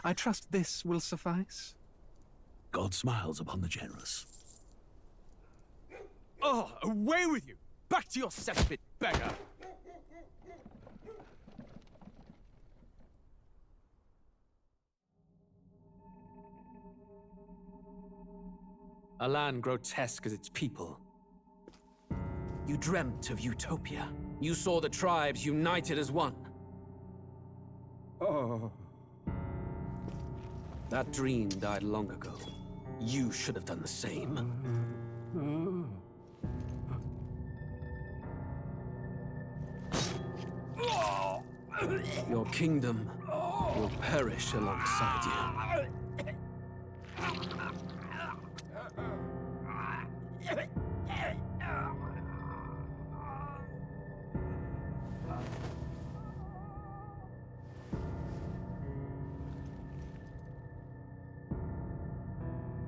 I trust this will suffice. God smiles upon the generous. Oh, away with you! Back to your cesspit, beggar! A land grotesque as its people. You dreamt of utopia. You saw the tribes united as one. Oh. That dream died long ago. You should have done the same. Your kingdom will perish alongside you.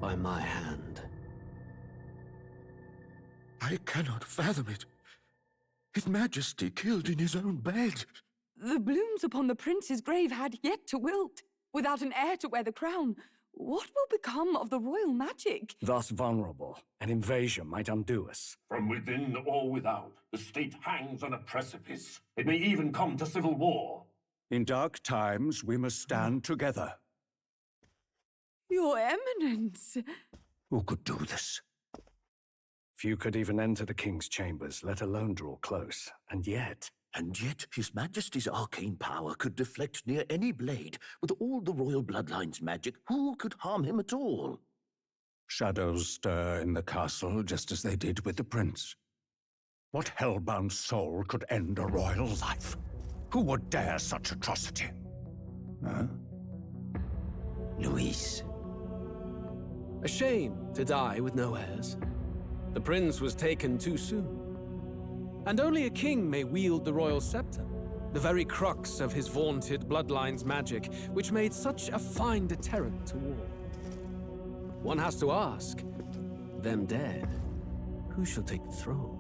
By my hand. I cannot fathom it. His Majesty killed in his own bed. The blooms upon the prince's grave had yet to wilt. Without an heir to wear the crown, what will become of the royal magic? Thus vulnerable, an invasion might undo us. From within or without, the state hangs on a precipice. It may even come to civil war. In dark times, we must stand together. Your Eminence! Who could do this? Few could even enter the king's chambers, let alone draw close. And yet His Majesty's arcane power could deflect near any blade. With all the royal bloodline's magic, who could harm him at all? Shadows stir in the castle just as they did with the prince. What hellbound soul could end a royal life? Who would dare such atrocity? Huh? Luis. A shame to die with no heirs. The prince was taken too soon. And only a king may wield the royal scepter, the very crux of his vaunted bloodline's magic, which made such a fine deterrent to war. One has to ask, them dead, who shall take the throne?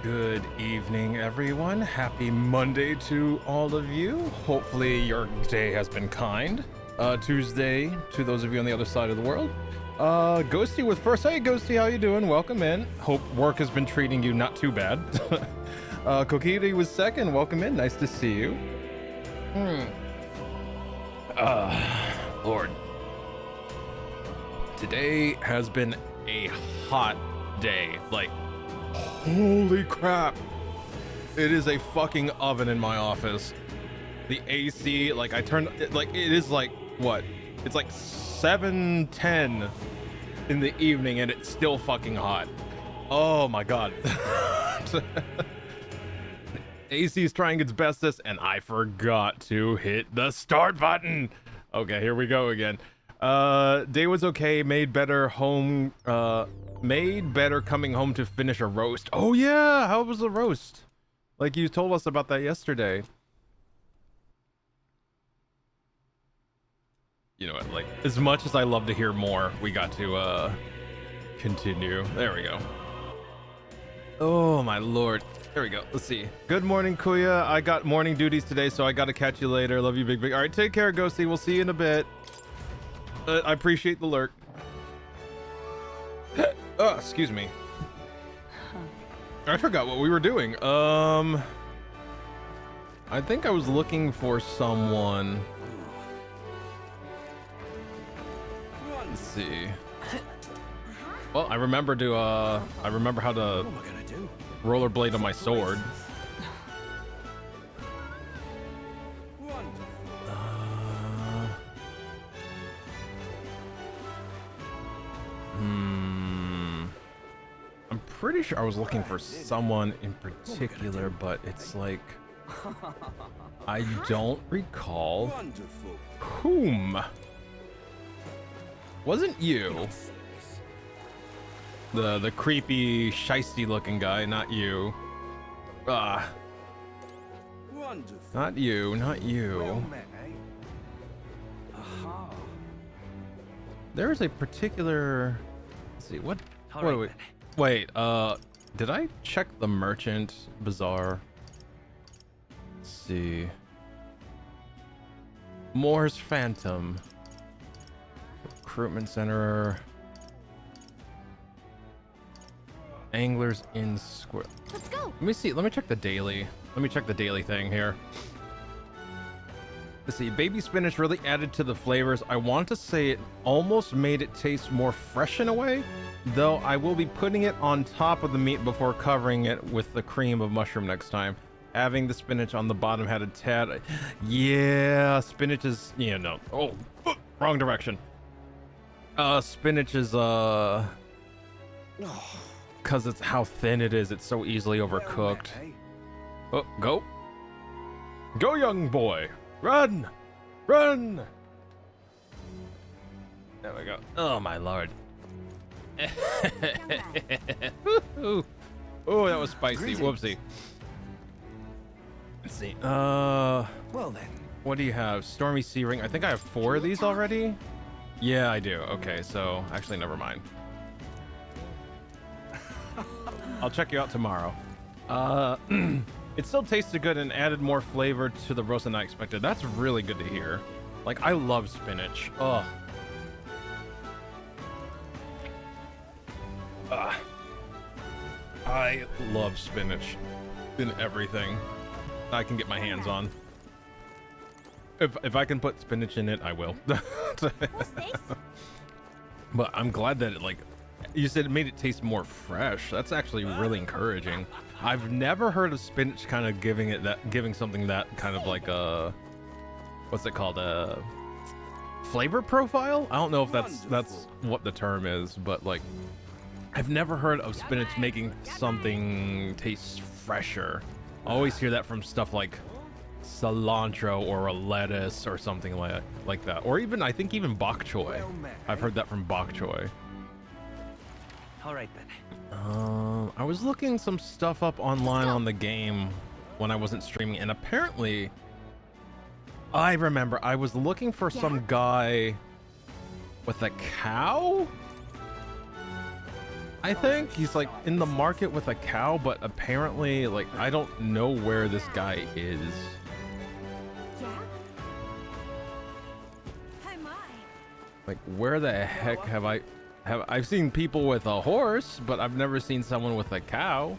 Good evening, everyone. Happy Monday to all of you. Hopefully your day has been kind. Tuesday to those of you on the other side of the world. Ghosty was first. Hey, Ghosty, how you doing? Welcome in. Hope work has been treating you not too bad. Kokiri was second. Welcome in. Nice to see you. Lord. Today has been a hot day. Like, holy crap. It is a fucking oven in my office. The AC, like I turned, like it is like, what? It's like 7:10 in the evening and it's still fucking hot. Oh my God. AC is trying its bestest and I forgot to hit the start button. Okay, here we go again. Day was okay, made better coming home to finish a roast. Oh yeah, how was the roast? Like you told us about that yesterday. You know what, like, as much as I love to hear more, we got to continue. There we go. Oh my lord. There we go. Let's see. Good morning, Kuya. I got morning duties today, so I gotta catch you later. Love you, big. All right, take care, Ghosty. We'll see you in a bit. I appreciate the lurk. Oh, excuse me. I forgot what we were doing. I think I was looking for someone. Let's see. Well, I remember how to rollerblade on my sword. I'm pretty sure I was looking for someone in particular, but it's like I don't recall whom. Wasn't you? The creepy, shisty looking guy, not you. Not you, not you. There's a particular, let's see, what do we, wait, did I check the merchant bazaar? Let's see. Moore's Phantom. Recruitment Center. Anglers in Square. Let's go. Let me see. Let me check the daily. Let me check the daily thing here. Let's see. Baby spinach really added to the flavors. I want to say it almost made it taste more fresh in a way, though I will be putting it on top of the meat before covering it with the cream of mushroom next time. Having the spinach on the bottom had a tad. Yeah, spinach is, yeah, no. Oh, wrong direction. Spinach is, because it's how thin it is, it's so easily overcooked. Oh, go. Go, young boy. Run. Run. There we go. Oh, my lord. Oh, that was spicy. Whoopsie. Let's see. Well then. What do you have? Stormy Sea Ring. I think I have 4 of these already. Yeah, I do. Okay, so actually, never mind. I'll check you out tomorrow. It still tasted good and added more flavor to the roast than I expected. That's really good to hear. Like, I love spinach. Ugh. I love spinach in everything I can get my hands on. If I can put spinach in it, I will. But I'm glad that it, like, you said it made it taste more fresh. That's actually really encouraging. I've never heard of spinach kind of giving something that kind of like a, what's it called, a flavor profile? I don't know if that's what the term is, but like, I've never heard of spinach making something taste fresher. I always hear that from stuff like cilantro or a lettuce or something like that, or even I think even bok choy. I've heard that from bok choy. All right then. I was looking some stuff up online on the game when I wasn't streaming, and apparently I remember I was looking for some guy with a cow. I think he's like in the market with a cow, but apparently, like, I don't know where this guy is. Like, where the heck have I've seen people with a horse, but I've never seen someone with a cow.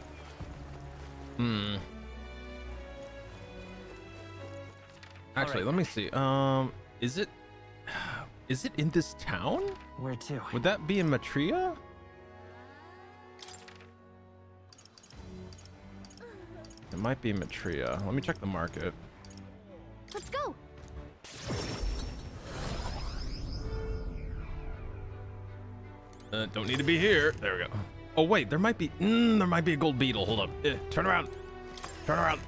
Actually, let me see. Is it in this town? Where to? Would that be in Matria? It might be in Matria. Let me check the market. Let's go. Don't need to be here. There we go. Oh wait, there might be a gold beetle. Hold up. Turn around. Turn around.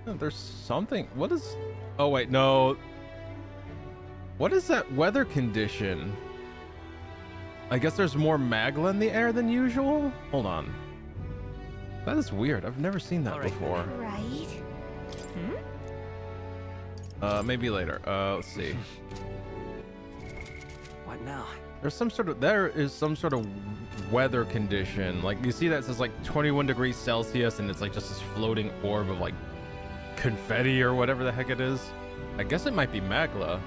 Oh, there's something. What is? Oh wait, no. What is that weather condition? I guess there's more magla in the air than usual? Hold on. That is weird. I've never seen that before. Right? Maybe later. Let's see. What now? There is some sort of weather condition. Like, you see that it says like 21 degrees Celsius and it's like just this floating orb of like confetti or whatever the heck it is. I guess it might be magla.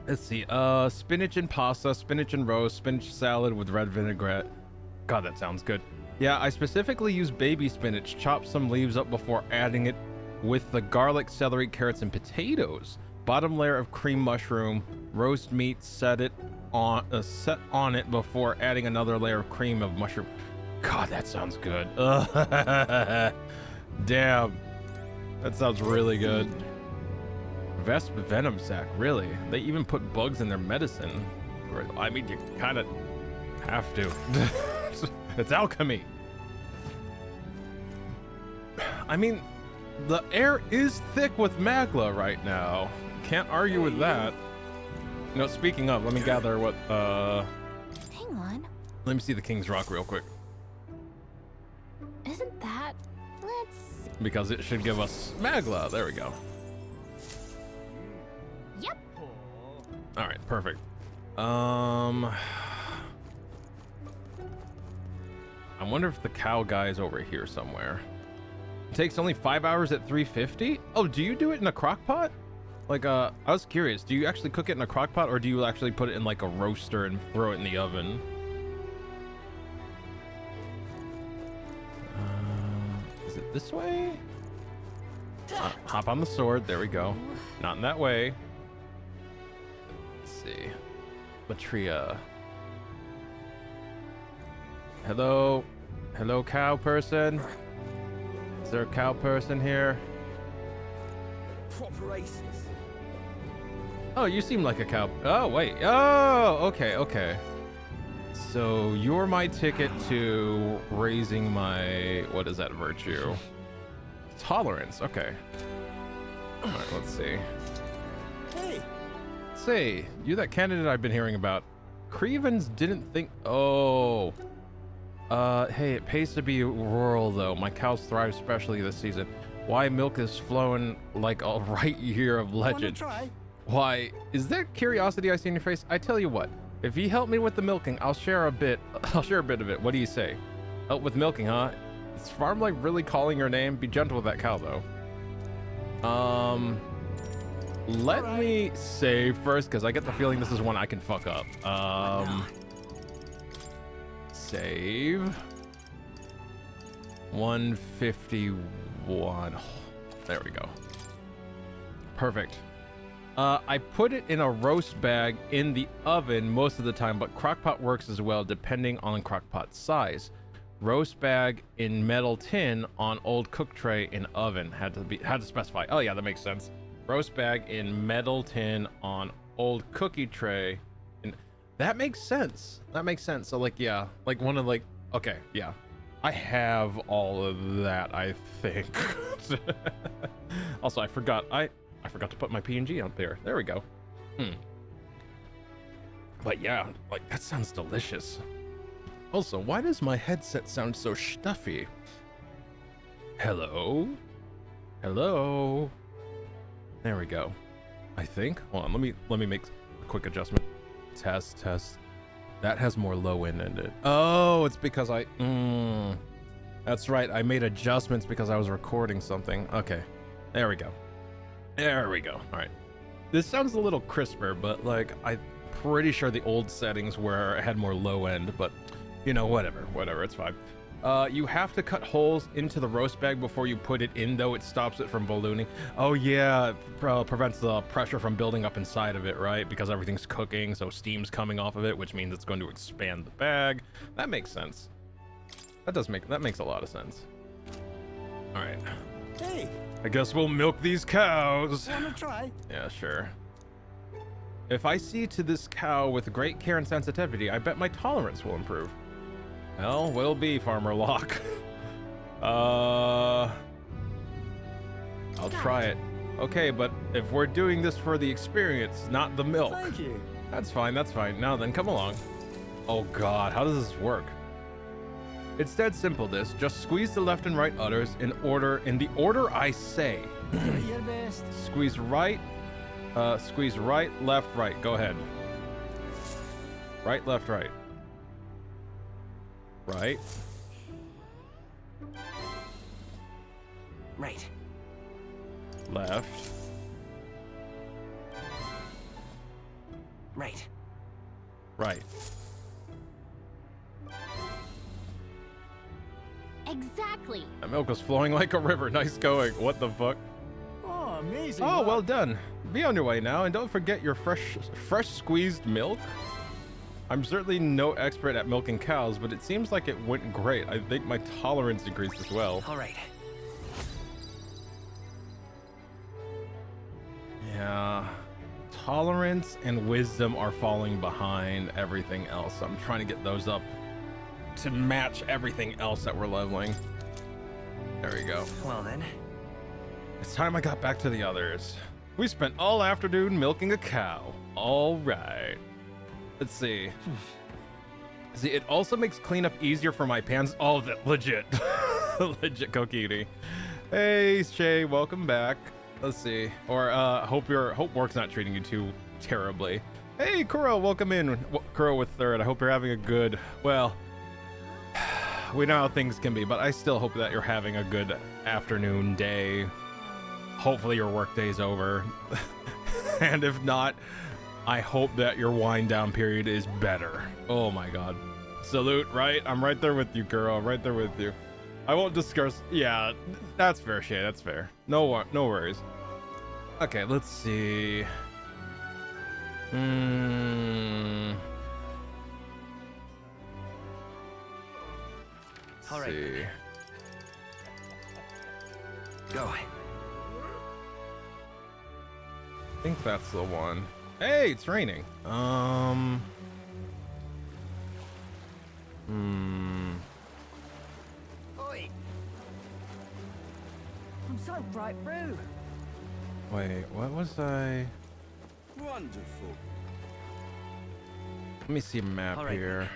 Let's see. Spinach and pasta, spinach and roast, spinach salad with red vinaigrette. God, that sounds good. Yeah, I specifically use baby spinach, chop some leaves up before adding it with the garlic, celery, carrots, and potatoes. Bottom layer of cream mushroom, roast meat, set on it before adding another layer of cream of mushroom. God, that sounds good. Damn. That sounds really good. Vesp venom sac, really? They even put bugs in their medicine. I mean, you kind of have to. It's alchemy. I mean, the air is thick with magla right now. Can't argue with that. You know, speaking of, let me gather what, Hang on. let me see the King's Rock real quick. Isn't that... Let's see. Because it should give us magla. There we go. Yep. All right, perfect. I wonder if the cow guy is over here somewhere. It takes only 5 hours at 350. Oh, do you do it in a crock pot? Like, I was curious. Do you actually cook it in a crock pot, or do you actually put it in like a roaster and throw it in the oven? Is it this way? Hop on the sword. There we go. Not in that way. Let's see. Matria. Hello? Hello, cow person? Is there a cow person here? Proper racist. Oh, you seem like a cow. Oh, wait. Oh, okay, okay. So you're my ticket to raising my... What is that virtue? Tolerance. Okay. All right, let's see. Hey. Say, you that candidate I've been hearing about. Crevens didn't think... Oh... hey, it pays to be rural though. My cows thrive especially this season. Why milk is flowing like a right year of legend. Why, is there curiosity I see in your face? I tell you what, if you help me with the milking, I'll share a bit of it. What do you say? Help with milking, huh? Is Farm like really calling your name? Be gentle with that cow though. Let me save first, because I get the feeling this is one I can fuck up. Save 151. There we go. Perfect. I put it in a roast bag in the oven most of the time, but crockpot works as well depending on crockpot size. Roast bag in metal tin on old cook tray in oven. Had to specify. Oh yeah, that makes sense. Roast bag in metal tin on old cookie tray. That makes sense. That makes sense. So like, yeah, like one of like, okay, yeah. I have all of that, I think. Also, I forgot to put my PNG out there. There we go. But yeah, like that sounds delicious. Also, why does my headset sound so stuffy? Hello? Hello? There we go. I think. Hold on, let me make a quick adjustment. Test. That has more low end in it. Oh, it's because that's right. I made adjustments because I was recording something. Okay. There we go. All right. This sounds a little crisper, but like I'm pretty sure the old settings where it had more low end, but you know, whatever, it's fine. You have to cut holes into the roast bag before you put it in, though. It stops it from ballooning. Oh yeah, it prevents the pressure from building up inside of it, right? Because everything's cooking, so steam's coming off of it, which means it's going to expand the bag. That makes sense. That makes a lot of sense. All right. Hey. I guess we'll milk these cows. Wanna try? Yeah, sure. If I see to this cow with great care and sensitivity, I bet my tolerance will improve. Well, will be, Farmer Locke. I'll try it. Okay, but if we're doing this for the experience, not the milk. Thank you. That's fine. Now then, come along. Oh god, how does this work? It's dead simple, this. Just squeeze the left and right udders in the order I say. Your best. Squeeze right, left, right. Go ahead. Right, left, right. Right. Right. Left. Right. Right. Exactly. That milk was flowing like a river. Nice going. What the fuck? Oh, amazing. Oh, Look. well done. Be on your way now, and don't forget your fresh squeezed milk. I'm certainly no expert at milking cows, but it seems like it went great. I think my tolerance increased as well. All right. Yeah. Tolerance and wisdom are falling behind everything else. I'm trying to get those up to match everything else that we're leveling. There we go. Well then. It's time I got back to the others. We spent all afternoon milking a cow. All right. Let's see. See, it also makes cleanup easier for my pans. Oh, that legit. Legit Kokiri. Hey, Shay, welcome back. Let's see. Or hope work's not treating you too terribly. Hey, Kuro, welcome in. Kuro with third. I hope you're having a good, well, we know how things can be, but I still hope that you're having a good afternoon, day. Hopefully your work day's over. And if not, I hope that your wind down period is better. Oh my god. Salute, right? I'm right there with you, Kuro. I'm right there with you. I won't discuss. Yeah, that's fair, Shay. That's fair. No worries. Okay, let's see. All right. See. Go. I think that's the one. Hey, it's raining. Oi. I'm so right through. Wait, what was I? Wonderful. Let me see a map All right, here.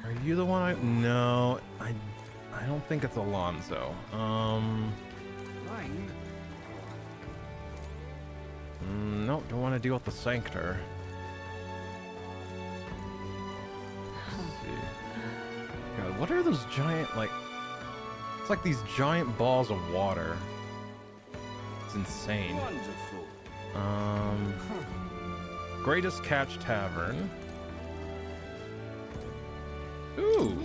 Are you the one no, I don't think it's Alonso. Mine. No, don't want to deal with the Sanctor. Let's see. God, what are those giant, like, it's like these giant balls of water. It's insane. Wonderful. Greatest Catch Tavern. Ooh.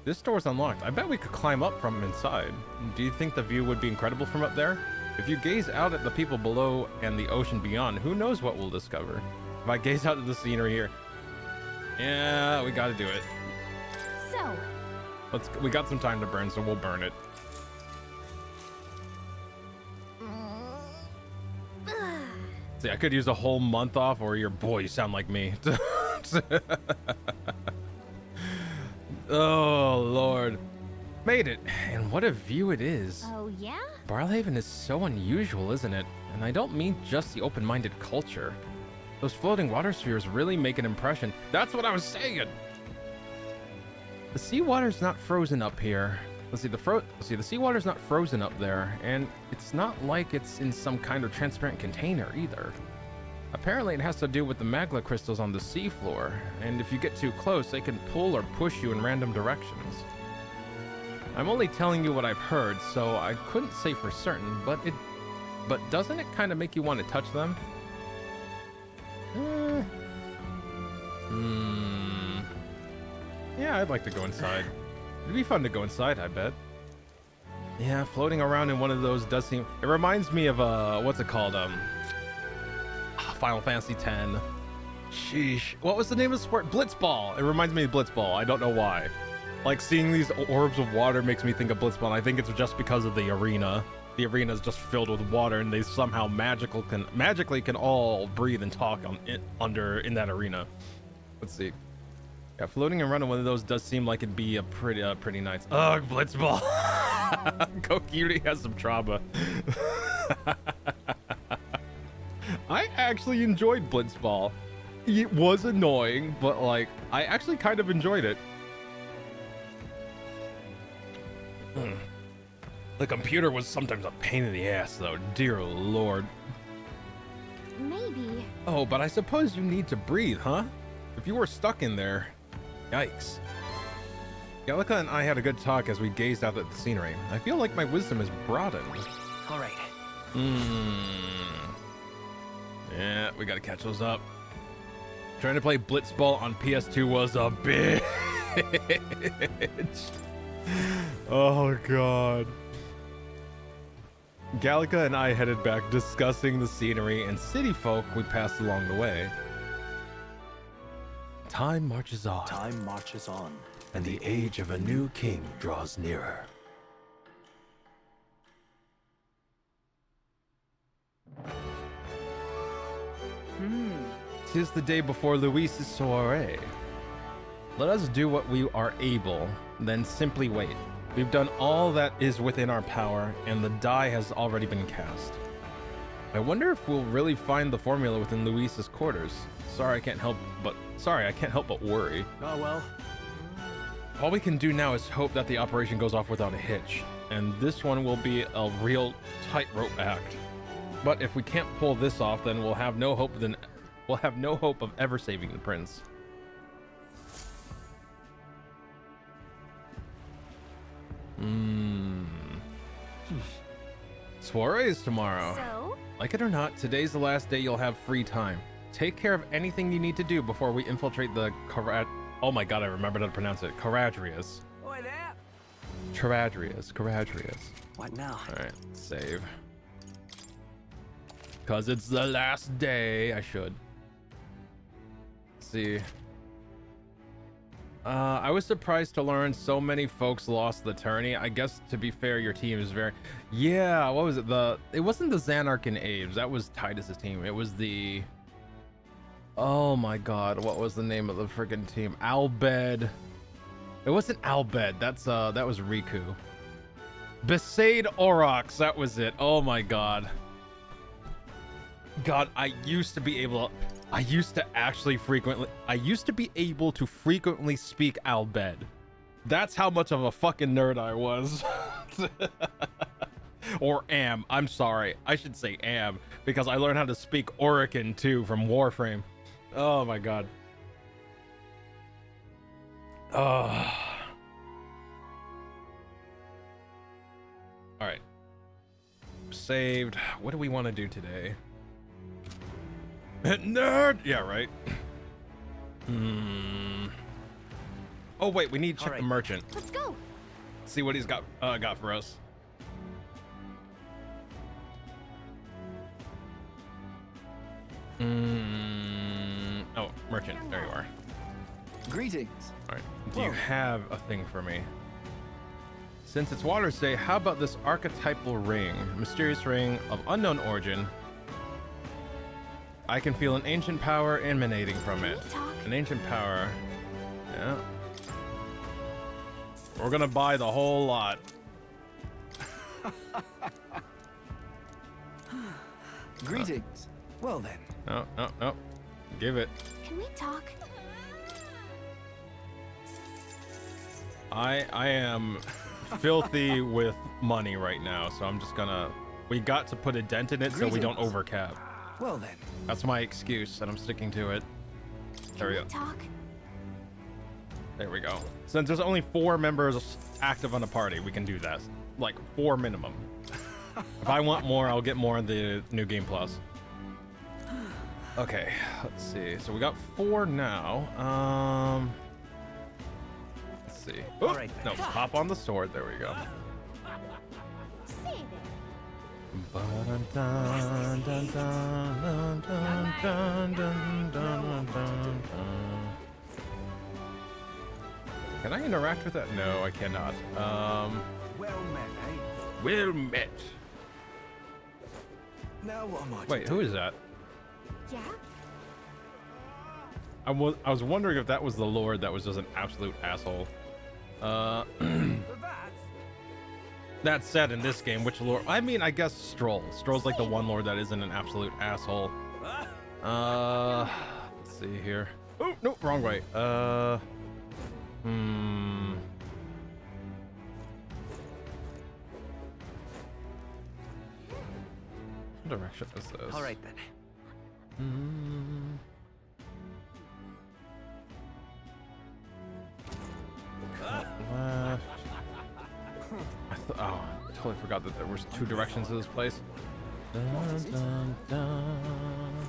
This door's unlocked. I bet we could climb up from inside. Do you think the view would be incredible from up there? If you gaze out at the people below and the ocean beyond, who knows what we'll discover? If I gaze out at the scenery here, yeah, we gotta do it. So, We got some time to burn, so we'll burn it. See, I could use a whole month off, or your boy, you sound like me. Oh, Lord. Made it. And what a view it is. oh yeah? Barlhaven is so unusual, isn't it? And I don't mean just the open-minded culture. Those floating water spheres really make an impression. That's what I was saying! The seawater's not frozen up here. Let's see, the seawater's not frozen up there, and it's not like it's in some kind of transparent container either. Apparently it has to do with the magma crystals on the seafloor, and if you get too close, they can pull or push you in random directions. I'm only telling you what I've heard, so I couldn't say for certain, but doesn't it kind of make you want to touch them? Yeah, I'd like to go inside. It'd be fun to go inside, I bet. Yeah, floating around in one of those does seem... It reminds me of, what's it called? Final Fantasy X. Sheesh. What was the name of the sport? Blitzball. It reminds me of Blitzball. I don't know why. Like, seeing these orbs of water makes me think of Blitzball, and I think it's just because of the arena. The arena is just filled with water, and they somehow magically can all breathe and talk in that arena. Let's see. Yeah, floating around in one of those does seem like it'd be a pretty nice. Ugh, Blitzball. Kokiri has some trauma. actually enjoyed Blitzball. It was annoying, but like, I actually kind of enjoyed it. The computer was sometimes a pain in the ass, though. Dear Lord. Maybe. Oh, but I suppose you need to breathe, huh? If you were stuck in there, yikes. Gallica and I had a good talk as we gazed out at the scenery. I feel like my wisdom is broadened. All right. Yeah, we gotta catch those up. Trying to play Blitzball on PS2 was a bitch. Oh, God. Gallica and I headed back discussing the scenery and city folk we passed along the way. Time marches on. Time marches on, and the age of a new king draws nearer. 'Tis the day before Luis's soiree. Let us do what we are able, then simply wait. We've done all that is within our power, and the die has already been cast. I wonder if we'll really find the formula within Luis's quarters. Sorry, I can't help but worry. Oh well. All we can do now is hope that the operation goes off without a hitch, and this one will be a real tightrope act. But if we can't pull this off, then we'll have no hope of ever saving the prince. Soiree is tomorrow. So? Like it or not, today's the last day you'll have free time. Take care of anything you need to do before we infiltrate the oh my god, I remembered how to pronounce it. Caradrius. Oi there. Caradrius. What now? Alright, save. Cause it's the last day. I should. Let's see. I was surprised to learn so many folks lost the tourney. I guess, to be fair, your team is very... Yeah, what was it? It wasn't the Xanarch and Aves. That was Titus's team. It was the... Oh my god, what was the name of the freaking team? Albed. It wasn't Albed. That was Riku. Besaid Aurochs. That was it. Oh my god. God, I used to be able to frequently speak Albed. That's how much of a fucking nerd I was. Or am. I'm sorry. I should say am, because I learned how to speak Orokin too from Warframe. Oh my god. Alright. Saved. What do we want to do today? Nerd! Yeah, right. Oh wait, we need to check the merchant. Let's go. See what he's got for us. Oh, merchant. There you are. Greetings. All right. Do you have a thing for me? Since it's Water's Day, how about this archetypal ring? Mysterious ring of unknown origin. I can feel an ancient power emanating from it. An ancient power. Yeah. We're gonna buy the whole lot. Greetings. Well then. No. Give it. Can we talk? I am filthy with money right now, so I'm just gonna... We got to put a dent in it so we don't overcap. Well then. That's my excuse, and I'm sticking to it. There we go. Talk? There we go. Since there's only 4 members active on the party, we can do that. Like, 4 minimum. If I want more, I'll get more in the New Game Plus. Okay, let's see. So we got 4 now. Let's see. Oop, no, hop on the sword. There we go. Can I interact with that? No, I cannot. Well met, eh? Well met. Now what am I? Wait, who is that? Yeah? I was wondering if that was the Lord that was just an absolute asshole. That said, in this game, which Lord? I mean, I guess Stroll. Stroll's like the one Lord that isn't an absolute asshole. Let's see here. Oh, no, wrong way. What direction is this? All right then. Left. Oh, I totally forgot that there was 2 directions to this place. Dun, dun, dun.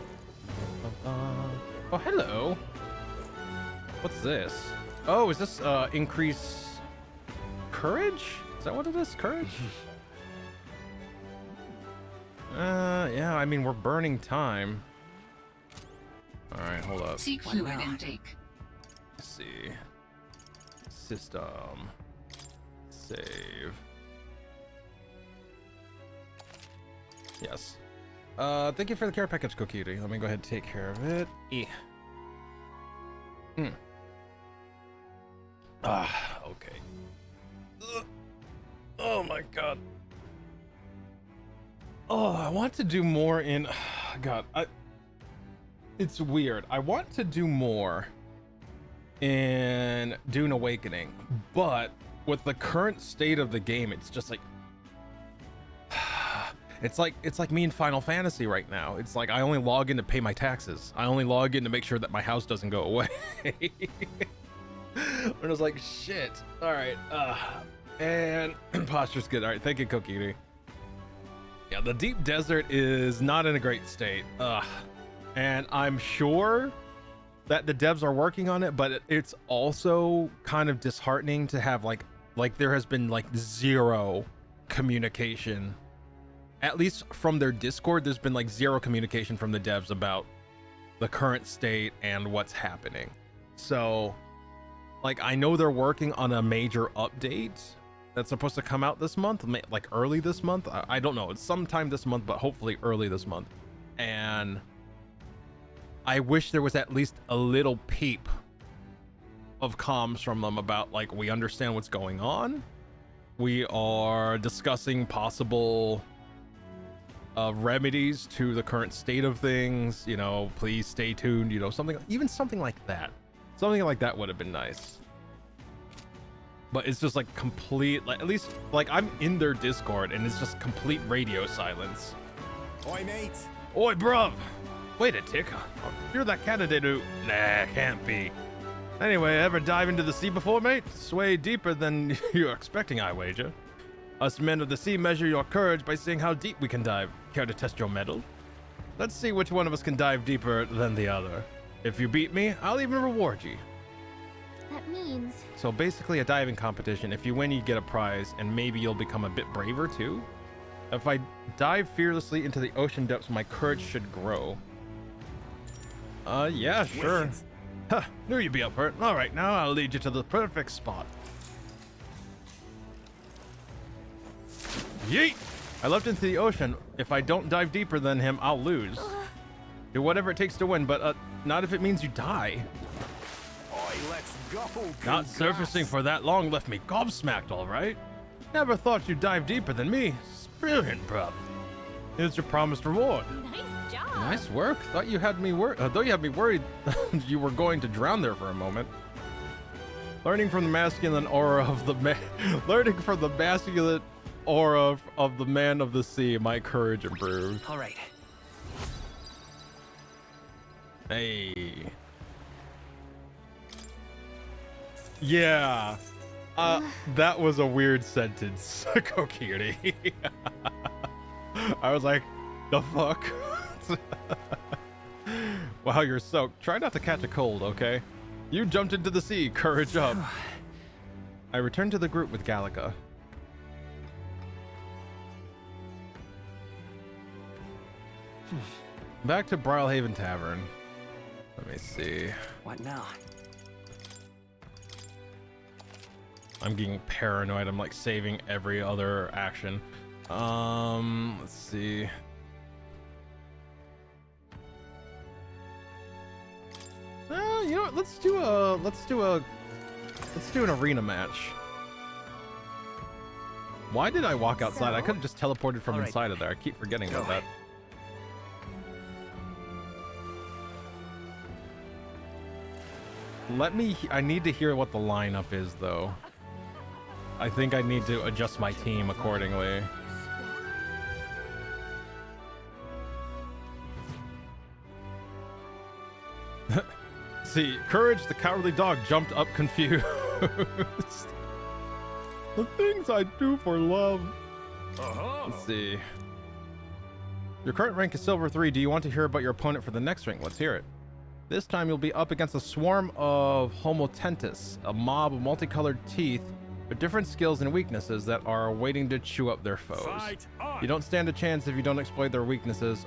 Oh, hello. What's this? Oh, is this increase courage? Is that what it is? Courage? Yeah, I mean, we're burning time. All right, hold up. Seek fluid intake. Let's see. System. Save. Yes. Thank you for the care package, Cookie. Let me go ahead and take care of it. Okay. Oh my god. Oh, I want to do more in... God, it's weird. I want to do more in Dune Awakening, but with the current state of the game, it's just like... It's like me in Final Fantasy right now. It's like I only log in to pay my taxes. I only log in to make sure that my house doesn't go away. And I was like, shit. All right. And posture's good. All right. Thank you, Kokiri. Yeah, the deep desert is not in a great state. And I'm sure that the devs are working on it, but it's also kind of disheartening to have like there has been like 0 communication. At least from their Discord, there's been like 0 communication from the devs about the current state and what's happening. So, like, I know they're working on a major update that's supposed to come out this month, like early this month. I don't know. It's sometime this month, but hopefully early this month. And I wish there was at least a little peep of comms from them about, like, we understand what's going on. We are discussing possible... remedies to the current state of things, you know, please stay tuned, you know, something like that. Something like that would have been nice. But it's just like complete, like, at least like I'm in their Discord and it's just complete radio silence. Oi, mate. Oi, bruv. Wait a tick. You're that candidate who... Nah, can't be. Anyway, ever dive into the sea before, mate? Sway deeper than you're expecting, I wager. Us men of the sea measure your courage by seeing how deep we can dive. Care to test your mettle? Let's see which one of us can dive deeper than the other. If you beat me, I'll even reward you. That means... So basically a diving competition. If you win, you get a prize, and maybe you'll become a bit braver too. If I dive fearlessly into the ocean depths, my courage should grow. Yeah, sure. Huh, knew you'd be up for it. All right, now I'll lead you to the perfect spot. Yeet! I leapt into the ocean. If I don't dive deeper than him, I'll lose. Do whatever it takes to win, but not if it means you die. Oi, let's go. Not surfacing for that long left me gobsmacked, all right? Never thought you'd dive deeper than me. Brilliant, bruv. Here's your promised reward. Nice job. Nice work. Thought you had me worried. Though you had me worried you were going to drown there for a moment. Learning from the masculine aura of the man. Learning from the masculine aura of the man of the sea, my courage improved. All right. Hey. Yeah. That was a weird sentence, Kokiri. I was like, the fuck? Wow, you're soaked. Try not to catch a cold, okay? You jumped into the sea. Courage up. I returned to the group with Gallica. Back to Brilhaven Tavern. Let me see. What now? I'm getting paranoid. I'm like saving every other action. Let's see. You know what? Let's do an arena match. Why did I walk outside? I could have just teleported from inside of there. I keep forgetting about that. I need to hear what the lineup is, though. I think I need to adjust my team accordingly. See, Courage the Cowardly Dog jumped up confused. The things I do for love. Let's see. Your current rank is Silver 3. Do you want to hear about your opponent for the next rank? Let's hear it. This time you'll be up against a swarm of Homotentus, a mob of multicolored teeth with different skills and weaknesses that are waiting to chew up their foes. You don't stand a chance if you don't exploit their weaknesses.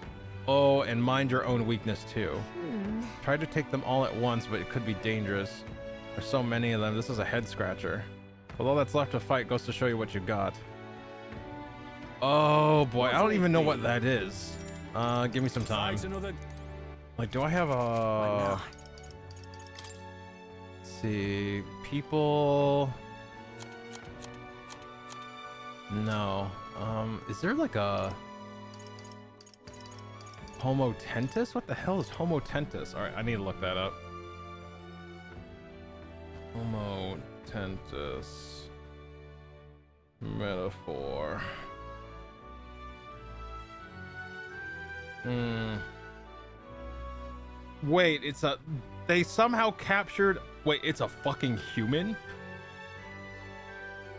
Oh, and mind your own weakness too. Try to take them all at once, but it could be dangerous. There's so many of them. This is a head scratcher. But all that's left to fight goes to show you what you got. Oh boy, I don't even know what that is. Give me some time. Like, do I have a... Let's see, people... No. Is there like a... Homotentus? What the hell is Homotentus? Alright, I need to look that up. Homotentus. Metaphor. Wait, it's a... They somehow captured... Wait, it's a fucking human?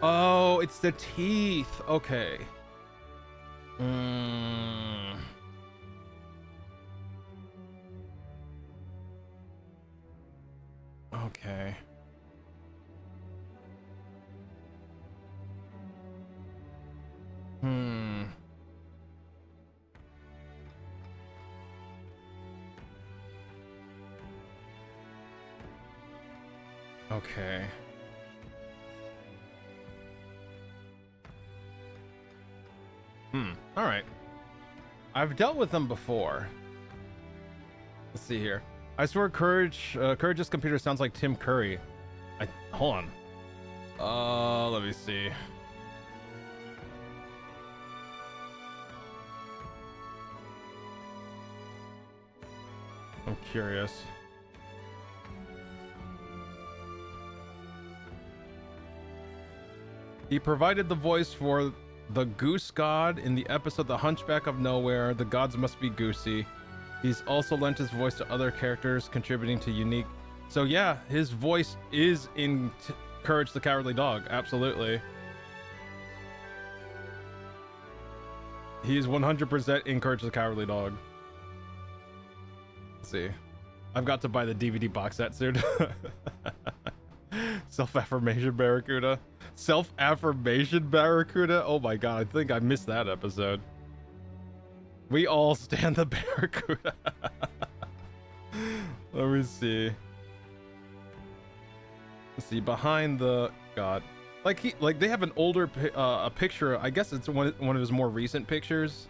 Oh, it's the teeth. Okay. Okay. Okay. All right. I've dealt with them before. Let's see here. I swear Courage's computer sounds like Tim Curry. Hold on. Let me see. I'm curious. He provided the voice for the Goose God in the episode The Hunchback of Nowhere. The gods must be goosey. He's also lent his voice to other characters, contributing to unique... So yeah, his voice is in Courage the Cowardly Dog. Absolutely. He is 100% in Courage the Cowardly Dog. Let's see. I've got to buy the DVD box set soon. Self-affirmation Barracuda. Self-affirmation Barracuda? Oh my god, I think I missed that episode. We all stand the Barracuda. Let me see. Let's see, behind the... God. Like they have an older a picture, I guess it's one of his more recent pictures.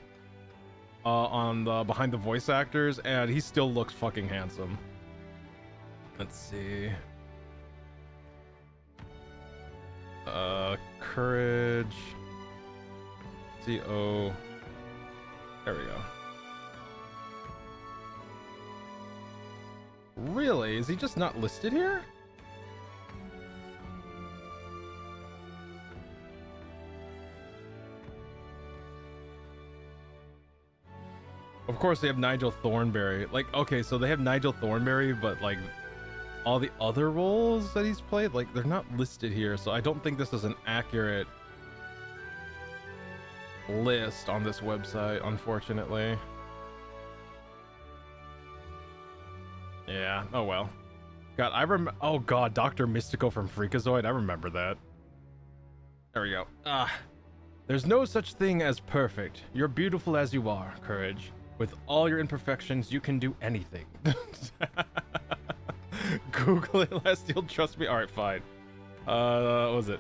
On the behind the voice actors, and he still looks fucking handsome. Let's see. Courage. C-O. There we go. Really? Is he just not listed here? Of course they have Nigel Thornberry. Like, okay, so they have Nigel Thornberry, but like all the other roles that he's played, like they're not listed here, so I don't think this is an accurate list on this website, unfortunately. Yeah, oh well. God, oh god, Dr. Mystico from Freakazoid, I remember that. There we go. There's no such thing as perfect. You're beautiful as you are, Courage. With all your imperfections, you can do anything. Google it, Lastiel, trust me. Alright, fine. What was it?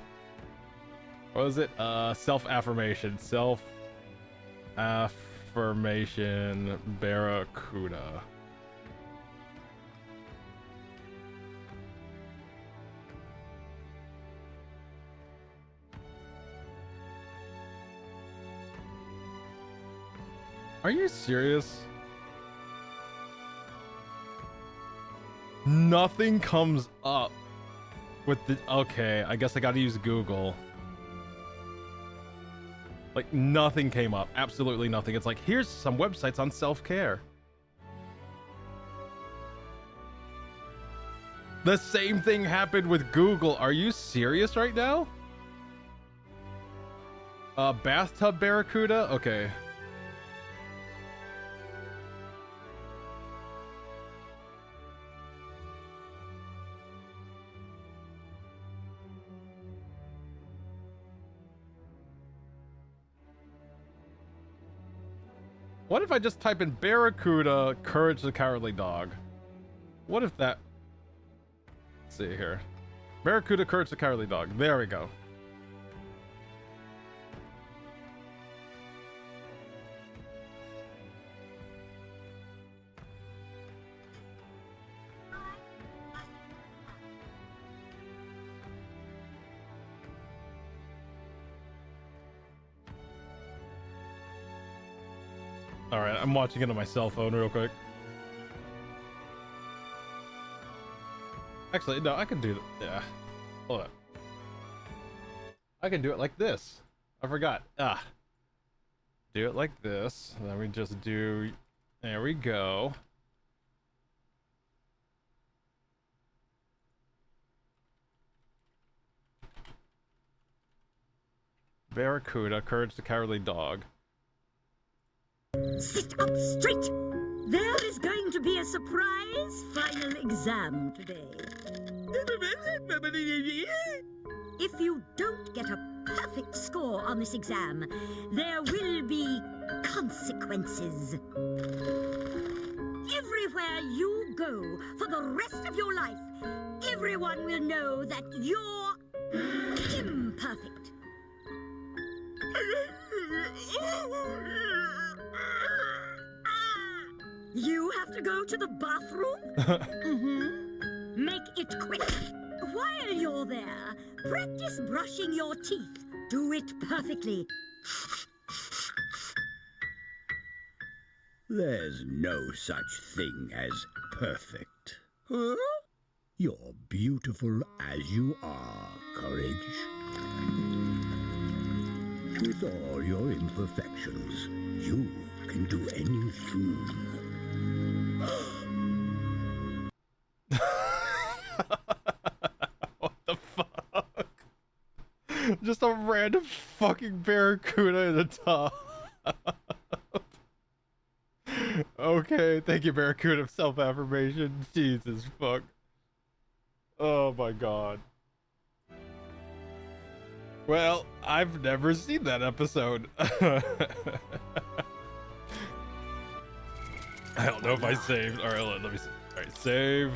What was it? Self-affirmation. Self-affirmation Barracuda. Are you serious? Nothing comes up with the... Okay, I guess I gotta use Google. Like, nothing came up. Absolutely nothing. It's like, here's some websites on self-care. The same thing happened with Google. Are you serious right now? Bathtub barracuda? Okay. What if I just type in barracuda, courage the cowardly dog? What if that... Let's see here. Barracuda, courage the cowardly dog. There we go. All right, I'm watching it on my cell phone real quick. Actually, no, I can do that. Yeah. Hold on. I can do it like this. I forgot. Do it like this. Then we just do... There we go. Barracuda, courage the cowardly dog. Sit up straight! There is going to be a surprise final exam today. If you don't get a perfect score on this exam, there will be consequences. Everywhere you go for the rest of your life, everyone will know that you're imperfect. You have to go to the bathroom? Make it quick. While you're there, practice brushing your teeth. Do it perfectly. There's no such thing as perfect. Huh? You're beautiful as you are, Courage. With all your imperfections, you can do anything. What the fuck? Just a random fucking barracuda in the tub. Okay, thank you, barracuda. Self-affirmation. Jesus fuck. Oh my god. Well, I've never seen that episode. I don't know if I saved. All right, let me see. All right, save.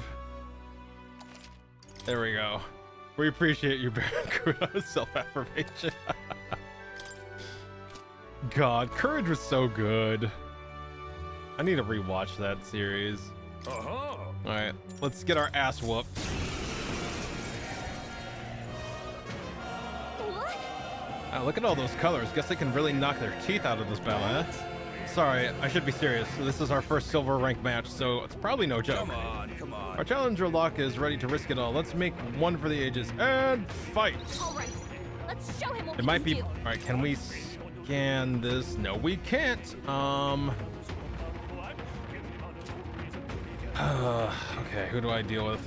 There we go. We appreciate you, Barracuda. Self-affirmation. God, Courage was so good. I need to rewatch that series. All right, let's get our ass whooped. Look at all those colors. Guess they can really knock their teeth out of this battle, huh? Sorry, I should be serious. This is our first silver rank match, so it's probably no joke. Come on, come on. Our challenger Locke is ready to risk it all. Let's make one for the ages and fight. All right, let's show him what It might be. All right, can we scan this? No, we can't. Okay, who do I deal with?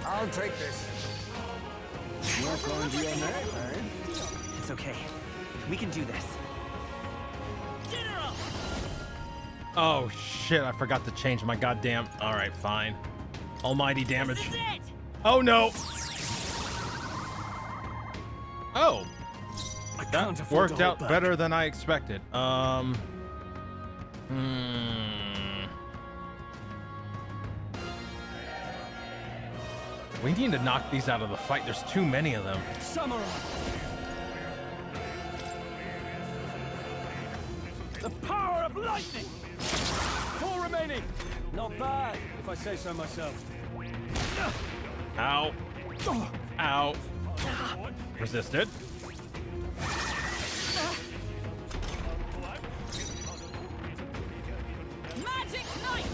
I'll take this. You're going to your name, eh? It's okay. We can do this. General! Oh shit, I forgot to change my goddamn... Alright, fine. Almighty damage. This is it! Oh no! Oh! That worked out better than I expected. We need to knock these out of the fight. There's too many of them. Samurai! The power of lightning! Shiny! Not bad, if I say so myself. Ow. Ow. Resisted. Magic Knight!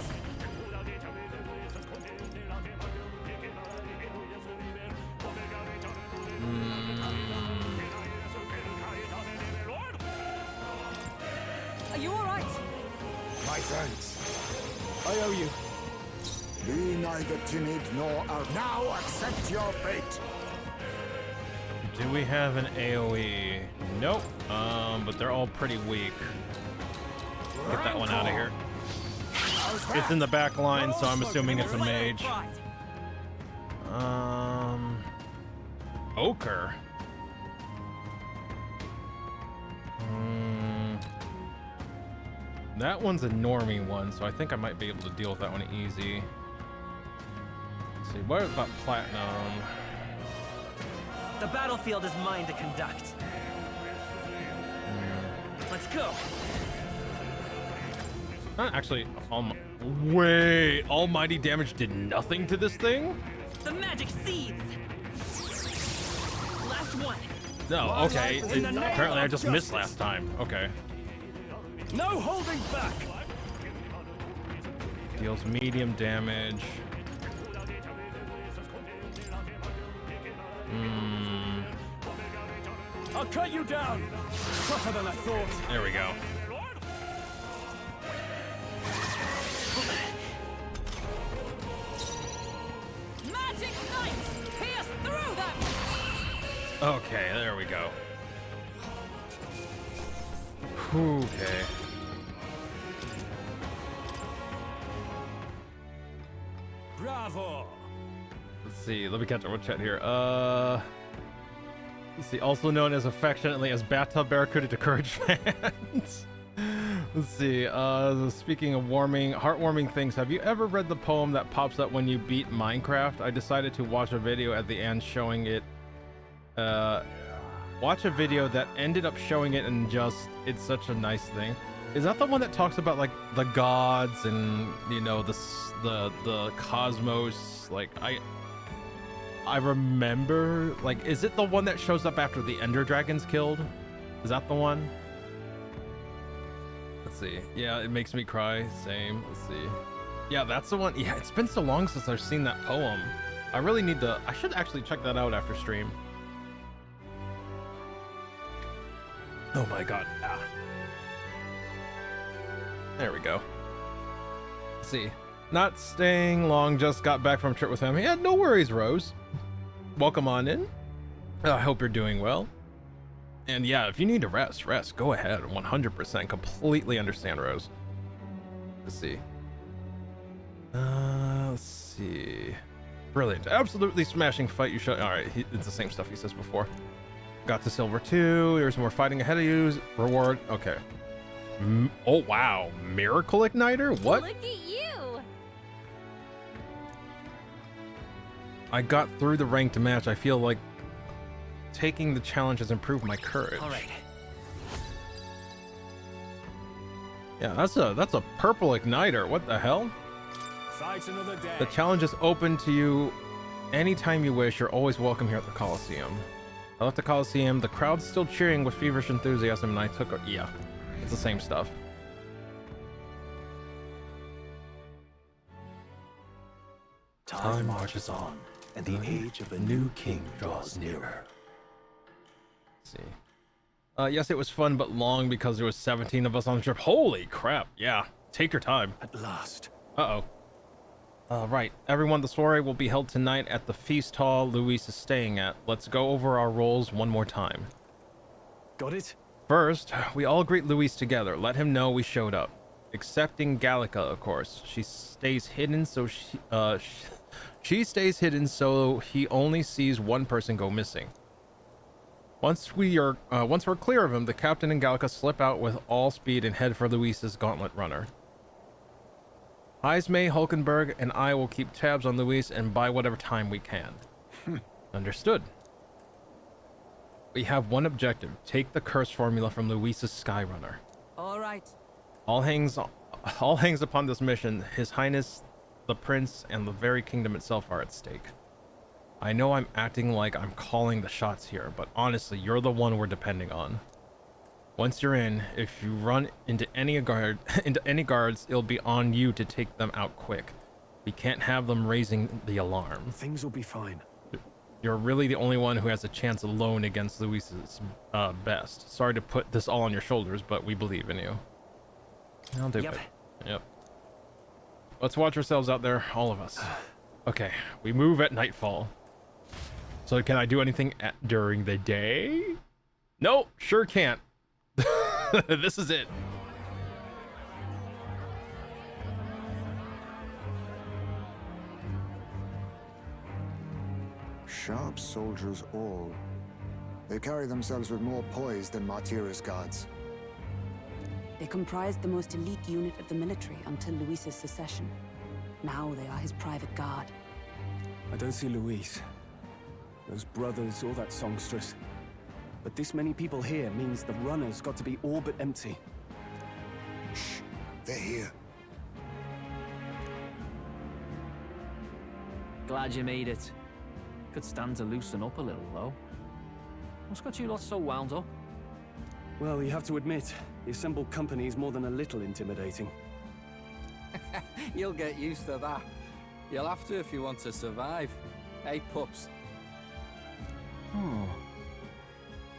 Are you all right? My thanks. I owe you. Be neither timid nor now accept your fate. Do we have an AoE? Nope. But they're all pretty weak. Get that one out of here. It's in the back line, so I'm assuming it's a mage. Ochre. That one's a normie one, so I think I might be able to deal with that one easy. Let's see, what about platinum? The battlefield is mine to conduct. Let's go. Actually, wait, almighty damage did nothing to this thing? The magic seeds. Last one. No, okay. Apparently I just missed last time. Okay. No holding back. Deals medium damage. I'll cut you down. Tougher than I thought. There we go. Magic Knight! Pierce through them! Okay, there we go. Okay. Bravo. Let's see. Let me catch up with chat here. Let's see. Also known as affectionately as Bathtub Barracuda to Courage fans. Let's see. Speaking of heartwarming things, have you ever read the poem that pops up when you beat Minecraft? I decided to watch a video at the end showing it. Watch a video that ended up showing it, and just it's such a nice thing. Is that the one that talks about like the gods and you know the cosmos? Like I remember, like, is it the one that shows up after the Ender Dragon's killed? Is that the one? Let's see. Yeah, it makes me cry. Same. Let's see. Yeah, that's the one. Yeah, it's been so long since I've seen that poem. I really need to. I should actually check that out after stream. Oh my god. Ah. There we go. Let's see. Not staying long, just got back from a trip with him. Yeah, no worries, Rose. Welcome on in. I hope you're doing well. And yeah, if you need to rest, go ahead. 100%. Completely understand, Rose. Let's see. Let's see. Brilliant. Absolutely smashing fight you shot. Alright, it's the same stuff he says before. Got to silver 2. There's more fighting ahead of you. Reward. Okay. Oh, wow. Miracle Igniter? What? Look at you! I got through the ranked match. I feel like taking the challenge has improved my courage. All right. Yeah, that's a purple igniter. What the hell? Fight another day. The challenge is open to you anytime you wish. You're always welcome here at the Coliseum. I left the Coliseum. The crowd's still cheering with feverish enthusiasm, and I took a... Yeah, it's the same stuff. Time marches on, and the age of a new king draws nearer. Let's see. Yes, it was fun, but long because there was 17 of us on the trip. Holy crap. Yeah, take your time. At last. Uh-oh. Right. Everyone, the soiree will be held tonight at the feast hall Luis is staying at. Let's go over our roles one more time. Got it? First, we all greet Luis together. Let him know we showed up. Excepting Gallica, of course. She stays hidden, so she stays hidden so he only sees one person go missing. Once we're clear of him, the captain and Gallica slip out with all speed and head for Luis's gauntlet runner. Heismay, Hulkenberg, and I will keep tabs on Luis and buy whatever time we can. Understood. We have one objective. Take the curse formula from Luis's Skyrunner. All right. All hands All hangs upon this mission. His Highness, the Prince, and the very kingdom itself are at stake. I know I'm acting like I'm calling the shots here, but honestly, you're the one we're depending on. Once you're in, if you run into any guards, it'll be on you to take them out quick. We can't have them raising the alarm. Things will be fine. You're really the only one who has a chance alone against Luis's best. Sorry to put this all on your shoulders, but we believe in you. I'll do it. Yep. Let's watch ourselves out there, all of us. Okay, we move at nightfall. So can I do anything during the day? Nope, sure can't. This is it. Sharp soldiers all. They carry themselves with more poise than Martira's guards. They comprised the most elite unit of the military until Luis's secession. Now they are his private guard. I don't see Luis, those brothers, or that songstress. But this many people here means the runners got to be all but empty. Shh, they're here. Glad you made it. Could stand to loosen up a little, though. What's got you lot so wound up? Well, you have to admit, the assembled company is more than a little intimidating. You'll get used to that. You'll have to if you want to survive. Hey, pups. Oh.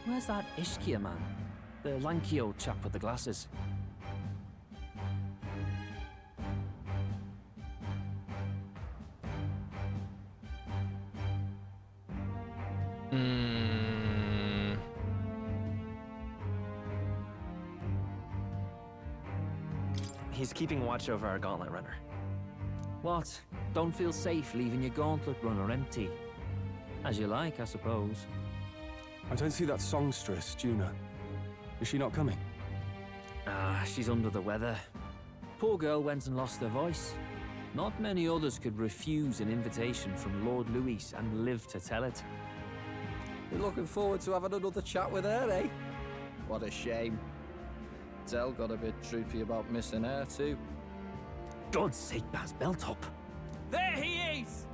Where's that Ishkia man? The lanky old chap with the glasses. He's keeping watch over our gauntlet runner. What? Don't feel safe leaving your gauntlet runner empty? As you like, I suppose. I don't see that songstress, Juna. Is she not coming? She's under the weather. Poor girl went and lost her voice. Not many others could refuse an invitation from Lord Luis and live to tell it. You're looking forward to having another chat with her, eh? What a shame. Zell got a bit droopy about missing her, too. God's sake, Baz, belt up. There he is!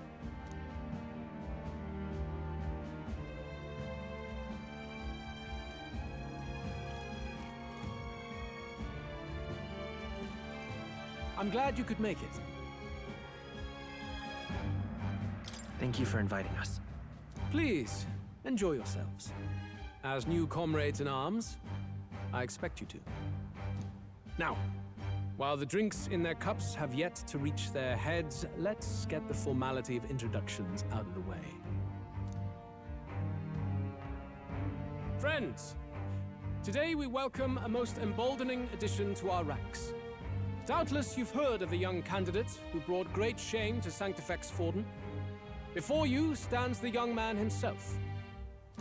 I'm glad you could make it. Thank you for inviting us. Please, enjoy yourselves. As new comrades in arms, I expect you to. Now, while the drinks in their cups have yet to reach their heads, let's get the formality of introductions out of the way. Friends, today we welcome a most emboldening addition to our ranks. Doubtless you've heard of the young candidate who brought great shame to Sanctifex Forden. Before you stands the young man himself.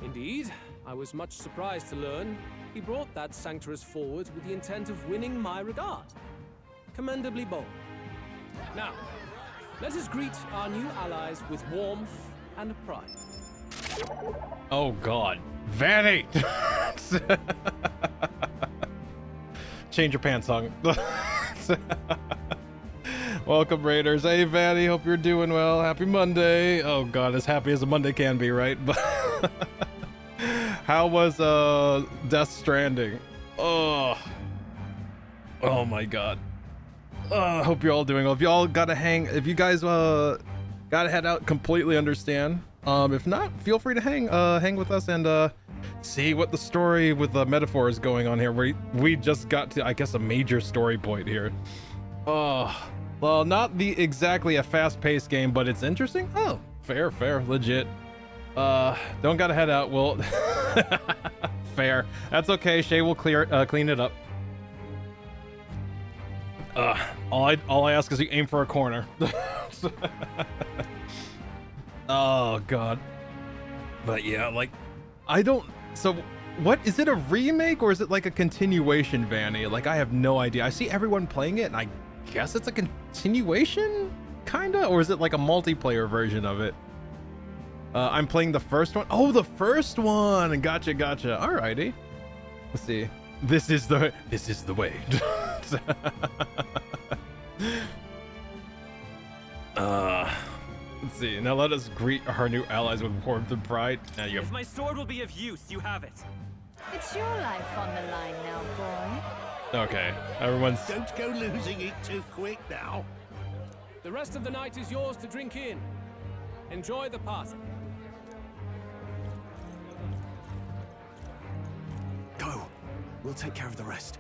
Indeed, I was much surprised to learn he brought that sanctuarist forward with the intent of winning my regard. Commendably bold. Now, let us greet our new allies with warmth and pride. Oh God, Vanny! Change your pants, song. Welcome, Raiders. Hey, Vanny, hope you're doing well. Happy Monday. Oh God, as happy as a Monday can be, right? How was Death Stranding? Oh my God. Hope you're all doing well. If y'all gotta hang, if you guys gotta head out, completely understand. If not, feel free to hang with us and see what the story with the metaphor is going on here. We just got to, I guess, a major story point here. Oh, well, not exactly a fast-paced game, but it's interesting. Oh, fair, legit. Don't gotta head out. Well, fair. That's okay. Shay will clean it up. All I ask is you aim for a corner. Oh God. But yeah, like, I don't. So, what is it? A remake or is it like a continuation, Vanny? Like, I have no idea. I see everyone playing it, and I guess it's a continuation, kinda, or is it like a multiplayer version of it? I'm playing the first one. Oh, the first one. Gotcha. Alrighty. Let's see. This is the way. Let's see. Now let us greet our new allies with warmth and pride. Now you If have... my sword will be of use, you have it. It's your life on the line now, boy. Okay, everyone's... Don't go losing it too quick now. The rest of the night is yours to drink in. Enjoy the party. Go. We'll take care of the rest.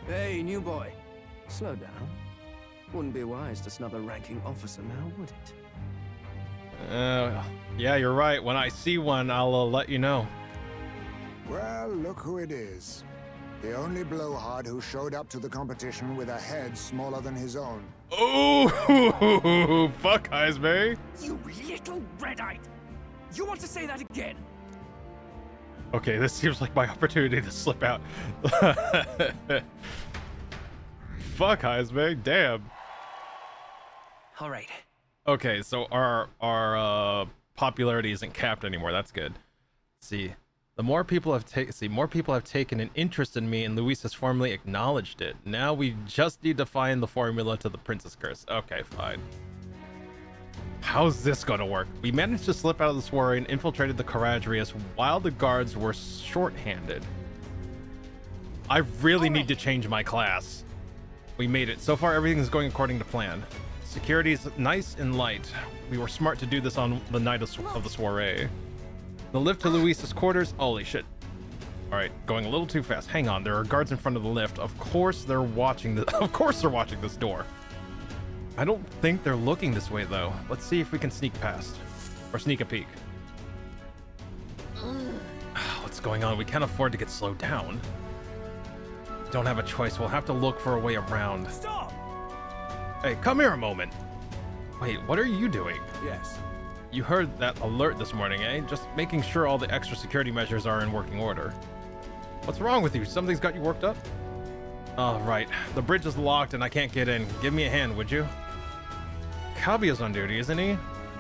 Hey, new boy. Slow down. Wouldn't be wise to snub a ranking officer now, would it? Yeah, you're right. When I see one, I'll let you know. Well, look who it is. The only blowhard who showed up to the competition with a head smaller than his own. Oh, fuck, Heisberry. You little red-eyed! You want to say that again? Okay, this seems like my opportunity to slip out. Fuck, Heisberry, damn. All right. Okay, so our popularity isn't capped anymore. That's good. Let's see. The more people have taken an interest in me, and Luis has formally acknowledged it. Now we just need to find the formula to the Princess Curse. Okay, fine. How's this gonna work? We managed to slip out of the soiree and infiltrated the Caradrius while the guards were short-handed. I really need to change my class. We made it. So far, everything is going according to plan. Security is nice and light. We were smart to do this on the night of the soiree. The lift to Luis's quarters. Holy shit. All right, going a little too fast. Hang on, there are guards in front of the lift. Of course they're watching this door. I don't think they're looking this way though. Let's see if we can sneak past or sneak a peek. What's going on? We can't afford to get slowed down. Don't have a choice. We'll have to look for a way around. Stop! Hey, come here a moment. Wait, what are you doing? Yes. You heard that alert this morning, eh? Just making sure all the extra security measures are in working order. What's wrong with you? Something's got you worked up? Oh, right. The bridge is locked and I can't get in. Give me a hand, would you? Calbio's on duty, isn't he?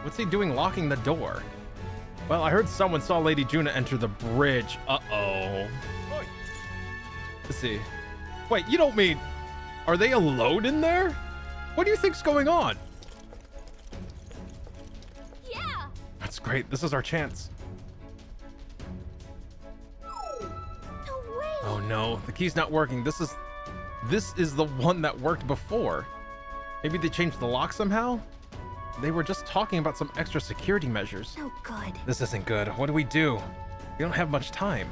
What's he doing locking the door? Well, I heard someone saw Lady Juna enter the bridge. Uh-oh. Let's see. Wait, you don't mean... Are they alone in there? What do you think's going on? Yeah. That's great. This is our chance. No way. Oh no, the key's not working. This is the one that worked before. Maybe they changed the lock somehow? They were just talking about some extra security measures. Oh, good. This isn't good. What do? We don't have much time.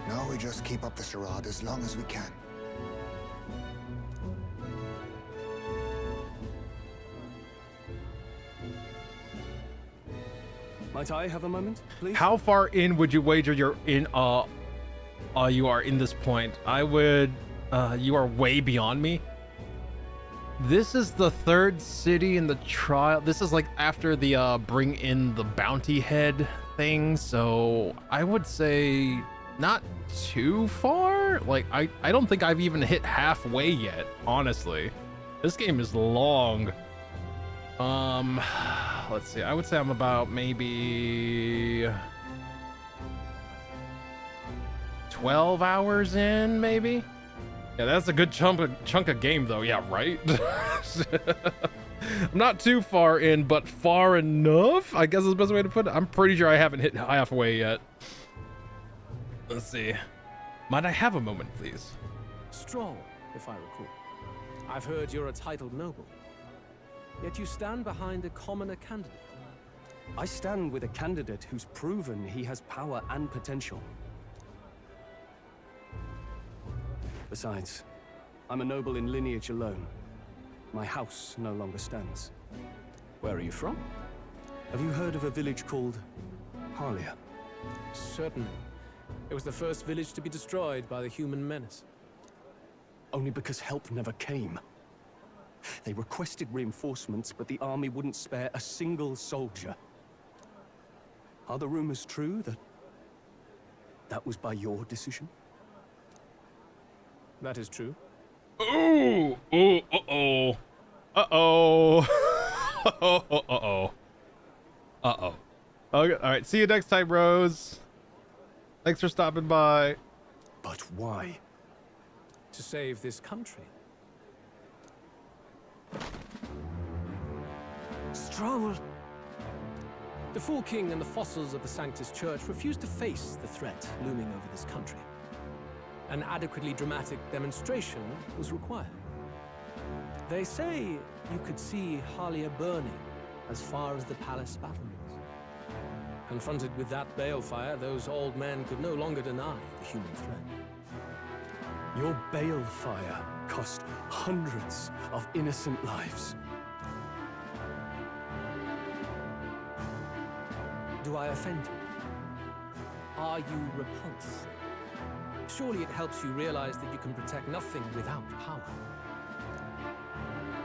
Now we just keep up the charade as long as we can. Might I have a moment, please? How far in would you wager you're in? You are in this point. I would. You are way beyond me. This is the third city in the trial. This is like after the bring in the bounty head thing. So I would say not too far. Like I don't think I've even hit halfway yet. Honestly, this game is long. Let's see. I would say I'm about maybe 12 hours in, maybe. Yeah, that's a good chunk of game, though. Yeah, right. I'm not too far in, but far enough, I guess is the best way to put it. I'm pretty sure I haven't hit halfway yet. Let's see. Might I have a moment, please? Strong, if I recall. I've heard you're a titled noble. Yet you stand behind a commoner candidate. I stand with a candidate who's proven he has power and potential. Besides, I'm a noble in lineage alone. My house no longer stands. Where are you from? Have you heard of a village called Harlia? Certainly. It was the first village to be destroyed by the human menace. Only because help never came. They requested reinforcements, but the army wouldn't spare a single soldier. Are the rumors true that was by your decision? That is true. Ooh, ooh, uh-oh. Uh-oh. Uh-oh. Uh-oh. Okay, all right, see you next time, Rose. Thanks for stopping by. But why? To save this country. Stroll. The Fool King and the fossils of the Sanctus Church refused to face the threat looming over this country. An adequately dramatic demonstration was required. They say you could see Halia burning as far as the palace battlements. Confronted with that balefire, those old men could no longer deny the human threat. Your balefire cost hundreds of innocent lives. Do I offend you? Are you repulsed? Surely it helps you realize that you can protect nothing without power.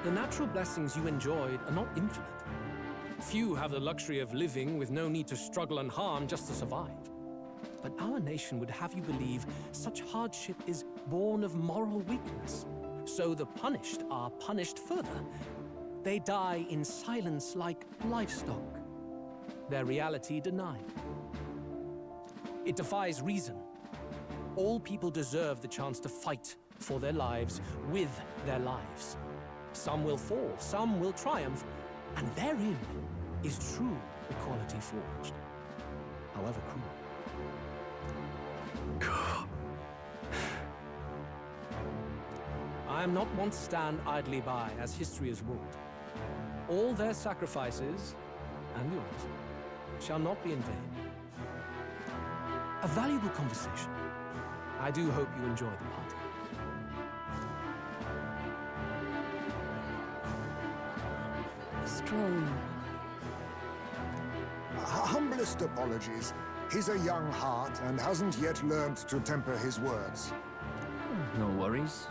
The natural blessings you enjoyed are not infinite. Few have the luxury of living with no need to struggle and harm just to survive. But our nation would have you believe such hardship is born of moral weakness. So the punished are punished further. They die in silence like livestock. Their reality denied. It defies reason. All people deserve the chance to fight for their lives with their lives. Some will fall, some will triumph, and therein is true equality forged, however cruel. I am not one to stand idly by as history is wrought. All their sacrifices, and yours, shall not be in vain. A valuable conversation. I do hope you enjoy the party. Stroll. Humblest apologies. He's a young heart and hasn't yet learned to temper his words. No worries.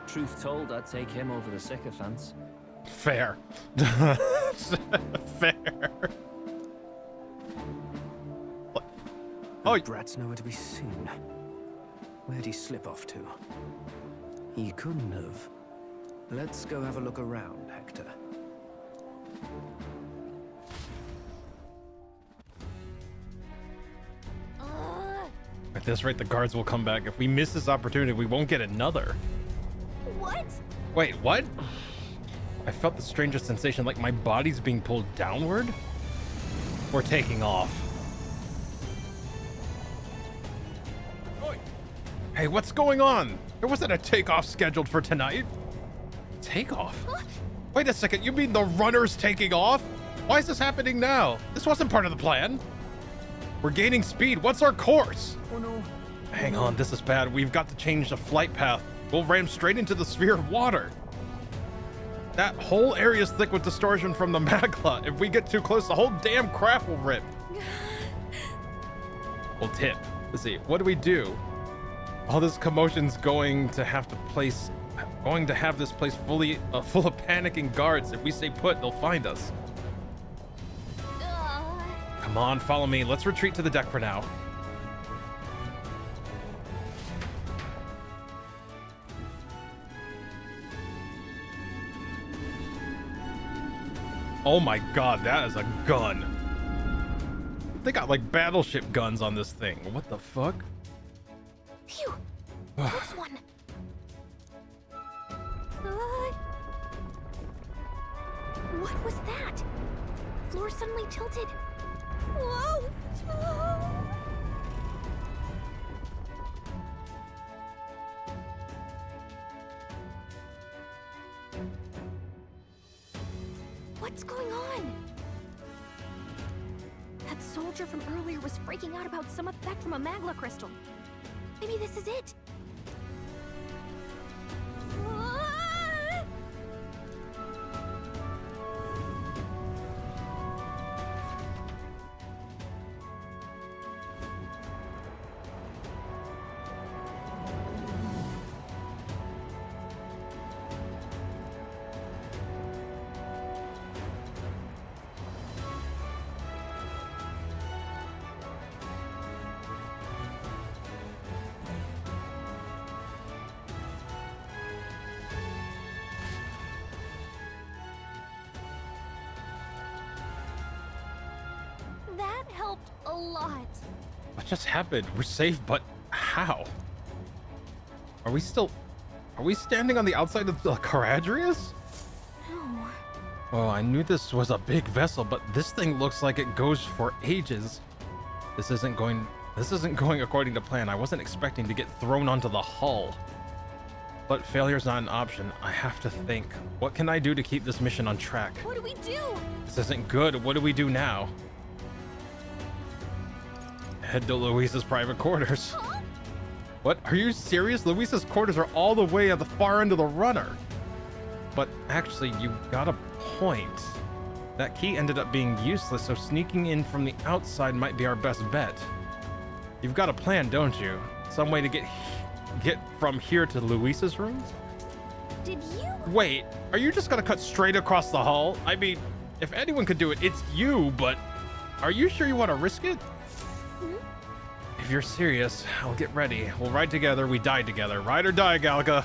Truth told, I'd take him over the sycophants. Fair. Fair. Oh, brats nowhere to be seen. Where'd he slip off to? He couldn't have. Let's go have a look around, Hector. At this rate, the guards will come back. If we miss this opportunity, we won't get another. What? Wait, what? I felt the strangest sensation, like my body's being pulled downward. We're taking off. Hey, what's going on? There wasn't a takeoff scheduled for tonight. Takeoff? Wait a second, you mean the runner's taking off? Why is this happening now? This wasn't part of the plan. We're gaining speed. What's our course? Oh no. Hang on, this is bad. We've got to change the flight path. We'll ram straight into the sphere of water. That whole area is thick with distortion from the magma. If we get too close, the whole damn craft will rip. Well, tip. Let's see. What do we do? All this commotion's going to have this place full of panicking guards. If we stay put, they'll find us. Come on, follow me. Let's retreat to the deck for now. Oh my god, that is a gun. They got like battleship guns on this thing. What the fuck? Phew! Close one. What was that? Floor suddenly tilted. Whoa! What's going on? That soldier from earlier was freaking out about some effect from a magma crystal. Maybe this is it. That helped a lot. What just happened? We're safe, but how? Are we standing on the outside of the Caradrius? No. Well, I knew this was a big vessel, but this thing looks like it goes for ages. This isn't going according to plan. I wasn't expecting to get thrown onto the hull. But failure's not an option. I have to think. What can I do to keep this mission on track? What do we do? This isn't good. What do we do now? Head to Luisa's private quarters. Huh? What? Are you serious? Luisa's quarters are all the way at the far end of the runner. But actually, you've got a point. That key ended up being useless, so sneaking in from the outside might be our best bet. You've got a plan, don't you? Some way to get from here to Luisa's rooms? Did you? Wait, are you just gonna cut straight across the hull? I mean, if anyone could do it, it's you, but are you sure you want to risk it? If you're serious, I'll get ready. We'll ride together, we die together. Ride or die, Galga.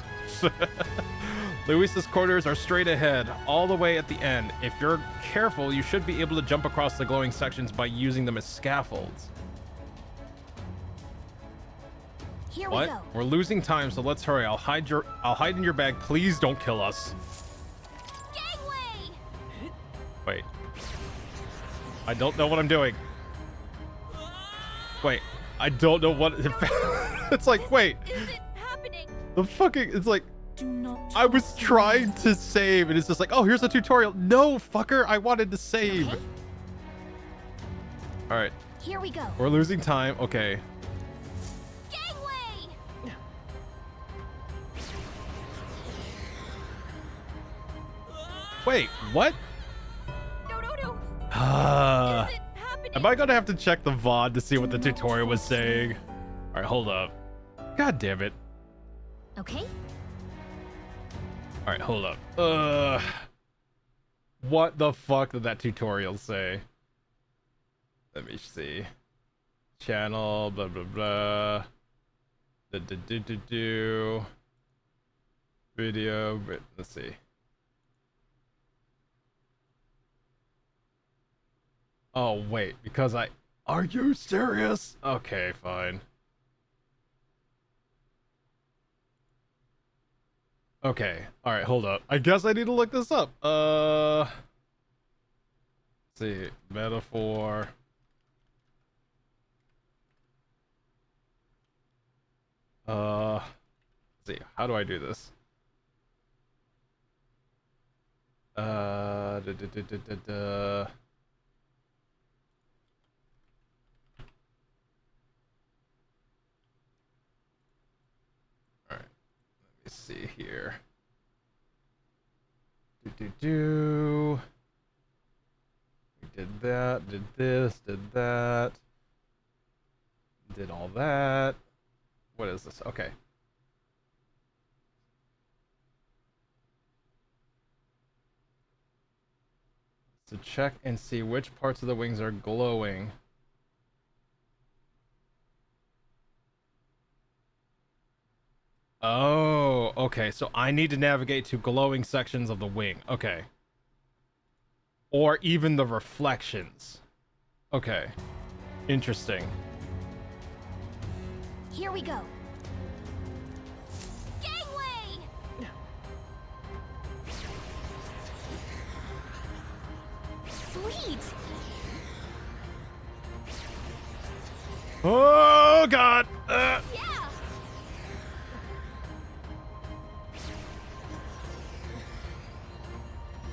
Luisa's quarters are straight ahead, all the way at the end. If you're careful, you should be able to jump across the glowing sections by using them as scaffolds. Here What? we go. We're losing time, so let's hurry. I'll hide in your bag. Please don't kill us. Gangway! Wait. I don't know what I'm doing. Wait. I don't know what it's like. Wait. Isn't happening. The fucking it's like Do not I was trying to save and it's just like, oh, here's a tutorial. No, fucker, I wanted to save. Okay. All right. Here we go. We're losing time. Okay. Gangway! Wait, what? No. Am I gonna have to check the VOD to see what the tutorial was saying? All right, hold up. God damn it. Okay. All right, hold up. What the fuck did that tutorial say? Let me see. Channel, blah, blah, blah. Video, but let's see. Oh, wait, because are you serious? Okay, fine. Okay, all right, hold up. I guess I need to look this up. Let's see, metaphor. Let's see, how do I do this? See here. We did that, did this, did that, did all that. What is this? Okay. So check and see which parts of the wings are glowing. Oh, okay. So I need to navigate to glowing sections of the wing. Okay. Or even the reflections. Okay. Interesting. Here we go. Gangway! Sweet! Oh, God! Yeah!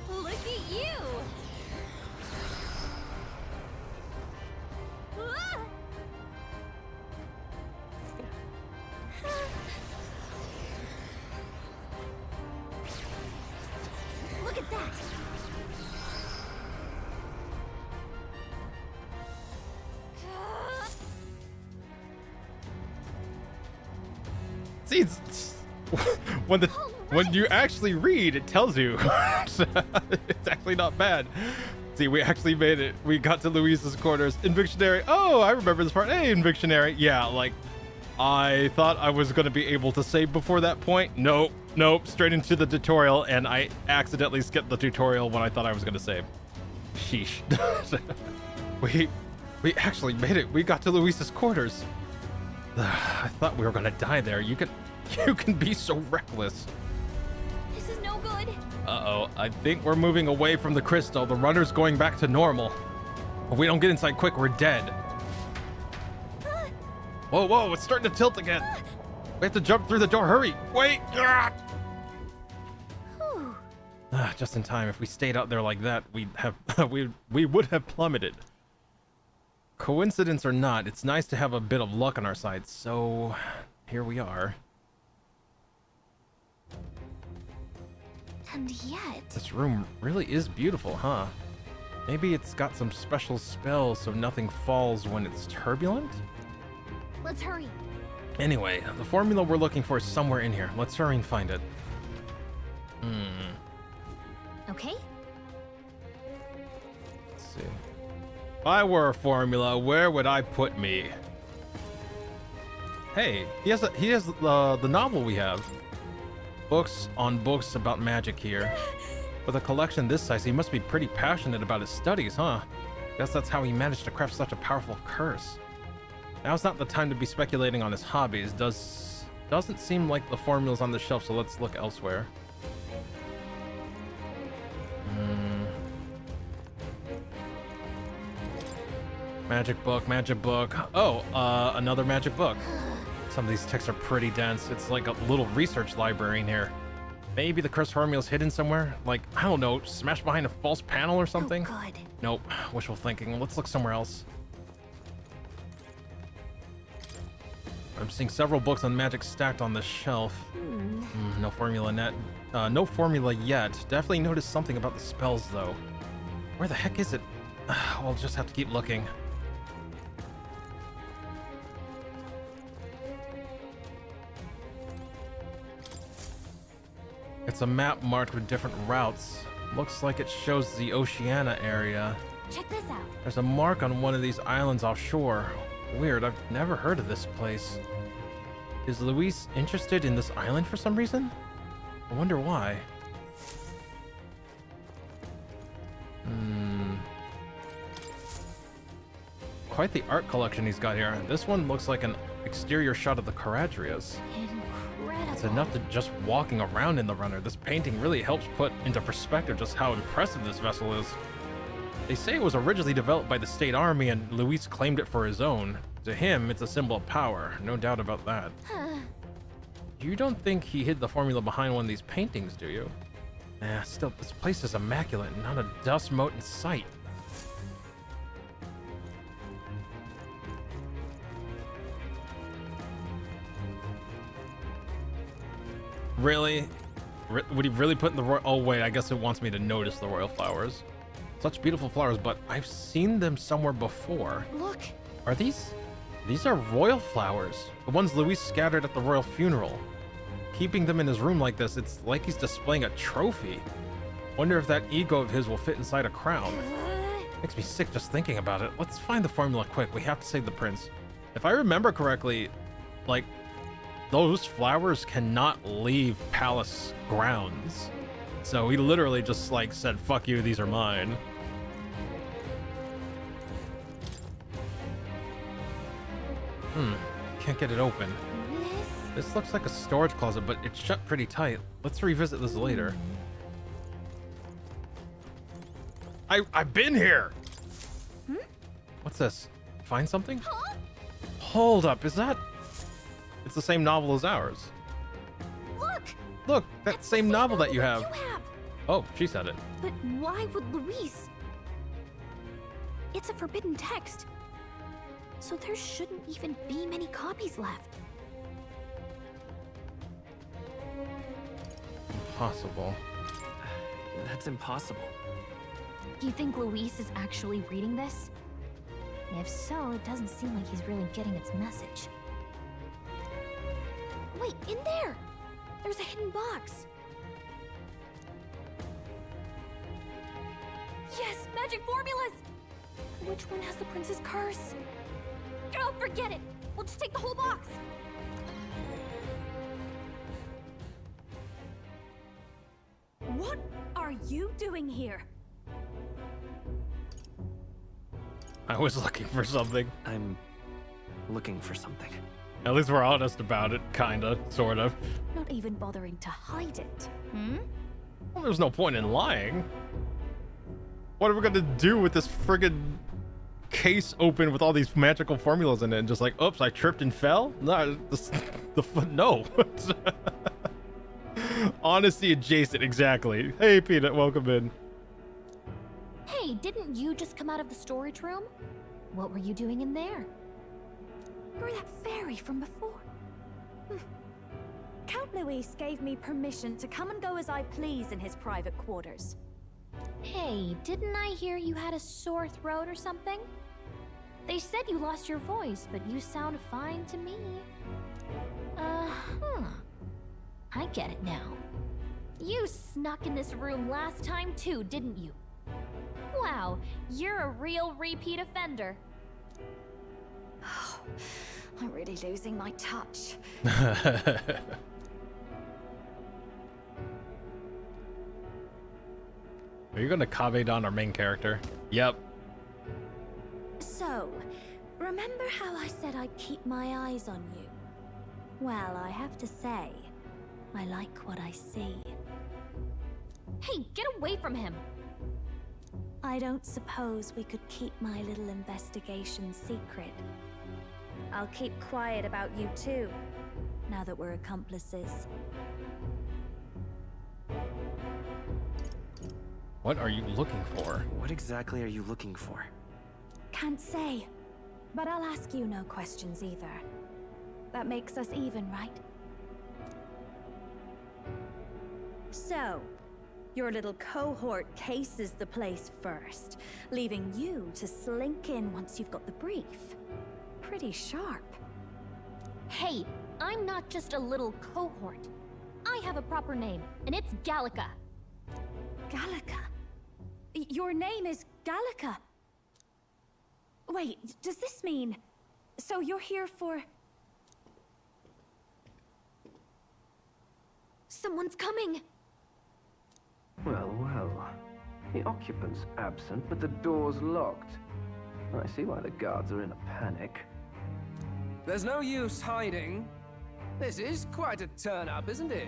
Look at you! Ah! Look at that! See, when you actually read, it tells you. It's actually not bad. See, we actually made it. We got to Luisa's quarters. Invictionary. Oh, I remember this part. Hey, Invictionary. Yeah, like, I thought I was going to be able to save before that point. Nope. Straight into the tutorial, and I accidentally skipped the tutorial when I thought I was going to save. Sheesh. we We actually made it. We got to Luis's quarters. I thought we were gonna die there. You can be so reckless. This is no good. Uh-oh, I think we're moving away from the crystal. The runner's going back to normal. If we don't get inside quick, we're dead. Whoa, whoa, it's starting to tilt again. We have to jump through the door. Hurry, wait. Just in time. If we stayed out there like that, we would have plummeted. Coincidence or not, it's nice to have a bit of luck on our side. So here we are. And yet... This room really is beautiful, huh? Maybe it's got some special spells so nothing falls when it's turbulent? Let's hurry. Anyway, the formula we're looking for is somewhere in here. Let's hurry and find it. Okay. Let's see. If I were a formula, where would I put me? Hey, he has the novel we have. Books on books about magic here. With a collection this size, he must be pretty passionate about his studies, huh? Guess that's how he managed to craft such a powerful curse. Now's not the time to be speculating on his hobbies. Doesn't seem like the formula's on the shelf, so let's look elsewhere. Magic book, magic book. Oh, another magic book. Some of these texts are pretty dense. It's like a little research library in here. Maybe the curse formula's hidden somewhere? Like, I don't know, smashed behind a false panel or something? Oh, good. Nope, wishful thinking. Let's look somewhere else. I'm seeing several books on magic stacked on the shelf. No formula no formula yet. Definitely noticed something about the spells, though. Where the heck is it? We'll just have to keep looking. It's a map marked with different routes. Looks like it shows the Oceania area. Check this out. There's a mark on one of these islands offshore. Weird, I've never heard of this place. Is Luis interested in this island for some reason? I wonder why. Quite the art collection he's got here. This one looks like an exterior shot of the Caradrias. Incredible. It's enough to just walking around in the runner. This painting really helps put into perspective just how impressive this vessel is. They say it was originally developed by the state army and Luis claimed it for his own. To him, it's a symbol of power. No doubt about that. You don't think he hid the formula behind one of these paintings, do you? Still, this place is immaculate. Not a dust mote in sight. Really? Would he really put in the royal... Oh, wait, I guess it wants me to notice the royal flowers. Such beautiful flowers, but I've seen them somewhere before. Look. Are these... These are royal flowers. The ones Luis scattered at the royal funeral. Keeping them in his room like this, it's like he's displaying a trophy. Wonder if that ego of his will fit inside a crown. Makes me sick just thinking about it. Let's find the formula quick. We have to save the prince. If I remember correctly, like, those flowers cannot leave palace grounds. So he literally just, like, said, fuck you, these are mine. Can't get it open. This looks like a storage closet, but it's shut pretty tight. Let's revisit this later. I've been here! What's this? Find something? Hold up, is that... It's the same novel as ours. Look, that same novel that you have. Oh, she said it. But why would Luis? It's a forbidden text. So there shouldn't even be many copies left. Impossible. That's impossible. Do you think Luis is actually reading this? If so, it doesn't seem like he's really getting its message. Wait, in there! There's a hidden box. Yes, magic formulas! Which one has the prince's curse? Oh, forget it! We'll just take the whole box! What are you doing here? I was looking for something. I'm looking for something. At least we're honest about it, kinda, sort of. Not even bothering to hide it, hmm? Well, there's no point in lying. What are we gonna do with this friggin' case open with all these magical formulas in it and just like, oops, I tripped and fell? No, no. Honesty adjacent, exactly. Hey, Peanut, welcome in. Hey, didn't you just come out of the storage room? What were you doing in there? You're that fairy from before. Count Luis gave me permission to come and go as I please in his private quarters. Hey, didn't I hear you had a sore throat or something? They said you lost your voice, but you sound fine to me. I get it now. You snuck in this room last time too, didn't you? Wow, you're a real repeat offender. I'm really losing my touch. Are you gonna Kave down our main character? Yep. So, remember how I said I'd keep my eyes on you? Well, I have to say, I like what I see. Hey, get away from him! I don't suppose we could keep my little investigation secret. I'll keep quiet about you too, now that we're accomplices. What are you looking for? What exactly are you looking for? Can't say, but I'll ask you no questions either. That makes us even, right? So, your little cohort cases the place first, leaving you to slink in once you've got the brief. Pretty sharp. Hey, I'm not just a little cohort. I have a proper name, and it's Gallica. Gallica? Your name is Gallica? Wait, does this mean... So you're here for... Someone's coming! Well, well. The occupant's absent, but the door's locked. I see why the guards are in a panic. There's no use hiding. This is quite a turn-up, isn't it?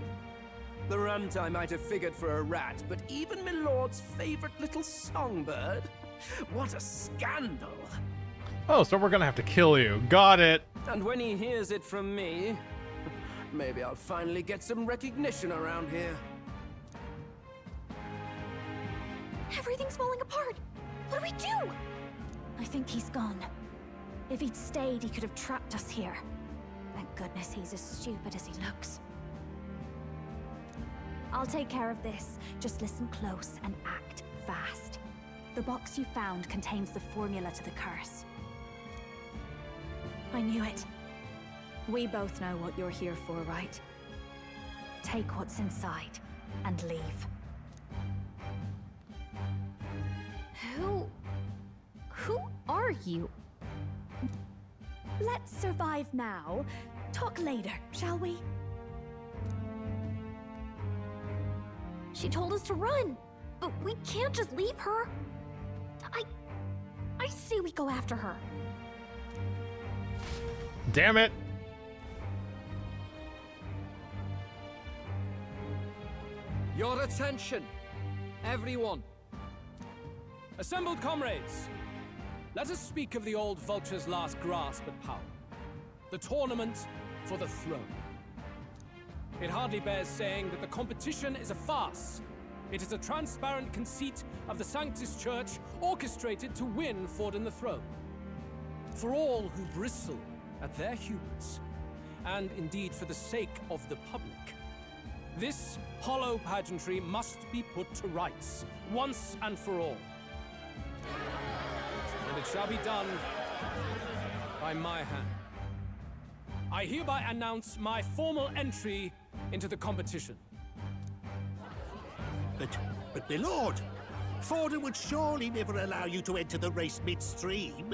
The runt I might have figured for a rat, but even my lord's favorite little songbird? What a scandal! Oh, so we're gonna have to kill you. Got it. And when he hears it from me, maybe I'll finally get some recognition around here. Everything's falling apart! What do we do? I think he's gone. If he'd stayed, he could have trapped us here. Thank goodness he's as stupid as he looks. I'll take care of this. Just listen close and act fast. The box you found contains the formula to the curse. I knew it. We both know what you're here for, right? Take what's inside and leave. Who are you? Let's survive now. Talk later, shall we? She told us to run, but we can't just leave her. I say we go after her. Damn it. Your attention, everyone. Assembled comrades, let us speak of the old vulture's last grasp at power. The tournament for the throne. It hardly bears saying that the competition is a farce. It is a transparent conceit of the Sanctus Church orchestrated to win Forden the throne. For all who bristle at their hubris, and indeed for the sake of the public, this hollow pageantry must be put to rights, once and for all. And it shall be done by my hand. I hereby announce my formal entry into the competition. But my lord, Forden would surely never allow you to enter the race midstream.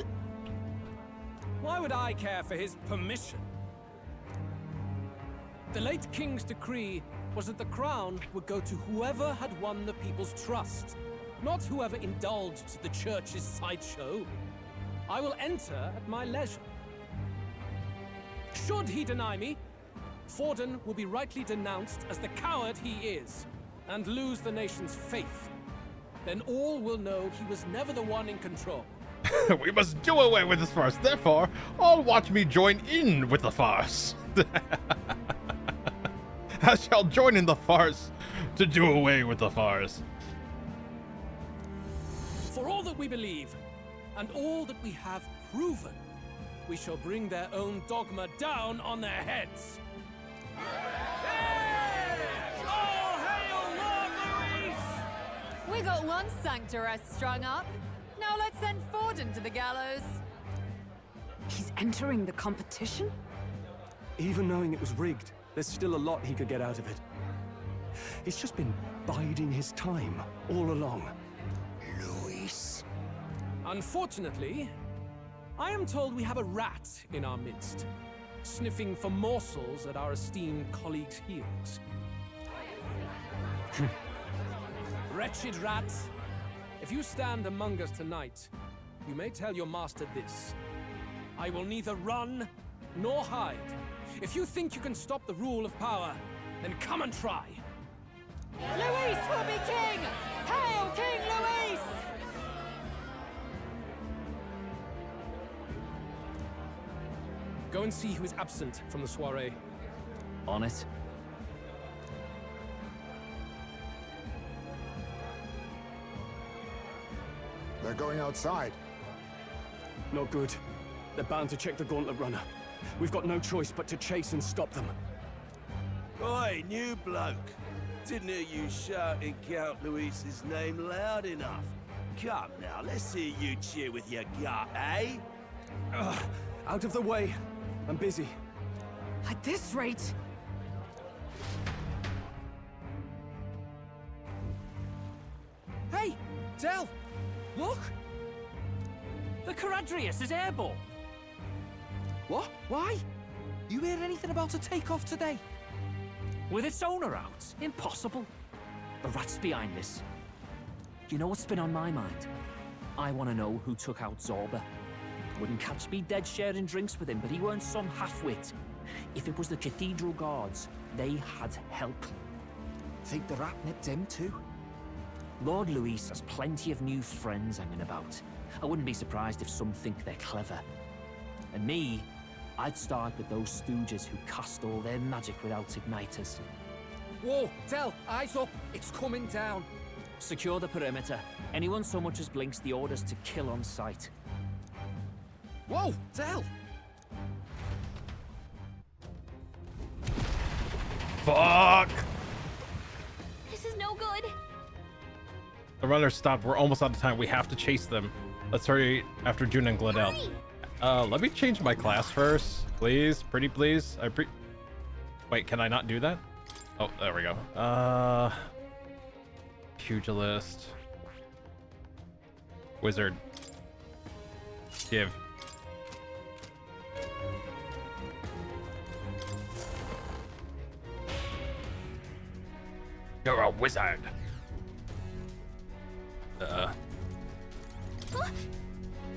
Why would I care for his permission? The late king's decree was that the crown would go to whoever had won the people's trust, not whoever indulged the church's sideshow. I will enter at my leisure. Should he deny me, Forden will be rightly denounced as the coward he is, and lose the nation's faith. Then all will know he was never the one in control. We must do away with this farce. Therefore, all watch me join in with the farce. I shall join in the farce to do away with the farce. For all that we believe, and all that we have proven, we shall bring their own dogma down on their heads. All hail Lord Luis! We got one sanctoress strung up. Now let's send Forden to the gallows. He's entering the competition? Even knowing it was rigged, there's still a lot he could get out of it. He's just been biding his time all along. Luis. Unfortunately, I am told we have a rat in our midst, sniffing for morsels at our esteemed colleagues' heels. Wretched rat, if you stand among us tonight, you may tell your master this. I will neither run nor hide. If you think you can stop the rule of power, then come and try. Luis will be king! Hail King Luis! Go and see who is absent from the soiree. On it. They're going outside. Not good. They're bound to check the gauntlet runner. We've got no choice but to chase and stop them. Oi, new bloke. Didn't hear you shouting Count Luis's name loud enough. Come now, let's hear you cheer with your gut, eh? Out of the way. I'm busy. At this rate... Hey, Del! Look! The Caradrius is airborne! What? Why? You hear anything about a takeoff today? With its owner out? Impossible. The rat's behind this. You know what's been on my mind? I want to know who took out Zorba. Wouldn't catch me dead sharing drinks with him, but he weren't some half-wit. If it was the Cathedral Guards, they had help. Think the rat nipped him too? Lord Luis has plenty of new friends hanging about. I wouldn't be surprised if some think they're clever. And me, I'd start with those stooges who cast all their magic without igniters. Whoa, Del, eyes up, it's coming down. Secure the perimeter. Anyone so much as blinks, the orders to kill on sight. Whoa, Del! Fuck! This is no good. The runner stopped. We're almost out of time. We have to chase them. Let's hurry after June and Gladell. Let me change my class first, please. Pretty please. Wait, can I not do that? Oh, there we go. Pugilist. Wizard. Give. You're a wizard.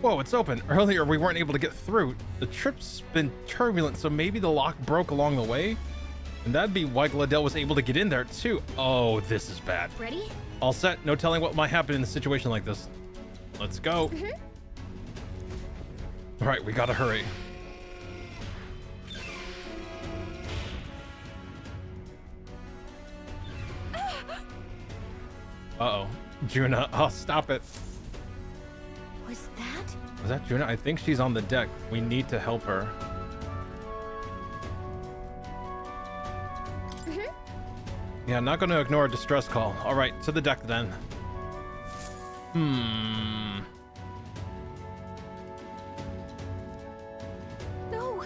Whoa, it's open. Earlier we weren't able to get through. The trip's been turbulent, so maybe the lock broke along the way? And that'd be why Gladell was able to get in there too. Oh, this is bad. Ready? All set. No telling what might happen in a situation like this. Let's go. All right, we gotta hurry. Uh-oh. Juna. Oh, stop it. Was that? Is that Juna? I think she's on the deck. We need to help her. Yeah, not going to ignore a distress call. All right, to the deck then. No.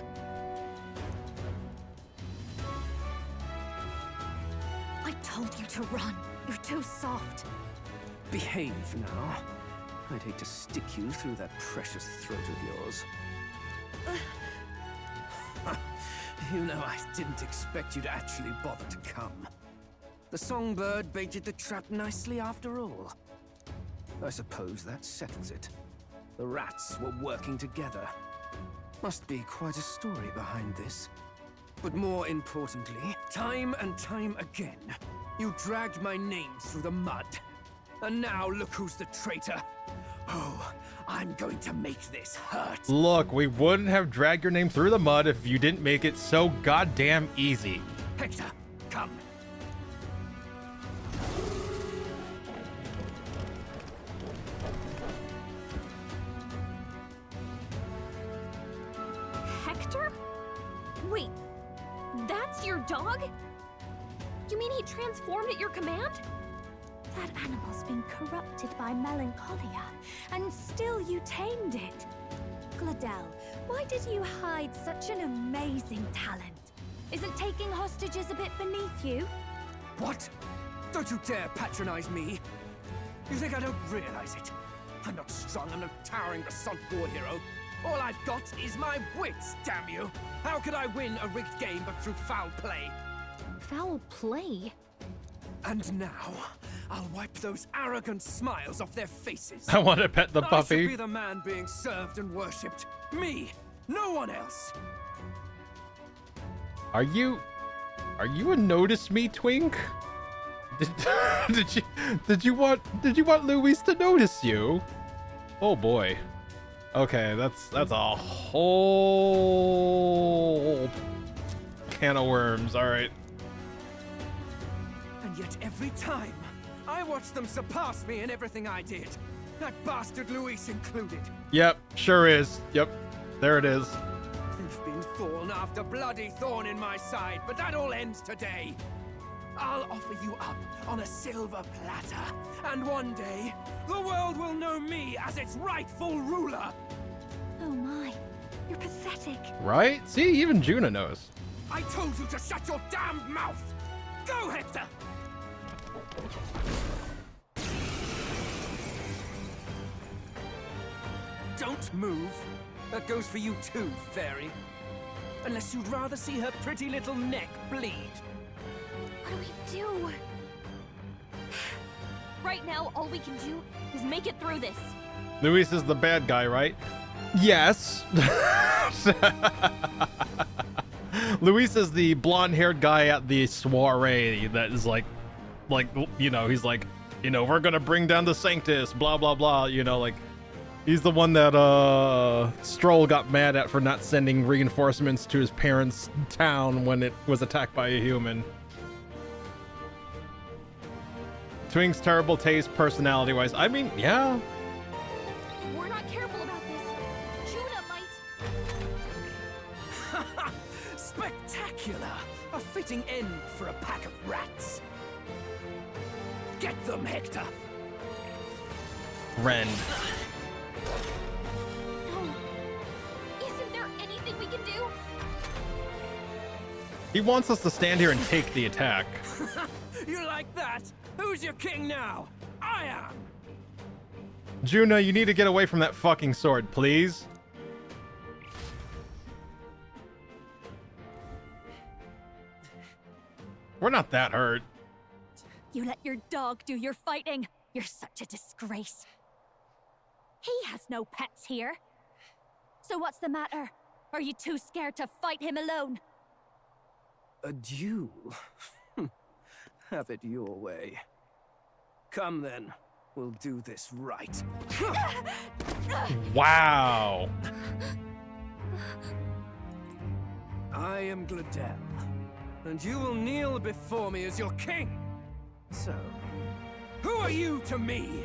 I told you to run. You're too soft. Behave now. I'd hate to stick you through that precious throat of yours. You know, I didn't expect you to actually bother to come. The songbird baited the trap nicely after all. I suppose that settles it. The rats were working together. Must be quite a story behind this. But more importantly, time and time again, you dragged my name through the mud. And now look who's the traitor. Oh, I'm going to make this hurt. Look, we wouldn't have dragged your name through the mud if you didn't make it so goddamn easy. Hector, come. Hector? Wait, that's your dog? You mean he transformed at your command? That animal's been corrupted by melancholia, and still you tamed it. Gladel, why did you hide such an amazing talent? Isn't taking hostages a bit beneath you? What? Don't you dare patronize me! You think I don't realize it? I'm not strong, I'm no towering Basant war hero. All I've got is my wits, damn you! How could I win a rigged game but through foul play? Foul play? And now, I'll wipe those arrogant smiles off their faces. I want to pet the I puppy. should be the man being served and worshipped. Me, no one else. Are you a notice me twink? Did you want Luis to notice you? Oh boy. Okay, that's a whole can of worms. All right. And yet every time, I watch them surpass me in everything I did. That bastard Luis included. Yep, sure is. Yep, there it is. They've been thorn after bloody thorn in my side, but that all ends today. I'll offer you up on a silver platter, and one day, the world will know me as its rightful ruler. Oh my, you're pathetic. Right? See, even Juna knows. I told you to shut your damned mouth! Go, Hector! Don't move. That goes for you too, fairy. Unless you'd rather see her pretty little neck bleed. What do we do? Right now, all we can do is make it through this. Luis is the bad guy, right? Yes. Luis is the blonde-haired guy at the soiree that is like, you know, he's like, you know, we're gonna bring down the Sanctus, blah blah blah. You know, like, he's the one that Stroll got mad at for not sending reinforcements to his parents' town when it was attacked by a human. Twink's terrible taste, personality-wise. I mean, yeah. If we're not careful about this, Juna might. Spectacular! A fitting end for a pack of rats. Get them, Hector. Ren. No. Isn't there anything we can do? He wants us to stand here and take the attack. You like that? Who's your king now? I am! Juna, you need to get away from that fucking sword, please. We're not that hurt. You let your dog do your fighting. You're such a disgrace. He has no pets here. So what's the matter? Are you too scared to fight him alone? A duel? Have it your way. Come then. We'll do this right. Wow. I am Gladel, and you will kneel before me as your king. So, who are you to me?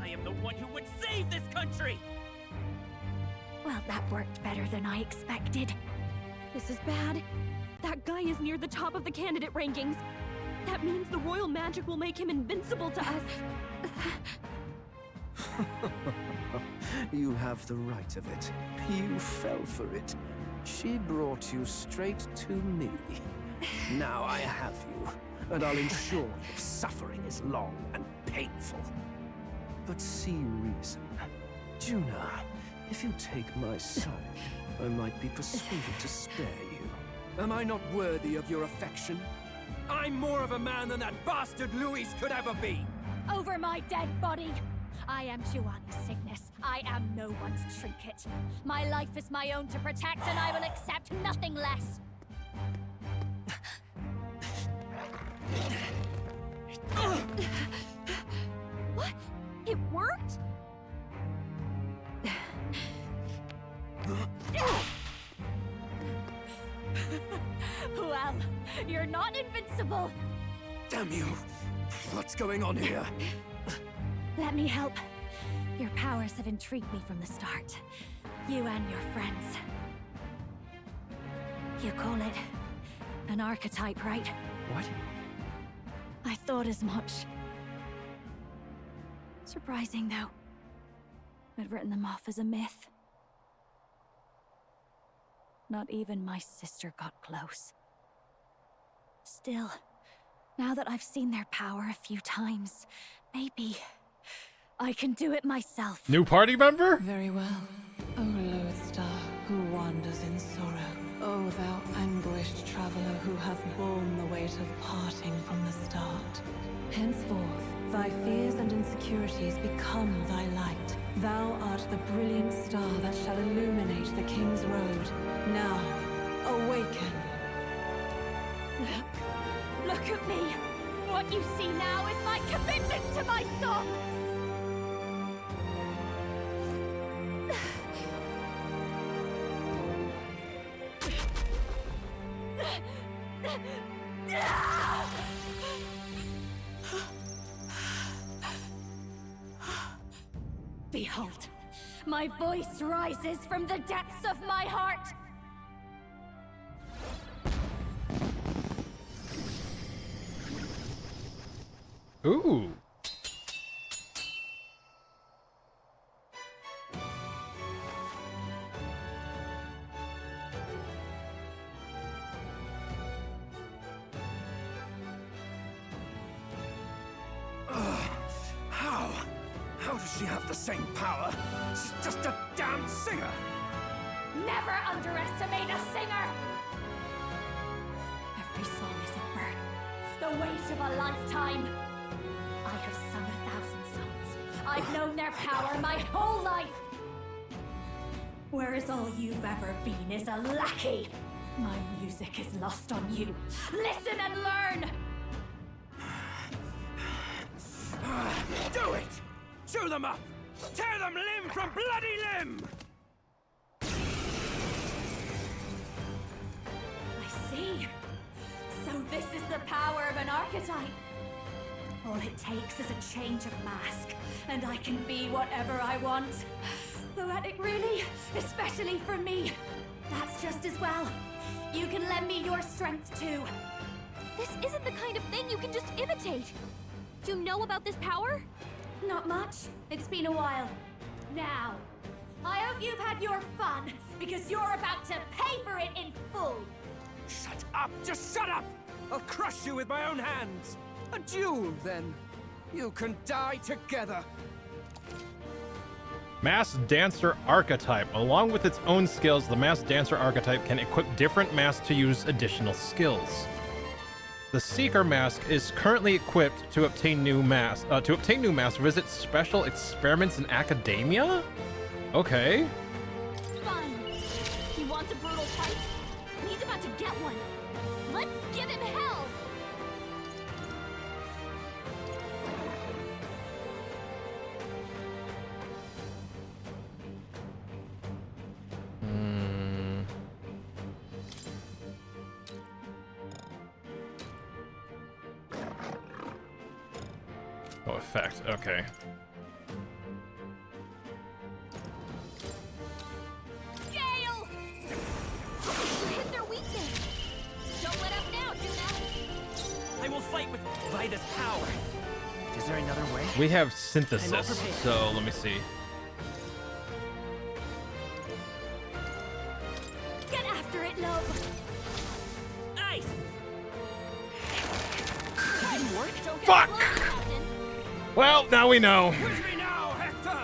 I am the one who would save this country! Well, that worked better than I expected. This is bad. That guy is near the top of the candidate rankings. That means the royal magic will make him invincible to us. You have the right of it. You fell for it. She brought you straight to me. Now I have you, and I'll ensure your suffering is long and painful. But see reason. Juna, if you take my side, I might be persuaded to spare you. Am I not worthy of your affection? I'm more of a man than that bastard Luis could ever be! Over my dead body! I am Juani's sickness. I am no one's trinket. My life is my own to protect, and I will accept nothing less. What? It worked? Well, you're not invincible. Damn you! What's going on here? Let me help. Your powers have intrigued me from the start. You and your friends. You call it an archetype, right? What? I thought as much. Surprising, though. I'd written them off as a myth. Not even my sister got close. Still, now that I've seen their power a few times, maybe I can do it myself. New party member? Very well. O lodestar, who wanders in sorrow. O thou anguished traveler who hath borne the weight of parting from the start. Henceforth, thy fears and insecurities become thy light. Thou art the brilliant star that shall illuminate the King's Road. Now, awaken. Look at me. What you see now is my commitment to my song. Behold, my voice rises from the depths of my heart. Ooh. How does she have the same power? She's just a damn singer! Never underestimate a singer! Every song is a burden, the weight of a lifetime. I have sung 1,000 songs. I've known their power my whole life. Whereas all you've ever been is a lackey. My music is lost on you. Listen and learn! Do it! Chew them up! Tear them limb from bloody limb! I see. So this is the power of an archetype. All it takes is a change of mask, and I can be whatever I want. Poetic, really? Especially for me. That's just as well. You can lend me your strength, too. This isn't the kind of thing you can just imitate. Do you know about this power? Not much. It's been a while. Now, I hope you've had your fun, because you're about to pay for it in full. Shut up! Just shut up! I'll crush you with my own hands! A duel, then. You can die together. Masked Dancer Archetype. Along with its own skills, the Masked Dancer Archetype can equip different masks to use additional skills. The Seeker mask is currently equipped to obtain new masks. Visit special experiments in academia? Okay. Fine. He wants a brutal fight? He's about to get one. Let's give him hell! Oh, effect. Okay. Gale! You hit their weakness. Don't let up now, Juna. I will fight with Vida's power. Is there another way? We have synthesis, so let me see. Get after it, love. Nice. Didn't work. Don't get Fuck! slow, Captain. Well, now we know. Push me now, Hector!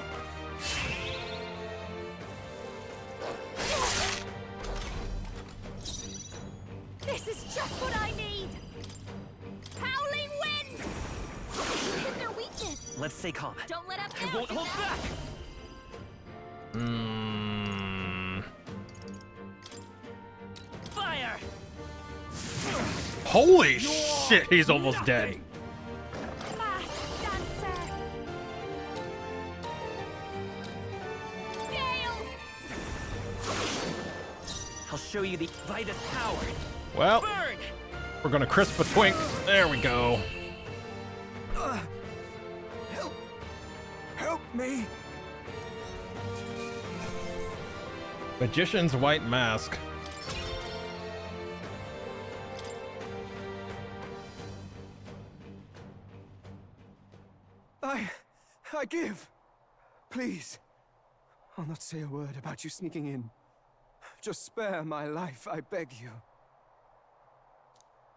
This is just what I need. Howling wind! You hit their weakness. Let's stay calm. Don't let up I now, won't hold back! Fire! Holy shit, he's almost dead. I'll show you the Vitus power. Well, Burn! we're gonna crisp a twink. There we go. Help me! Magician's white mask. I give. Please. I'll not say a word about you sneaking in. Just spare my life, I beg you.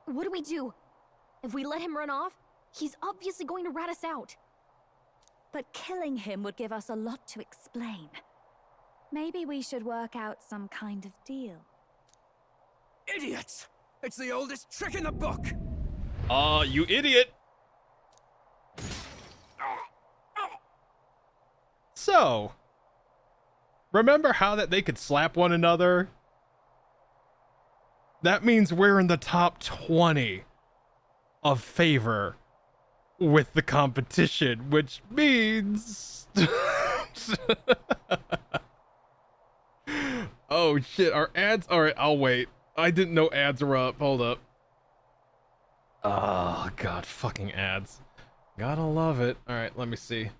What do we do? If we let him run off, he's obviously going to rat us out. But killing him would give us a lot to explain. Maybe we should work out some kind of deal. Idiots! It's the oldest trick in the book! You idiot! So, remember how that they could slap one another? That means we're in the top 20 of favor with the competition, which means... Oh shit, our ads... Alright, I'll wait. I didn't know ads were up. Hold up. Oh god, fucking ads. Gotta love it. Alright, let me see.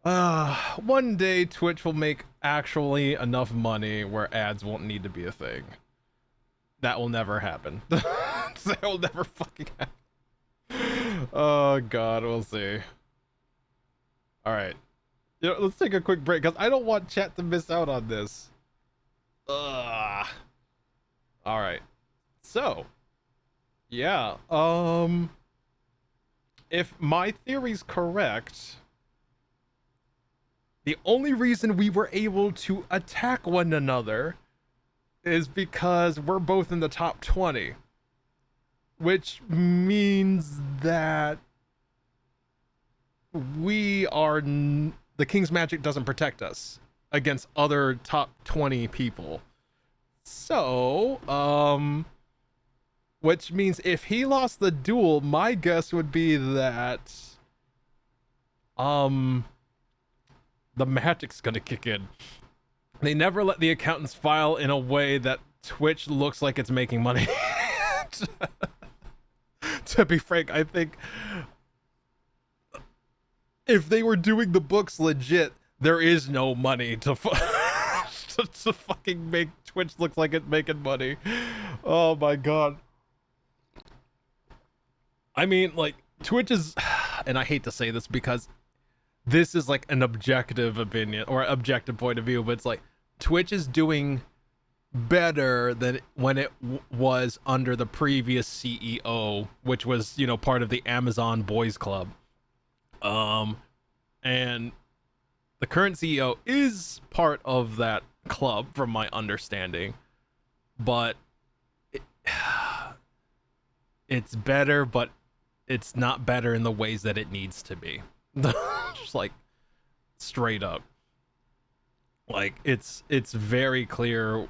One day Twitch will make actually enough money where ads won't need to be a thing. That will never happen. That will never fucking happen. Oh god, we'll see. Alright. You know, let's take a quick break because I don't want chat to miss out on this. Alright. So, yeah, if my theory's correct, the only reason we were able to attack one another is because we're both in the top 20. Which means that we are... the King's Magic doesn't protect us against other top 20 people. So, which means if he lost the duel, my guess would be that... the magic's gonna kick in. They never let the accountants file in a way that Twitch looks like it's making money. To be frank, I think if they were doing the books legit, there is no money to to fucking make Twitch look like it's making money. Oh my god. I mean, like, Twitch is, and I hate to say this because this is like an objective opinion or objective point of view, but it's like Twitch is doing better than when it was under the previous CEO, which was, you know, part of the Amazon Boys Club. And the current CEO is part of that club from my understanding, but it's better, but it's not better in the ways that it needs to be. Just like straight up, like it's very clear.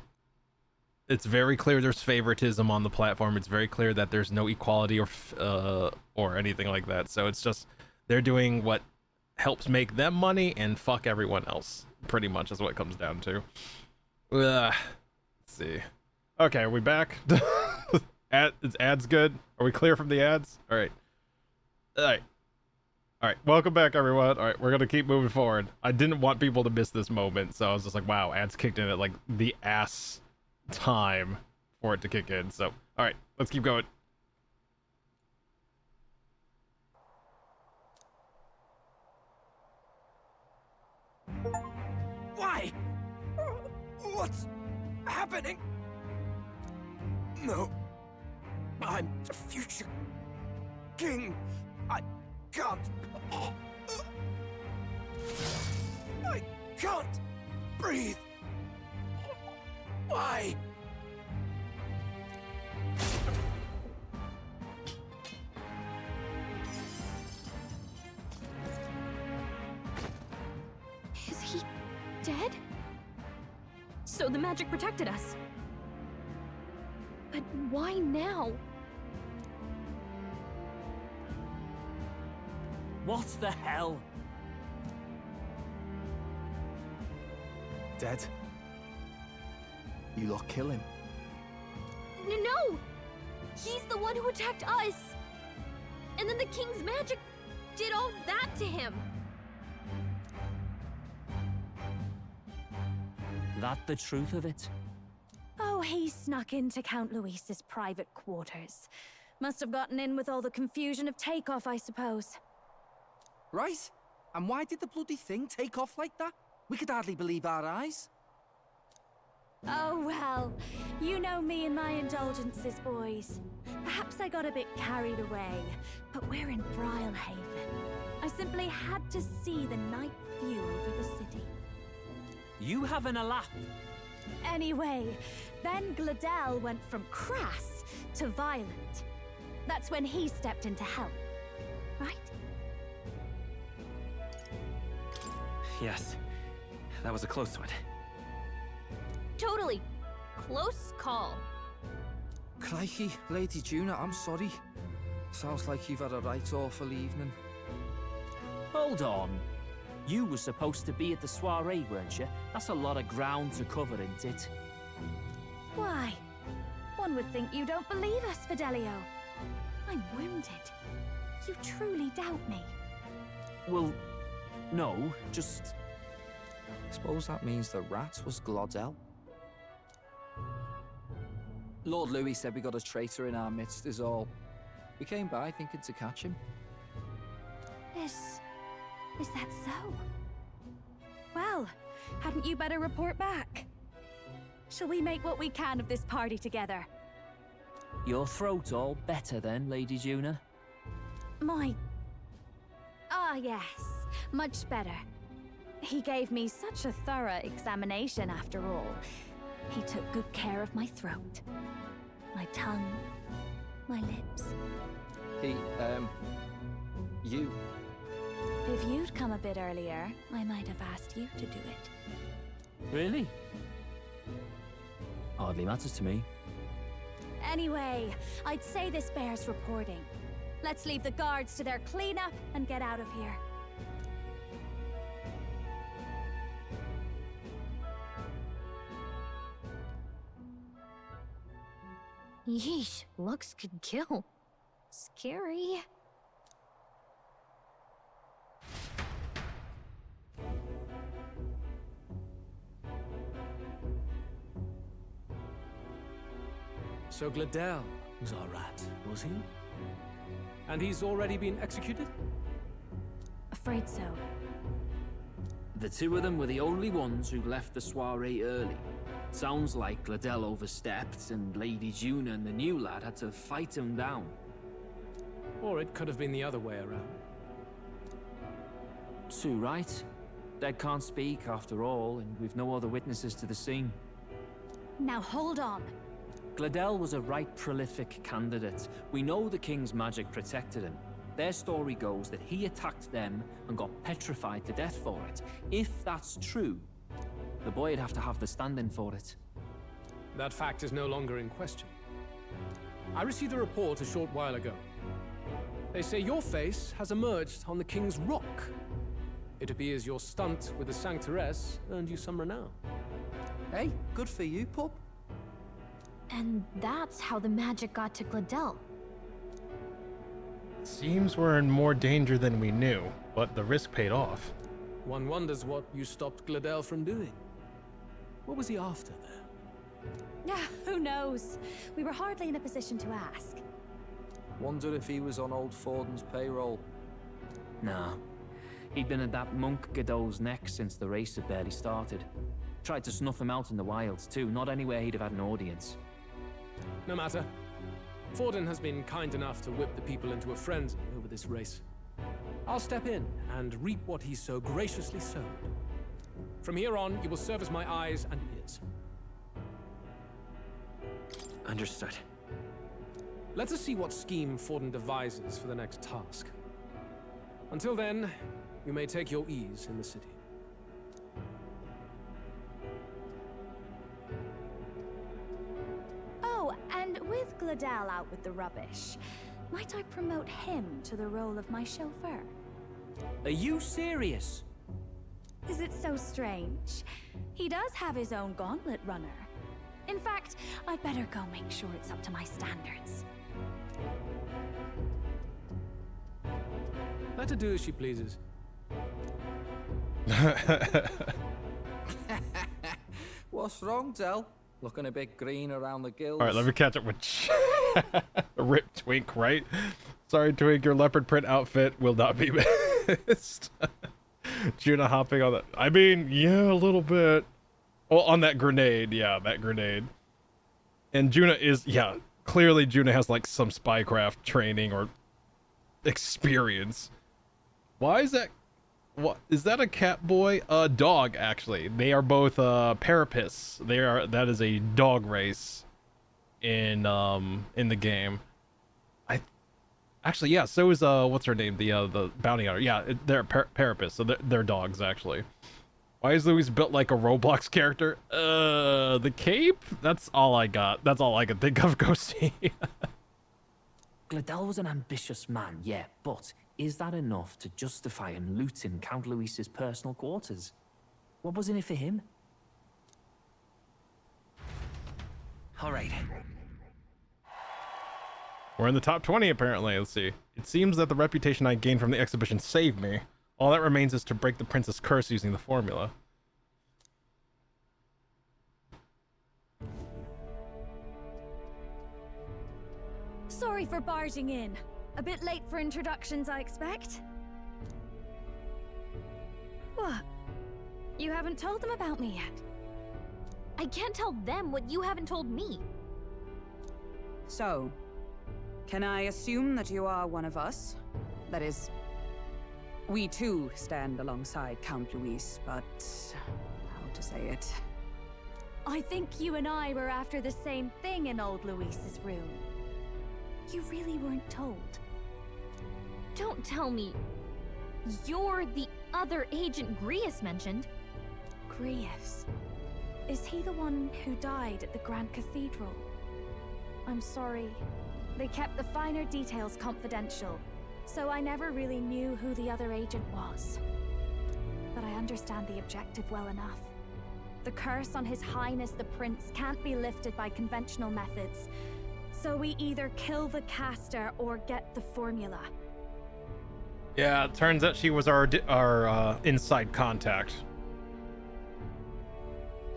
It's very clear there's favoritism on the platform. It's very clear that there's no equality or anything like that. So it's just they're doing what helps make them money and fuck everyone else. Pretty much is what it comes down to. Let's see. Okay, are we back? Is ads good? Are we clear from the ads? All right. All right, welcome back, everyone. All right, we're gonna keep moving forward. I didn't want people to miss this moment, so I was just like, wow, ads kicked in at like the ass time for it to kick in. So, all right, let's keep going. Why? What's happening? No. I'm the future king. I can't. I can't breathe. Why? Dead? So the magic protected us. But why now? What the hell? Dead. You lot kill him. No! He's the one who attacked us! And then the king's magic did all that to him! That the truth of it? Oh, he snuck into Count Luis's private quarters. Must have gotten in with all the confusion of takeoff, I suppose. Right? And why did the bloody thing take off like that? We could hardly believe our eyes. Oh, well. You know me and my indulgences, boys. Perhaps I got a bit carried away, but we're in Brilehaven. I simply had to see the night view over the city. You having a laugh? Anyway, then Gladel went from crass to violent. That's when he stepped in to help, right? Yes, that was a close one. Totally. Close call. Crikey, Lady Juna, I'm sorry. Sounds like you've had a right awful evening. Hold on. You were supposed to be at the soiree, weren't you? That's a lot of ground to cover, isn't it? Why? One would think you don't believe us, Fidelio. I'm wounded. You truly doubt me. Well, no, just... Suppose that means the rat was Glodell? Lord Louis said we got a traitor in our midst is all. We came by thinking to catch him. Is that so? Well, hadn't you better report back? Shall we make what we can of this party together? Your throat all better then, Lady Juna? Yes, much better. He gave me such a thorough examination after all. He took good care of my throat, my tongue, my lips. You... If you'd come a bit earlier, I might have asked you to do it. Really? Hardly matters to me. Anyway, I'd say this bears reporting. Let's leave the guards to their cleanup and get out of here. Yeesh, looks could kill. Scary. So Gladel was our rat, was he? And he's already been executed? Afraid so. The two of them were the only ones who left the soiree early. Sounds like Gladel overstepped, and Lady Juna and the new lad had to fight him down. Or it could have been the other way around. Too right. Dead can't speak, after all, and we've no other witnesses to the scene. Now hold on. Gladel was a right prolific candidate. We know the king's magic protected him. Their story goes that he attacked them and got petrified to death for it. If that's true, the boy'd have to have the stand-in for it. That fact is no longer in question. I received a report a short while ago. They say your face has emerged on the King's Rock. It appears your stunt with the Sanctoress earned you some renown. Hey, good for you, pup. And that's how the magic got to Gladel. Seems we're in more danger than we knew, but the risk paid off. One wonders what you stopped Gladel from doing. What was he after there? Yeah, who knows? We were hardly in a position to ask. Wonder if he was on old Forden's payroll. Nah. He'd been at that monk Godot's neck since the race had barely started. Tried to snuff him out in the wilds too, not anywhere he'd have had an audience. No matter. Forden has been kind enough to whip the people into a frenzy over this race. I'll step in and reap what he so graciously sowed. From here on, you will serve as my eyes and ears. Understood. Let us see what scheme Forden devises for the next task. Until then, you may take your ease in the city. Gladel out with the rubbish, might I promote him to the role of my chauffeur? Are you serious? Is it so strange? He does have his own gauntlet runner. In fact, I'd better go make sure it's up to my standards. Let her do as she pleases. What's wrong, Del? Looking a bit green around the gills. All right, let me catch up with Rip Twink, right? Sorry, Twink, your leopard print outfit will not be missed. Juna hopping on that. I mean, yeah, a little bit. Well, on that grenade. Yeah, that grenade. And Juna is, yeah, clearly Juna has like some spycraft training or experience. Why is that? What is that? A cat boy? A dog, actually. They are both Parapists. That is a dog race in the game. Actually, yeah, so is what's her name? The bounty hunter. Yeah, they're Parapists, so they're dogs actually. Why is Louise built like a Roblox character? The cape? That's all I got. That's all I can think of, Ghosty. Gladel was an ambitious man, yeah, but is that enough to justify him looting Count Luis's personal quarters? What was in it for him? All right. We're in the top 20, apparently. Let's see. It seems that the reputation I gained from the exhibition saved me. All that remains is to break the prince's curse using the formula. Sorry for barging in. A bit late for introductions, I expect. What? You haven't told them about me yet? I can't tell them what you haven't told me. So, can I assume that you are one of us? That is, we too stand alongside Count Luis, but how to say it? I think you and I were after the same thing in old Luis's room. You really weren't told. Don't tell me you're the other agent Grius mentioned. Grius? Is he the one who died at the Grand Cathedral? I'm sorry. They kept the finer details confidential, so I never really knew who the other agent was. But I understand the objective well enough. The curse on His Highness the Prince can't be lifted by conventional methods, so we either kill the caster or get the formula. Yeah, it turns out she was our inside contact.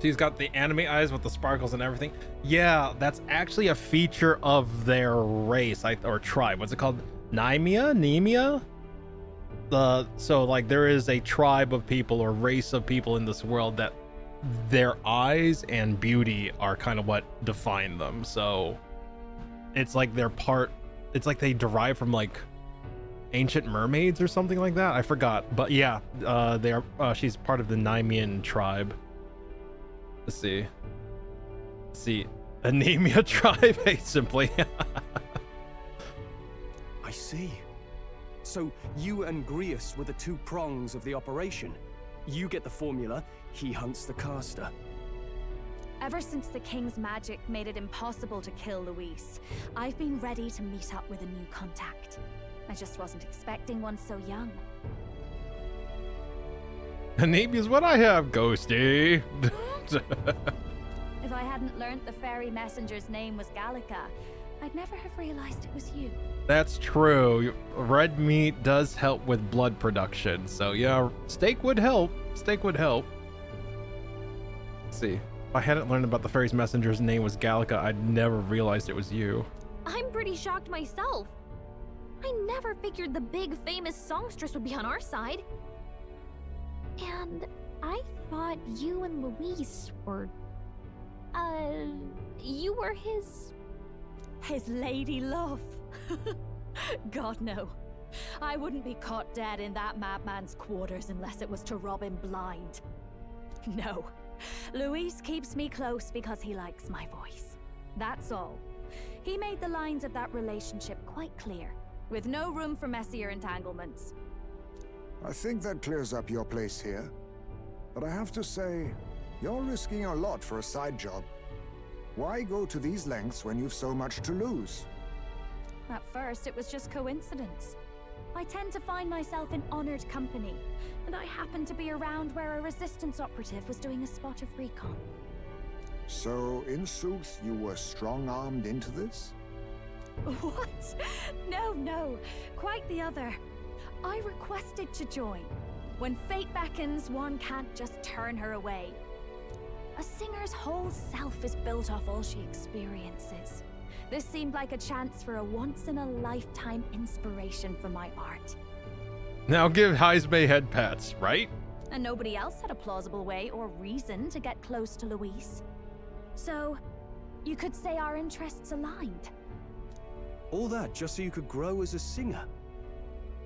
She's got the anime eyes with the sparkles and everything. Yeah, that's actually a feature of their race, or tribe. What's it called? Nemia? So like there is a tribe of people or race of people in this world that their eyes and beauty are kind of what define them. So it's like it's like they derive from like ancient mermaids or something like that. I forgot, but yeah, they are. She's part of the Nemean tribe. Let's see, Anemia tribe, simply. I see. So you and Grius were the two prongs of the operation. You get the formula, he hunts the caster. Ever since the King's magic made it impossible to kill Luis, I've been ready to meet up with a new contact. I just wasn't expecting one so young. Anemia's what I have, Ghosty. If I hadn't learnt the fairy messenger's name was Gallica, I'd never have realized it was you. That's true. Red meat does help with blood production. So yeah, steak would help. Steak would help. Let's see. If I hadn't learned about the fairy's messenger's name was Gallica, I'd never realized it was you. I'm pretty shocked myself. I never figured the big famous songstress would be on our side. And I thought you and Luis were... you were his... His lady love. God, no. I wouldn't be caught dead in that madman's quarters unless it was to rob him blind. No. Luis keeps me close because he likes my voice. That's all. He made the lines of that relationship quite clear, with no room for messier entanglements. I think that clears up your place here. But I have to say, you're risking a lot for a side job. Why go to these lengths when you've so much to lose? At first, it was just coincidence. I tend to find myself in honored company, and I happened to be around where a resistance operative was doing a spot of recon. So, in sooth, you were strong-armed into this? What? No. Quite the other. I requested to join. When fate beckons, one can't just turn her away. A singer's whole self is built off all she experiences. This seemed like a chance for a once-in-a-lifetime inspiration for my art. Now give Heismay head pats, right? And nobody else had a plausible way or reason to get close to Louise. So, you could say our interests aligned. All that just so you could grow as a singer.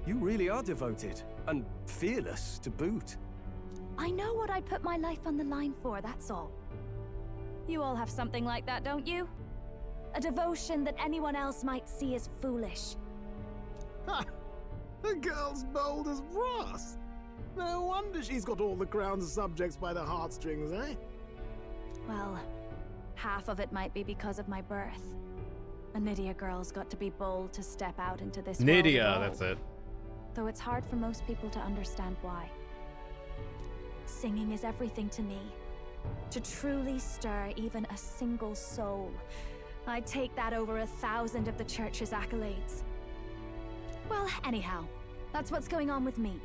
You really are devoted, and fearless to boot. I know what I'd put my life on the line for, that's all. You all have something like that, don't you? A devotion that anyone else might see as foolish. Ha! The girl's bold as brass. No wonder she's got all the crown's subjects by the heartstrings, eh? Well, half of it might be because of my birth. A Nydia girl's got to be bold to step out into this world. Nydia, that's it. Though it's hard for most people to understand why. Singing is everything to me. To truly stir even a single soul, I'd take that over 1,000 of the church's accolades. Well, anyhow, that's what's going on with me.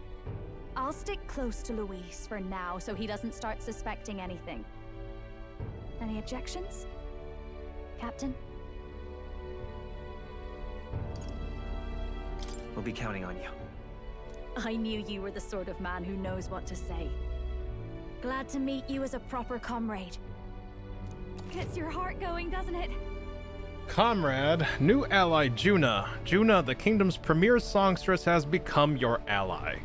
I'll stick close to Luis for now so he doesn't start suspecting anything. Any objections? Captain? We'll be counting on you. I knew you were the sort of man who knows what to say. Glad to meet you as a proper comrade. Gets your heart going, doesn't it? Comrade, new ally Juna. Juna, the kingdom's premier songstress, has become your ally.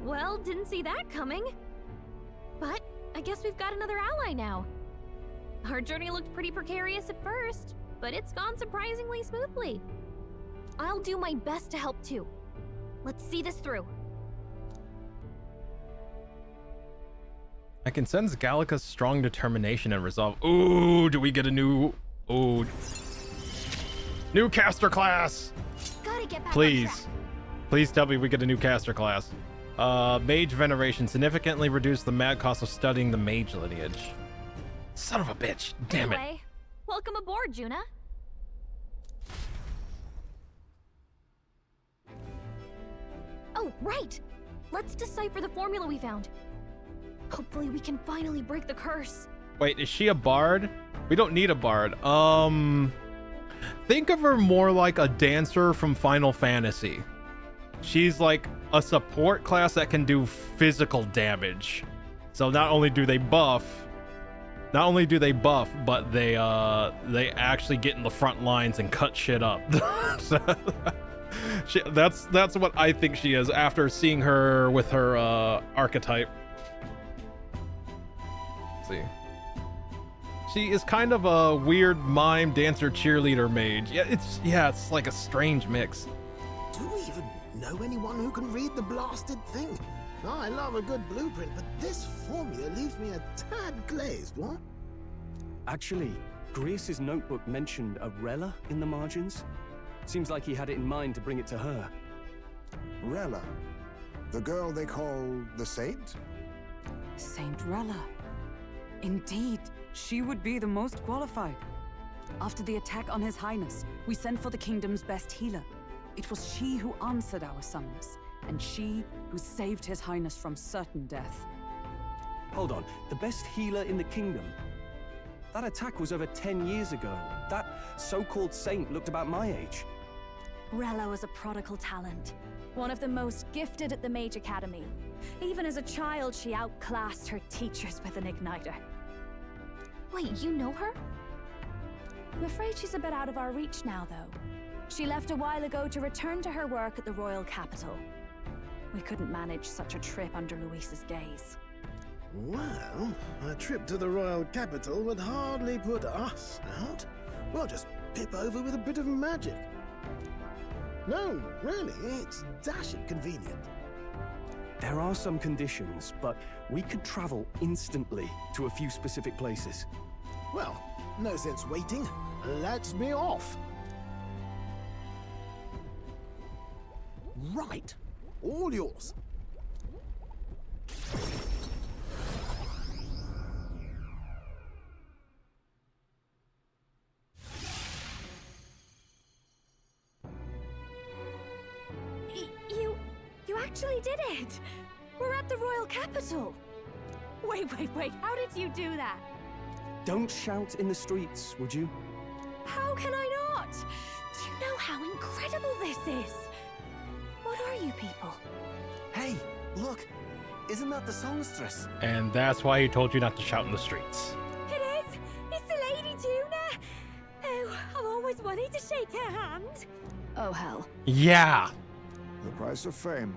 Well, didn't see that coming. But I guess we've got another ally now. Our journey looked pretty precarious at first, but it's gone surprisingly smoothly. I'll do my best to help too. Let's see this through. I can sense Gallica's strong determination and resolve. Ooh, do we get a new... Ooh. New caster class! Gotta get back Please. on track. Please tell me we get a new caster class. Mage Veneration. Significantly reduce the mad cost of studying the mage lineage. Son of a bitch. Damn it. Anyway, welcome aboard, Juna. Oh, right! Let's decipher the formula we found. Hopefully we can finally break the curse. Wait, is she a bard? We don't need a bard. Think of her more like a dancer from Final Fantasy. She's like a support class that can do physical damage. So not only do they buff, but they actually get in the front lines and cut shit up. That's what I think she is after seeing her with her archetype. Let's see. She is kind of a weird mime dancer cheerleader mage. It's like a strange mix. Do we even know anyone who can read the blasted thing? I love a good blueprint, but this formula leaves me a tad glazed, what? Actually, Grease's notebook mentioned a Rella in the margins. Seems like he had it in mind to bring it to her. Rella? The girl they call the Saint? Saint Rella. Indeed, she would be the most qualified. After the attack on His Highness, we sent for the kingdom's best healer. It was she who answered our summons, and she who saved His Highness from certain death. Hold on, the best healer in the kingdom? That attack was over 10 years ago. That so-called saint looked about my age. Rella was a prodigal talent. One of the most gifted at the Mage Academy. Even as a child, she outclassed her teachers with an igniter. Wait, you know her? I'm afraid she's a bit out of our reach now, though. She left a while ago to return to her work at the royal capital. We couldn't manage such a trip under Luis's gaze. Well, a trip to the royal capital would hardly put us out. We'll just pip over with a bit of magic. No, really, it's dashing convenient. There are some conditions, but we could travel instantly to a few specific places. Well, no sense waiting. Let's be off. Right. All yours. You actually did it! We're at the royal capital! Wait, how did you do that? Don't shout in the streets, would you? How can I not? Do you know how incredible this is? What are you people? Hey, look! Isn't that the songstress? And that's why he told you not to shout in the streets. It is! It's the Lady Juna! Oh, I've always wanted to shake her hand. Oh, hell. Yeah! The price of fame.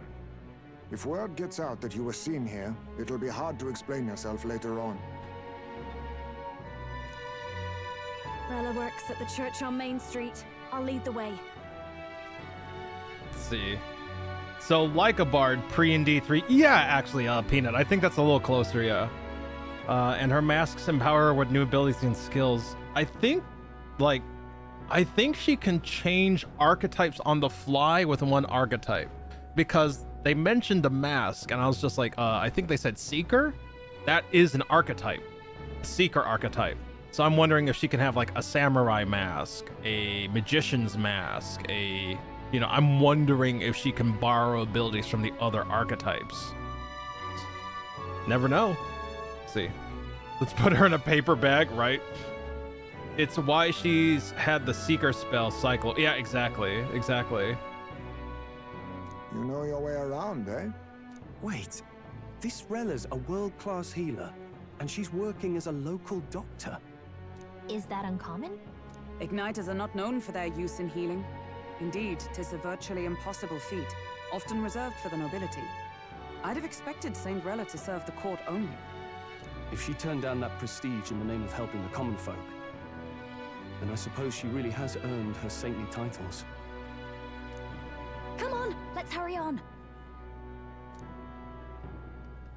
If word gets out that you were seen here, it'll be hard to explain yourself later on. Rella works at the church on Main Street. I'll lead the way. Let's see. So, like a bard, pre in D3. Yeah, actually, Peanut. I think that's a little closer, yeah. And her masks empower her with new abilities and skills. I think she can change archetypes on the fly with one archetype. Because they mentioned the mask, and I was just like, I think they said Seeker? That is an archetype. A Seeker archetype. So I'm wondering if she can have like a samurai mask, a magician's mask, I'm wondering if she can borrow abilities from the other archetypes. Never know. Let's see. Let's put her in a paper bag, right? It's why she's had the Seeker spell cycle. Yeah, exactly. You know your way around, eh? Wait, this Rella's a world-class healer, and she's working as a local doctor. Is that uncommon? Igniters are not known for their use in healing. Indeed, 'tis a virtually impossible feat, often reserved for the nobility. I'd have expected Saint Rella to serve the court only. If she turned down that prestige in the name of helping the common folk, then I suppose she really has earned her saintly titles. Come on, let's hurry on.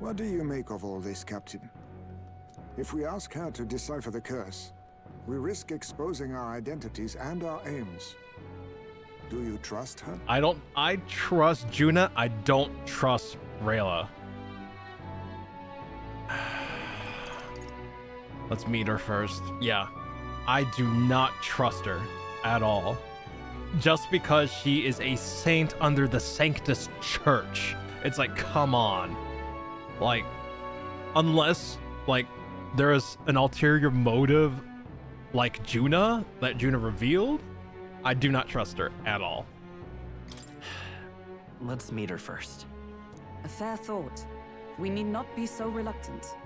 What do you make of all this, Captain? If we ask her to decipher the curse, we risk exposing our identities and our aims. Do you trust her? I trust Juna. I don't trust Rayla. Let's meet her first. Yeah. I do not trust her at all. Just because she is a saint under the Sanctus Church. It's like, come on. Like, unless, like, there is an ulterior motive like Juna, that Juna revealed, I do not trust her at all. Let's meet her first. A fair thought. We need not be so reluctant.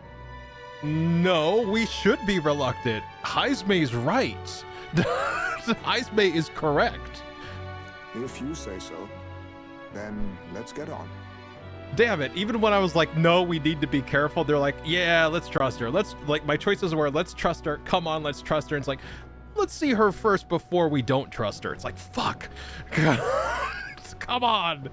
No, we should be reluctant. Heismay's right. Heismay is correct. If you say so, then let's get on. Damn it, even when I was like, no, we need to be careful, they're like, yeah, let's trust her. My choices were, let's trust her. Come on, let's trust her. And it's like, let's see her first before we don't trust her. It's like, fuck. Come on.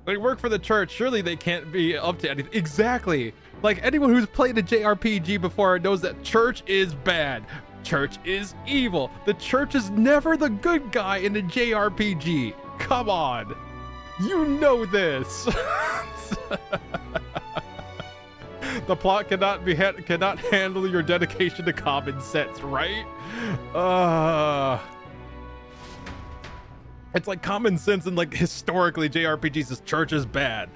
They work for the church. Surely they can't be up to anything. Exactly. Like, anyone who's played a JRPG before knows that church is bad. Church is evil. The church is never the good guy in a JRPG. Come on. You know this. The plot cannot handle your dedication to common sense, right? It's like common sense and like historically JRPGs is church is bad.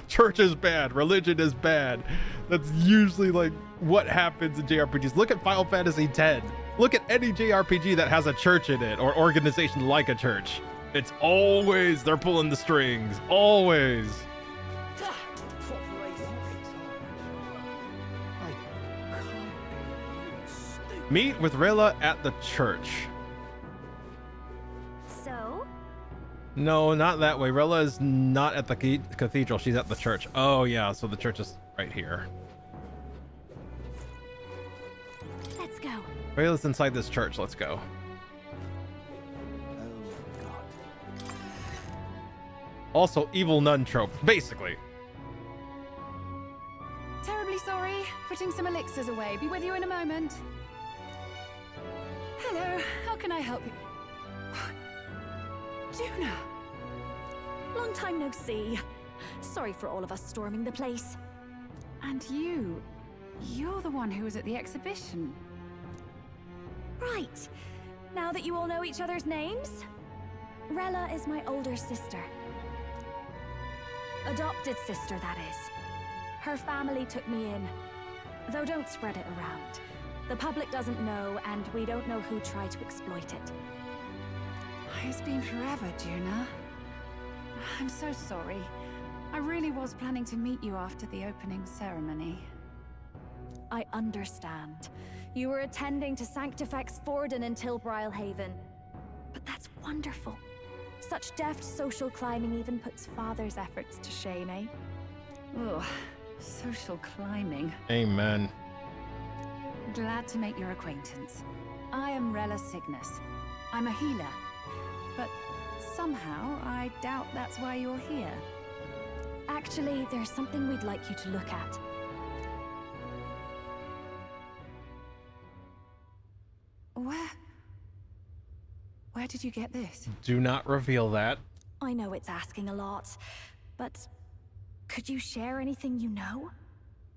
Church is bad. Religion is bad. That's usually like what happens in JRPGs. Look at Final Fantasy X. Look at any JRPG that has a church in it or organization like a church. It's always they're pulling the strings. Always. Meet with Rilla at the church. So? No, not that way. Rilla is not at the cathedral. She's at the church. Oh, yeah. So the church is right here. Let's go. Rilla's inside this church. Let's go. Also, evil nun trope, basically. Terribly sorry. Putting some elixirs away. Be with you in a moment. Hello. How can I help you? Juna! Long time no see. Sorry for all of us storming the place. And you're the one who was at the exhibition. Right. Now that you all know each other's names, Rella is my older sister. Adopted sister, that is. Her family took me in. Though don't spread it around. The public doesn't know, and we don't know who tried to exploit it. It's been forever, Juna. I'm so sorry. I really was planning to meet you after the opening ceremony. I understand. You were attending to Sanctifex Forden in Tilbrile Haven. But that's wonderful. Such deft social climbing even puts Father's efforts to shame, eh? Oh, social climbing. Amen. Glad to make your acquaintance. I am Rella Cygnus. I'm a healer. But somehow, I doubt that's why you're here. Actually, there's something we'd like you to look at. Where did you get this? Do not reveal that. I know it's asking a lot, but could you share anything you know?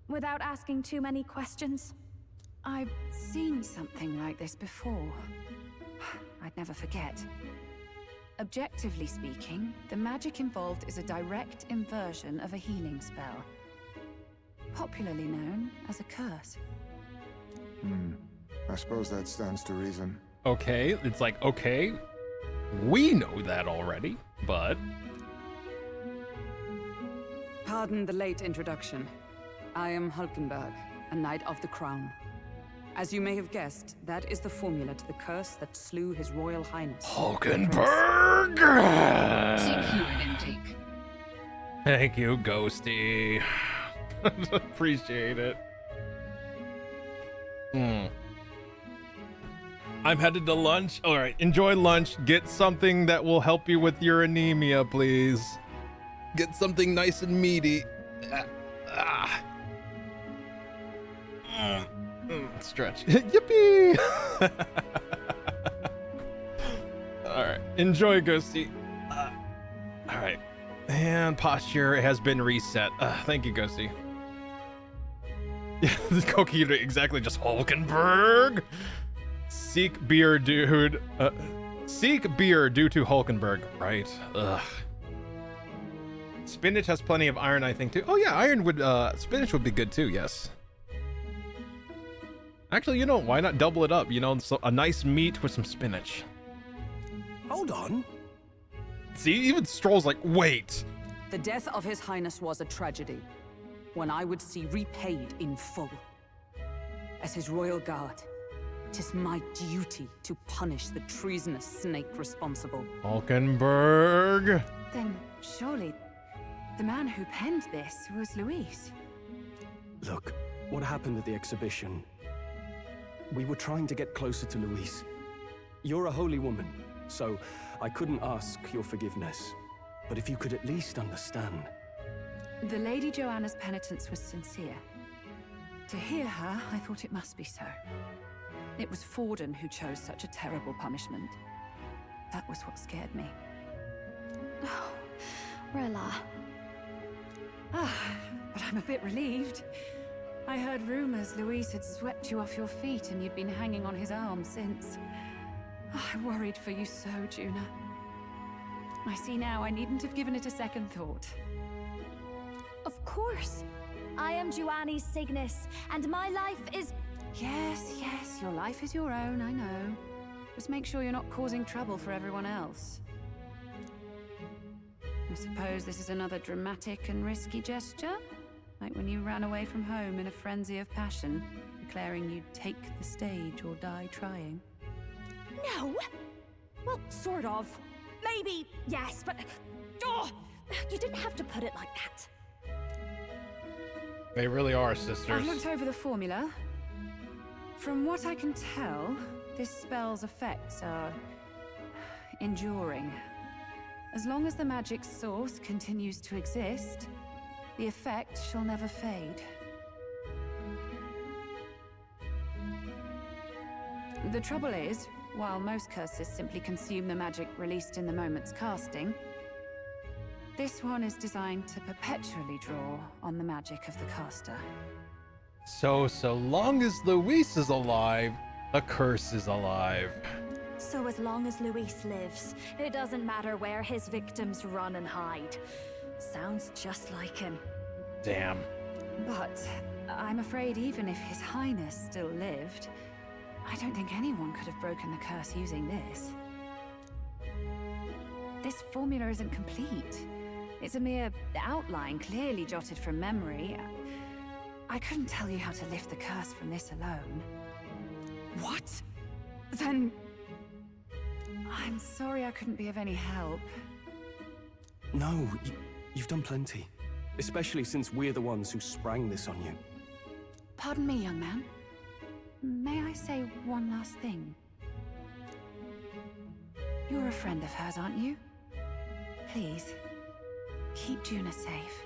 Without asking too many questions? I've seen something like this before. I'd never forget. Objectively speaking, the magic involved is a direct inversion of a healing spell. Popularly known as a curse. I suppose that stands to reason. Okay, it's like, okay, we know that already, but... Pardon the late introduction. I am Hulkenberg, a Knight of the Crown. As you may have guessed, that is the formula to the curse that slew His Royal Highness. Hulkenberg! Thank you, Ghosty. Appreciate it. I'm headed to lunch. All right, enjoy lunch. Get something that will help you with your anemia, please. Get something nice and meaty. Stretch. Yippee! All right, enjoy, Ghosty. All right, and posture has been reset. Thank you, Ghosty. Yeah, this Koki exactly just Hulkenberg. Seek beer, dude. Seek beer due to Hulkenberg. Right. Ugh. Spinach has plenty of iron, I think, too. Oh yeah, iron would. Spinach would be good too. Yes. Actually, you know, why not double it up? You know, so a nice meat with some spinach. Hold on. See, even Stroll's like, wait. The death of His Highness was a tragedy, one I would see repaid in full. As his royal guard, 'tis my duty to punish the treasonous snake responsible. Hulkenberg. Then surely the man who penned this was Luis. Look, what happened at the exhibition? We were trying to get closer to Luis. You're a holy woman, so I couldn't ask your forgiveness. But if you could at least understand. The Lady Joanna's penitence was sincere. To hear her, I thought it must be so. It was Forden who chose such a terrible punishment. That was what scared me. Oh, Rella. But I'm a bit relieved. I heard rumors Luis had swept you off your feet and you'd been hanging on his arm since. I worried for you so, Juna. I see now I needn't have given it a second thought. Of course. I am Joannis Cygnus, and my life is... Yes, your life is your own, I know. Just make sure you're not causing trouble for everyone else. I suppose this is another dramatic and risky gesture? Like when you ran away from home in a frenzy of passion, declaring you'd take the stage or die trying. No! Well, sort of. Maybe, yes, but... Oh, you didn't have to put it like that. They really are sisters. I've looked over the formula. From what I can tell, this spell's effects are enduring. As long as the magic source continues to exist, the effect shall never fade. The trouble is, while most curses simply consume the magic released in the moment's casting, this one is designed to perpetually draw on the magic of the caster. So long as Luis is alive, the curse is alive. So as long as Luis lives, it doesn't matter where his victims run and hide. Sounds just like him. Damn. But I'm afraid even if His Highness still lived, I don't think anyone could have broken the curse using this. This formula isn't complete. It's a mere outline, clearly jotted from memory. I couldn't tell you how to lift the curse from this alone. What? Then... I'm sorry I couldn't be of any help. No, you've done plenty. Especially since we're the ones who sprang this on you. Pardon me, young man. May I say one last thing? You're a friend of hers, aren't you? Please, keep Juna safe.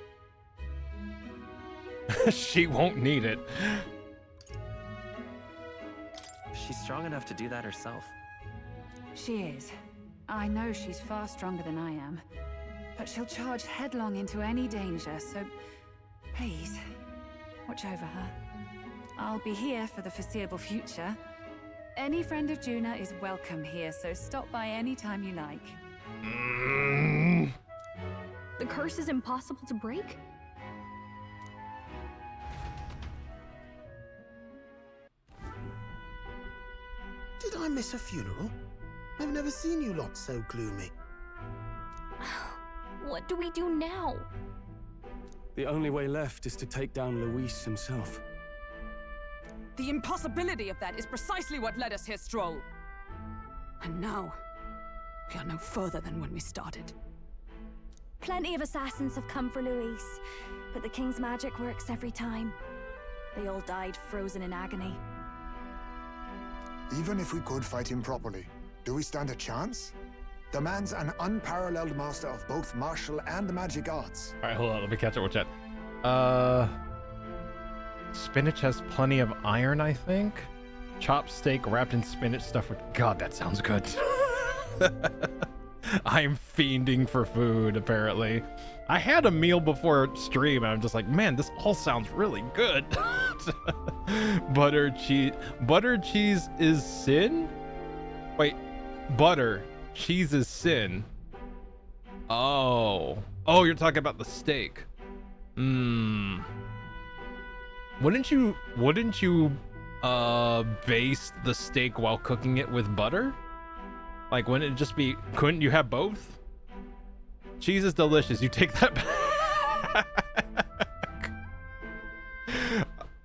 She won't need it. She's strong enough to do that herself. She is. I know she's far stronger than I am. But she'll charge headlong into any danger, so please, watch over her. I'll be here for the foreseeable future. Any friend of Juna is welcome here, so stop by any time you like. The curse is impossible to break? Did I miss a funeral? I've never seen you lot so gloomy. What do we do now? The only way left is to take down Luis himself. The impossibility of that is precisely what led us here, Stroll. And now, we are no further than when we started. Plenty of assassins have come for Luis, but the king's magic works every time. They all died frozen in agony. Even if we could fight him properly, do we stand a chance? The man's an unparalleled master of both martial and magic arts. All right, hold on. Let me catch up with chat. Spinach has plenty of iron, I think. Chopped steak wrapped in spinach stuffed with... God, that sounds good. I'm fiending for food, apparently. I had a meal before stream, and I'm just like, man, this all sounds really good. Butter cheese. Butter cheese is sin? Wait, butter. Cheese is sin. Oh. Oh, you're talking about the steak. Wouldn't you baste the steak while cooking it with butter? Like, wouldn't it just be, couldn't you have both? Cheese is delicious. You take that back.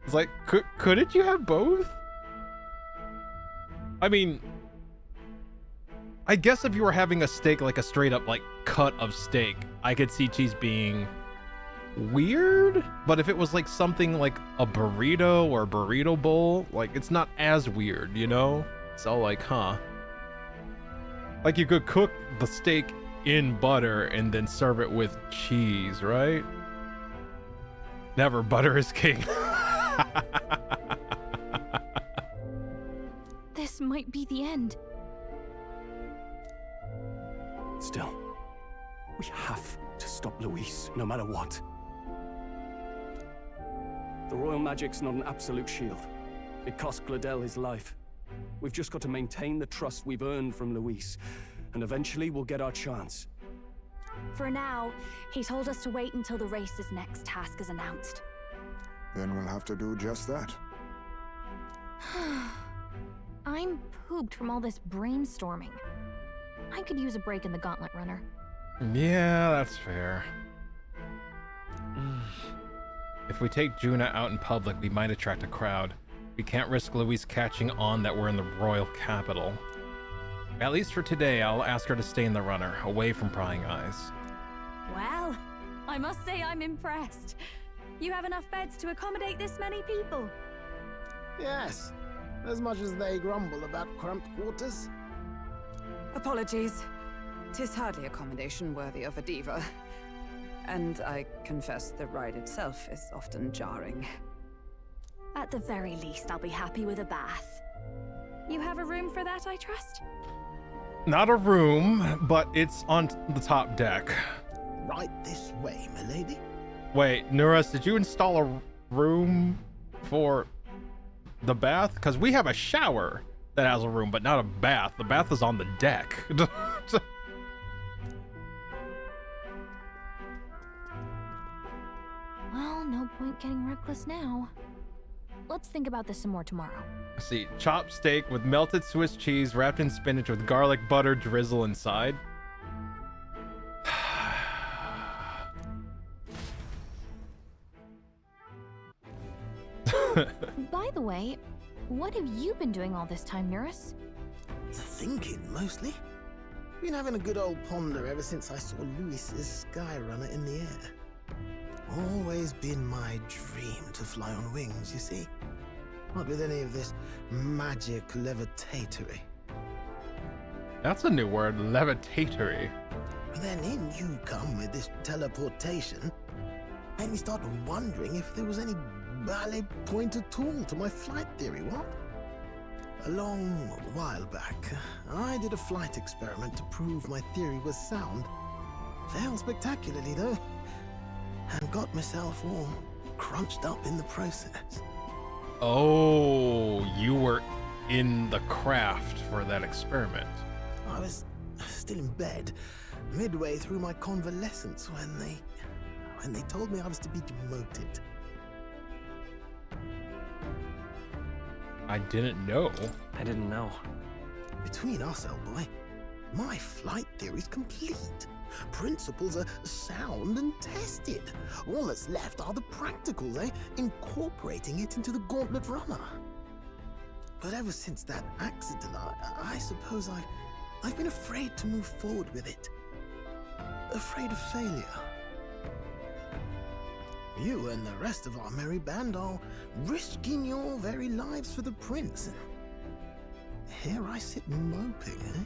It's like, couldn't you have both? I mean, I guess if you were having a steak, like a straight up like cut of steak, I could see cheese being weird. But if it was like something like a burrito or a burrito bowl, like it's not as weird, you know? It's all like, huh? Like you could cook the steak in butter and then serve it with cheese, right? Never, butter is king. This might be the end. Still, we have to stop Luis, no matter what. The royal magic's not an absolute shield. It cost Gladel his life. We've just got to maintain the trust we've earned from Luis, and eventually we'll get our chance. For now, he told us to wait until the race's next task is announced. Then we'll have to do just that. I'm pooped from all this brainstorming. I could use a break in the gauntlet runner. Yeah, that's fair. If we take Juna out in public, we might attract a crowd. We can't risk Luis catching on that we're in the royal capital. At least for today, I'll ask her to stay in the runner, away from prying eyes. Well, I must say I'm impressed. You have enough beds to accommodate this many people? Yes, as much as they grumble about cramped quarters. Apologies. 'Tis hardly a commendation worthy of a diva. And I confess the ride itself is often jarring. At the very least, I'll be happy with a bath. You have a room for that, I trust? Not a room, but it's on the top deck. Right this way, milady. Wait, Nuras, did you install a room for the bath? Because we have a shower that has a room, but not a bath. The bath is on the deck. Well, no point getting reckless now. Let's think about this some more tomorrow. Let's see, chopped steak with melted Swiss cheese wrapped in spinach with garlic butter drizzle inside. By the way, what have you been doing all this time, Nuris? Thinking, mostly. Been having a good old ponder ever since I saw Louis's Skyrunner in the air. Always been my dream to fly on wings, you see. Not with any of this magic levitatory. That's a new word, levitatory. And then in you come with this teleportation. Made me start wondering if there was any ballet point at all to my flight theory, what? A long while back, I did a flight experiment to prove my theory was sound. Failed spectacularly, though. And got myself all crunched up in the process. Oh, you were in the craft for that experiment. I was still in bed, midway through my convalescence when they told me I was to be demoted. I didn't know. I didn't know. Between us, old boy, my flight theory's complete. Principles are sound and tested. All that's left are the practicals, incorporating it into the Gauntlet Runner. But ever since that accident, I suppose I've been afraid to move forward with it. Afraid of failure. You and the rest of our merry band are risking your very lives for the prince. Here I sit moping,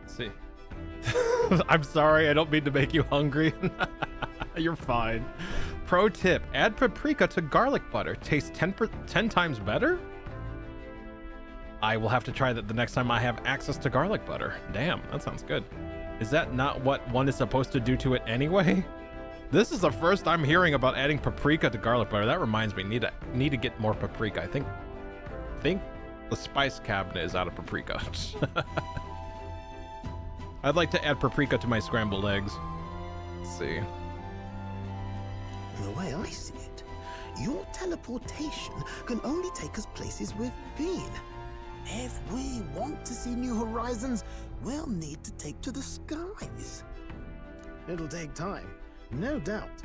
See. I'm sorry, I don't mean to make you hungry. You're fine. Pro tip, add paprika to garlic butter. Tastes 10 times better? I will have to try that the next time I have access to garlic butter. Damn, that sounds good. Is that not what one is supposed to do to it anyway? This is the first I'm hearing about adding paprika to garlic butter. That reminds me, need to get more paprika. I think the spice cabinet is out of paprika. I'd like to add paprika to my scrambled eggs. Let's see. The way I see it, your teleportation can only take us places we've been. If we want to see new horizons, we'll need to take to the skies. It'll take time, no doubt,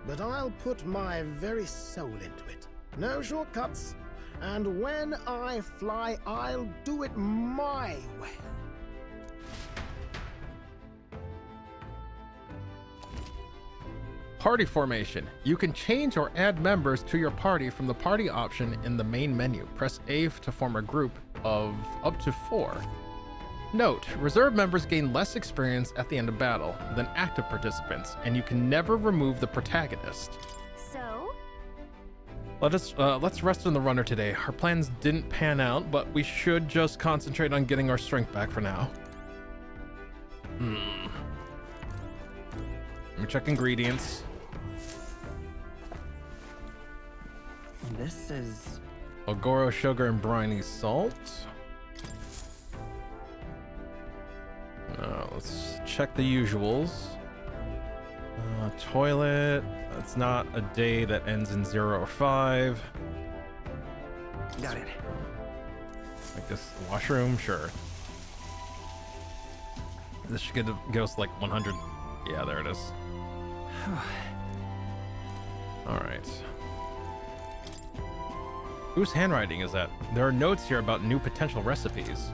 but I'll put my very soul into it. No shortcuts. And when I fly, I'll do it my way. Party formation. You can change or add members to your party from the party option in the main menu. Press A to form a group of up to 4. Note, reserve members gain less experience at the end of battle than active participants, and you can never remove the protagonist. So? Let's rest in the runner today. Our plans didn't pan out, but we should just concentrate on getting our strength back for now. Let me check ingredients. This is Ogoro sugar and briny salt. Let's check the usuals. Toilet. That's not a day that ends in 0 or 5. Got it. I guess washroom, sure. This should get us like 100. Yeah, there it is. All right. Whose handwriting is that? There are notes here about new potential recipes.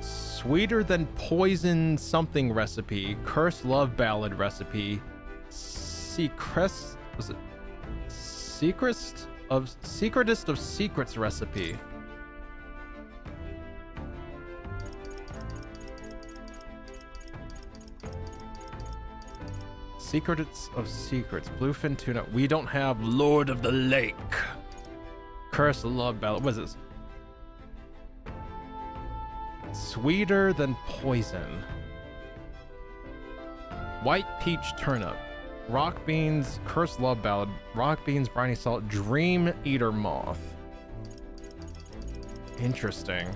Sweeter than poison something recipe. Cursed love ballad recipe. Secretest of secrets recipe. Secrets of Secrets. Bluefin tuna. We don't have Lord of the Lake. Curse Love Ballad. What is this? Sweeter than poison. White peach turnip. Rock beans, Cursed Love Ballad. Rock beans, briny salt, dream eater moth. Interesting.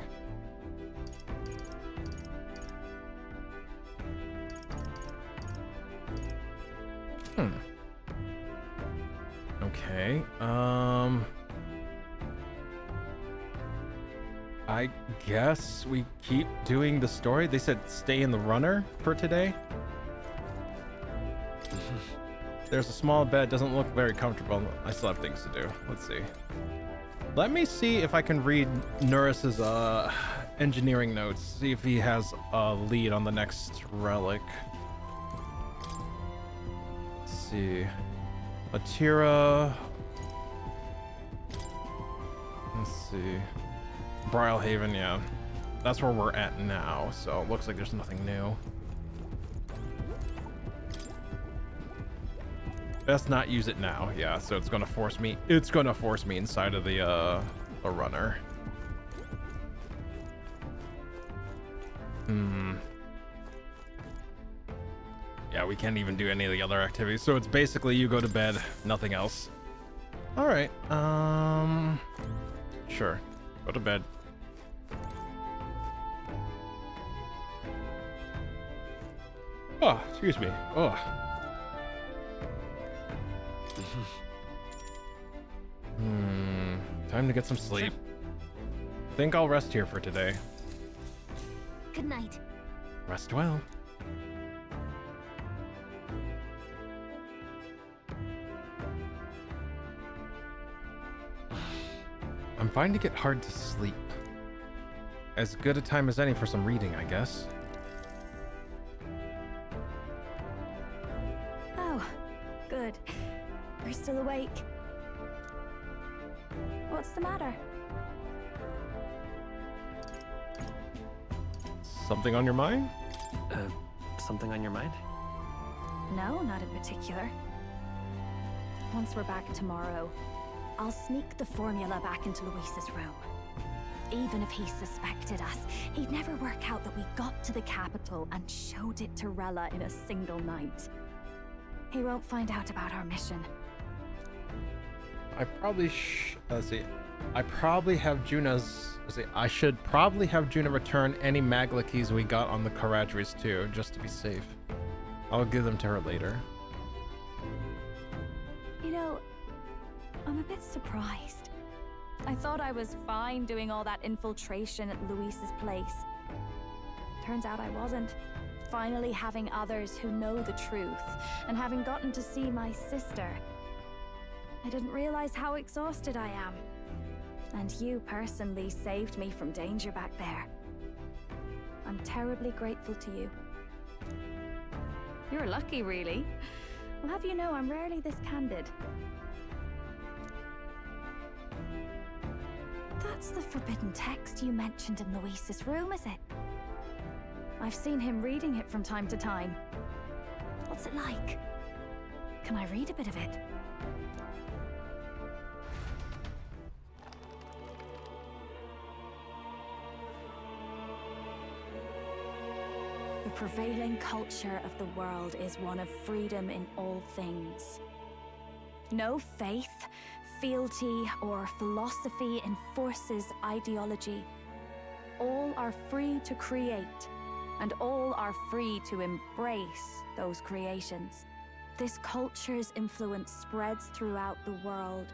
Okay. I guess we keep doing the story. They said stay in the runner for today. There's a small bed, doesn't look very comfortable. I still have things to do. Let's see. Let me see if I can read Nuris's engineering notes. See if he has a lead on the next relic. Let's see. Atira. Let's see. Brylehaven, yeah. That's where we're at now, so it looks like there's nothing new. Best not use it now, yeah, so it's gonna force me inside of the runner. Yeah, we can't even do any of the other activities, so it's basically you go to bed, nothing else. Alright, sure. Go to bed. Oh, excuse me. Oh. Time to get some sleep. Think I'll rest here for today. Good night. Rest well. I'm finding it hard to sleep. As good a time as any for some reading, I guess. Oh, good. We're still awake. What's the matter? Something on your mind? Something on your mind? No, not in particular. Once we're back tomorrow, I'll sneak the formula back into Luis's room. Even if he suspected us, he'd never work out that we got to the capital and showed it to Rella in a single night. He won't find out about our mission. I probably let's see. I probably have Juna's. I should probably have Juna return any Magla keys we got on the Caradhras too, just to be safe. I'll give them to her later. You know, I'm a bit surprised. I thought I was fine doing all that infiltration at Luis's place. Turns out I wasn't. Finally having others who know the truth, and having gotten to see my sister. I didn't realize how exhausted I am. And you personally saved me from danger back there. I'm terribly grateful to you. You're lucky, really. I'll have you know I'm rarely this candid. That's the forbidden text you mentioned in Luis's room, is it? I've seen him reading it from time to time. What's it like? Can I read a bit of it? The prevailing culture of the world is one of freedom in all things. No faith, fealty, or philosophy enforces ideology. All are free to create, and all are free to embrace those creations. This culture's influence spreads throughout the world.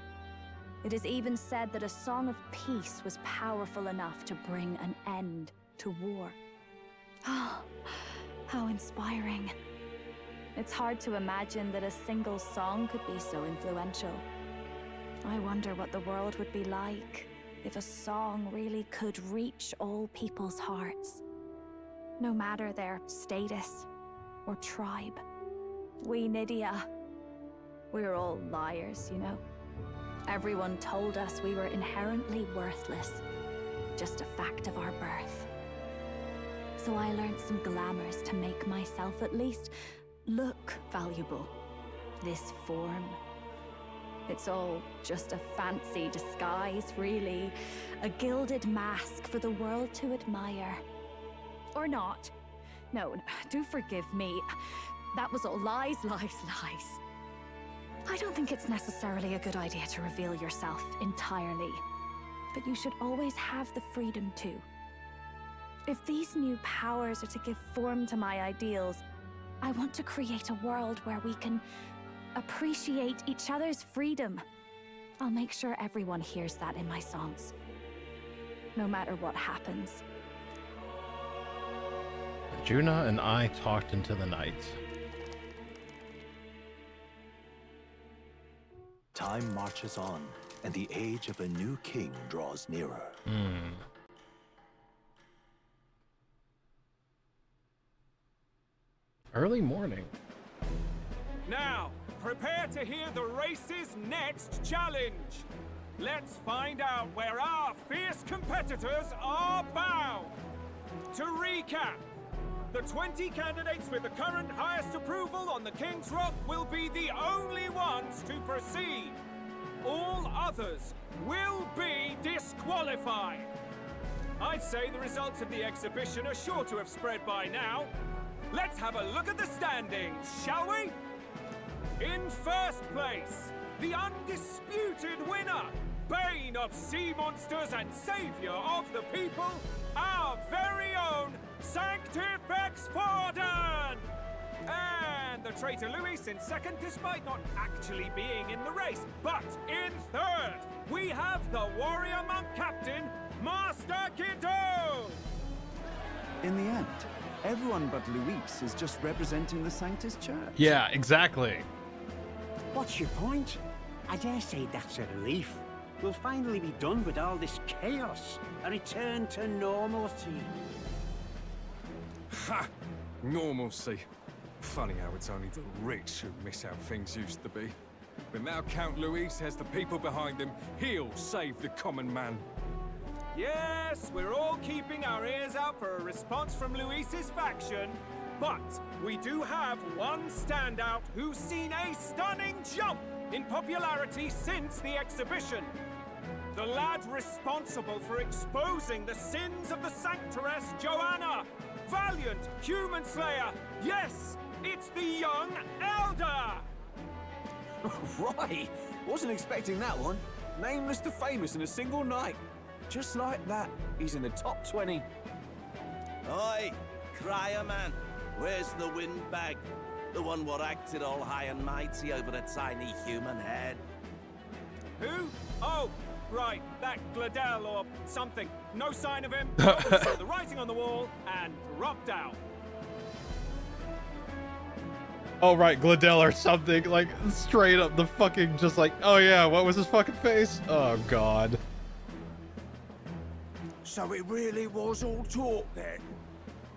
It is even said that a song of peace was powerful enough to bring an end to war. Oh, how inspiring. It's hard to imagine that a single song could be so influential. I wonder what the world would be like if a song really could reach all people's hearts, no matter their status or tribe. We Nydia, we're all liars, you know? Everyone told us we were inherently worthless, just a fact of our birth. So I learned some glamours to make myself, at least, look valuable. This form. It's all just a fancy disguise, really. A gilded mask for the world to admire. Or not. No, do forgive me. That was all lies, lies, lies. I don't think it's necessarily a good idea to reveal yourself entirely. But you should always have the freedom to. If these new powers are to give form to my ideals, I want to create a world where we can appreciate each other's freedom. I'll make sure everyone hears that in my songs. No matter what happens. Juna and I talked into the night. Time marches on, and the age of a new king draws nearer. Early morning. Now, prepare to hear the race's next challenge. Let's find out where our fierce competitors are bound. To recap, the 20 candidates with the current highest approval on the King's Rock will be the only ones to proceed. All others will be disqualified. I'd say the results of the exhibition are sure to have spread by now. Let's have a look at the standings, shall we? In first place, the undisputed winner, bane of sea monsters and savior of the people, our very own Sanctifex Forden! And the traitor Luis in second, despite not actually being in the race. But in third, we have the warrior monk captain, Master Kiddo! In the end, everyone but Luis is just representing the Sanctus Church. Yeah, exactly. What's your point? I dare say that's a relief. We'll finally be done with all this chaos. A return to normalcy. Ha! Normalcy. Funny how it's only the rich who miss how things used to be. But now Count Luis has the people behind him. He'll save the common man. Yes, we're all keeping our ears out for a response from Luis's faction. But we do have one standout who's seen a stunning jump in popularity since the exhibition. The lad responsible for exposing the sins of the Sanctoress Joanna. Valiant human slayer. Yes, it's the young Elder. Right. Wasn't expecting that one. Nameless to famous in a single night. Just like that, he's in the top 20. Oi, crier man. Where's the windbag? The one what acted all high and mighty over a tiny human head. Who? Oh, right, that Gladel or something. No sign of him. We saw the writing on the wall and dropped out. Oh, right, Gladel or something. Like, straight up the fucking, just like, oh yeah, what was his fucking face? Oh, God. So it really was all talk then?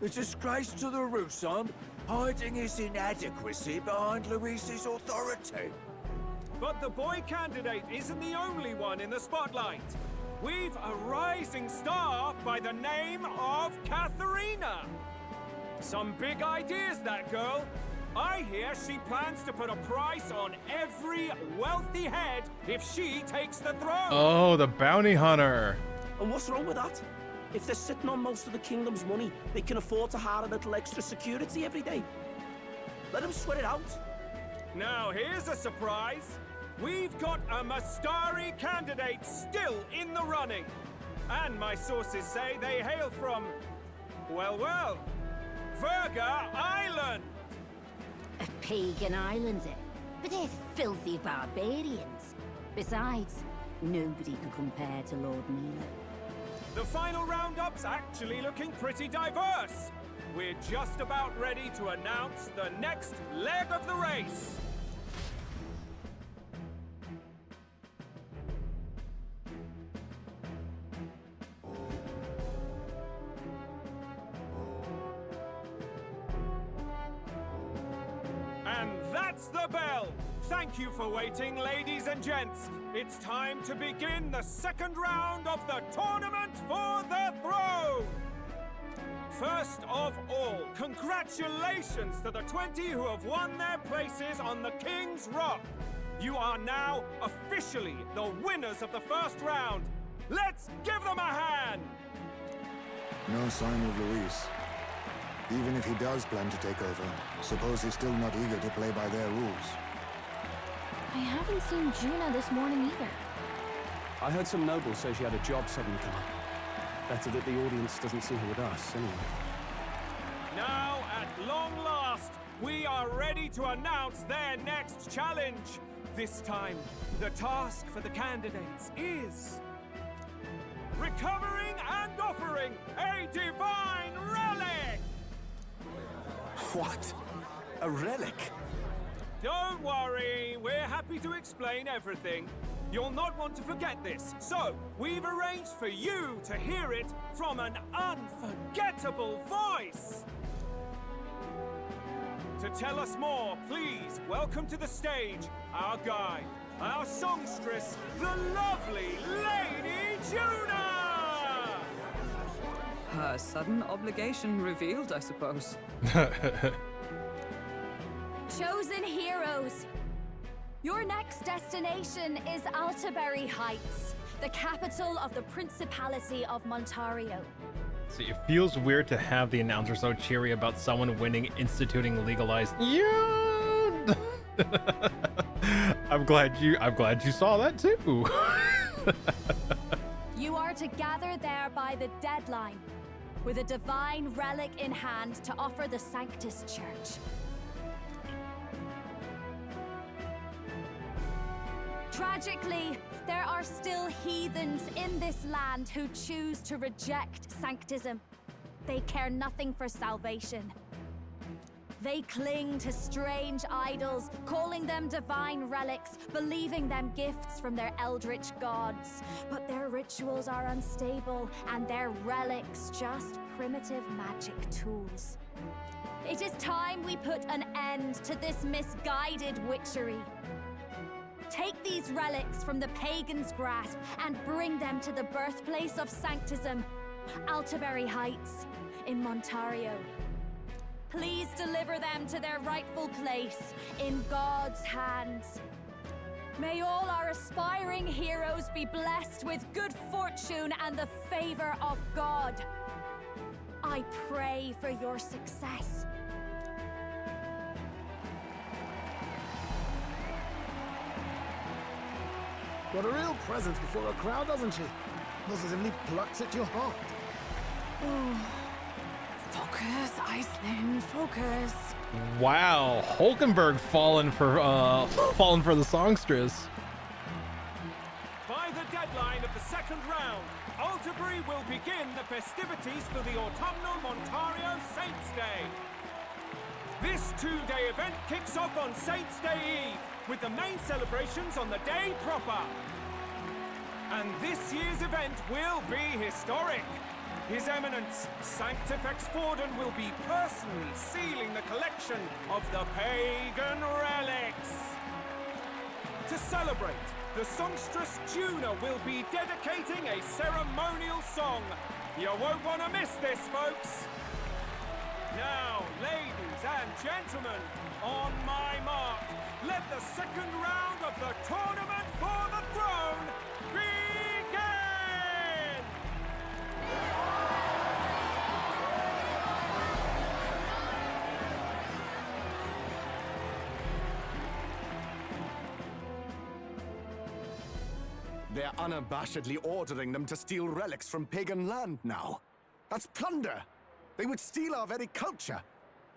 The disgrace to the Rusan, hiding his inadequacy behind Luis's authority. But the boy candidate isn't the only one in the spotlight. We've a rising star by the name of Katharina. Some big ideas, that girl. I hear she plans to put a price on every wealthy head if she takes the throne. Oh, the bounty hunter. And what's wrong with that? If they're sitting on most of the kingdom's money, they can afford to hire a little extra security every day. Let them sweat it out. Now here's a surprise. We've got a Mastari candidate still in the running. And my sources say they hail from, well, Verga Island. A pagan island, eh? But they're filthy barbarians. Besides, nobody could compare to Lord Milo. The final roundup's actually looking pretty diverse. We're just about ready to announce the next leg of the race. And that's the bell. Thank you for waiting, ladies and gents. It's time to begin the second round of the tournament for the throne. first of all, congratulations to the 20 who have won their places on the King's Rock. You are now officially the winners of the first round. Let's give them a hand! No sign of Luis. Even if he does plan to take over, suppose he's still not eager to play by their rules. I haven't seen Juna this morning either. I heard some nobles say she had a job suddenly come up. Better that the audience doesn't see her with us, anyway. Now, at long last, we are ready to announce their next challenge. This time, the task for the candidates is recovering and offering a divine relic! What? A relic? Don't worry, we're happy to explain everything. You'll not want to forget this, so we've arranged for you to hear it from an unforgettable voice. To tell us more, please welcome to the stage our guide, our songstress, the lovely Lady Juna! Her sudden obligation revealed, I suppose. Chosen heroes, your next destination is Altaberry Heights, the capital of the Principality of Montario. See, it feels weird to have the announcer so cheery about someone winning, instituting legalized. Yeah. I'm glad you saw that too. You are to gather there by the deadline, with a divine relic in hand to offer the Sanctus Church. Tragically, there are still heathens in this land who choose to reject sanctism. They care nothing for salvation. They cling to strange idols, calling them divine relics, believing them gifts from their eldritch gods. But their rituals are unstable, and their relics just primitive magic tools. It is time we put an end to this misguided witchery. Take these relics from the pagan's grasp and bring them to the birthplace of sanctism, Altaberry Heights in Montario. Please deliver them to their rightful place in God's hands. May all our aspiring heroes be blessed with good fortune and the favor of God. I pray for your success. Got a real presence before a crowd, doesn't she? Positively plucks at your heart. Oh. Focus, Iceland, focus. Wow, Hulkenberg fallen for the songstress. By the deadline of the second round, Altaberry will begin the festivities for the autumnal Montario Saints' Day. This two-day event kicks off on Saints' Day Eve, with the main celebrations on the day proper. And this year's event will be historic. His Eminence, Sanctifex Forden, will be personally sealing the collection of the pagan relics. To celebrate, the songstress Juna will be dedicating a ceremonial song. You won't want to miss this, folks. Now, ladies and gentlemen, on my mark, let the second round of the tournament for the throne begin! They're unabashedly ordering them to steal relics from pagan land now. That's plunder. They would steal our very culture.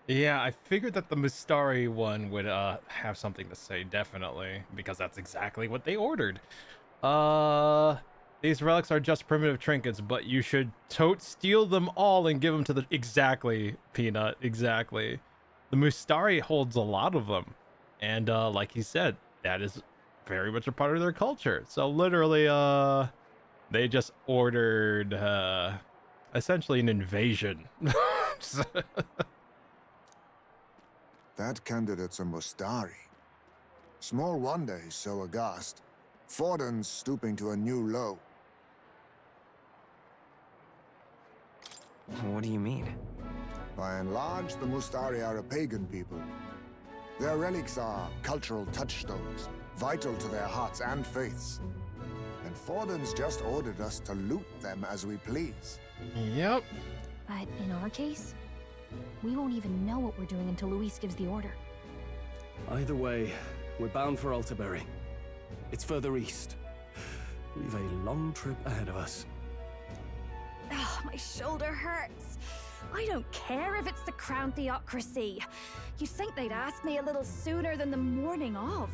Yeah, I figured that the Mystari one would have something to say, definitely, because that's exactly what they ordered. These relics are just primitive trinkets, but you should steal them all and give them to the... Exactly, Peanut, exactly. The Mystari holds a lot of them. And like he said, that is very much a part of their culture. So literally, they just ordered essentially an invasion. That candidate's a Mustari. Small wonder he's so aghast. Forden's stooping to a new low. What do you mean? By and large, the Mustari are a pagan people. Their relics are cultural touchstones, vital to their hearts and faiths. And Forden's just ordered us to loot them as we please. Yep. But in our case, we won't even know what we're doing until Luis gives the order. Either way, we're bound for Altaberry. It's further east. We've a long trip ahead of us. Oh, my shoulder hurts. I don't care if it's the Crown Theocracy. You'd think they'd ask me a little sooner than the morning of.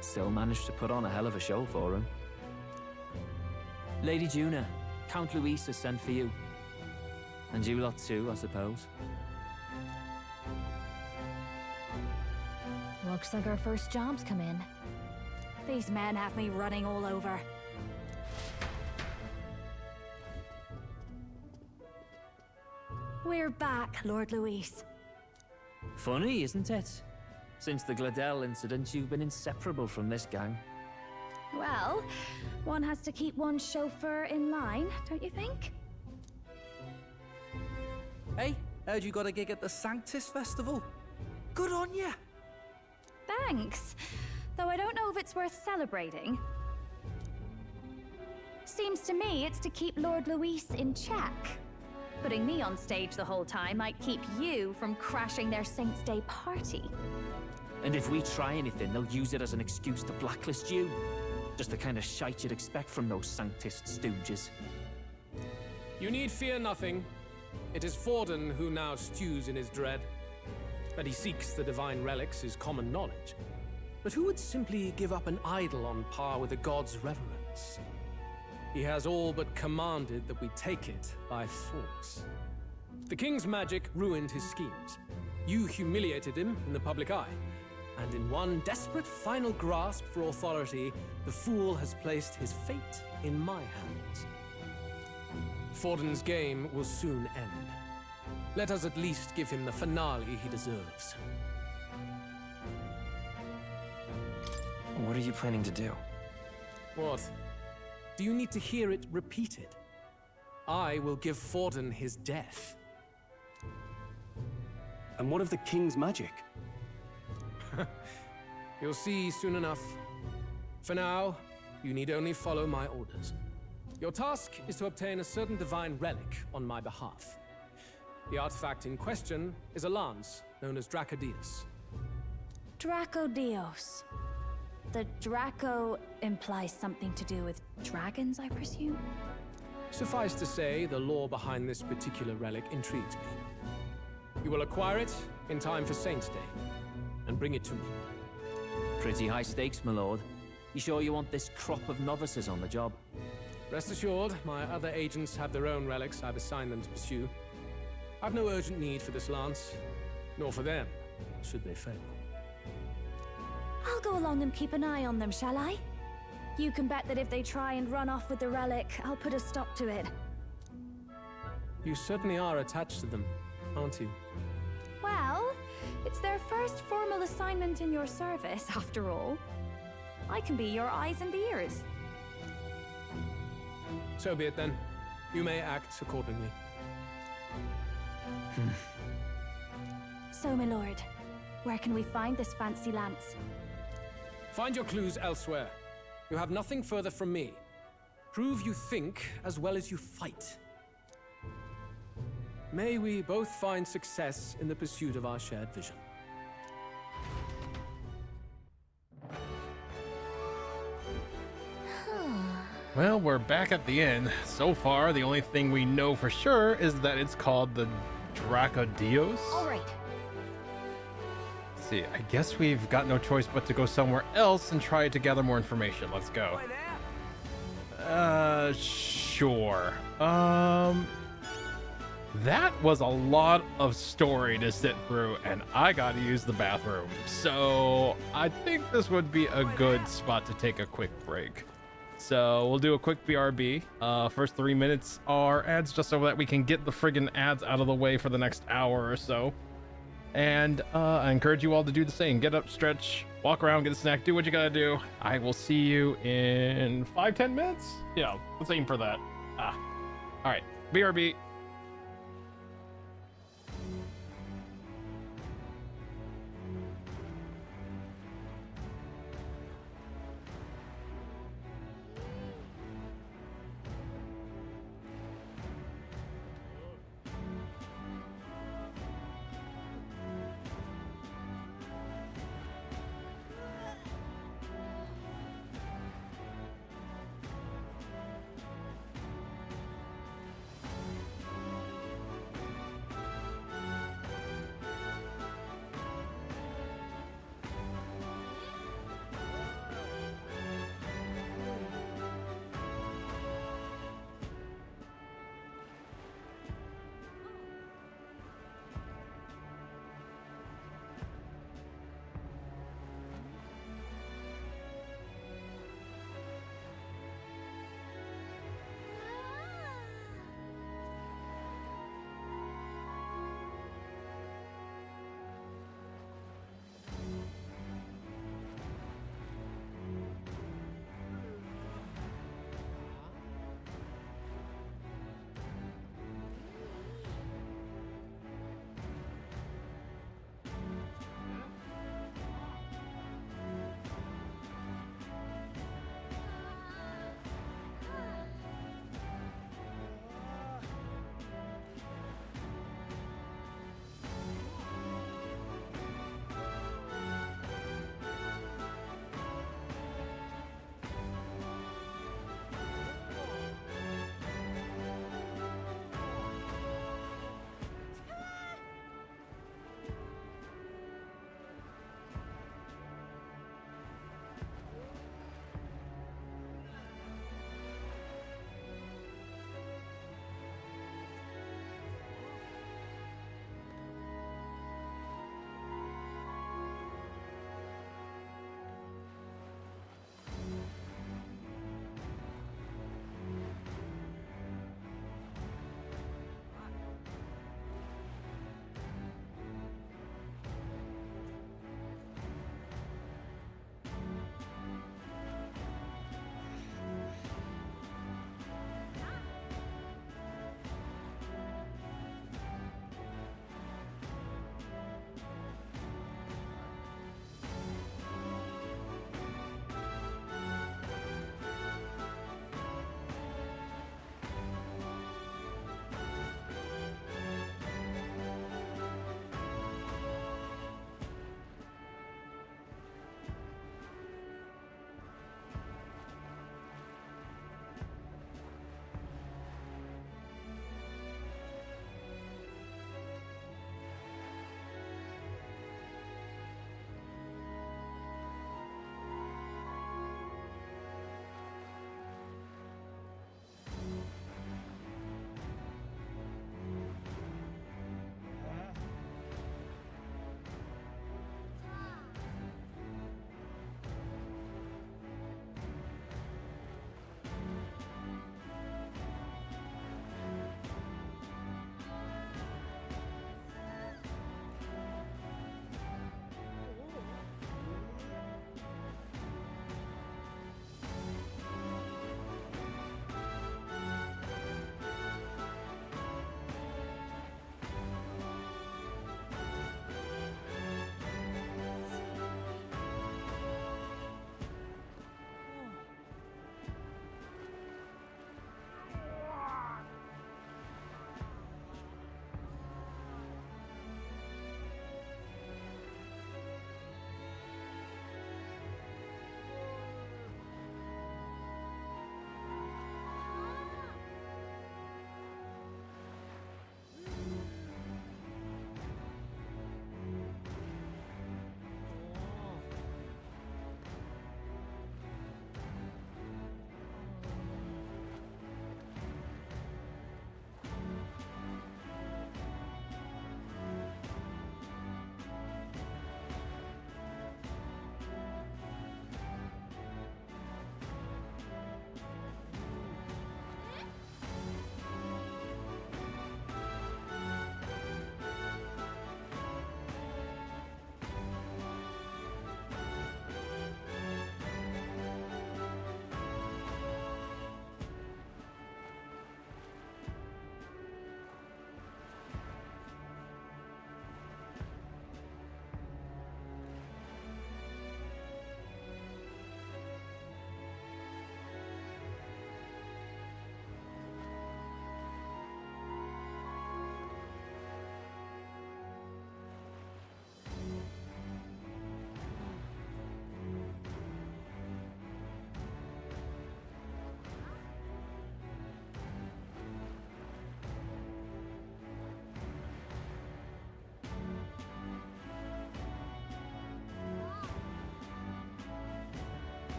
Still managed to put on a hell of a show for him. Lady Juna, Count Luis has sent for you. And you lot too, I suppose. Looks like our first job's come in. These men have me running all over. We're back, Lord Luis. Funny, isn't it? Since the Gladel incident, you've been inseparable from this gang. Well, one has to keep one's chauffeur in line, don't you think? Hey, heard you got a gig at the Sanctus Festival. Good on ya! Thanks. Though I don't know if it's worth celebrating. Seems to me it's to keep Lord Luis in check. Putting me on stage the whole time might keep you from crashing their Saints' Day party. And if we try anything, they'll use it as an excuse to blacklist you. Just the kind of shite you'd expect from those Sanctist stooges. You need fear nothing. It is Forden who now stews in his dread. That he seeks the divine relics is common knowledge. But who would simply give up an idol on par with the god's reverence? He has all but commanded that we take it by force. The king's magic ruined his schemes. You humiliated him in the public eye. And in one desperate final grasp for authority, the fool has placed his fate in my hands. Forden's game will soon end. Let us at least give him the finale he deserves. What are you planning to do? What? Do you need to hear it repeated? I will give Forden his death. And what of the king's magic? You'll see soon enough. For now, you need only follow my orders. Your task is to obtain a certain divine relic on my behalf. The artifact in question is a lance known as Dracodius. Dracodios. The Draco implies something to do with dragons, I presume? Suffice to say, the lore behind this particular relic intrigues me. You will acquire it in time for Saints' Day, and bring it to me. Pretty high stakes, my lord. You sure you want this crop of novices on the job? Rest assured, my other agents have their own relics I've assigned them to pursue. I've no urgent need for this lance, nor for them, should they fail. I'll go along and keep an eye on them, shall I? You can bet that if they try and run off with the relic, I'll put a stop to it. You certainly are attached to them, aren't you? Well, it's their first formal assignment in your service, after all. I can be your eyes and ears. So be it then. You may act accordingly. So, my lord, where can we find this fancy lance? Find your clues elsewhere. You have nothing further from me. Prove you think as well as you fight. May we both find success in the pursuit of our shared vision. Well, we're back at the inn. So far, the only thing we know for sure is that it's called the Dracodios. All right. Let's see, I guess we've got no choice but to go somewhere else and try to gather more information. Let's go. Sure. That was a lot of story to sit through, and I gotta use the bathroom. So I think this would be a good spot to take a quick break. So we'll do a quick BRB. First 3 minutes are ads, just so that we can get the friggin' ads out of the way for the next hour or so. And I encourage you all to do the same. Get up, stretch, walk around, get a snack, do what you gotta do. I will see you in 5-10 minutes. Yeah, let's aim for that. All right, BRB.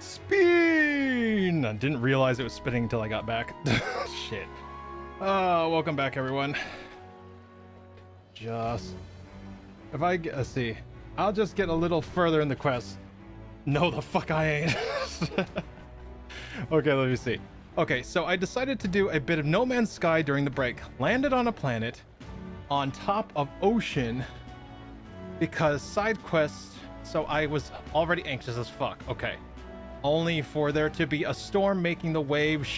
Spin! I didn't realize it was spinning until I got back. Shit. Welcome back, everyone. Let's see. I'll just get a little further in the quest. No, the fuck I ain't. Okay, let me see. Okay, so I decided to do a bit of No Man's Sky during the break. Landed on a planet on top of ocean because side quests, so I was already anxious as fuck. Okay. Only for there to be a storm making the wave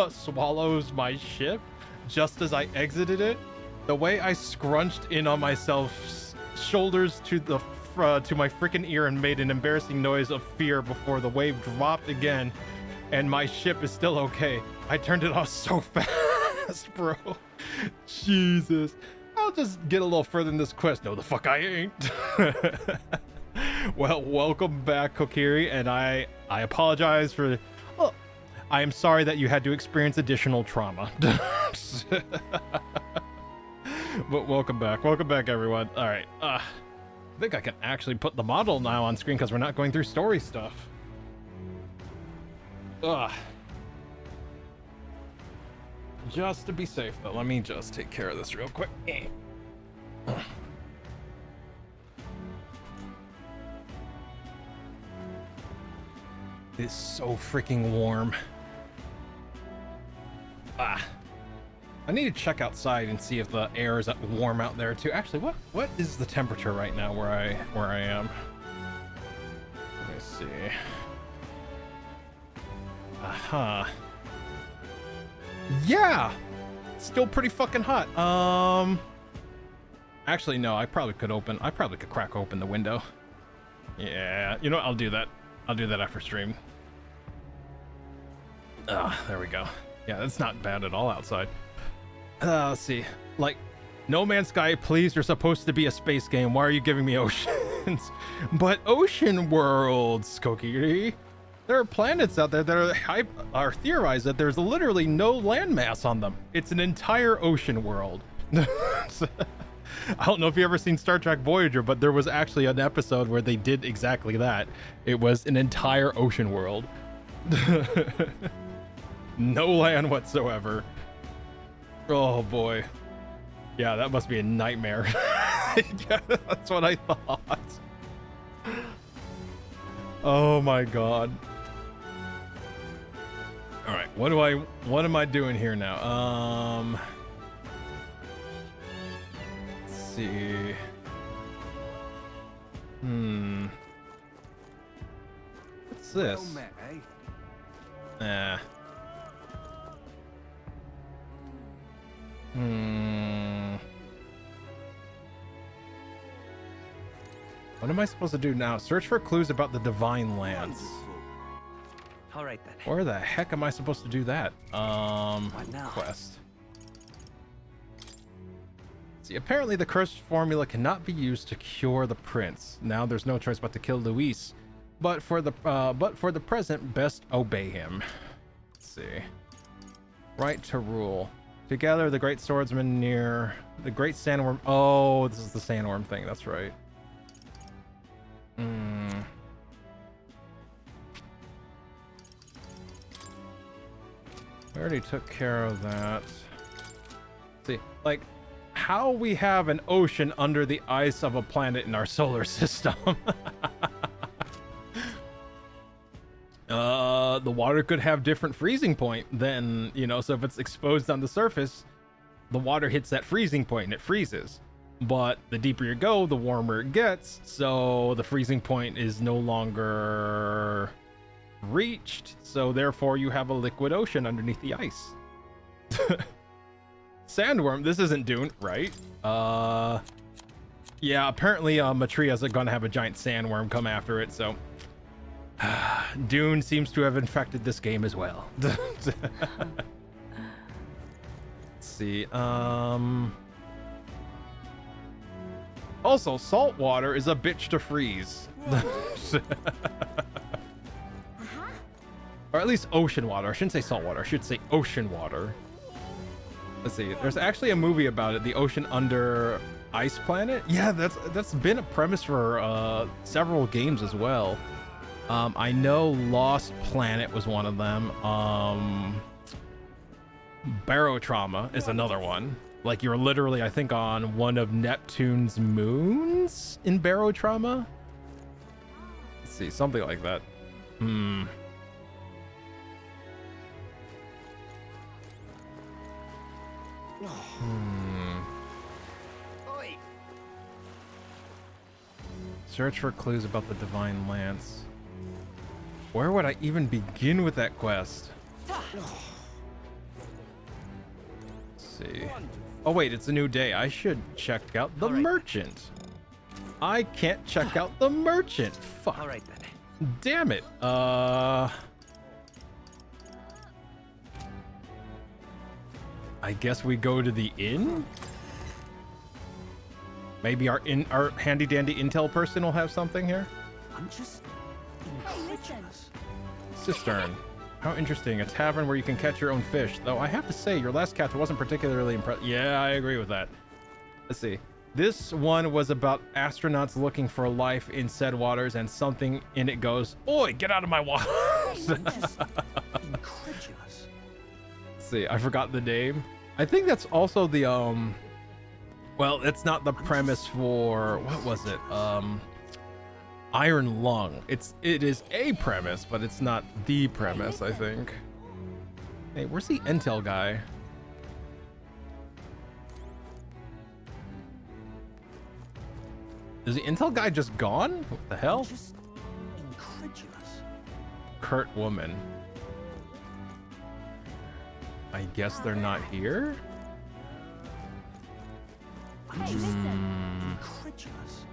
swallows my ship just as I exited it. The way I scrunched in on myself, shoulders to the to my freaking ear, and made an embarrassing noise of fear before the wave dropped again, and my ship is still okay. I turned it off so fast, bro. Jesus. I'll just get a little further in this quest. No, the fuck I ain't. Well, welcome back, Kokiri, and I apologize for... Well, I am sorry that you had to experience additional trauma. But welcome back. Welcome back, everyone. All right. I think I can actually put the model now on screen because we're not going through story stuff. Just to be safe, though, let me just take care of this real quick. It's so freaking warm. I need to check outside and see if the air is warm out there too. Actually, what is the temperature right now where I am? Let me see. Yeah, still pretty fucking hot. Actually, no, I probably could crack open the window. Yeah, you know what? I'll do that. I'll do that after stream. There we go. Yeah, that's not bad at all outside. Let's see. Like, No Man's Sky, please, you're supposed to be a space game. Why are you giving me oceans? But ocean worlds, Kokiri. There are planets out there that are theorized that there's literally no landmass on them. It's an entire ocean world. I don't know if you've ever seen Star Trek Voyager, but there was actually an episode where they did exactly that. It was an entire ocean world. No land whatsoever. Oh boy. Yeah, that must be a nightmare. Yeah, that's what I thought. Oh my god. All right, what am I doing here now? Let's see. What's this? What am I supposed to do now? Search for clues about the Divine Lands. All right then. Where the heck am I supposed to do that? What now? Quest. See, apparently the cursed formula cannot be used to cure the prince. Now there's no choice but to kill Luis. But for the present, best obey him. Let's see. Right to rule. Together, the great swordsman near the great sandworm. Oh, this is the sandworm thing. That's right. We already took care of that. See, like, how we have an ocean under the ice of a planet in our solar system. The water could have different freezing point than, you know, so if it's exposed on the surface, the water hits that freezing point and it freezes. But the deeper you go, the warmer it gets, so the freezing point is no longer reached, so therefore you have a liquid ocean underneath the ice. Sandworm, this isn't Dune, right? Yeah, apparently Matria's gonna have a giant sandworm come after it, so Dune seems to have infected this game as well. Let's see. Also, salt water is a bitch to freeze. Or at least ocean water. I shouldn't say salt water. I should say ocean water. Let's see. There's actually a movie about it, The Ocean Under Ice Planet. Yeah, that's been a premise for several games as well. I know Lost Planet was one of them. Barotrauma is another one. Like you're literally, I think, on one of Neptune's moons in Barotrauma. Let's see, something like that. Search for clues about the Divine Lance. Where would I even begin with that quest? Let's see. Oh wait, it's a new day. I should check out the merchant. I can't check out the merchant. Fuck. All right then. Damn it. I guess we go to the inn? Maybe our handy dandy intel person will have something here. I'm just incredulous. Cistern. How interesting. A tavern where you can catch your own fish. Though I have to say, your last catch wasn't particularly impressive. Yeah, I agree with that. Let's see. This one was about astronauts looking for life in said waters, and something in it goes, "Oi, get out of my water!" Incredulous. Let's see, I forgot the name. I think that's also the well, it's not the premise for what was it? Iron Lung. It is a premise, but it's not the premise, I think. Hey, where's the intel guy? Is the intel guy just gone? What the hell? Just incredulous. Kurt woman. I guess they're not here? I'm just incredulous.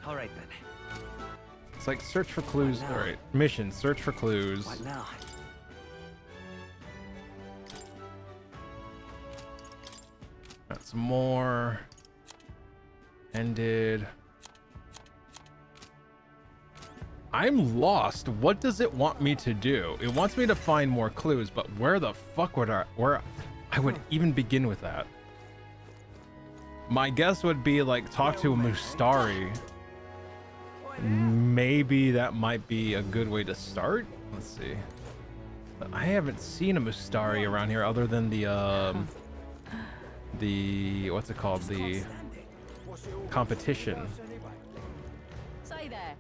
All right then. It's like search for clues. All right, mission, search for clues. What now? Got some more. Ended. I'm lost. What does it want me to do? It wants me to find more clues, but where the fuck would I would even begin with that? My guess would be like talk to a Mustari. Maybe that might be a good way to start. Let's see. But I haven't seen a Mustari around here other than the what's it called? The competition. Say there.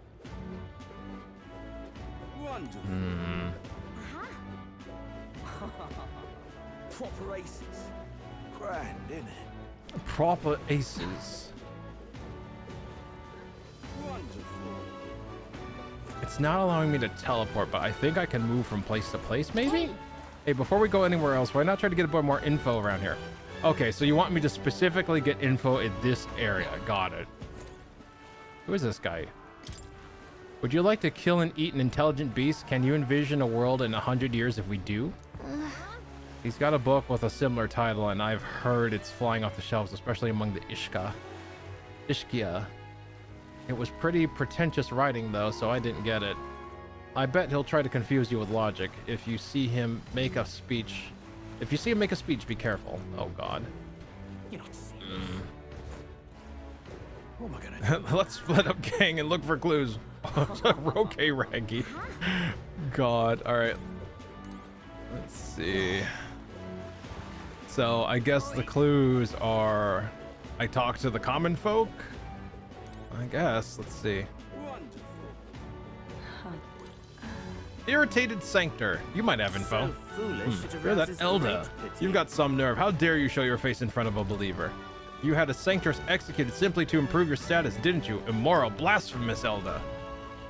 Proper aces. Grand, innit? Proper aces. It's not allowing me to teleport, but I think I can move from place to place, maybe? Hey, before we go anywhere else, why not try to get a bit more info around here? Okay, so you want me to specifically get info in this area. Got it. Who is this guy? Would you like to kill and eat an intelligent beast? Can you envision a world in 100 years if we do? He's got a book with a similar title, and I've heard it's flying off the shelves, especially among the Ishkia. It was pretty pretentious writing, though, so I didn't get it. I bet he'll try to confuse you with logic. If you see him make a speech, be careful. Oh, God. You're not serious. What am I gonna do? Let's split up, gang, and look for clues. Roke Raggy. God. All right. Let's see. So I guess the clues are I talk to the common folk. I guess. Let's see. Irritated Sanctor. You might have info. You're that Elda. You've got some nerve. How dare you show your face in front of a believer? You had a Sanctress executed simply to improve your status, didn't you? Immoral, blasphemous Elda.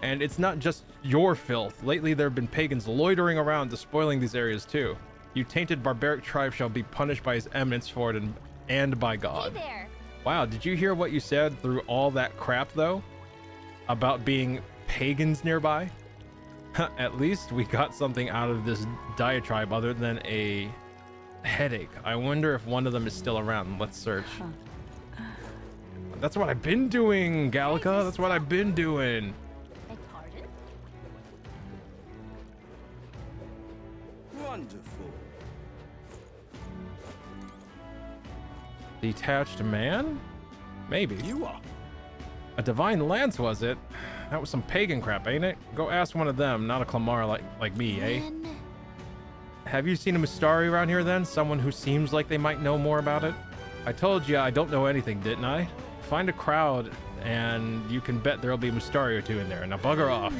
And it's not just your filth. Lately, there have been pagans loitering around, despoiling these areas too. You tainted barbaric tribe shall be punished by his eminence for it and by God. Hey there. Wow, did you hear what you said through all that crap, though? About being pagans nearby? At least we got something out of this diatribe other than a headache. I wonder if one of them is still around. Let's search. That's what I've been doing, Gallica. That's what I've been doing. Wonderful. Detached man? Maybe. You are. A divine lance, was it? That was some pagan crap, ain't it? Go ask one of them, not a Clamar like me, eh? Have you seen a Mustari around here then? Someone who seems like they might know more about it? I told you I don't know anything, didn't I? Find a crowd and you can bet there'll be a Mustari or two in there. Now bugger off.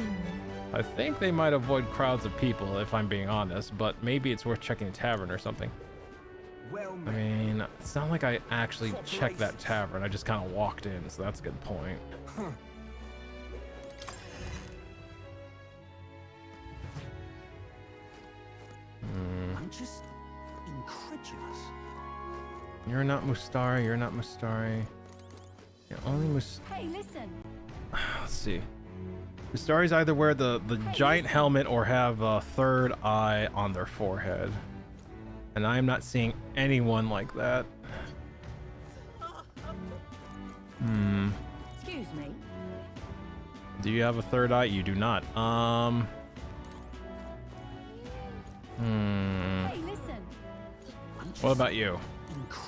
I think they might avoid crowds of people if I'm being honest, but maybe it's worth checking a tavern or something. I mean, it's not like I actually checked that tavern. I just kind of walked in, so that's a good point. I'm just incredulous. You're not Mustari. You're not Mustari. You're only Hey, listen. Let's see. Mustaris either wear the giant helmet or have a third eye on their forehead. And I am not seeing anyone like that. Excuse me. Do you have a third eye? You do not. Hey, listen. What about you?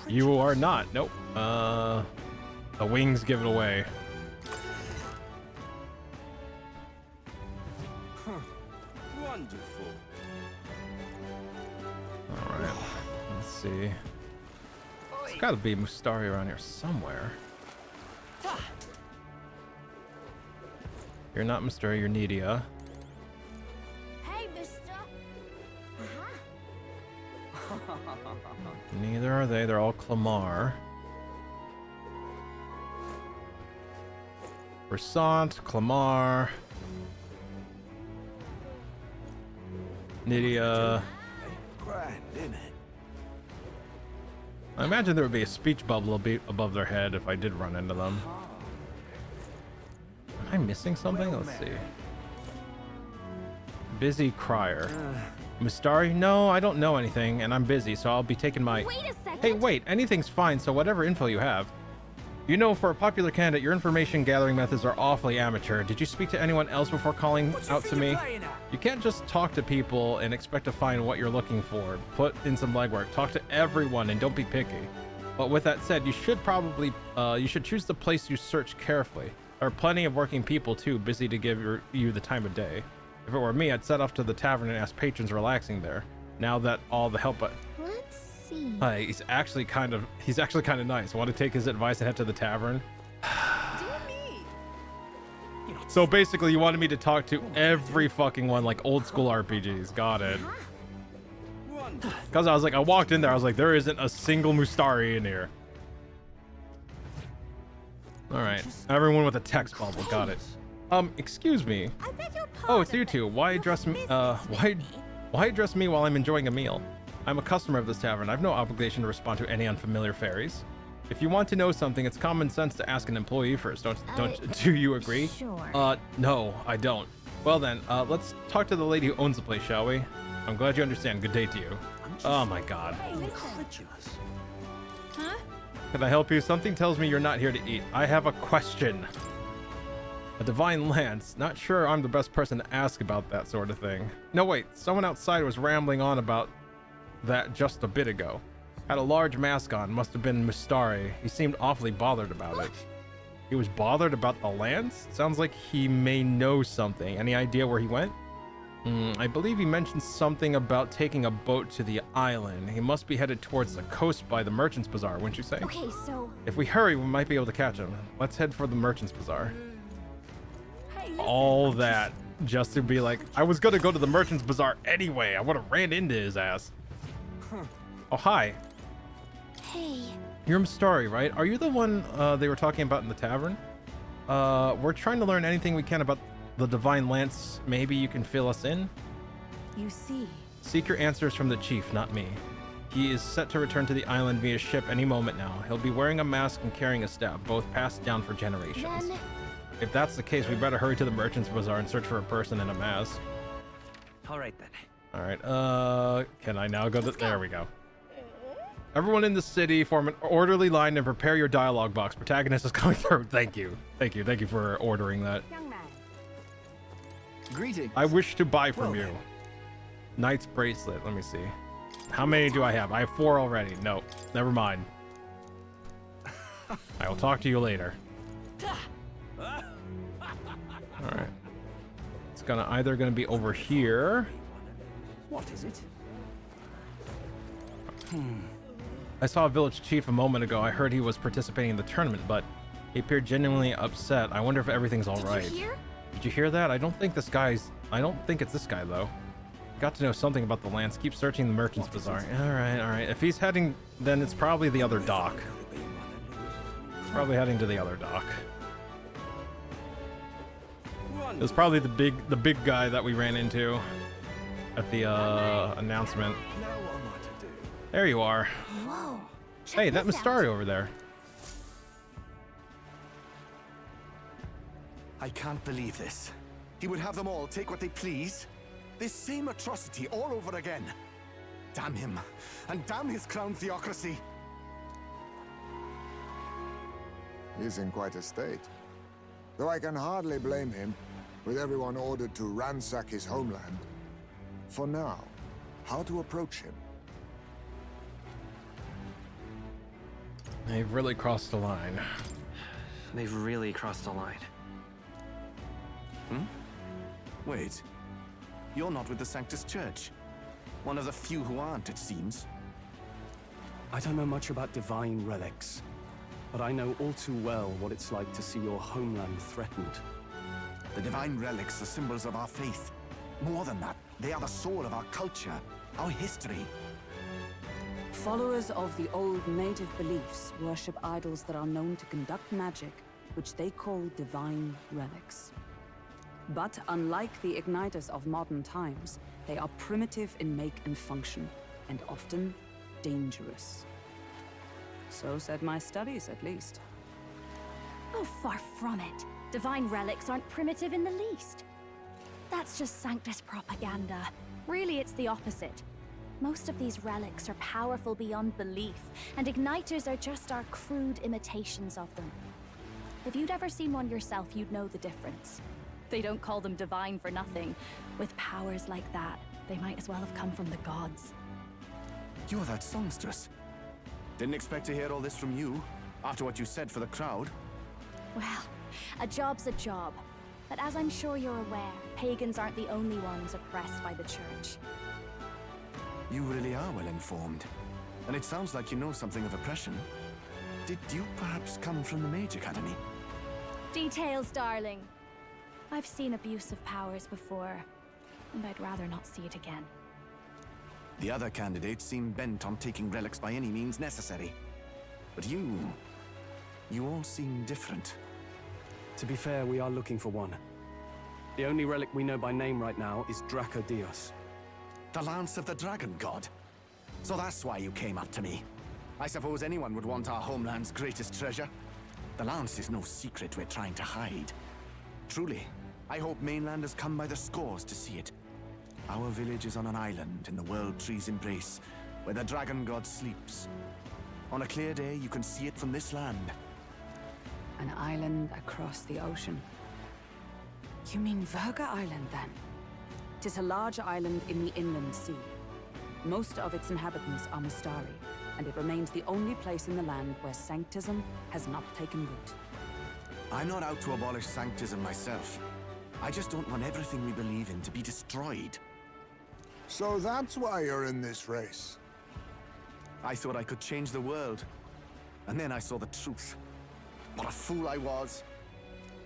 You are not. Nope. The wings give it away. Wonderful. All right. Let's see. There's got to be Mustari around here somewhere. You're not Mustari. You're Nidia. Hey, mister. Neither are they. They're all Clamar. Versant, Clamar, Nidia. Grand, isn't it? I imagine there would be a speech bubble above their head if I did run into them. Am I missing something? Let's see. Busy crier. Mustari? No, I don't know anything, and I'm busy, so I'll be taking my... Wait a second. Hey, wait, anything's fine, so whatever info you have. You know, for a popular candidate, your information gathering methods are awfully amateur. Did you speak to anyone else before calling out to me? You can't just talk to people and expect to find what you're looking for. Put in some legwork. Talk to everyone and don't be picky. But with that said, you should probably, you should choose the place you search carefully. There are plenty of working people too, busy to give you the time of day. If it were me, I'd set off to the tavern and ask patrons relaxing there. Now that all the help, Let's see. he's actually kind of nice. Want to take his advice and head to the tavern? So basically, you wanted me to talk to every fucking one, like old school RPGs. Got it. Because I was like, I walked in there, I was like, there isn't a single Mustari in here. All right, everyone with a text bubble. Got it. Excuse me. Oh, it's you two. Why address me? Why address me while I'm enjoying a meal? I'm a customer of this tavern. I've no obligation to respond to any unfamiliar fairies. If you want to know something, it's common sense to ask an employee first. Do you agree? Sure. No, I don't. Well then, let's talk to the lady who owns the place, shall we? I'm glad you understand. Good day to you. Oh my god. Incredulous. Huh? Can I help you? Something tells me you're not here to eat. I have a question. A divine lance. Not sure I'm the best person to ask about that sort of thing. No, wait. Someone outside was rambling on about that just a bit ago. Had a large mask on. Must have been Mustari. He seemed awfully bothered about it. He was bothered about the lance? Sounds like he may know something. Any idea where he went? I believe he mentioned something about taking a boat to the island. He must be headed towards the coast by the Merchant's Bazaar, wouldn't you say? Okay, so... If we hurry, we might be able to catch him. Let's head for the Merchant's Bazaar. All that just to be like, I was gonna go to the Merchant's Bazaar anyway. I would have ran into his ass. Oh, hi. Hey. You're Mustari, right? Are you the one they were talking about in the tavern? We're trying to learn anything we can about the Divine Lance. Maybe you can fill us in? You see. Seek your answers from the chief, not me. He is set to return to the island via ship any moment now. He'll be wearing a mask and carrying a staff, both passed down for generations. Then... If that's the case, we better hurry to the Merchant's Bazaar and search for a person in a mask. All right then. All right, can I now go there we go. Everyone in the city, form an orderly line and prepare your dialogue box. Protagonist is coming through. Thank you for ordering that. Young man. Greetings. I wish to buy from you. Knight's bracelet. Let me see. How many do I have? I have 4 already. No, never mind. I will talk to you later. All right. It's either gonna be over here. What is it? I saw a village chief a moment ago. I heard he was participating in the tournament, but he appeared genuinely upset. I wonder if everything's all right. Did you hear? Did you hear that? I don't think it's this guy though. Got to know something about the lands. Keep searching the merchant's bazaar. All right. If he's heading, then it's probably the other dock. It's probably heading to the other dock. It was probably the big guy that we ran into at the announcement. There you are. Whoa. Hey, that Mistari over there. I can't believe this. He would have them all take what they please. This same atrocity all over again. Damn him, and damn his crown theocracy. He's in quite a state. Though I can hardly blame him, with everyone ordered to ransack his homeland. For now, how to approach him? They've really crossed the line. They've really crossed the line. Wait. You're not with the Sanctus Church. One of the few who aren't, it seems. I don't know much about divine relics, but I know all too well what it's like to see your homeland threatened. The divine relics are symbols of our faith. More than that, they are the soul of our culture, our history. Followers of the old native beliefs worship idols that are known to conduct magic, which they call divine relics. But unlike the igniters of modern times, they are primitive in make and function, and often dangerous. So said my studies, at least. Oh, far from it. Divine relics aren't primitive in the least. That's just Sanctus propaganda. Really, it's the opposite. Most of these relics are powerful beyond belief, and igniters are just our crude imitations of them. If you'd ever seen one yourself, you'd know the difference. They don't call them divine for nothing. With powers like that, they might as well have come from the gods. You're that songstress. Didn't expect to hear all this from you, after what you said for the crowd. Well, a job's a job. But as I'm sure you're aware, pagans aren't the only ones oppressed by the church. You really are well informed. And it sounds like you know something of oppression. Did you perhaps come from the Mage Academy? Details, darling. I've seen abuse of powers before, and I'd rather not see it again. The other candidates seem bent on taking relics by any means necessary. But you all seem different. To be fair, we are looking for one. The only relic we know by name right now is Draco Dios. The Lance of the Dragon God. So that's why you came up to me. I suppose anyone would want our homeland's greatest treasure. The Lance is no secret we're trying to hide. Truly, I hope mainlanders come by the scores to see it. Our village is on an island in the World Tree's embrace, where the Dragon God sleeps. On a clear day, you can see it from this land. An island across the ocean. You mean Verga Island, then? 'Tis a large island in the inland sea. Most of its inhabitants are Mistari, and it remains the only place in the land where Sanctism has not taken root. I'm not out to abolish Sanctism myself. I just don't want everything we believe in to be destroyed. So that's why you're in this race. I thought I could change the world. And then I saw the truth. What a fool I was.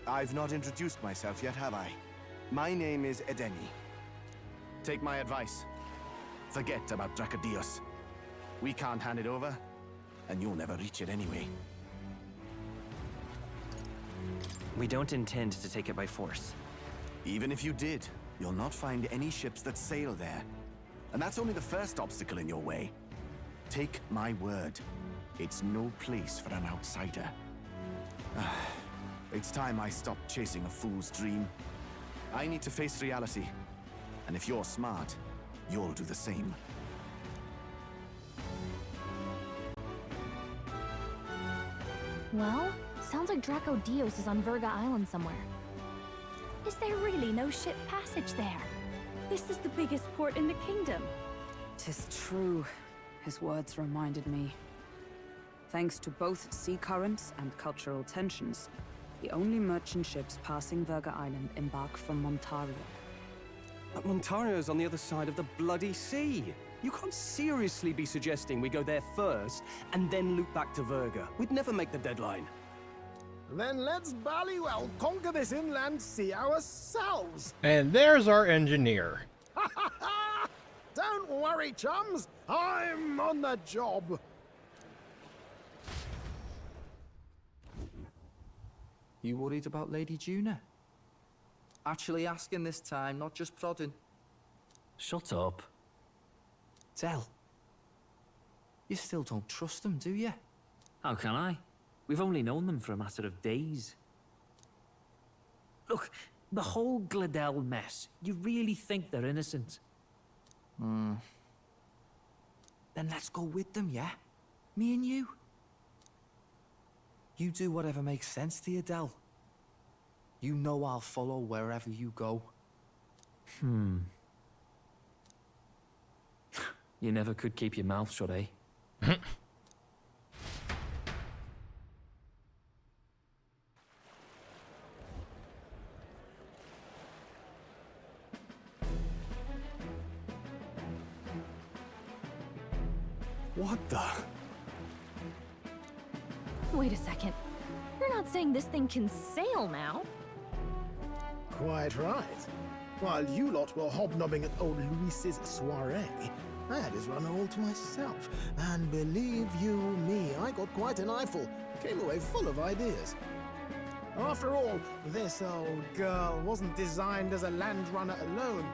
I've not introduced myself yet, have I? My name is Edeni. Take my advice. Forget about Dracodios. We can't hand it over, and you'll never reach it anyway. We don't intend to take it by force. Even if you did, you'll not find any ships that sail there. And that's only the first obstacle in your way. Take my word. It's no place for an outsider. It's time I stopped chasing a fool's dream. I need to face reality. And if you're smart, you'll do the same. Well, sounds like Draco Dios is on Verga Island somewhere. Is there really no ship passage there? This is the biggest port in the kingdom. 'Tis true. His words reminded me. Thanks to both sea currents and cultural tensions, The only merchant ships passing Virga Island embark from Montario. But Montario's on the other side of the bloody sea. You can't seriously be suggesting we go there first and then loop back to Virga. We'd never make the deadline. Then let's bally well conquer this inland sea ourselves. And there's our engineer. Don't worry, chums. I'm on the job. You worried about Lady Juna? Actually asking this time, not just prodding. Shut up. Del, you still don't trust them, do you? How can I? We've only known them for a matter of days. Look, the whole Gladel mess, you really think they're innocent? Then let's go with them, yeah? Me and you. You do whatever makes sense to you, Del. You know I'll follow wherever you go. You never could keep your mouth shut, eh? What the? Wait a second. You're not saying this thing can sail now? Quite right. While you lot were hobnobbing at old Luis's soiree, I had his runner all to myself. And believe you me, I got quite an eyeful. Came away full of ideas. After all, this old girl wasn't designed as a land runner alone.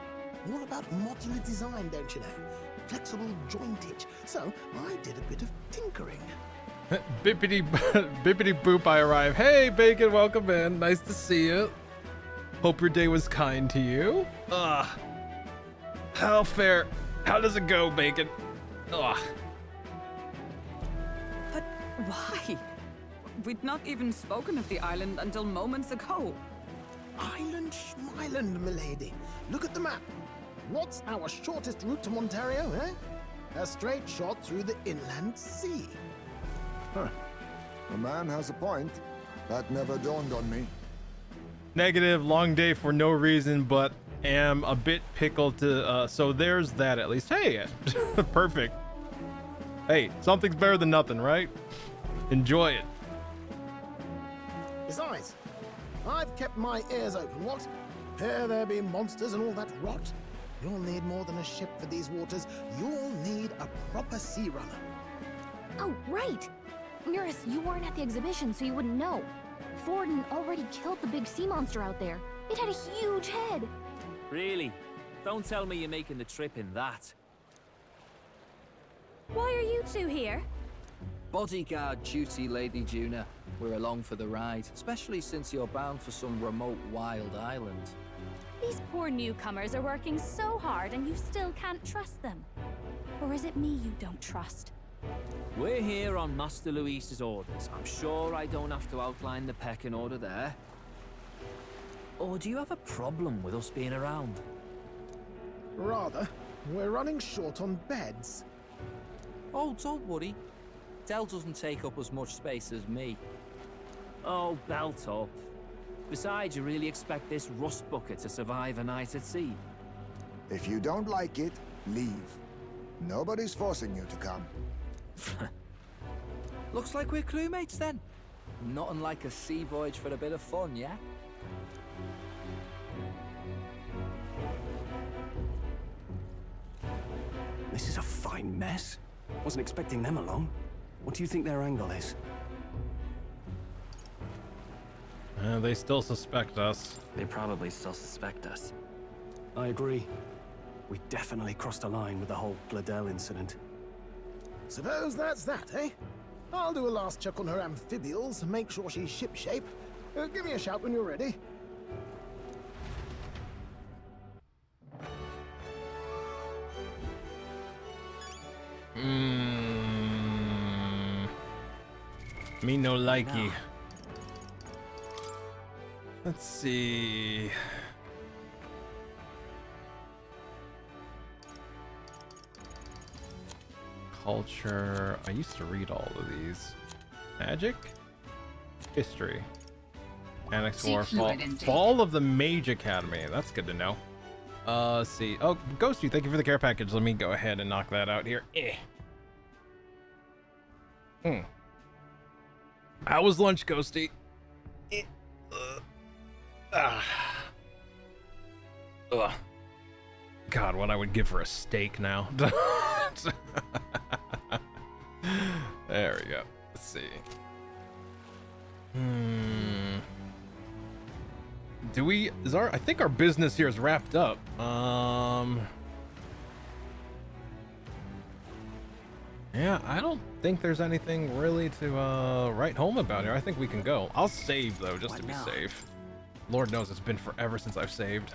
All about modular design, don't you know? Flexible jointage. So I did a bit of tinkering. Bippity boop, I arrive. Hey, Bacon, welcome in. Nice to see you. Hope your day was kind to you. How fair? How does it go, Bacon? But why? We'd not even spoken of the island until moments ago. Island schmeiland, milady. Look at the map. What's our shortest route to Montario, eh? A straight shot through the inland sea. Huh. The man has a point. That never dawned on me. Negative, long day for no reason, but am a bit pickled to, so there's that at least. Hey, perfect. Hey, something's better than nothing, right? Enjoy it. Besides, I've kept my ears open, what? Here there be monsters and all that rot. You'll need more than a ship for these waters. You'll need a proper sea runner. Oh, right. Mirus, you weren't at the exhibition, so you wouldn't know. Forden already killed the big sea monster out there. It had a huge head. Really? Don't tell me you're making the trip in that. Why are you two here? Bodyguard duty, Lady Juna. We're along for the ride, especially since you're bound for some remote wild island. These poor newcomers are working so hard and you still can't trust them. Or is it me you don't trust? We're here on Master Luis's orders. I'm sure I don't have to outline the pecking order there. Or do you have a problem with us being around? Rather, we're running short on beds. Oh, don't worry. Del doesn't take up as much space as me. Oh, belt up. Besides, you really expect this rust bucket to survive a night at sea? If you don't like it, leave. Nobody's forcing you to come. Looks like we're crewmates then. Not unlike a sea voyage for a bit of fun, yeah? This is a fine mess. Wasn't expecting them along. What do you think their angle is? They still suspect us. They probably still suspect us. I agree. We definitely crossed a line with the whole Gladel incident. Suppose that's that, eh? I'll do a last check on her amphibials, make sure she's shipshape. Give me a shout when you're ready. Me no likey. No. Let's see. Culture. I used to read all of these. Magic? History. Annex 4, Fall of the Mage Academy. That's good to know. Let's see. Oh, Ghosty, thank you for the care package. Let me go ahead and knock that out here. How was lunch, Ghosty? God, what I would give for a steak now. There we go. Let's see. Do we, I think our business here is wrapped up. Yeah, I don't think there's anything really to write home about here. I think we can go. I'll save though, just to be safe. Lord knows it's been forever since I've saved.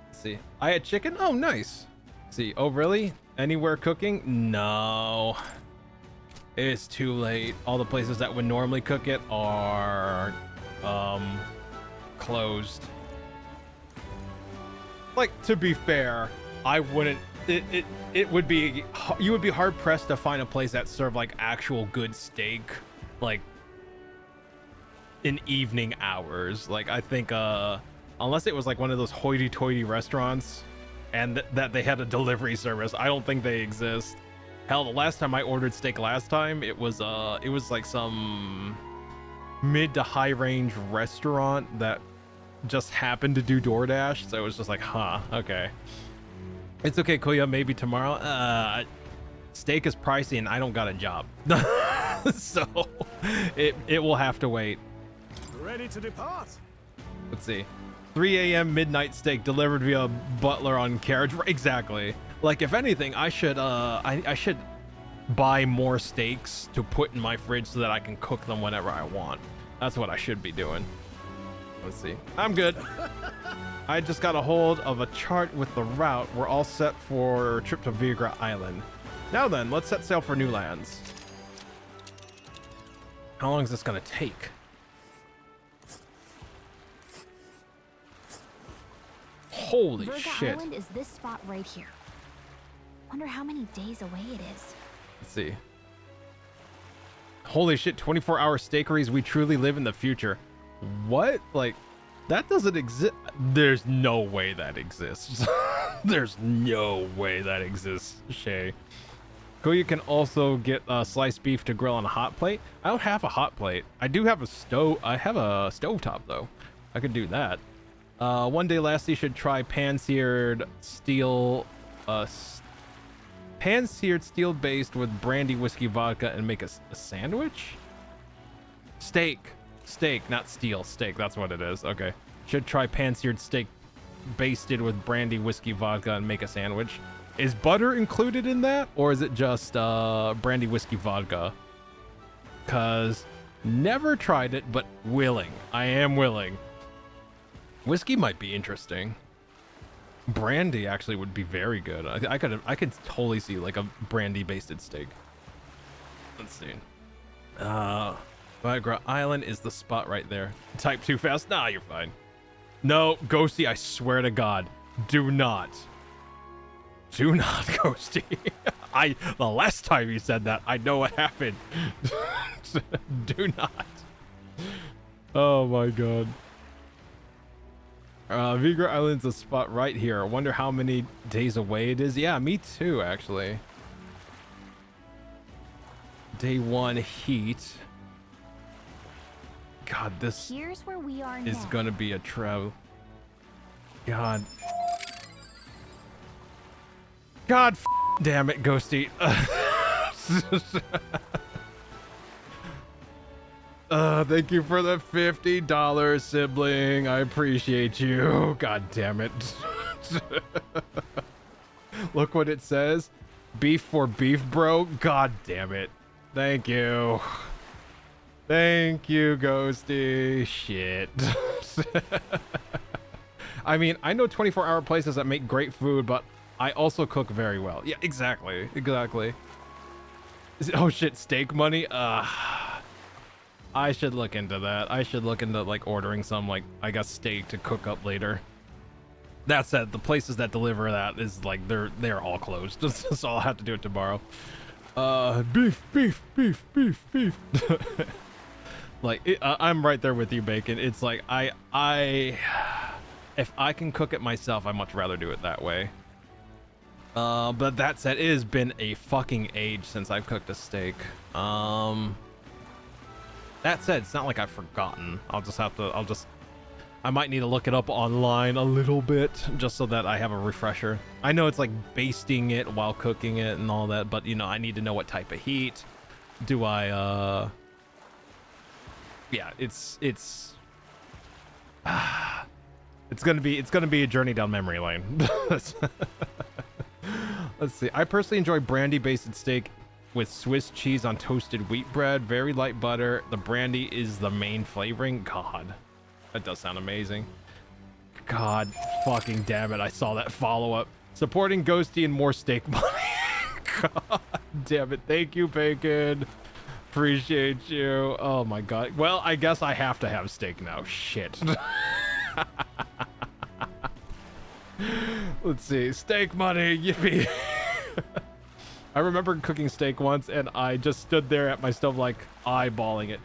Let's see. I had chicken? Oh, nice. Let's see. Oh, really? Anywhere cooking? No. It's too late. All the places that would normally cook it are closed. Like, to be fair, I wouldn't, it would be, you would be hard pressed to find a place that served like actual good steak, like in evening hours. Like, I think unless it was like one of those hoity-toity restaurants and that they had a delivery service, I don't think they exist. Hell, the last time I ordered steak last time, it was like some mid to high range restaurant that just happened to do DoorDash, so it was just like, huh, okay. It's okay, Kuya, maybe tomorrow. Steak is pricey and I don't got a job. So it will have to wait. Ready to depart? Let's see. 3 a.m. midnight steak delivered via butler on carriage. Exactly. Like, if anything, I should I should buy more steaks to put in my fridge so that I can cook them whenever I want. That's what I should be doing. Let's see. I'm good. I just got a hold of a chart with the route. We're all set for a trip to Vigra Island. Now then, let's set sail for new lands. How long is this gonna take? Holy shit. Island is this spot right here. Wonder how many days away it is. Let's see. Holy shit, 24-hour steakeries. We truly live in the future. What? Like, that doesn't exist. There's no way that exists. There's no way that exists, Shay. You can also get sliced beef to grill on a hot plate. I don't have a hot plate. I do have a stove. I have a stovetop though. I could do that. One day Lassie should try pan-seared steel, pan-seared steel based with brandy, whiskey, vodka, and make a sandwich? Steak, not steel, steak. That's what it is. Okay. Should try pan-seared steak basted with brandy, whiskey, vodka, and make a sandwich. Is butter included in that, or is it just brandy, whiskey, vodka? Cause never tried it, but willing. I am willing. Whiskey might be interesting. Brandy actually would be very good. I could totally see like a brandy basted steak. Let's see. Viagra Island is the spot right there. Type too fast. Nah, you're fine. No, Ghosty, I swear to God, do not. Do not, Ghosty. The last time you said that, I know what happened. Do not. Oh my God. Vigra Island's a spot right here. I wonder how many days away it is. Yeah, me too, actually. Day 1 heat. God, this Here's where we are is now. gonna be a travel. God. God damn it, Ghosty. Thank you for the $50, sibling. I appreciate you. God damn it. Look what it says. Beef for beef, bro. God damn it. Thank you. Thank you, Ghosty. Shit. I mean, I know 24-hour places that make great food, but I also cook very well. Yeah, exactly. Exactly. Oh shit, steak money? I should look into that. I should look into like ordering some, like, I guess steak to cook up later. That said, the places that deliver that is like they're all closed. So I'll have to do it tomorrow. Beef. Like, I'm right there with you, Bacon. It's like, if I can cook it myself, I'd much rather do it that way. But that said, it has been a fucking age since I've cooked a steak. That said, it's not like I've forgotten. I might need to look it up online a little bit just so that I have a refresher. I know it's like basting it while cooking it and all that, but you know, I need to know what type of heat. Do I, yeah, it's gonna be a journey down memory lane. Let's see. I personally enjoy brandy basted steak with Swiss cheese on toasted wheat bread, very light butter. The brandy is the main flavoring. God, that does sound amazing. God fucking damn it, I saw that follow-up. Supporting Ghosty and more steak money. God damn it. Thank you, Bacon. Appreciate you. Oh my god. Well, I guess I have to have steak now. Shit. Let's see. Steak money. Yippee. I remember cooking steak once and I just stood there at my stove like eyeballing it.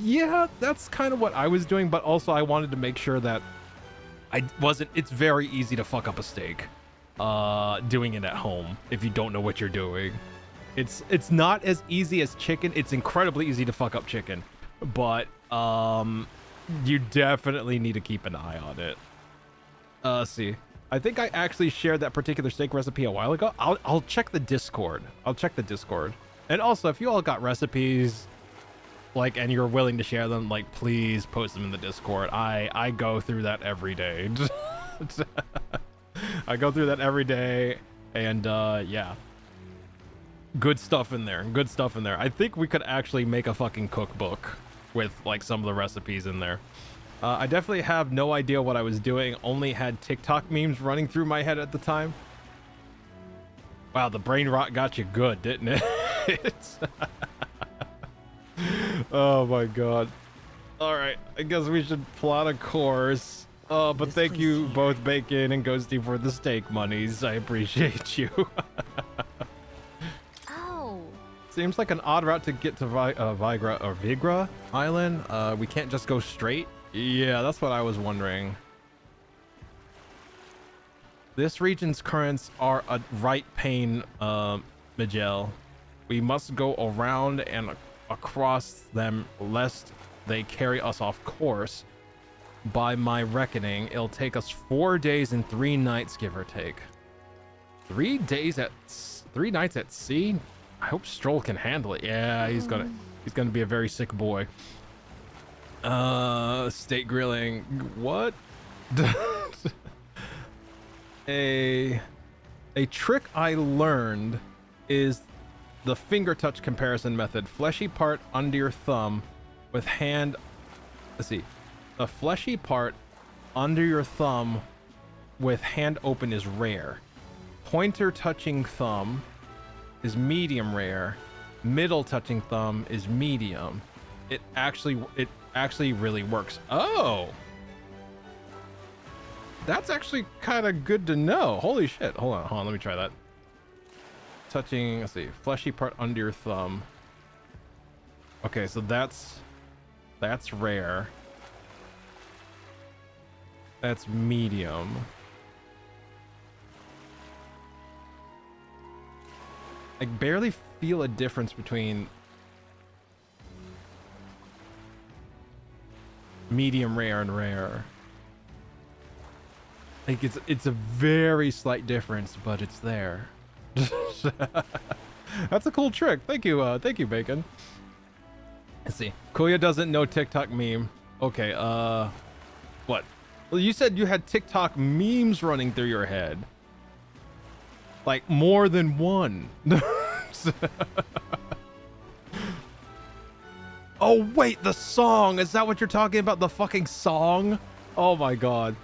Yeah, that's kind of what I was doing, but also I wanted to make sure that it's very easy to fuck up a steak doing it at home if you don't know what you're doing. It's not as easy as chicken. It's incredibly easy to fuck up chicken, but you definitely need to keep an eye on it. See, I think I actually shared that particular steak recipe a while ago. I'll check the Discord. And also, if you all got recipes, like, and you're willing to share them, like, please post them in the Discord. I go through that every day. I go through that every day, and yeah. Good stuff in there. I think we could actually make a fucking cookbook with, like, some of the recipes in there. I definitely have no idea what I was doing. Only had TikTok memes running through my head at the time. Wow, the brain rot got you good, didn't it? Oh my god. Alright, I guess we should plot a course. But thank you both, Bacon and Ghosty, for the steak monies. I appreciate you. Seems like an odd route to get to Vigra Island. We can't just go straight. Yeah, that's what I was wondering. This region's currents are a right pain, Miguel. We must go around and across them lest they carry us off course. By my reckoning, it'll take us 4 days and 3 nights, give or take. 3 nights at sea? I hope Stroll can handle it. Yeah, he's gonna be a very sick boy. Steak grilling. What? A trick I learned is the finger touch comparison method. Fleshy part under your thumb with hand. Let's see. The fleshy part under your thumb with hand open is rare. Pointer touching thumb is medium rare. Middle touching thumb is medium. It actually really works. Oh, that's actually kind of good to know. Holy shit. Hold on, let me try that. Touching, let's see, fleshy part under your thumb. Okay, so that's rare. That's medium. I barely feel a difference between medium rare and rare. Like it's a very slight difference, but it's there. That's a cool trick. Thank you, Bacon. Let's see. Kuya doesn't know TikTok meme. Okay, what? Well, you said you had TikTok memes running through your head. Like more than one. Oh wait, the song. Is that what you're talking about? The fucking song? Oh my god.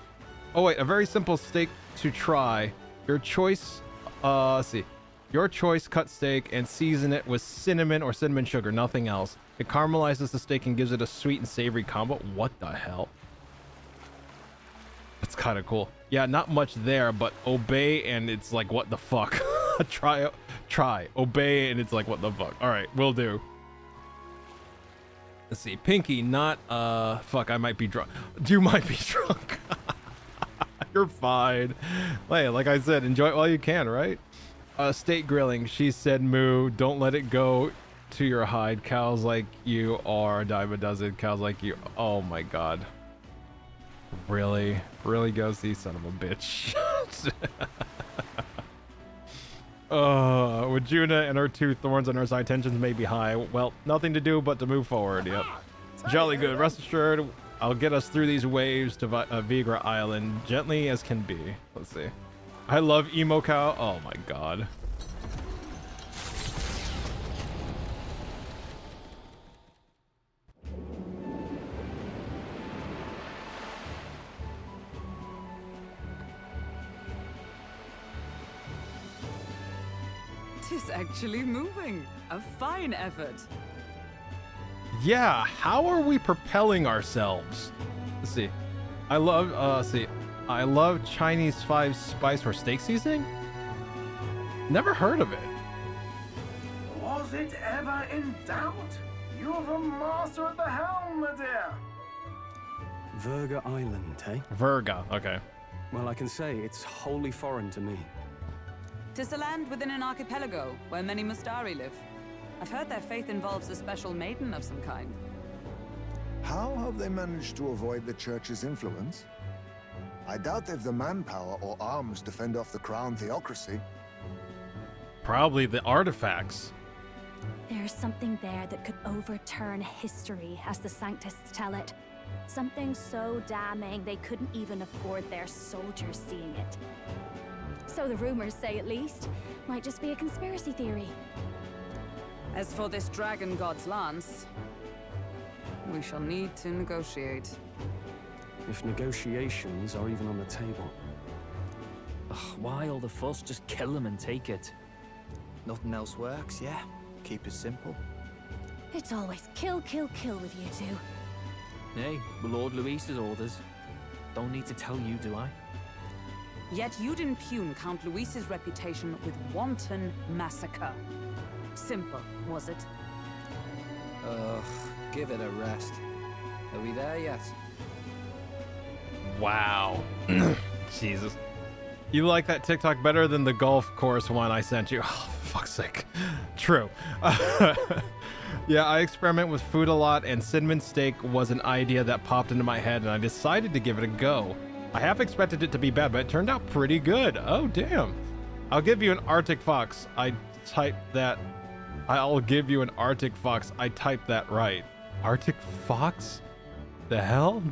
Oh wait, a very simple steak to try. Your choice, let's see. Your choice, cut steak and season it with cinnamon or cinnamon sugar, nothing else. It caramelizes the steak and gives it a sweet and savory combo. What the hell? That's kind of cool. Yeah, not much there, but obey and it's like, what the fuck? Try, obey and it's like, what the fuck? All right, will do. Let's see. Pinky, not, fuck, I might be drunk. You might be drunk. You're fine. Hey, like I said, enjoy it while you can, right? State grilling. She said, moo, don't let it go to your hide. Cows like you are. Diamond does it. Cows like you. Oh my god. Really? Really, Ghosty? Son of a bitch. With Juna and her 2 thorns on her side, tensions may be high. Well, nothing to do but to move forward. Yep. Jolly good. Rest assured, I'll get us through these waves to Vigra Island, gently as can be. Let's see. I love Emo Cow. Oh my god. Tis actually moving. A fine effort. Yeah, how are we propelling ourselves? Let's see. I love Chinese 5 spice for steak seasoning? Never heard of it. Was it ever in doubt? You're the master at the helm, my dear. Virga Island, eh? Virga, okay. Well, I can say it's wholly foreign to me. 'Tis a land within an archipelago where many Mustari live. I've heard their faith involves a special maiden of some kind. How have they managed to avoid the church's influence? I doubt they've the manpower or arms to fend off the crown theocracy. Probably the artifacts. There's something there that could overturn history, as the Sanctists tell it. Something so damning they couldn't even afford their soldiers seeing it. So the rumors say, at least. Might just be a conspiracy theory. As for this dragon god's lance, we shall need to negotiate. If negotiations are even on the table. Ugh, why all the fuss? Just kill them and take it. Nothing else works, yeah? Keep it simple. It's always kill, kill, kill with you two. Hey, Lord Luis's orders. Don't need to tell you, do I? Yet you'd impugn Count Luis's reputation with wanton massacre. Simple, was it? Ugh, give it a rest. Are we there yet? Wow. Jesus. You like that TikTok better than the golf course one I sent you? Oh, for fuck's sake. True. Yeah, I experiment with food a lot, and cinnamon steak was an idea that popped into my head, and I decided to give it a go. I half expected it to be bad, but it turned out pretty good. Oh, damn. I'll give you an Arctic fox. I typed that. I'll give you an Arctic fox. I typed that right. Arctic fox? The hell?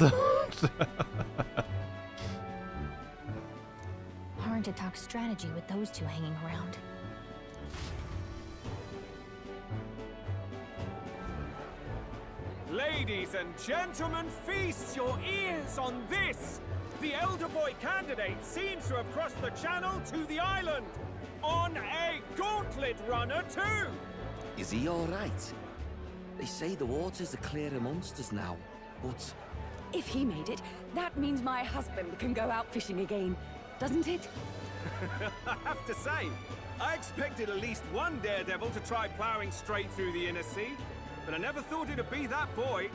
Hard to talk strategy with those two hanging around. Ladies and gentlemen, feast your ears on this! The elder boy candidate seems to have crossed the channel to the island! On a gauntlet runner too! Is he alright? They say the waters are clear amongst us now, but... If he made it, that means my husband can go out fishing again, doesn't it? I have to say, I expected at least one daredevil to try ploughing straight through the inner sea, but I never thought it'd be that boy.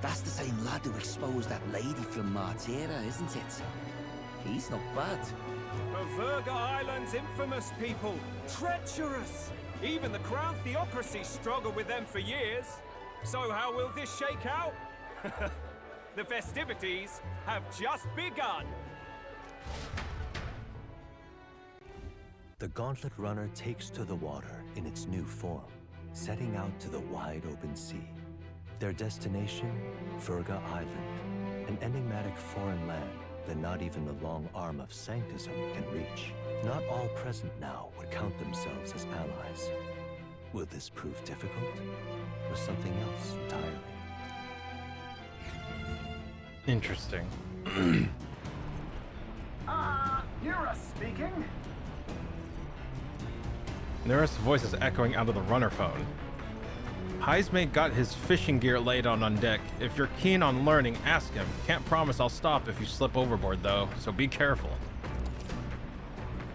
That's the same lad who exposed that lady from Martira, isn't it? He's not bad. The Virga Island's infamous people. Treacherous! Even the Crown Theocracy struggled with them for years. So how will this shake out? The festivities have just begun. The Gauntlet Runner takes to the water in its new form, setting out to the wide open sea. Their destination, Virga Island, an enigmatic foreign land that not even the long arm of Sanctism can reach. Not all present now would count themselves as allies. Will this prove difficult, or something else entirely? Interesting. Yura speaking. Nearest voice is echoing out of the runner phone. Heismate got his fishing gear laid on deck. If you're keen on learning, ask him. Can't promise I'll stop if you slip overboard, though, so be careful.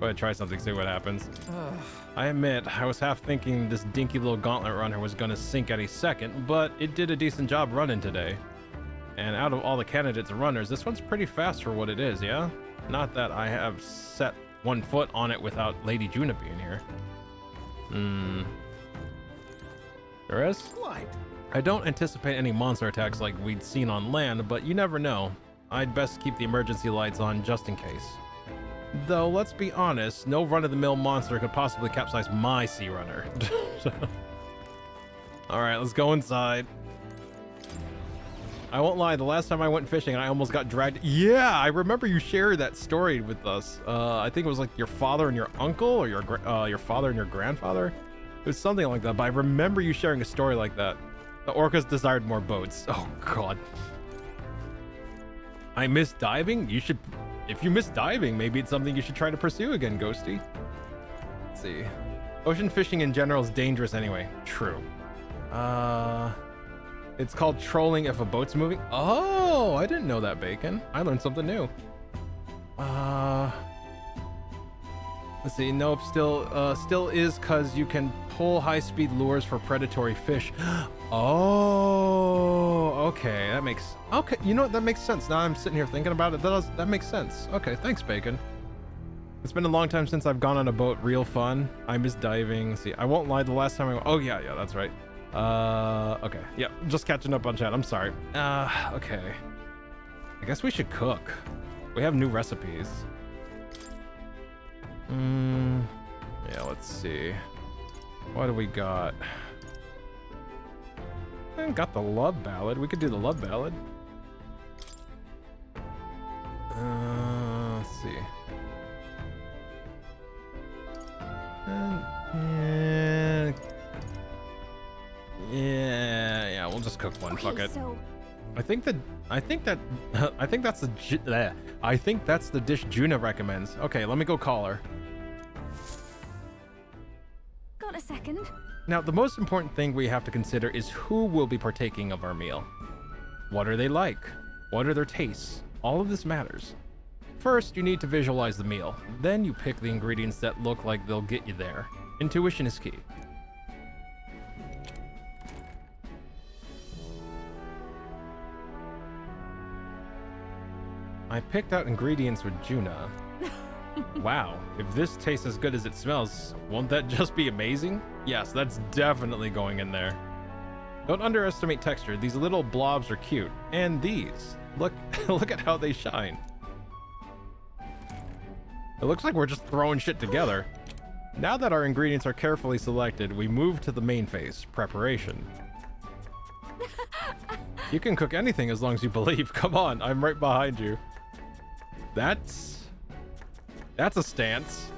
Go ahead, try something, see what happens. I admit, I was half thinking this dinky little gauntlet runner was gonna sink any second, but it did a decent job running today. And out of all the candidates runners, this one's pretty fast for what it is, yeah? Not that I have set one foot on it without Lady Juna being here. There is? Quite. I don't anticipate any monster attacks like we'd seen on land, but you never know. I'd best keep the emergency lights on just in case. Though, let's be honest, no run-of-the-mill monster could possibly capsize my sea runner. Alright, let's go inside. I won't lie, the last time I went fishing, I almost got dragged. Yeah, I remember you shared that story with us. I think it was like your father and your uncle, or your father and your grandfather. It was something like that, but I remember you sharing a story like that. The orcas desired more boats. Oh, God. I miss diving? You should... If you miss diving, maybe it's something you should try to pursue again, Ghosty. Let's see. Ocean fishing in general is dangerous anyway. True. It's called trolling if a boat's moving. Oh, I didn't know that, Bacon. I learned something new. Let's see. Nope, still is because you can pull high-speed lures for predatory fish. Oh, okay. That makes... Okay, you know what? That makes sense. Now I'm sitting here thinking about it. That makes sense. Okay, thanks, Bacon. It's been a long time since I've gone on a boat. Real fun. I miss diving. See, I won't lie. The last time I... Oh, yeah, that's right. Okay. Yeah, just catching up on chat. I'm sorry. Okay. I guess we should cook. We have new recipes. Yeah, let's see. What do we got? I haven't got the love ballad. We could do the love ballad. Let's see. Yeah, we'll just cook one. Fuck it. So... I think that's the dish Juna recommends. Okay, let me go call her. Got a second? Now, the most important thing we have to consider is who will be partaking of our meal. What are they like? What are their tastes? All of this matters. First, you need to visualize the meal. Then you pick the ingredients that look like they'll get you there. Intuition is key. I picked out ingredients with Juna. Wow, if this tastes as good as it smells, won't that just be amazing? Yes, that's definitely going in there. Don't underestimate texture. These little blobs are cute. And these. Look at how they shine. It looks like we're just throwing shit together. Now that our ingredients are carefully selected, we move to the main phase, preparation. You can cook anything as long as you believe. Come on, I'm right behind you. That's a stance.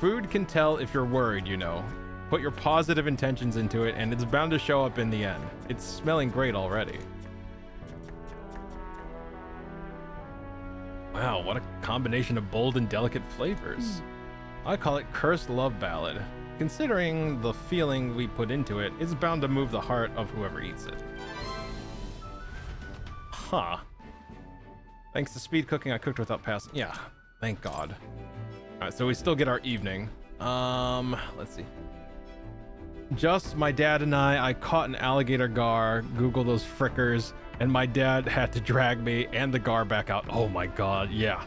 Food can tell if you're worried, you know. Put your positive intentions into it, and it's bound to show up in the end. It's smelling great already. Wow, what a combination of bold and delicate flavors. I call it Cursed Love Ballad. Considering the feeling we put into it, it's bound to move the heart of whoever eats it. Huh. Thanks to speed cooking, I cooked without passing. Yeah, thank God. Alright, so we still get our evening. Let's see. Just my dad and I caught an alligator gar, Google those frickers, and my dad had to drag me and the gar back out. Oh my God, yeah.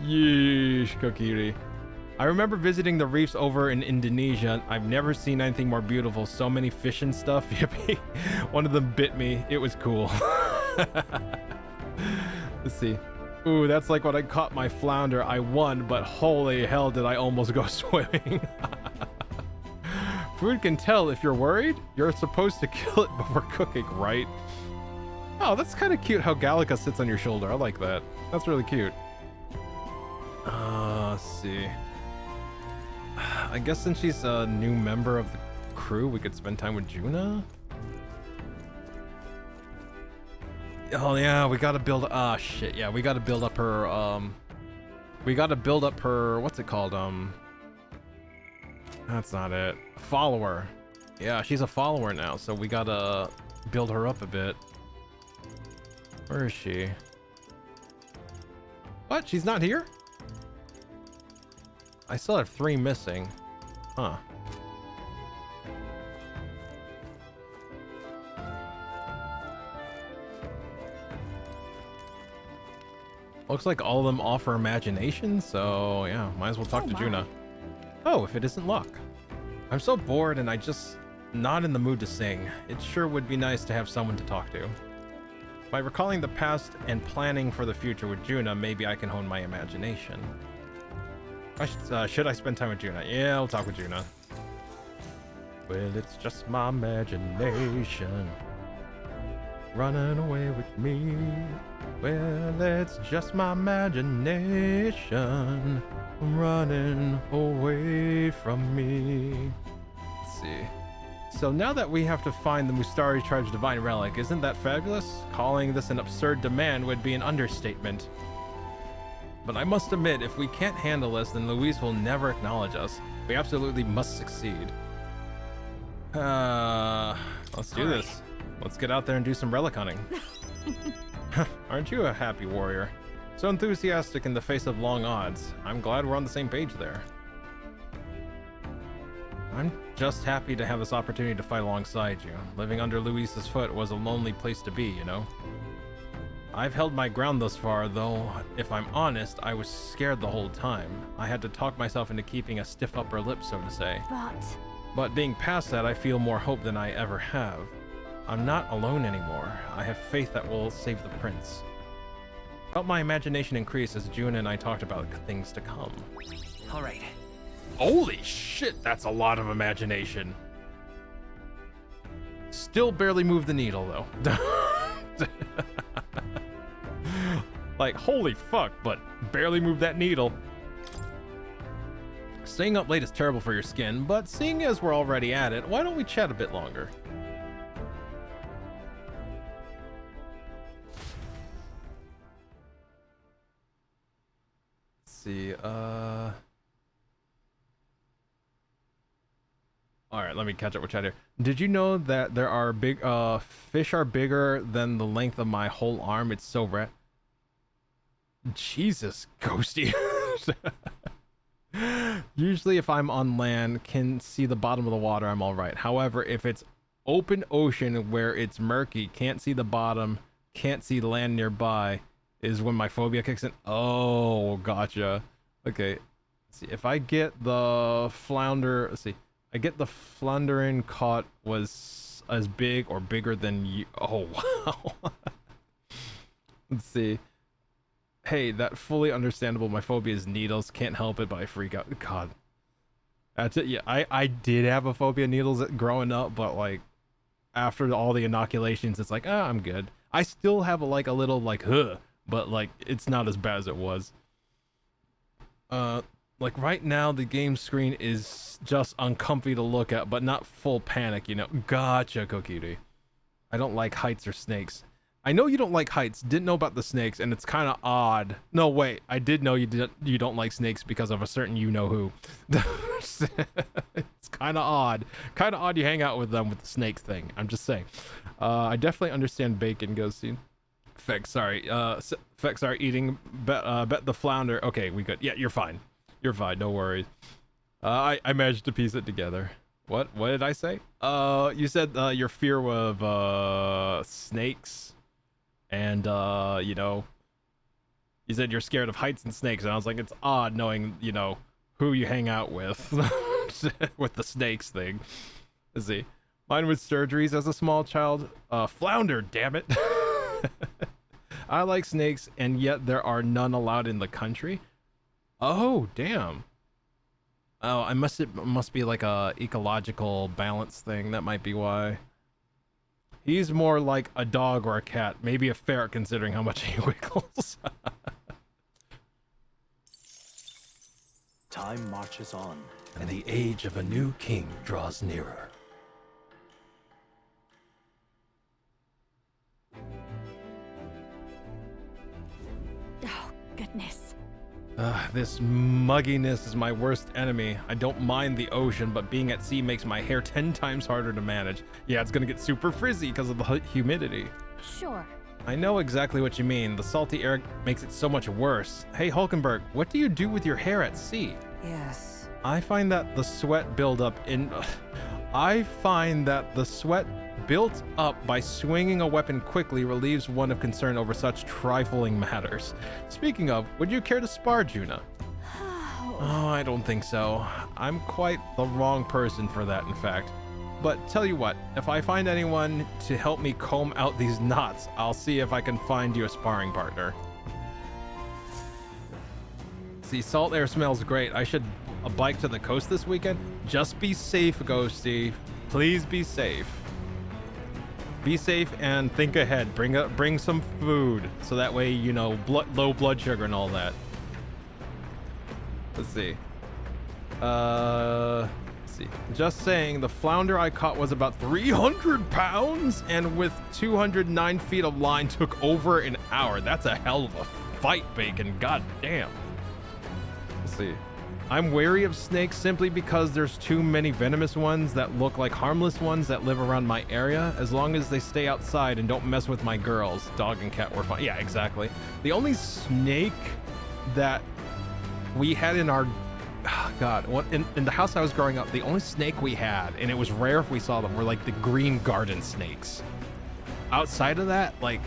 Yeesh, Kokiri. I remember visiting the reefs over in Indonesia. I've never seen anything more beautiful. So many fish and stuff. Yippee. One of them bit me. It was cool. Let's see. Ooh, that's like when I caught my flounder. I won, but holy hell did I almost go swimming. Food can tell if you're worried. You're supposed to kill it before cooking, right? Oh, that's kind of cute how Gallica sits on your shoulder. I like that. That's really cute. Let's see. I guess since she's a new member of the crew, we could spend time with Juna. Oh yeah, we gotta build. Ah shit, yeah, we gotta build up her. We gotta build up her. What's it called? That's not it. Follower. Yeah, she's a follower now, so we gotta build her up a bit. Where is she? What? She's not here? I still have 3 missing. Huh. Looks like all of them offer imagination, so yeah, might as well talk to Juna. Oh, if it isn't luck. I'm so bored and I just not in the mood to sing. It sure would be nice to have someone to talk to. By recalling the past and planning for the future with Juna, maybe I can hone my imagination. Should I spend time with Juna? Yeah, I'll talk with Juna. Well, it's just my imagination running away with me. Well, it's just my imagination running away from me. Let's see. So now that we have to find the Mustari Tribe's divine relic, isn't that fabulous? Calling this an absurd demand would be an understatement. But I must admit, if we can't handle this, then Louise will never acknowledge us. We absolutely must succeed. Let's do this. Let's get out there and do some relic hunting. Aren't you a happy warrior? So enthusiastic in the face of long odds. I'm glad we're on the same page there. I'm just happy to have this opportunity to fight alongside you. Living under Luis's foot was a lonely place to be, you know? I've held my ground thus far, though, if I'm honest, I was scared the whole time. I had to talk myself into keeping a stiff upper lip, so to say. But being past that, I feel more hope than I ever have. I'm not alone anymore. I have faith that we'll save the prince. Felt my imagination increase as Juna and I talked about things to come. All right. Holy shit, that's a lot of imagination. Still barely moved the needle, though. Like, holy fuck, but barely moved that needle. Staying up late is terrible for your skin, but seeing as we're already at it, why don't we chat a bit longer? See, all right, let me catch up with chat here. Did you know that there are fish are bigger than the length of my whole arm? It's so rare. Jesus, Ghosty. Usually if I'm on land, can see the bottom of the water, I'm all right. However, if it's open ocean where it's murky, can't see the bottom, can't see land nearby, is when my phobia kicks in. Oh, gotcha. Okay. Let's see, if I get the flounder, let's see. I get the floundering caught was as big or bigger than you. Oh, wow. Let's see. Hey, that fully understandable. My phobia is needles. Can't help it, but I freak out. God. That's it. Yeah, I did have a phobia of needles growing up, but like after all the inoculations, it's like, I'm good. I still have a little but like it's not as bad as it was. Like right now the game screen is just uncomfy to look at, but not full panic, you know. Gotcha, Kokiri. I don't like heights or snakes. I know you don't like heights, didn't know about the snakes, and it's kind of odd. No, wait, I did know you don't like snakes because of a certain you-know-who. It's kind of odd. Kind of odd you hang out with them with the snake thing. I'm just saying. I definitely understand bacon, Ghosty. Feck, sorry. Feck, sorry, eating. Bet the flounder. Okay, we good. Yeah, you're fine. You're fine, no worries. I managed to piece it together. What did I say? You said your fear of snakes. And, you know, you said you're scared of heights and snakes, and I was like, it's odd knowing, you know, who you hang out with, with the snakes thing. Let's see. Mine was surgeries as a small child. Flounder, damn it. I like snakes, and yet there are none allowed in the country. Oh, damn. Oh, it must be like a ecological balance thing. That might be why. He's more like a dog or a cat, maybe a ferret considering how much he wiggles. Time marches on, and the age of a new king draws nearer. Oh, goodness. This mugginess is my worst enemy. I don't mind the ocean, but being at sea makes my hair 10 times harder to manage. Yeah, it's gonna get super frizzy because of the humidity. Sure, I know exactly what you mean. The salty air makes it so much worse. Hey, Hulkenberg, what do you do with your hair at sea? Yes. I find that the sweat built up by swinging a weapon quickly relieves one of concern over such trifling matters. Speaking of, would you care to spar, Juna? Oh, I don't think so. I'm quite the wrong person for that, in fact. But tell you what, if I find anyone to help me comb out these knots, I'll see if I can find you a sparring partner. See, salt air smells great. I should bike to the coast this weekend. Just be safe, Ghosty. Please be safe. Be safe and think ahead. Bring some food so that way you know low blood sugar and all that. Let's see. Let's see. Just saying, the flounder I caught was about 300 pounds, and with 209 feet of line took over an hour. That's a hell of a fight, Bacon. God damn. Let's see. I'm wary of snakes simply because there's too many venomous ones that look like harmless ones that live around my area. As long as they stay outside and don't mess with my girls. Dog and cat were fine. Yeah, exactly. The only snake that we had in our... Oh God, in the house I was growing up, the only snake we had, and it was rare if we saw them, were like the green garden snakes. Outside of that, like,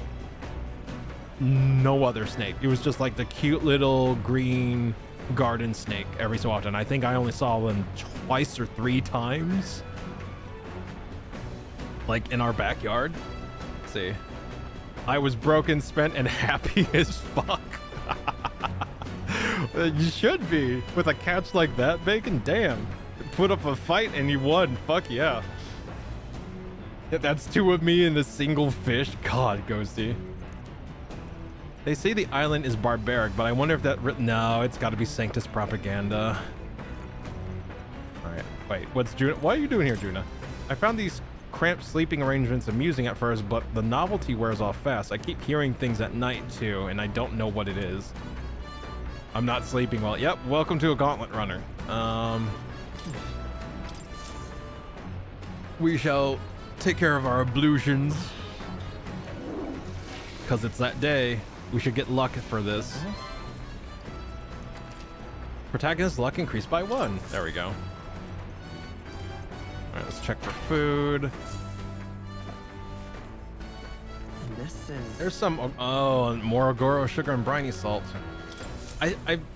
no other snake. It was just like the cute little green garden snake every so often. I think I only saw them twice or 3 times, like in our backyard. Let's see. I was broken, spent, and happy as fuck. You should be with a catch like that, Bacon. Damn, put up a fight and you won. Fuck yeah. That's 2 of me and a single fish. God, Ghosty. They say the island is barbaric, but I wonder if that... No, it's got to be Sanctus propaganda. All right, wait. What's Juna? What are you doing here, Juna? I found these cramped sleeping arrangements amusing at first, but the novelty wears off fast. I keep hearing things at night too, and I don't know what it is. I'm not sleeping well. Yep, welcome to a gauntlet runner. We shall take care of our ablutions, because it's that day. We should get luck for this. Protagonist luck increased by 1. There we go. All right, let's check for food. This is... There's some... Oh, more Agoro sugar and briny salt.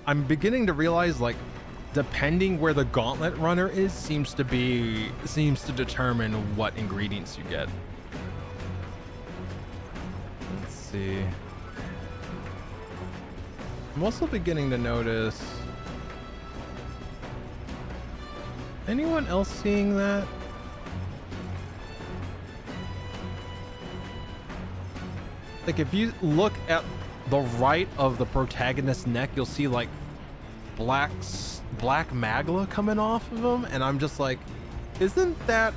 I'm beginning to realize, like, depending where the gauntlet runner is seems to determine what ingredients you get. Let's see. I'm also beginning to notice... Anyone else seeing that? Like, if you look at the right of the protagonist's neck, you'll see like black magla coming off of him, and I'm just like, isn't that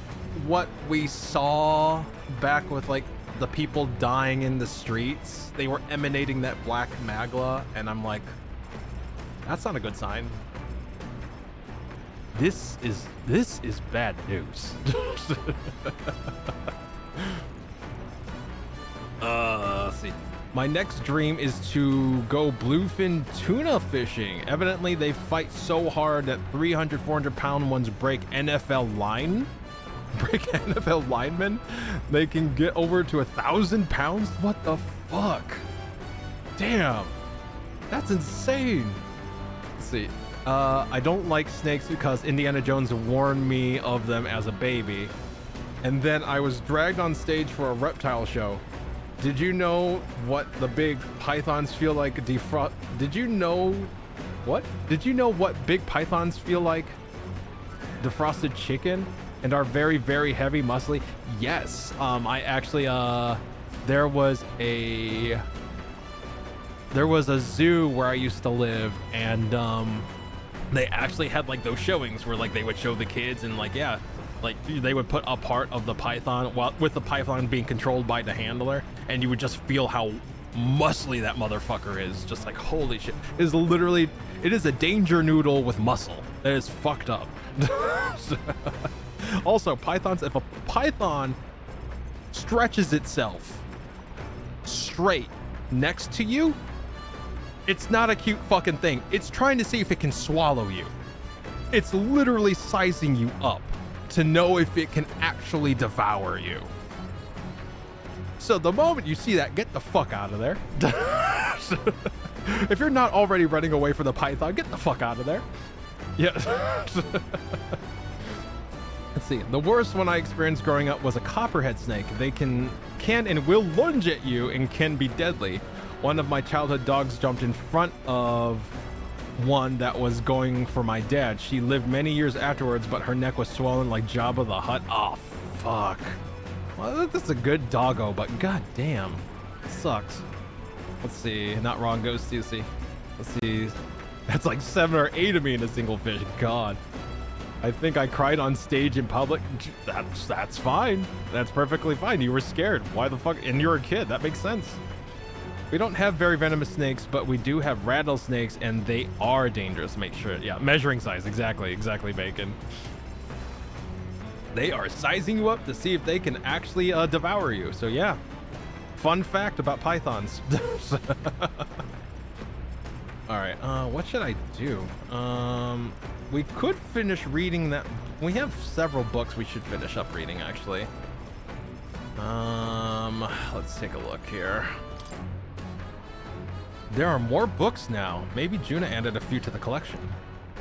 what we saw back with like the people dying in the streets? They were emanating that black magla, and I'm like, that's not a good sign. This is bad news. Let's see. My next dream is to go bluefin tuna fishing. Evidently, they fight so hard that 300, 400-pound ones break NFL linemen. They can get over to 1,000 pounds. What the fuck? Damn, that's insane. Let's see. I don't like snakes because Indiana Jones warned me of them as a baby, and then I was dragged on stage for a reptile show. Did you know what the big pythons feel like? Did you know what big pythons feel like? Defrosted chicken and are very, very heavy, muscly. Yes. I actually there was a zoo where I used to live, and they actually had like those showings where like they would show the kids, and like, yeah, like they would put a part of the python with the python being controlled by the handler, and you would just feel how muscly that motherfucker is. Just like, holy shit. It is a danger noodle with muscle. That is fucked up. Also, pythons, if a python stretches itself straight next to you, it's not a cute fucking thing. It's trying to see if it can swallow you. It's literally sizing you up to know if it can actually devour you. So the moment you see that, get the fuck out of there. If you're not already running away from the python, get the fuck out of there. Yeah. Let's see. The worst one I experienced growing up was a copperhead snake. They can and will lunge at you and can be deadly. One of my childhood dogs jumped in front of one that was going for my dad. She lived many years afterwards, but her neck was swollen like Jabba the Hutt. Oh, fuck. Well, that's a good doggo, but goddamn, it sucks. Let's see. Not wrong, Ghost Juicy. Let's see. That's like 7 or 8 of me in a single fish. God. I think I cried on stage in public. That's fine. That's perfectly fine. You were scared. Why the fuck? And you're a kid. That makes sense. We don't have very venomous snakes, but we do have rattlesnakes, and they are dangerous. Make sure. Yeah, measuring size. Exactly, Bacon. They are sizing you up to see if they can actually devour you. So yeah, fun fact about pythons. All right, what should I do? We could finish reading that. We have several books we should finish up reading, actually. Let's take a look here. There are more books now. Maybe Juna added a few to the collection.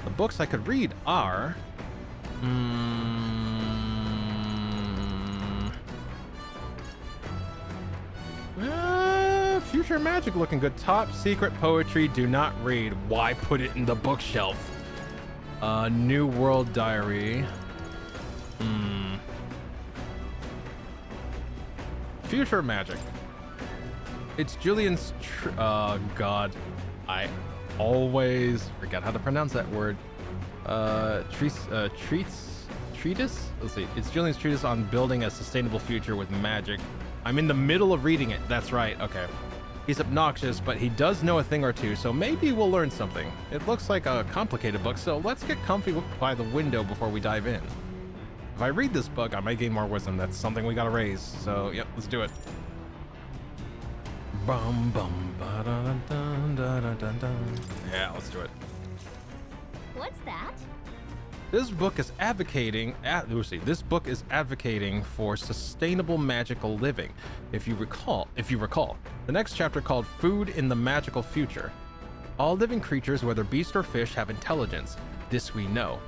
The books I could read are... Future Magic looking good. Top Secret Poetry, do not read. Why put it in the bookshelf? New World Diary. Future Magic. It's Julian's God, I always forget how to pronounce that word. Treatise? Let's see. It's Julian's treatise on building a sustainable future with magic. I'm in the middle of reading it. That's right. Okay. He's obnoxious, but he does know a thing or two, so maybe we'll learn something. It looks like a complicated book, so let's get comfy by the window before we dive in. If I read this book, I might gain more wisdom. That's something we gotta raise. So, yep, let's do it. Bum bum ba da dun da da dun dun. Yeah, let's do it. What's that? This book is advocating for sustainable magical living. If you recall, the next chapter called Food in the Magical Future. All living creatures, whether beast or fish, have intelligence. This we know.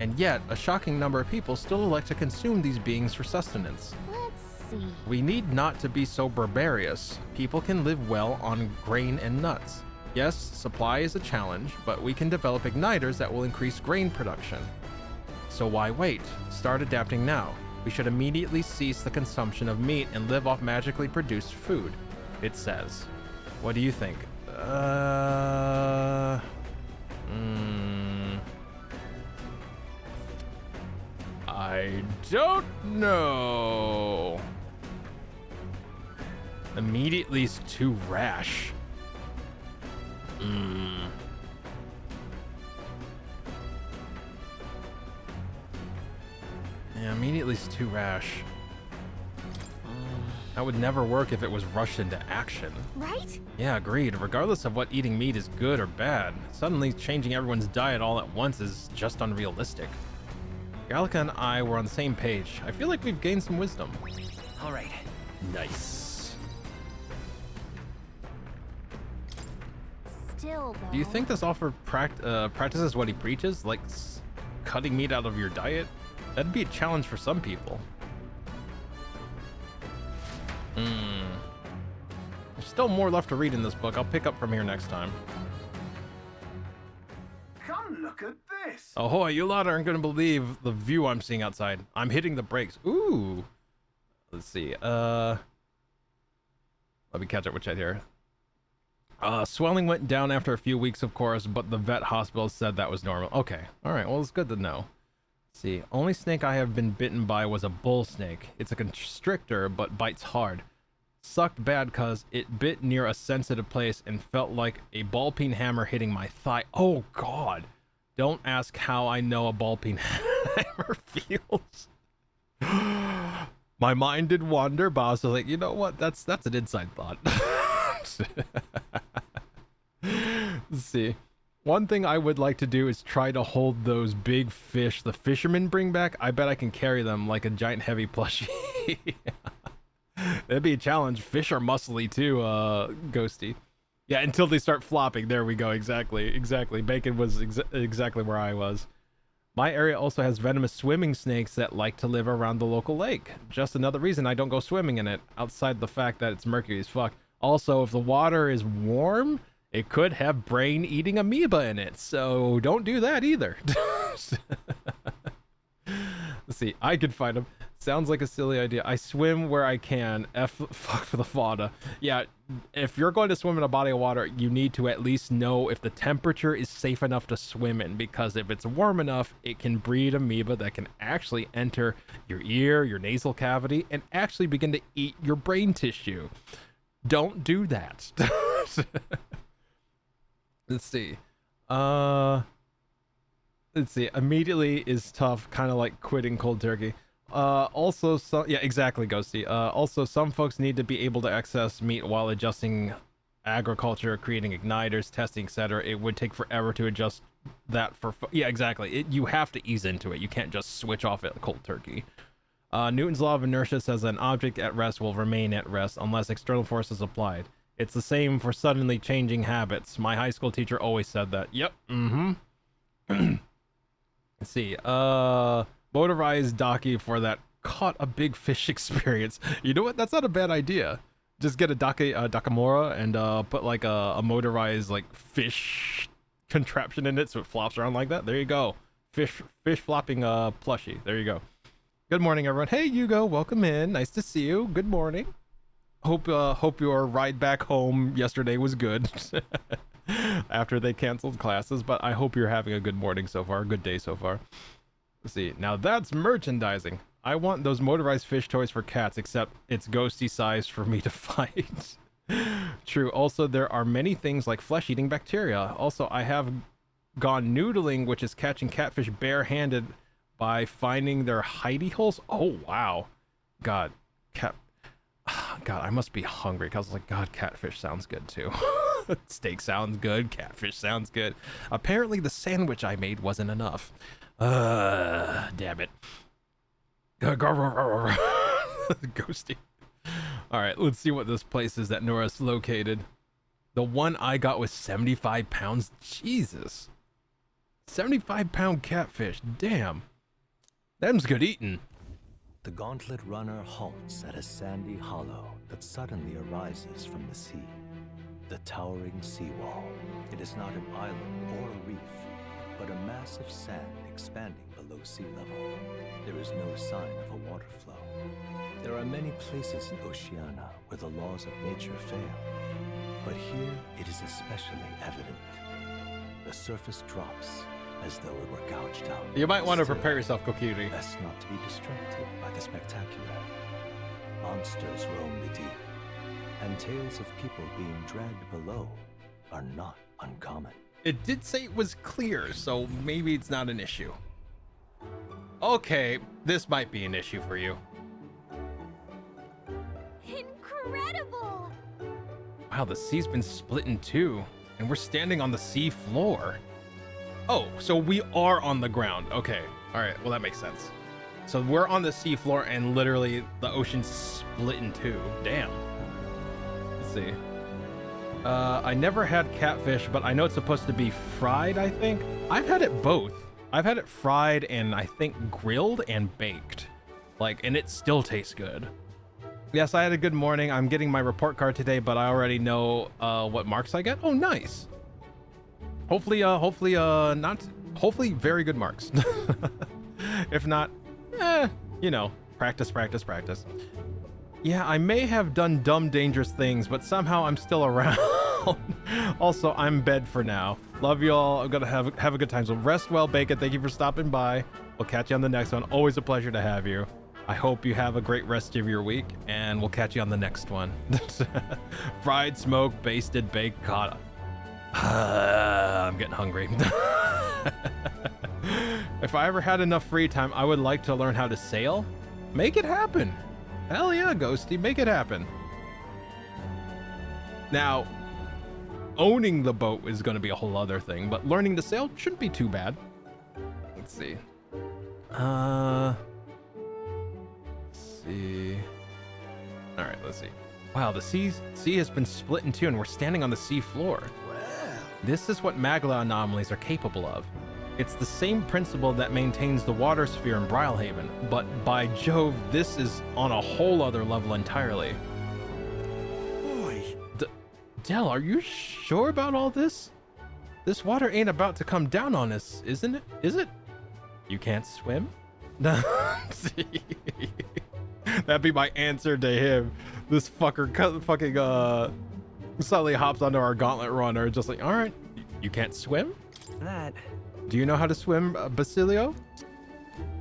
And yet, a shocking number of people still elect to consume these beings for sustenance. Let's see. We need not to be so barbarous. People can live well on grain and nuts. Yes, supply is a challenge, but we can develop igniters that will increase grain production. So why wait? Start adapting now. We should immediately cease the consumption of meat and live off magically produced food, it says. What do you think? I don't know. Immediately is too rash. Yeah, immediately is too rash. That would never work if it was rushed into action. Right? Yeah, agreed. Regardless of what eating meat is good or bad, suddenly changing everyone's diet all at once is just unrealistic. Gallica and I were on the same page. I feel like we've gained some wisdom. All right. Nice. Still, though. Do you think this offer practices what he preaches, like cutting meat out of your diet? That'd be a challenge for some people. There's still more left to read in this book. I'll pick up from here next time. Come look at this. Ahoy, you lot aren't going to believe the view I'm seeing outside. I'm hitting the brakes. Ooh. Let's see. Let me catch up with chat here. Swelling went down after a few weeks, of course, but the vet hospital said that was normal. Okay. All right. Well, it's good to know. Let's see. Only snake I have been bitten by was a bull snake. It's a constrictor, but bites hard. Sucked bad because it bit near a sensitive place and felt like a ball peen hammer hitting my thigh. Oh, God. Don't ask how I know a ball peen hammer feels. My mind did wander, but I was like, you know what? That's an inside thought. Let's see. One thing I would like to do is try to hold those big fish the fishermen bring back. I bet I can carry them like a giant heavy plushie. That'd be a challenge. Fish are muscly too, Ghosty. Yeah, until they start flopping. There we go. Exactly. Bacon was exactly where I was. My area also has venomous swimming snakes that like to live around the local lake. Just another reason I don't go swimming in it, outside the fact that it's murky as fuck. Also, if the water is warm, it could have brain-eating amoeba in it, so don't do that either. Let's see, I could find them. Sounds like a silly idea. I swim where I can. Fuck for the fauna. Yeah, if you're going to swim in a body of water, you need to at least know if the temperature is safe enough to swim in, because if it's warm enough, it can breed amoeba that can actually enter your ear, your nasal cavity, and actually begin to eat your brain tissue. Don't do that. Let's see. Let's see. Immediately is tough, kind of like quitting cold turkey. Also, yeah, exactly, Ghosty. Also, some folks need to be able to access meat while adjusting agriculture, creating igniters, testing, etc. It would take forever to adjust that for. Yeah, exactly. You have to ease into it. You can't just switch off at cold turkey. Newton's law of inertia says an object at rest will remain at rest unless external force is applied. It's the same for suddenly changing habits. My high school teacher always said that. Yep. Let's see. Motorized docky for that caught a big fish experience. You know what? That's not a bad idea. Just get a Dakamora and put like a motorized like fish contraption in it so it flops around like that. There you go. Fish flopping plushie. There you go. Good morning, everyone. Hey, Hugo, welcome in. Nice to see you. Good morning. Hope your ride back home yesterday was good after they canceled classes, but I hope you're having a good morning so far, a good day so far. Let's see. Now that's merchandising. I want those motorized fish toys for cats, except it's ghosty sized for me to fight. True. Also, there are many things like flesh-eating bacteria. Also, I have gone noodling, which is catching catfish barehanded by finding their hidey holes. Oh, wow. God, I must be hungry, because I was like, God, catfish sounds good too. Steak sounds good. Catfish sounds good. Apparently the sandwich I made wasn't enough. Damn it. Ghosty. All right, let's see what this place is that Nora's located. The one I got was 75 pounds. Jesus. 75-pound catfish. Damn. Them's good eating. The gauntlet runner halts at a sandy hollow that suddenly arises from the sea. The towering seawall. It is not an island or a reef, but a mass of sand expanding below sea level. There is no sign of a water flow. There are many places in Oceania where the laws of nature fail, but here it is especially evident. The surface drops as though it were gouged out. You might want to prepare yourself, Kokiri. Best not to be distracted by the spectacular. Monsters roam the deep, and tales of people being dragged below are not uncommon. It did say it was clear, so maybe it's not an issue. Okay, this might be an issue for you. Incredible! Wow, the sea's been split in two, and we're standing on the sea floor. Oh, so we are on the ground. Okay, all right, well, that makes sense. So we're on the sea floor, and literally the ocean's split in two. Damn. Let's see. I never had catfish, but I know it's supposed to be fried, I think. I've had it both. I've had it fried and I think grilled and baked. Like, and it still tastes good. Yes, I had a good morning. I'm getting my report card today, but I already know what marks I get. Oh, nice. Hopefully very good marks. If not, you know, practice. Yeah, I may have done dumb, dangerous things, but somehow I'm still around. Also, I'm in bed for now. Love you all. I'm gonna have a good time. So rest well, Bacon. Thank you for stopping by. We'll catch you on the next one. Always a pleasure to have you. I hope you have a great rest of your week, and we'll catch you on the next one. Fried, smoked, basted, baked, caught. I'm getting hungry. If I ever had enough free time, I would like to learn how to sail. Make it happen. Hell yeah, Ghosty, make it happen. Now, owning the boat is going to be a whole other thing, but learning to sail shouldn't be too bad. Let's see. Let's see. All right, let's see. Wow, the sea has been split in two and we're standing on the sea floor. This is what Magla anomalies are capable of. It's the same principle that maintains the water sphere in Brylehaven, but by Jove, this is on a whole other level entirely. Boy. Del, are you sure about all this? This water ain't about to come down on us, isn't it? Is it? You can't swim? That'd be my answer to him. This fucker fucking suddenly hops onto our gauntlet runner, just like, all right, you can't swim? Do you know how to swim, Basilio?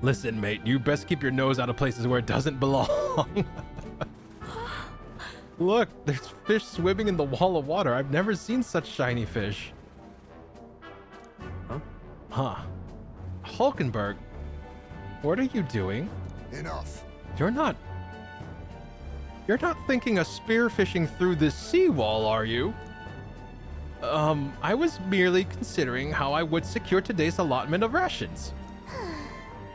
Listen, mate, you best keep your nose out of places where it doesn't belong. Look, there's fish swimming in the wall of water. I've never seen such shiny fish. Huh. Hulkenberg, what are you doing? Enough. You're not thinking of spearfishing through this seawall, are you? I was merely considering how I would secure today's allotment of rations.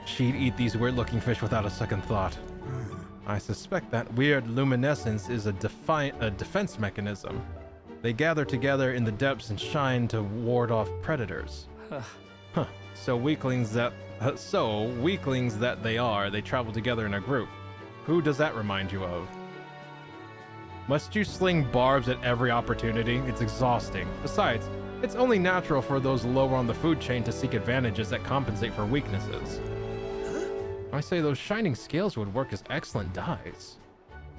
She'd eat these weird-looking fish without a second thought. I suspect that weird luminescence is a defense mechanism. They gather together in the depths and shine to ward off predators. Huh. So weaklings that they are, they travel together in a group. Who does that remind you of? Must you sling barbs at every opportunity? It's exhausting. Besides, it's only natural for those lower on the food chain to seek advantages that compensate for weaknesses. I say those shining scales would work as excellent dyes.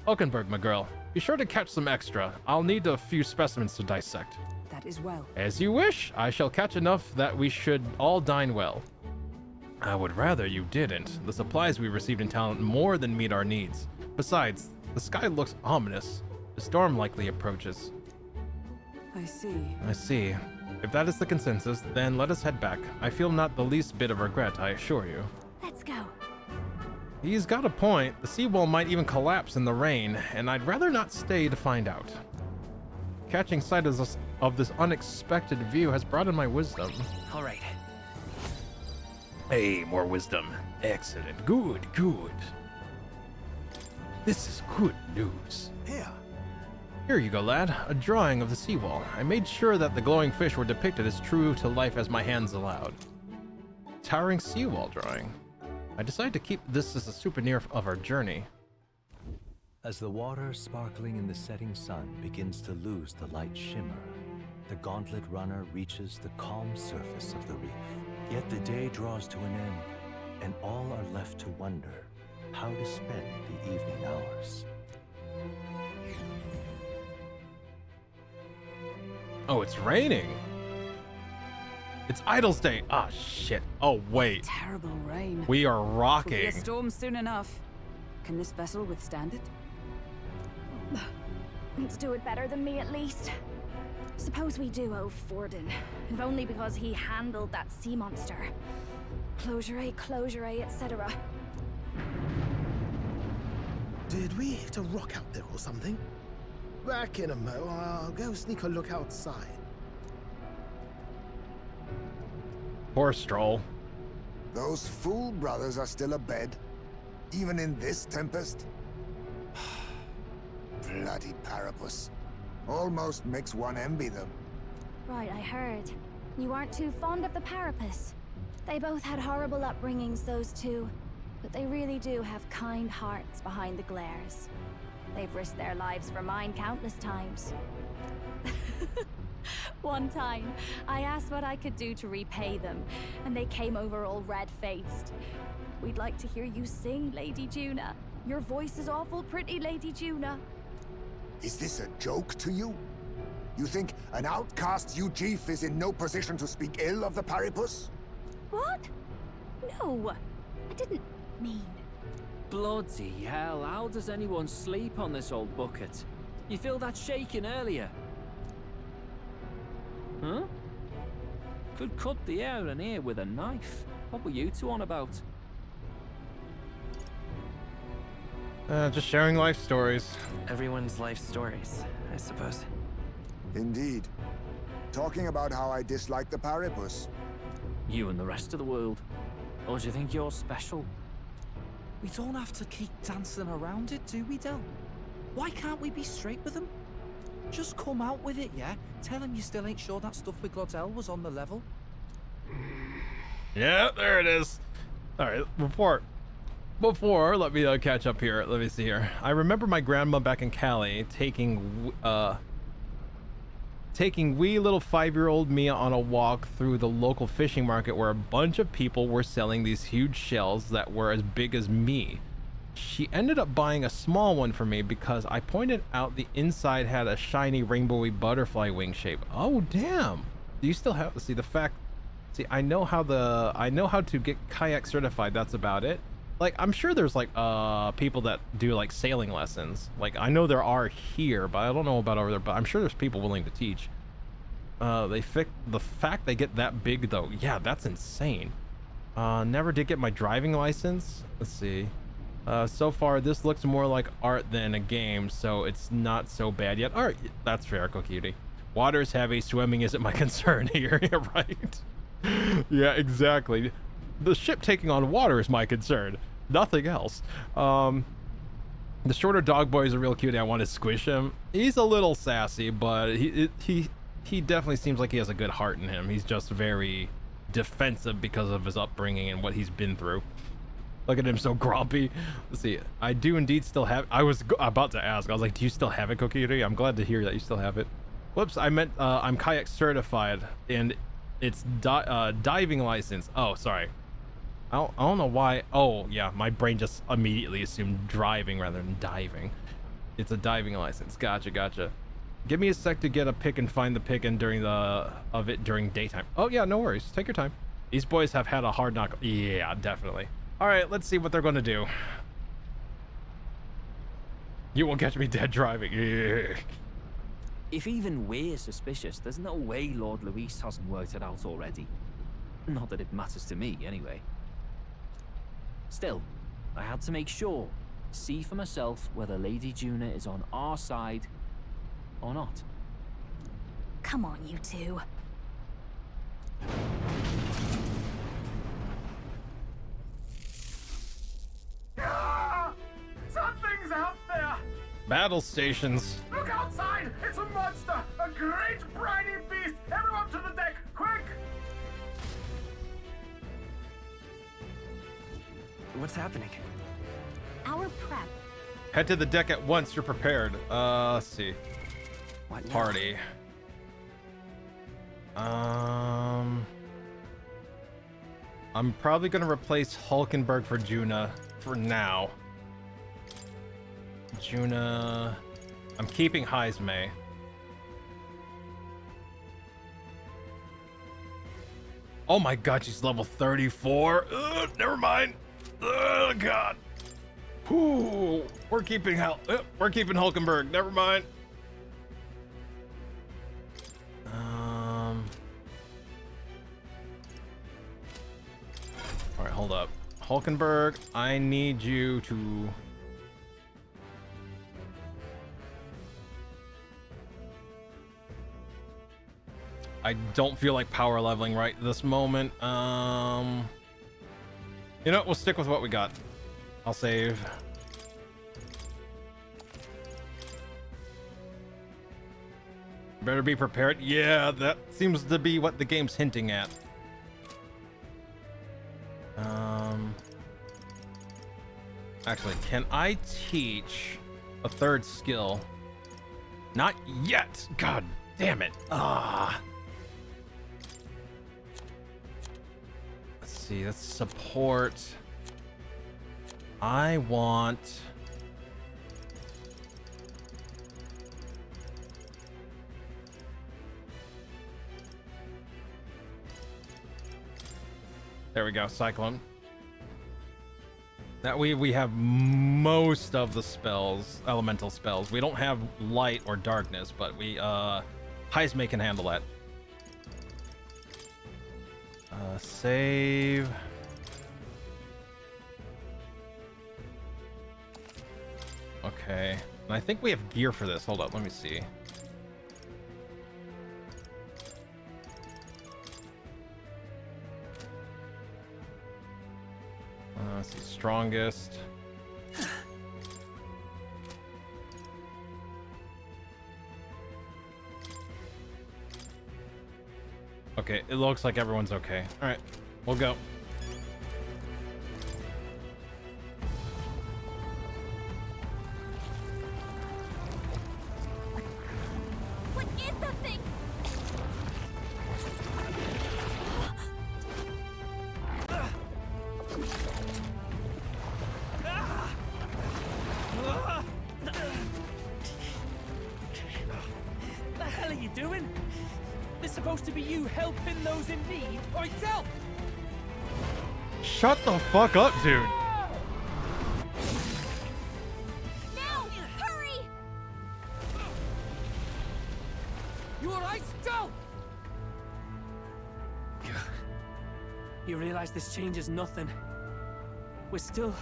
Hulkenberg, my girl, be sure to catch some extra. I'll need a few specimens to dissect. That is well. As you wish. I shall catch enough that we should all dine well. I would rather you didn't. The supplies we received in town more than meet our needs. Besides, the sky looks ominous. The storm likely approaches. I see. I see. If that is the consensus, then let us head back. I feel not the least bit of regret, I assure you. Let's go. He's got a point. The seawall might even collapse in the rain, and I'd rather not stay to find out. Catching sight of this unexpected view has broadened my wisdom. All right. Hey, more wisdom. Excellent. Good. This is good news. Here you go, lad. A drawing of the seawall. I made sure that the glowing fish were depicted as true to life as my hands allowed. Towering seawall drawing. I decided to keep this as a souvenir of our journey. As the water sparkling in the setting sun begins to lose the light shimmer, the gauntlet runner reaches the calm surface of the reef. Yet the day draws to an end, and all are left to wonder how to spend the evening hours. Oh, it's raining. It's Idol's Day. Ah, shit. Oh, wait. Terrible rain. We are rocking. Will be a storm soon enough. Can this vessel withstand it? Let's do it better than me, at least. Suppose we do owe Forden, if only because he handled that sea monster. Closure, etc. Did we hit a rock out there or something? Back in a mo. I'll go sneak a look outside. Poor Stroll. Those fool brothers are still abed, even in this tempest. Bloody Parapus. Almost makes one envy them. Right, I heard. You aren't too fond of the Parapus. They both had horrible upbringings, those two. But they really do have kind hearts behind the glares. They've risked their lives for mine countless times. One time, I asked what I could do to repay them, and they came over all red-faced. We'd like to hear you sing, Lady Juna. Your voice is awful pretty, Lady Juna. Is this a joke to you? You think an outcast Ujief is in no position to speak ill of the Paripus? What? No, I didn't mean. Bloody hell, how does anyone sleep on this old bucket? You feel that shaking earlier? Huh? Could cut the air in here with a knife. What were you two on about? Just sharing life stories. Everyone's life stories, I suppose. Indeed. Talking about how I dislike the Paribus. You and the rest of the world. Or do you think you're special? We don't have to keep dancing around it, do we, Del? Why can't we be straight with them? Just come out with it, yeah? Tell him you still ain't sure that stuff with Glaudel was on the level. Yeah, there it is. All right, before let me catch up here. Let me see here. I remember my grandma back in Cali taking wee little 5-year-old me on a walk through the local fishing market where a bunch of people were selling these huge shells that were as big as me. She ended up buying a small one for me because I pointed out the inside had a shiny rainbowy butterfly wing shape. Oh damn. Do you still have I know how to get kayak certified. That's about it. Like, I'm sure there's like people that do like sailing lessons. Like, I know there are here, but I don't know about over there, but I'm sure there's people willing to teach. The fact they get that big though, yeah, that's insane. Never did get my driving license. Let's see. So far this looks more like art than a game, so it's not so bad yet. All right, that's fair, Cutie. Water's heavy, swimming isn't my concern here. Yeah, right. Yeah, exactly. The ship taking on water is my concern, nothing else. The shorter dog boy is a real cutie. I want to squish him. He's a little sassy, but he definitely seems like he has a good heart in him. He's just very defensive because of his upbringing and what he's been through. Look at him, so grumpy. Let's see. I do indeed still have. I was about to ask. I was like, do you still have it, Cookie? I'm glad to hear that you still have it. Whoops, I meant I'm kayak certified, and it's diving license. Oh, sorry. I don't know why. Oh, yeah, my brain just immediately assumed driving rather than diving. It's a diving license. Gotcha. Give me a sec to get a pick and find the pick in during daytime. Oh yeah, no worries. Take your time. These boys have had a hard knock. Yeah, definitely. All right, let's see what they're going to do. You won't catch me dead driving. Yeah. If even we're suspicious, there's no way Lord Luis hasn't worked it out already. Not that it matters to me, anyway. Still, I had to make sure, see for myself whether Lady Juna is on our side or not. Come on, you two. Ah! Something's out there! Battle stations. Look outside! It's a monster! A great briny beast! Everyone to the deck, quick! What's happening? Our prep. Head to the deck at once. You're prepared. Let's see. What now? Party. I'm probably gonna replace Hulkenberg for Juna for now. Juna. I'm keeping Heisme. Oh my god, she's level 34. Ugh, never mind. Oh god. Whew. We're keeping Hulkenberg. Never mind. All right, hold up. Hulkenberg, I need you to... I don't feel like power leveling right this moment. You know what? We'll stick with what we got. I'll save. Better be prepared. Yeah, that seems to be what the game's hinting at. Actually, can I teach a third skill? Not yet. God damn it. Let's see. Let's support. I want... There we go, Cyclone. That we have most of the spells, elemental spells. We don't have light or darkness, but we Heisme can handle that. Save. Okay. And I think we have gear for this. Hold up, let me see. That's the strongest. Okay, it looks like everyone's okay. All right, we'll go. What is that thing? The hell are you doing? This is supposed to be you helping those in need. Oi, tell! Shut the fuck up, dude. Now! Hurry! You alright, Del? You realize this changes nothing. We're still...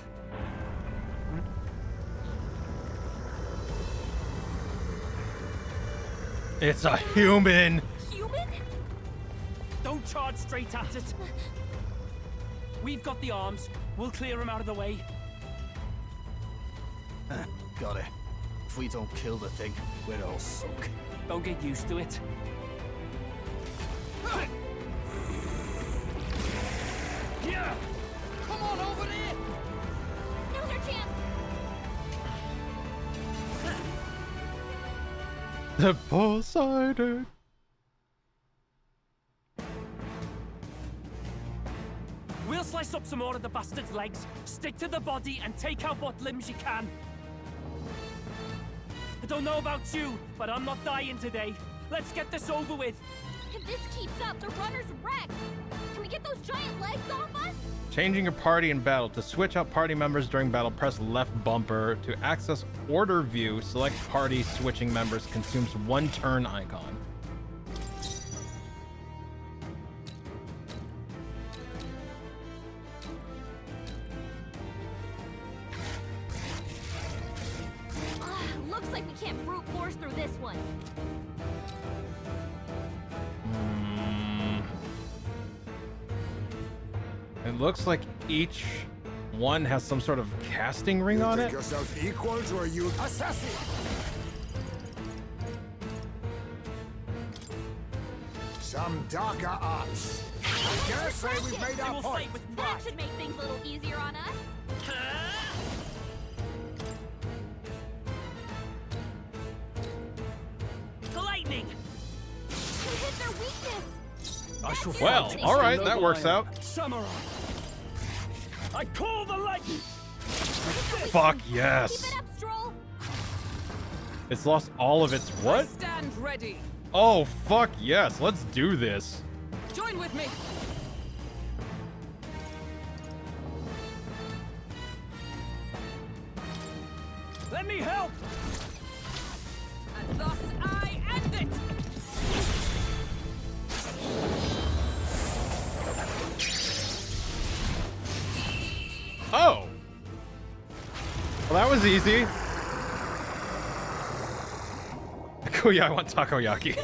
It's a human. Human? Don't charge straight at it. We've got the arms. We'll clear him out of the way. Got it. If we don't kill the thing, we're all sunk. Don't get used to it. Yeah! Come on over there! Now's our chance! The Poseidon. We'll slice up some more of the bastard's legs, stick to the body, and take out what limbs you can. I don't know about you, but I'm not dying today. Let's get this over with. If this keeps up, the runner's wrecked! Can we get those giant legs off us? Changing your party in battle. To switch out party members during battle, press left bumper. To access order view, select party switching members. Consumes 1 turn icon. Looks like we can't brute force through this one. It looks like each one has some sort of casting ring on it. Yourself equal to a youth assassin. Some darker arts. I dare say we've made our point. That should make things a little easier on us. The lightning! We hit their weakness! I shall well, all right, that works out. Samurai! I call the lightning! Fuck yes. Keep it up, Stroll! It's lost all of its what? Stand ready. Oh, fuck yes. Let's do this. Join with me. Let me help! And thus I end it. Oh. Well, that was easy. Oh yeah, I want takoyaki.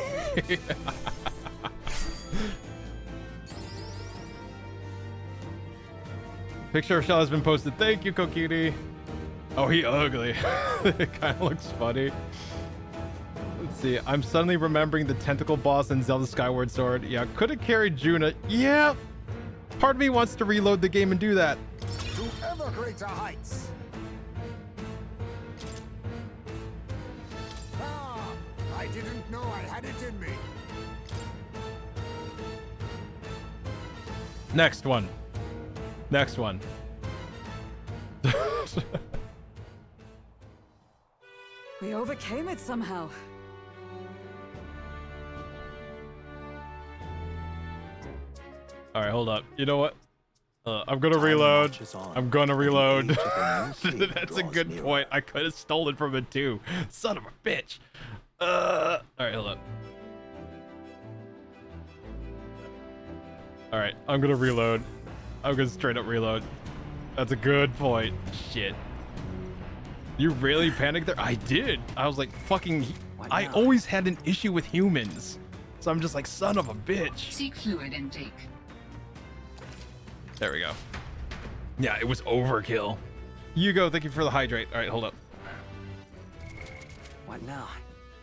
Picture of Shell has been posted. Thank you, Kokiri. Oh, he ugly. It kind of looks funny. Let's see. I'm suddenly remembering the tentacle boss in Zelda Skyward Sword. Yeah, could have carried Juna. Yeah. Part of me wants to reload the game and do that. To ever greater heights. Ah, I didn't know I had it in me. Next one. Next one. We overcame it somehow. All right, hold up. You know what? I'm gonna reload. I'm gonna reload. That's a good point. I could have stolen from it too. Son of a bitch. All right, hold up. All right, I'm gonna reload. I'm gonna straight up reload. That's a good point. Shit. You really panicked there? I did. I was like, fucking. I always had an issue with humans, so I'm just like, son of a bitch. Seek fluid intake. There we go. Yeah, it was overkill. Hugo, thank you for the hydrate. All right, hold up. What now?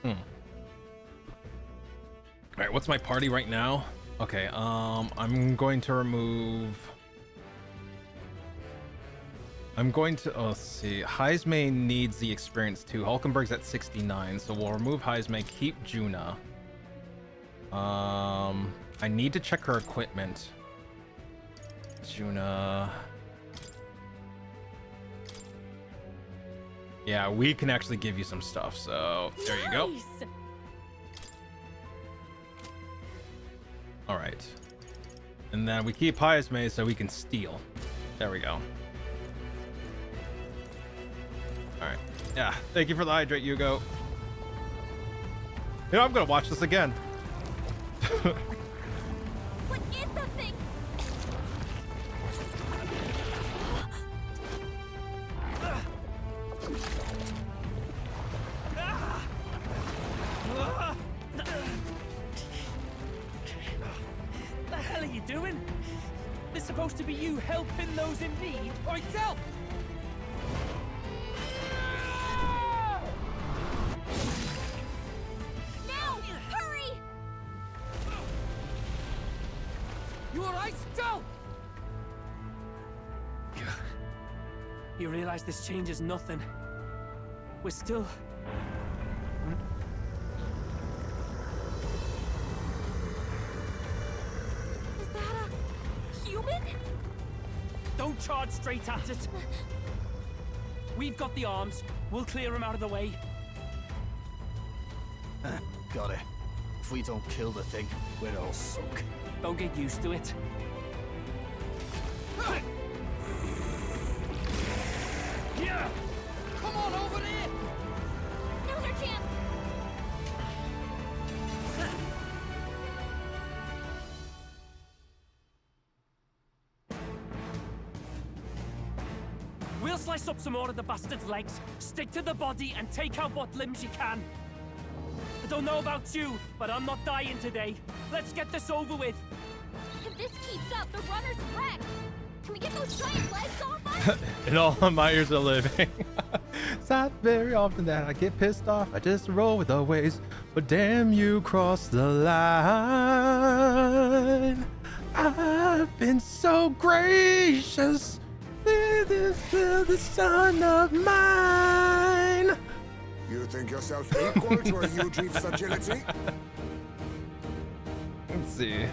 All right, what's my party right now? Okay, I'm going to remove... let's see. Heisme needs the experience too. Hulkenberg's at 69, so we'll remove Heisme, keep Juna. I need to check her equipment. Juna... Yeah, we can actually give you some stuff, so there you go. All right. And then we keep Heisme so we can steal. There we go. All right. Yeah, thank you for the hydrate, Hugo. You know, I'm gonna watch this again. What is the thing? The hell are you doing? It's supposed to be you helping those in need. Right, tell. Now! Hurry! You alright, Del? You realize this changes nothing. We're still... Is that a human? Don't charge straight at it. We've got the arms. We'll clear him out of the way. Got it. If we don't kill the thing, we're all sunk. Don't get used to it. Yeah! Come on over there! Now's our chance! We'll slice up some more of the bastard's legs, stick to the body, and take out what limbs you can. I don't know about you, but I'm not dying today. Let's get this over with. If this keeps up, the runner's wrecked. Can we get those giant legs off us? And all my ears are living. It's not very often that I get pissed off. I just roll with the waves. But damn, you crossed the line. I've been so gracious. This is the son of mine. You think yourself equal to a huge reef's agility? Let's see.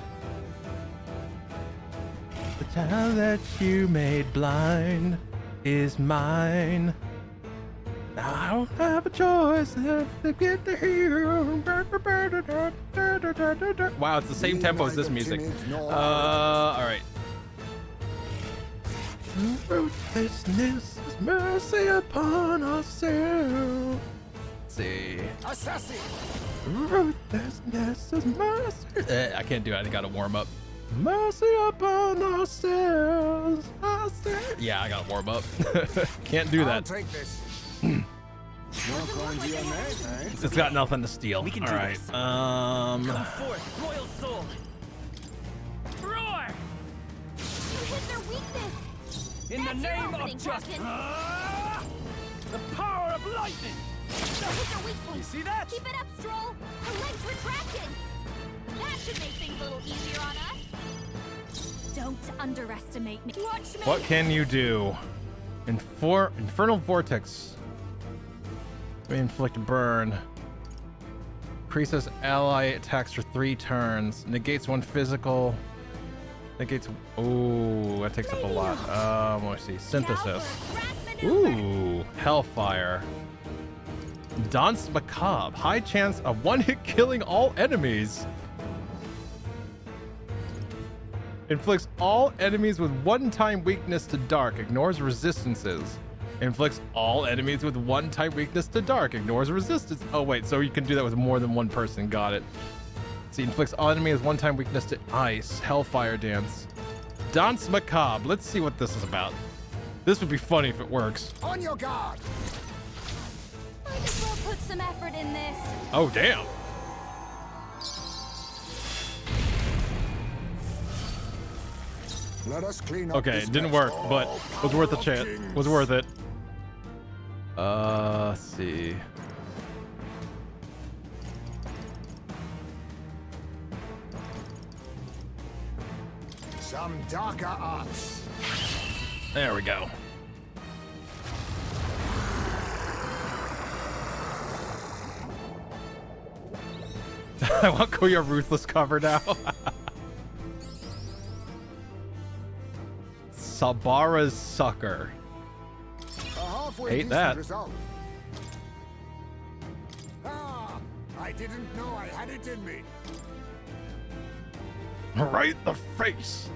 The child that you made blind is mine. Now I don't have a choice to get to hear. Wow, it's the same tempo as this music. All right. Ruthlessness is mercy upon ourselves. Let's see. Assassin! Ruthlessness is mercy. I can't do it. I gotta warm up. Mercy upon ourselves. Yeah, I gotta warm up. Can't do that. I'll take this. It's got nothing to steal. We can All do right. this. Come forth, royal soul. Roar! You hit their weakness! In the That's your name opening, of justice. Captain. The power of lightning. Don't hit their weak point. You see that? Keep it up, Stroll. Her legs retracted. That should make things a little easier on us. Don't underestimate me. Watch me. What can you do? Infernal Vortex. Inflict burn. Increases ally attacks for 3 turns. Negates 1 physical. Negates. Ooh, that takes up a lot. Let's see. Synthesis. Ooh, Hellfire. Dance Macabre. High chance of one-hit killing all enemies. Inflicts all enemies with one-time weakness to dark. Ignores resistances. Inflicts all enemies with one-time weakness to dark. Ignores resistance. Oh, wait. So you can do that with more than one person. Got it. See, inflicts all enemies with one-time weakness to ice. Hellfire Dance. Dance Macabre. Let's see what this is about. This would be funny if it works. On your guard. Might as well put some effort in this. Oh, damn. Let us clean up Okay, this it didn't mess. work, but was worth a chance. Was worth it. Let's see. Some darker arts. There we go. I want Kuya Ruthless cover now. Sabara's Sucker. Hate that. Result. Ah, I didn't know I had it in me. Right in the face.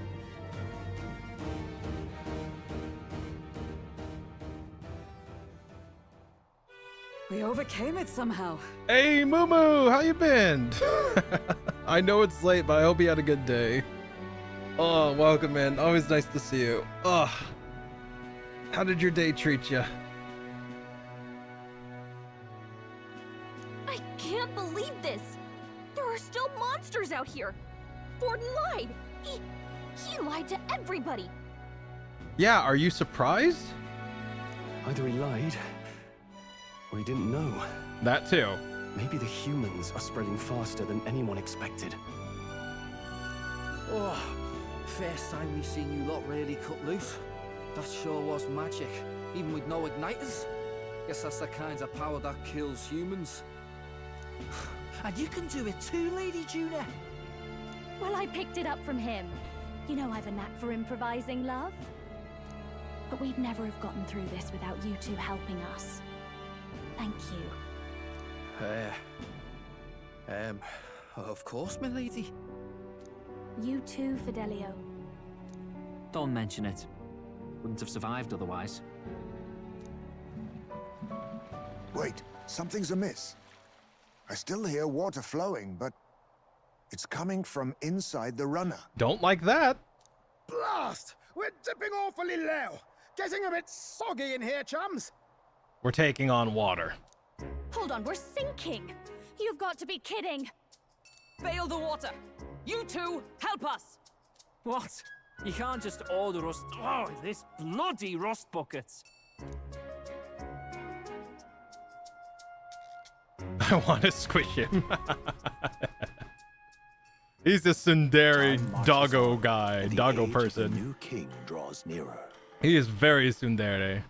We overcame it somehow. Hey, Moo, how you been? I know it's late, but I hope you had a good day. Oh, welcome in. Always nice to see you. Oh, how did your day treat you? I can't believe this! There are still monsters out here! Forden lied! He lied to everybody! Yeah, are you surprised? Either he lied, or he didn't know. That too. Maybe the humans are spreading faster than anyone expected. Oh, first time we've seen you lot really cut loose. That sure was magic, even with no igniters. Guess that's the kind of power that kills humans. And you can do it too, Lady Juna. Well, I picked it up from him. You know I've a knack for improvising, love. But we'd never have gotten through this without you two helping us. Thank you. Of course, my lady. You too, Fidelio. Don't mention it. Wouldn't have survived otherwise. Wait, something's amiss. I still hear water flowing, but it's coming from inside the runner. Don't like that. Blast! We're dipping awfully low. Getting a bit soggy in here, chums. We're taking on water. Hold on, we're sinking. You've got to be kidding. Bail the water. You two, help us. What? You can't just order us. Oh, this bloody rust buckets. I want to squish him. He's the tsundere doggo guy, doggo person. The new king draws nearer. He is very tsundere.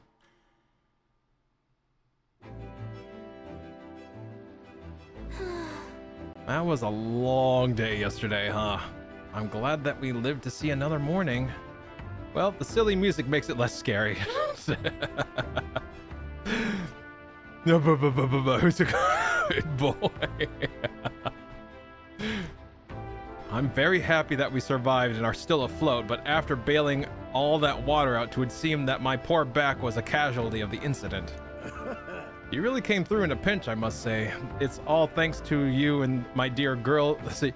That was a long day yesterday, huh? I'm glad that we lived to see another morning. Well, the silly music makes it less scary. Who's a good boy? I'm very happy that we survived and are still afloat, but after bailing all that water out, it would seem that my poor back was a casualty of the incident. You really came through in a pinch, I must say. It's all thanks to you and my dear girl. Let's see.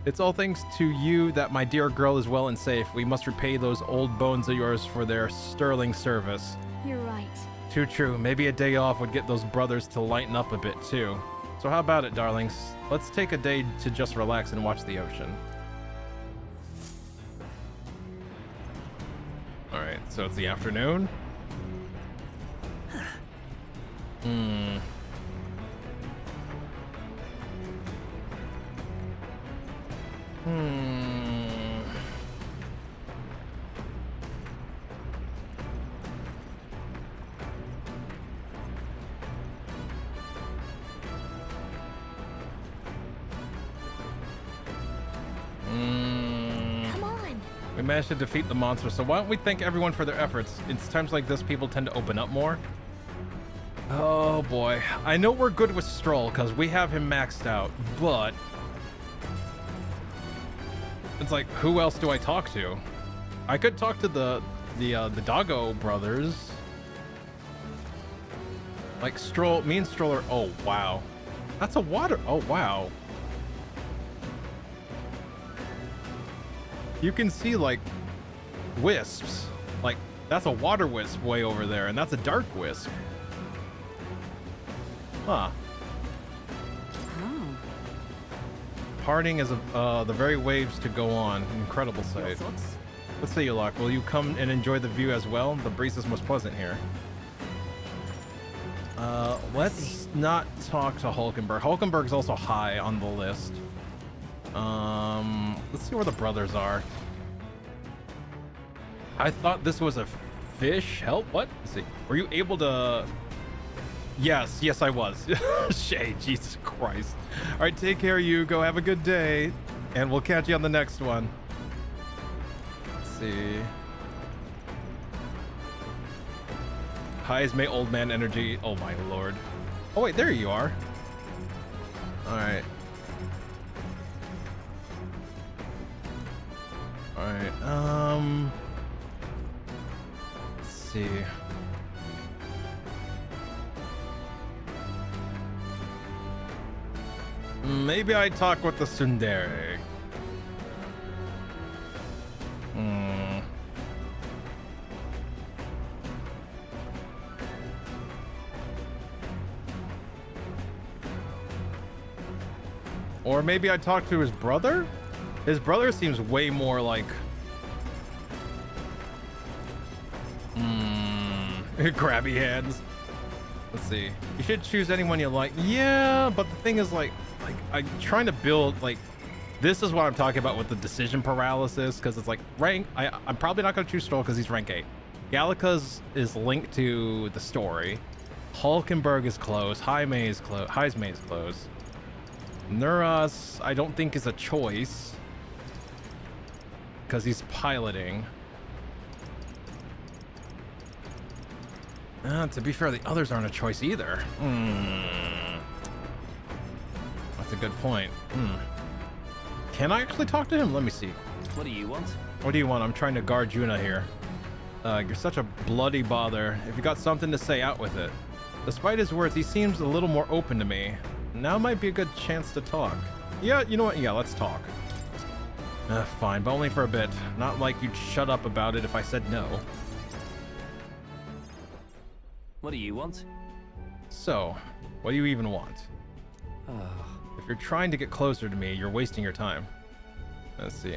It's all thanks to you that my dear girl is well and safe. We must repay those old bones of yours for their sterling service. You're right. Too true. Maybe a day off would get those brothers to lighten up a bit too. So how about it, darlings? Let's take a day to just relax and watch the ocean. All right, so it's the afternoon. Come on. We managed to defeat the monster, so why don't we thank everyone for their efforts? It's times like this people tend to open up more. Oh boy. I know we're good with Stroll because we have him maxed out, but it's like, who else do I talk to? I could talk to the Doggo brothers. Like Stroll, me and Stroll are, oh wow. That's a water, oh wow. You can see like wisps. Like that's a water wisp way over there, and that's a dark wisp. Huh. Oh. Parting is the very waves to go on. Incredible Your sight. thoughts? Let's say you luck. Will you come and enjoy the view as well? The breeze is most pleasant here. Let's not talk to Hulkenberg. Hulkenberg's also high on the list. Let's see where the brothers are. I thought this was a fish. Help? What? Let's see. Were you able to... Yes, I was. Shay, Jesus Christ. All right, take care, you. Go have a good day. And we'll catch you on the next one. Let's see. Highs may old man energy. Oh my lord. Oh wait, there you are. All right. All right. Let's see. Maybe I talk with the tsundere. Or maybe I talk to his brother? His brother seems way more like... grabby hands. Let's see. You should choose anyone you like. Yeah, but the thing is, like I'm trying to build, like... This is what I'm talking about with the decision paralysis, because it's like, rank... I'm probably not going to choose Stroll because he's rank 8. Gallica's is linked to the story. Hulkenberg is close. Heismay is close. Nuras, I don't think is a choice because he's piloting. To be fair, the others aren't a choice either. That's a good point. Can I actually talk to him? Let me see. What do you want? What do you want? I'm trying to guard Juna here. You're such a bloody bother. If you got something to say, out with it. Despite his words, he seems a little more open to me. Now might be a good chance to talk. Yeah, you know what? Yeah, let's talk. Fine, but only for a bit. Not like you'd shut up about it if I said no. What do you want? So, what do you even want? If you're trying to get closer to me, you're wasting your time. Let's see.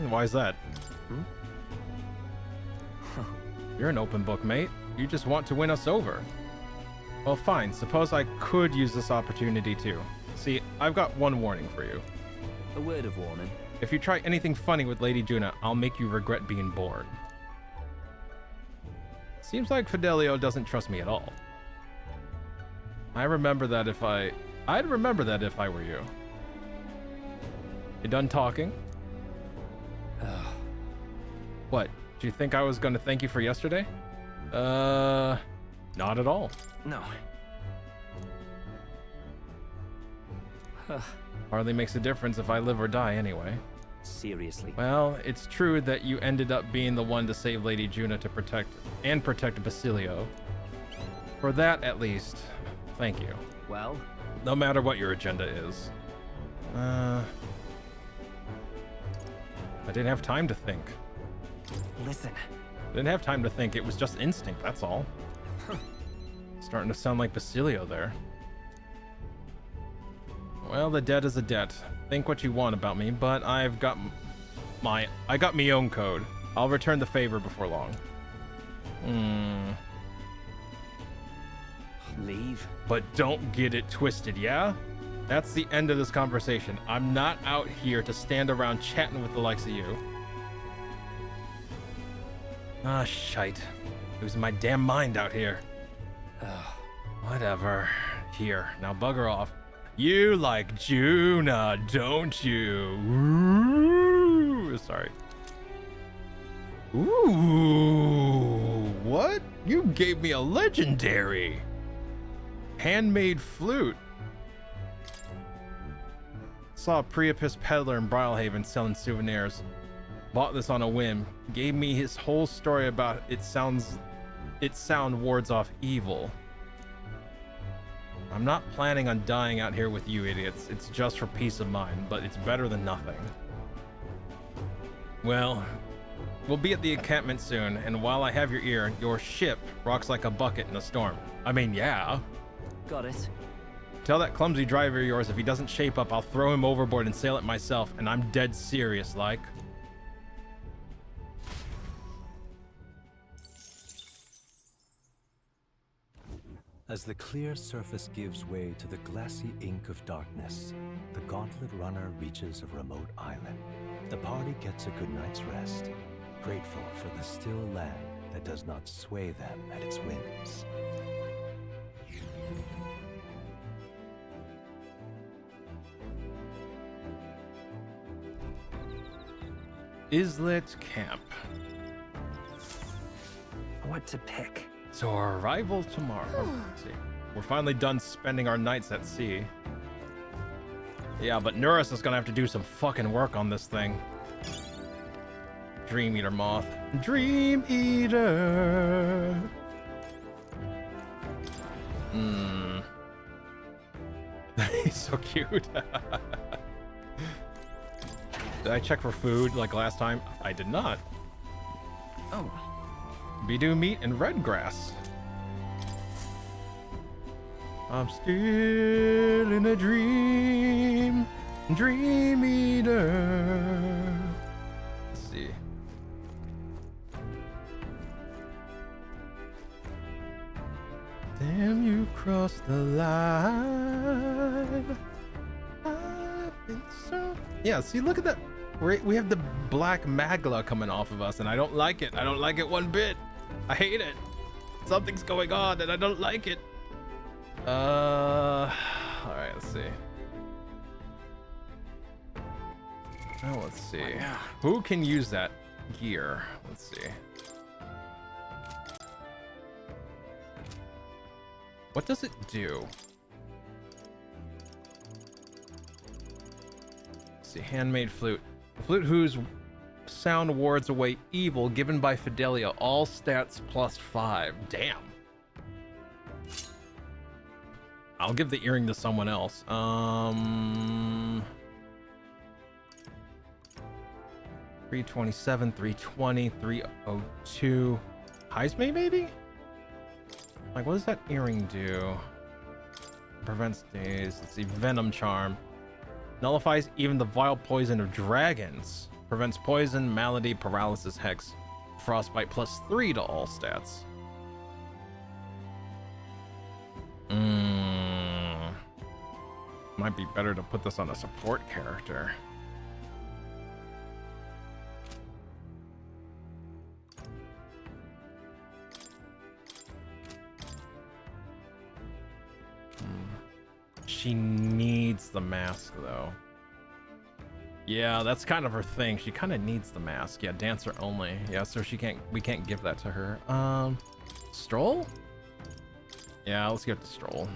Why is that? You're an open book, mate. You just want to win us over. Well, fine. Suppose I could use this opportunity too. See, I've got one warning for you. A word of warning. If you try anything funny with Lady Juna, I'll make you regret being born. Seems like Fidelio doesn't trust me at all. I'd remember that if I were you. You done talking? What? Do you think I was going to thank you for yesterday? Not at all. No. Hardly makes a difference if I live or die anyway. Seriously? Well, it's true that you ended up being the one to save Lady Juna to protect Basilio. For that, at least, thank you. Well? No matter what your agenda is. I didn't have time to think. Listen. Didn't have time to think. It was just instinct, that's all. Starting to sound like Basilio there. Well, the debt is a debt. Think what you want about me, but I got my own code. I'll return the favor before long. Leave. But don't get it twisted, yeah? That's the end of this conversation. I'm not out here to stand around chatting with the likes of you. Ah, shite. Losing my damn mind out here. Whatever. Here, now bugger off. You like Juna, don't you? Ooh, sorry. Ooh, what? You gave me a legendary handmade flute. Saw a Priapus peddler in Brylehaven selling souvenirs. Bought this on a whim. Gave me his whole story about its sound wards off evil. I'm not planning on dying out here with you idiots. It's just for peace of mind, but it's better than nothing. Well, we'll be at the encampment soon, and while I have your ear, your ship rocks like a bucket in a storm. I mean, yeah. Got it. Tell that clumsy driver of yours if he doesn't shape up, I'll throw him overboard and sail it myself, and I'm dead serious, like. As the clear surface gives way to the glassy ink of darkness, the gauntlet runner reaches a remote island. The party gets a good night's rest, grateful for the still land that does not sway them at its whims. Islet Camp. What to pick? So our arrival tomorrow. Let's see. We're finally done spending our nights at sea. Yeah, but Nuris is gonna have to do some fucking work on this thing. Dream Eater Moth. Dream Eater. He's so cute. Did I check for food like last time? I did not. Oh. Bidoo meat and red grass. I'm still in a dream. Dream Eater. Let's see. Damn, you crossed the line. I've been so... Yeah, see, look at that. We have the black magla coming off of us, and I don't like it. I don't like it one bit. I hate it. Something's going on, and I don't like it. All right, let's see. Oh, let's see. Who can use that gear? Let's see. What does it do? Let's see, handmade flute. A flute whose sound wards away evil given by Fidelia. All stats +5. Damn. I'll give the earring to someone else. 327, 320, 302. Heisme, maybe? Like, what does that earring do? Prevents days. Let's see. Venom Charm. Nullifies even the vile poison of dragons. Prevents poison, malady, paralysis, hex. Frostbite +3 to all stats. Might be better to put this on a support character. She needs the mask, though. Yeah, that's kind of her thing. She kind of needs the mask. Yeah, dancer only. Yeah, so we can't give that to her. Stroll? Yeah, let's give it to Stroll.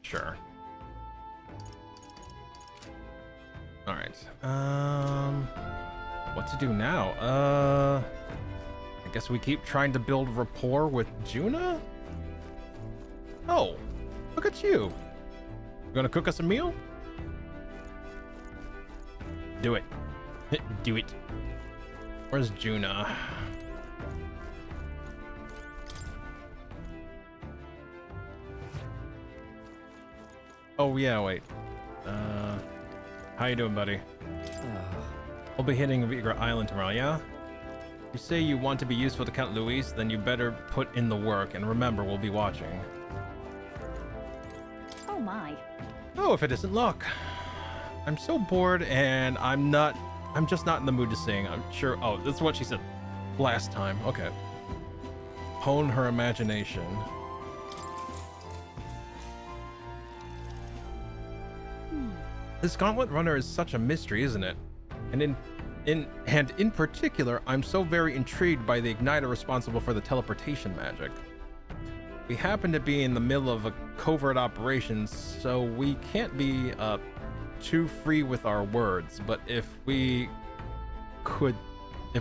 Sure. All right. What to do now? I guess we keep trying to build rapport with Juna? Oh, look at you. You gonna cook us a meal? Do it. Do it. Where's Juna? Oh yeah, wait. How you doing, buddy? We'll be hitting Vigra Island tomorrow, yeah? You say you want to be useful to Count Luis, then you better put in the work, and remember, we'll be watching. Oh my. Oh, if it isn't luck. I'm so bored, and I'm just not in the mood to sing. I'm sure, oh, this is what she said last time. Okay. Hone her imagination. This Gauntlet Runner is such a mystery, isn't it? And in particular, I'm so very intrigued by the igniter responsible for the teleportation magic. We happen to be in the middle of a covert operation, so we can't be too free with our words. But if we could, I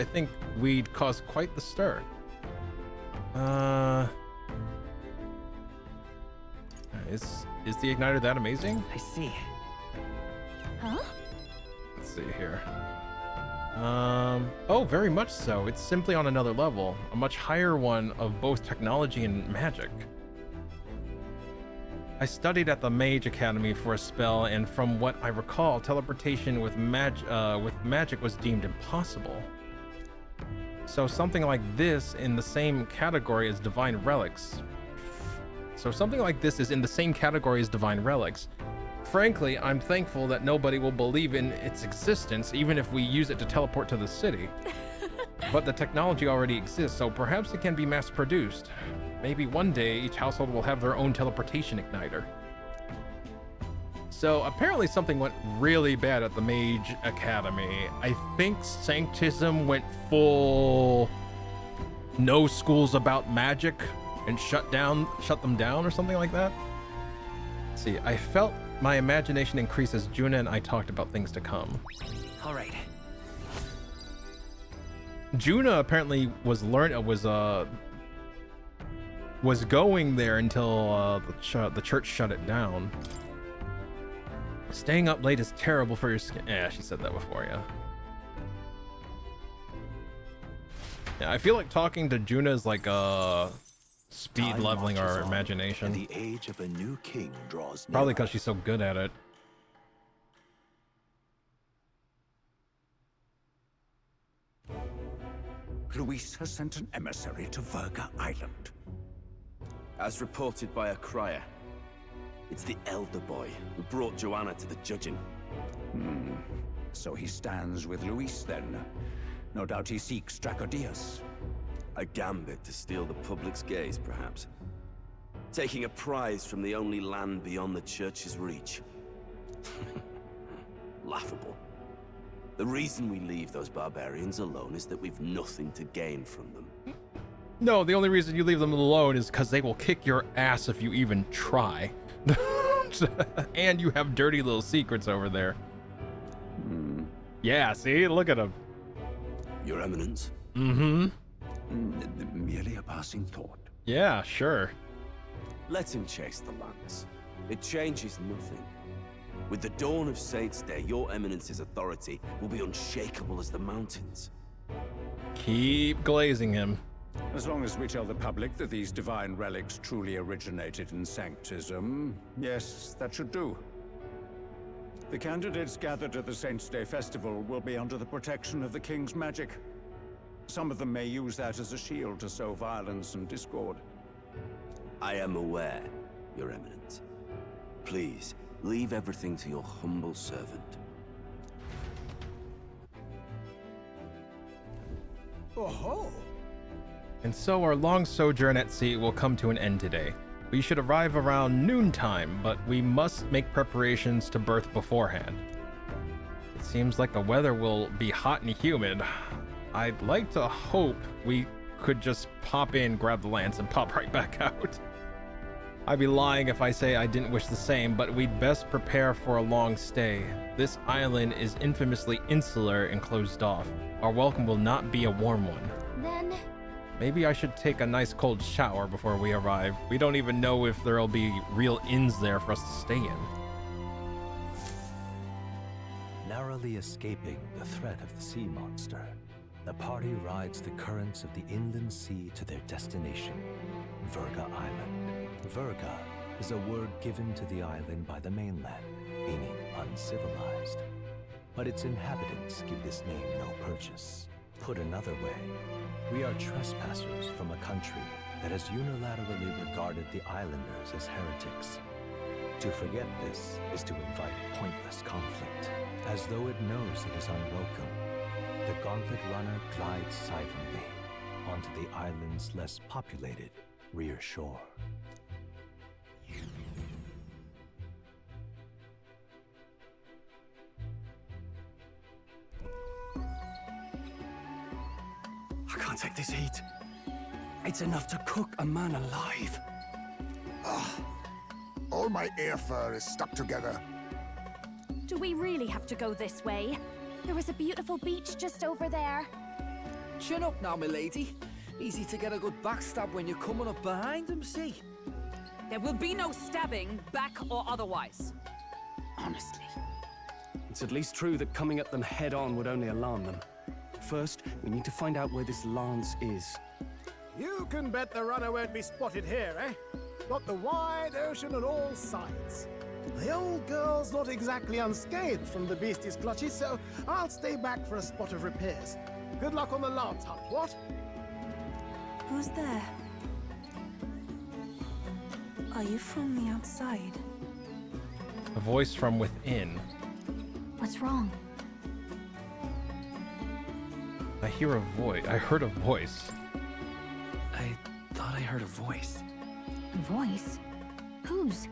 think we'd cause quite the stir. Is the igniter that amazing? I see. Huh? Let's see here. Oh, very much so. It's simply on another level, a much higher one of both technology and magic. I studied at the Mage Academy for a spell, and from what I recall, teleportation with magic was deemed impossible. So something like this in the same category as divine relics. Frankly, I'm thankful that nobody will believe in its existence, even if we use it to teleport to the city. But the technology already exists, so perhaps it can be mass-produced. Maybe one day each household will have their own teleportation igniter. So apparently something went really bad at the Mage Academy. I think Sanctism went full no schools about magic and shut them down or something like that. Let's see, I felt my imagination increase as Juna and I talked about things to come. All right. Juna apparently was going there until the church shut it down. Staying up late is terrible for your skin. Yeah, she said that before, yeah. Yeah, I feel like talking to Juna is like speed leveling our imagination. The age of a new king draws near. Probably because she's so good at it. Luis has sent an emissary to Verga Island. As reported by a crier, it's the elder boy who brought Joanna to the judging. So he stands with Luis then. No doubt he seeks Dracodius. A gambit to steal the public's gaze, perhaps. Taking a prize from the only land beyond the church's reach. Laughable. The reason we leave those barbarians alone is that we've nothing to gain from them. No, the only reason you leave them alone is because they will kick your ass if you even try. And you have dirty little secrets over there. Yeah, see? Look at him. Your Eminence? Merely a passing thought. Yeah, sure. Let him chase the lance. It changes nothing. With the dawn of Saints' Day, your Eminence's authority will be unshakable as the mountains. Keep glazing him. As long as we tell the public that these divine relics truly originated in Sanctism, yes, that should do. The candidates gathered at the Saints' Day Festival will be under the protection of the King's magic. Some of them may use that as a shield to sow violence and discord. I am aware, Your Eminence. Please, leave everything to your humble servant. Oh-ho! And so our long sojourn at sea will come to an end today. We should arrive around noontime, but we must make preparations to berth beforehand. It seems like the weather will be hot and humid. I'd like to hope we could just pop in, grab the lance, and pop right back out. I'd be lying if I say I didn't wish the same, but we'd best prepare for a long stay. This island is infamously insular and closed off. Our welcome will not be a warm one. Then... maybe I should take a nice cold shower before we arrive. We don't even know if there'll be real inns there for us to stay in. Narrowly escaping the threat of the sea monster, the party rides the currents of the inland sea to their destination, Verga Island. Verga is a word given to the island by the mainland, meaning uncivilized. But its inhabitants give this name no purchase. Put another way, we are trespassers from a country that has unilaterally regarded the islanders as heretics. To forget this is to invite pointless conflict, as though it knows it is unwelcome. The gauntlet runner glides silently onto the island's less populated rear shore. I can't take this heat. It's enough to cook a man alive. All my air fur is stuck together. Do we really have to go this way? There was a beautiful beach just over there. Chin up now, milady. Easy to get a good backstab when you're coming up behind him, see? There will be no stabbing, back or otherwise. Honestly. It's at least true that coming at them head on would only alarm them. first, we need to find out where this lance is. You can bet the runner won't be spotted here, eh? Got the wide ocean on all sides. The old girl's not exactly unscathed from the beastie's clutches, so I'll stay back for a spot of repairs. Good luck on the lance hunt, what? Who's there? Are you from the outside? A voice from within. What's wrong? I hear a voice. I heard a voice. I thought I heard a voice. Voice? Whose?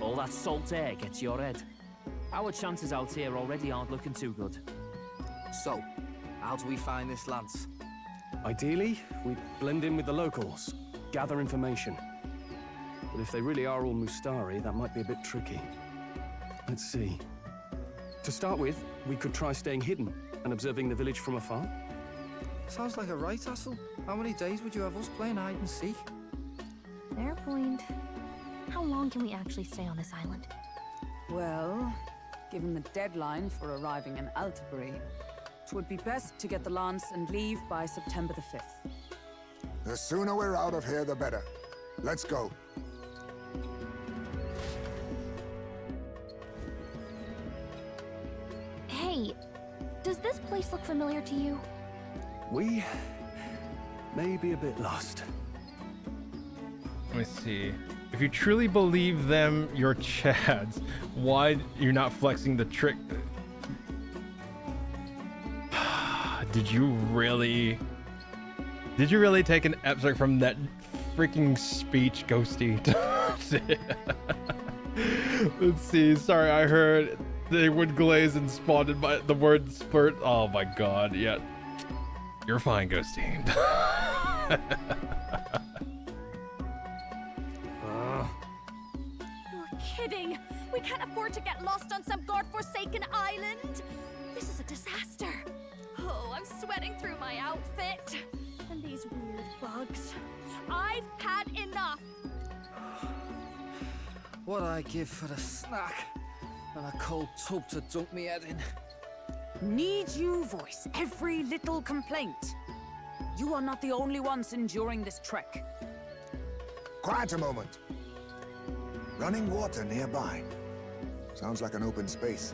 All that salt air gets your head. Our chances out here already aren't looking too good. So, how do we find this lance? Ideally, we blend in with the locals, gather information. But if they really are all Mustari, that might be a bit tricky. Let's see. To start with, we could try staying hidden and observing the village from afar. Sounds like a right hassle. How many days would you have us playing hide and seek? Fair point. How long can we actually stay on this island? Well, given the deadline for arriving in Altabury, it would be best to get the lance and leave by September the 5th. The sooner we're out of here, the better. Let's go. Hey, does this place look familiar to you? We may be a bit lost. Let me see. If you truly believe them, you're Chads. Why you're not flexing the trick? Did you really take an excerpt from that freaking speech, Ghosty? Let's see. Sorry, I heard they would glaze and spotted by the word spurt. Oh my god, yeah. You're fine, Ghosty. You're kidding! We can't afford to get lost on some godforsaken island! This is a disaster! Oh, I'm sweating through my outfit! And these weird bugs. I've had enough! What I give for a snack and a cold tub to dunk me head in. Need you voice every little complaint? You are not the only ones enduring this trek. Quiet a moment. Running water nearby. Sounds like an open space.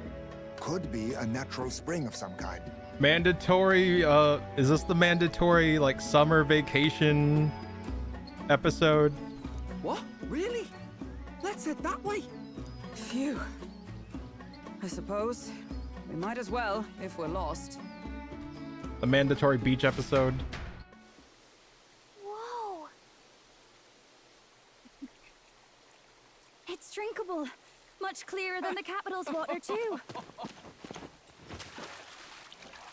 Could be a natural spring of some kind. Mandatory, is this the mandatory, like, summer vacation episode? What? Really? Let's head that way. Phew. I suppose we might as well if we're lost. The mandatory beach episode? Whoa! It's drinkable. Much clearer than the capital's water, too.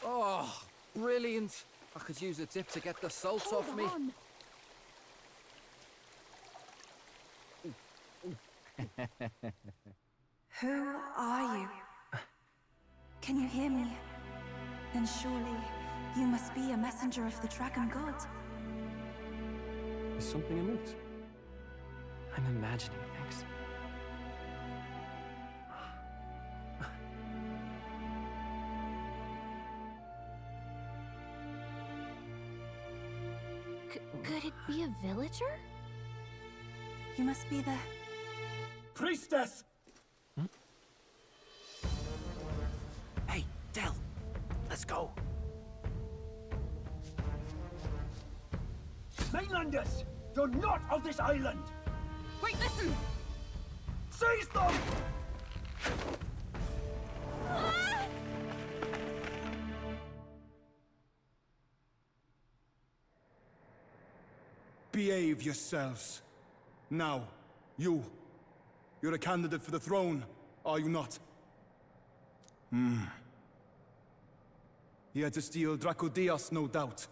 Oh, brilliant. I could use a dip to get the salt off me. Who are you? Can you hear me? Then surely you must be a messenger of the dragon god. Is something amiss? I'm imagining things. Could it be a villager? You must be the... Priestess! Hey, Del, let's go. Mainlanders! You're not of this island! Wait, listen! Seize them! Behave yourselves. Now, you're a candidate for the throne, are you not? You had to steal Dracodias, no doubt.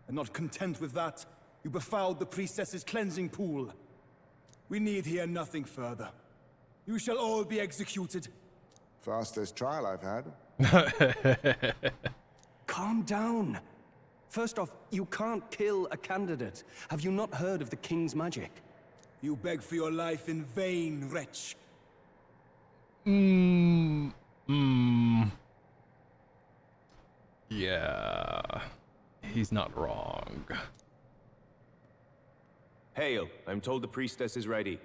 And not content with that, you befouled the priestess's cleansing pool. We need hear nothing further. You shall all be executed. Fastest trial I've had. Calm down. First off, you can't kill a candidate. Have you not heard of the king's magic? You beg for your life in vain, wretch. Yeah, he's not wrong. Hail, I'm told the priestess is ready.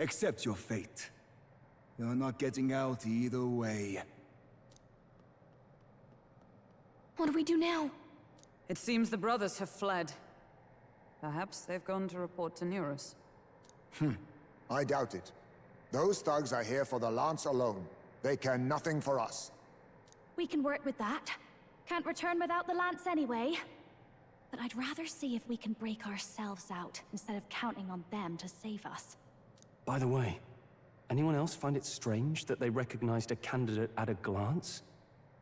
Accept your fate. You're not getting out either way. What do we do now? It seems the brothers have fled. Perhaps they've gone to report to Neros. I doubt it. Those thugs are here for the lance alone. They care nothing for us. We can work with that. Can't return without the lance anyway. But I'd rather see if we can break ourselves out, instead of counting on them to save us. By the way, anyone else find it strange that they recognized a candidate at a glance?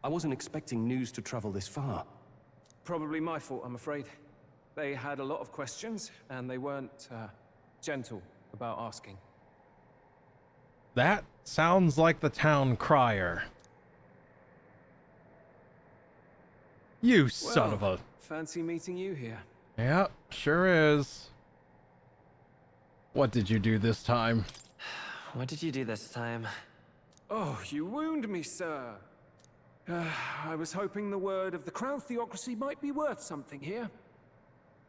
I wasn't expecting news to travel this far. Probably my fault, I'm afraid. They had a lot of questions, and they weren't, gentle about asking. That sounds like the town crier. You son of a... Fancy meeting you here. Yeah, sure is. What did you do this time? What did you do this time? Oh, you wound me, sir. I was hoping the word of the Crown Theocracy might be worth something here.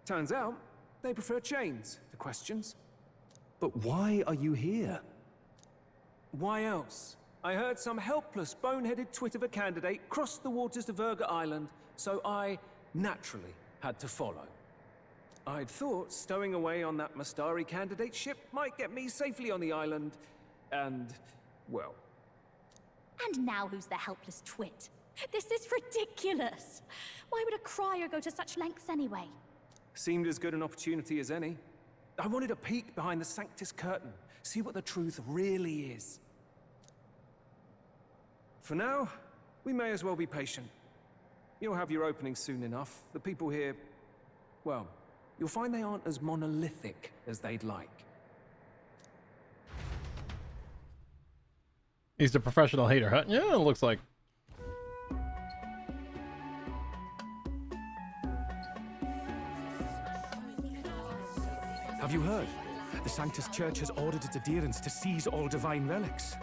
Turns out, they prefer chains to questions. But why are you here? Why else? I heard some helpless, boneheaded twit of a candidate crossed the waters to Verga Island, so I naturally had to follow. I'd thought stowing away on that Mastari candidate ship might get me safely on the island, and, well... And now who's the helpless twit? This is ridiculous! Why would a crier go to such lengths anyway? Seemed as good an opportunity as any. I wanted a peek behind the Sanctus curtain, see what the truth really is. For now, we may as well be patient. You'll have your opening soon enough. The people here, well, you'll find they aren't as monolithic as they'd like. He's a professional hater, huh? Yeah, it looks like. Have you heard? The Sanctus Church has ordered its adherents to seize all divine relics.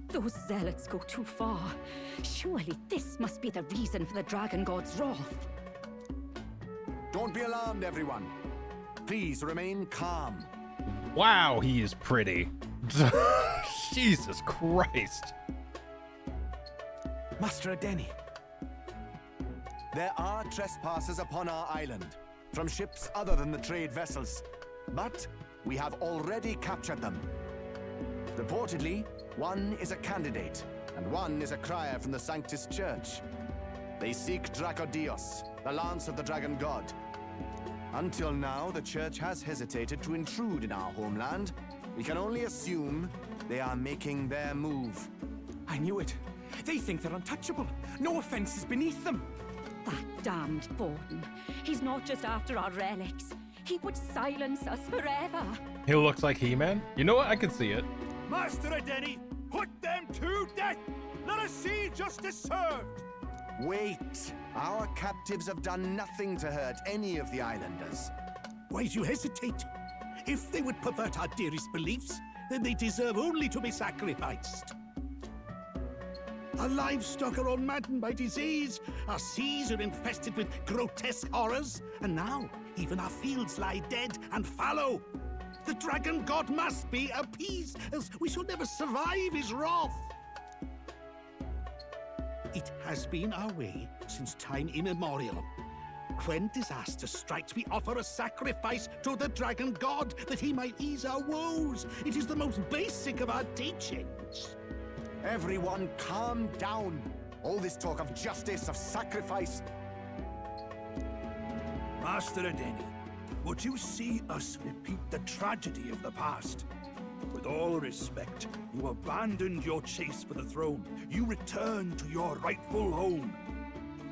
Those zealots go too far. Surely this must be the reason for the Dragon God's wrath. Don't be alarmed, everyone. Please remain calm. Wow, he is pretty. Jesus Christ. Master Adeni. There are trespassers upon our island, from ships other than the trade vessels. But we have already captured them. Reportedly, one is a candidate, and one is a crier from the Sanctus Church. They seek Dracodios, the lance of the Dragon God. Until now, the Church has hesitated to intrude in our homeland. We can only assume they are making their move. I knew it. They think they're untouchable. No offense is beneath them. That damned Borden. He's not just after our relics. He would silence us forever. He looks like He-Man. You know what? I can see it. Master Adeni, put them to death! Let us see justice served! Wait! Our captives have done nothing to hurt any of the islanders. Why do you hesitate? If they would pervert our dearest beliefs, then they deserve only to be sacrificed. Our livestock are all maddened by disease, our seas are infested with grotesque horrors, and now even our fields lie dead and fallow. The Dragon God must be appeased, else we shall never survive his wrath. It has been our way since time immemorial. When disaster strikes, we offer a sacrifice to the Dragon God that he might ease our woes. It is the most basic of our teachings. Everyone calm down. All this talk of justice, of sacrifice. Master Adeni, would you see us repeat the tragedy of the past? With all respect, you abandoned your chase for the throne. You returned to your rightful home.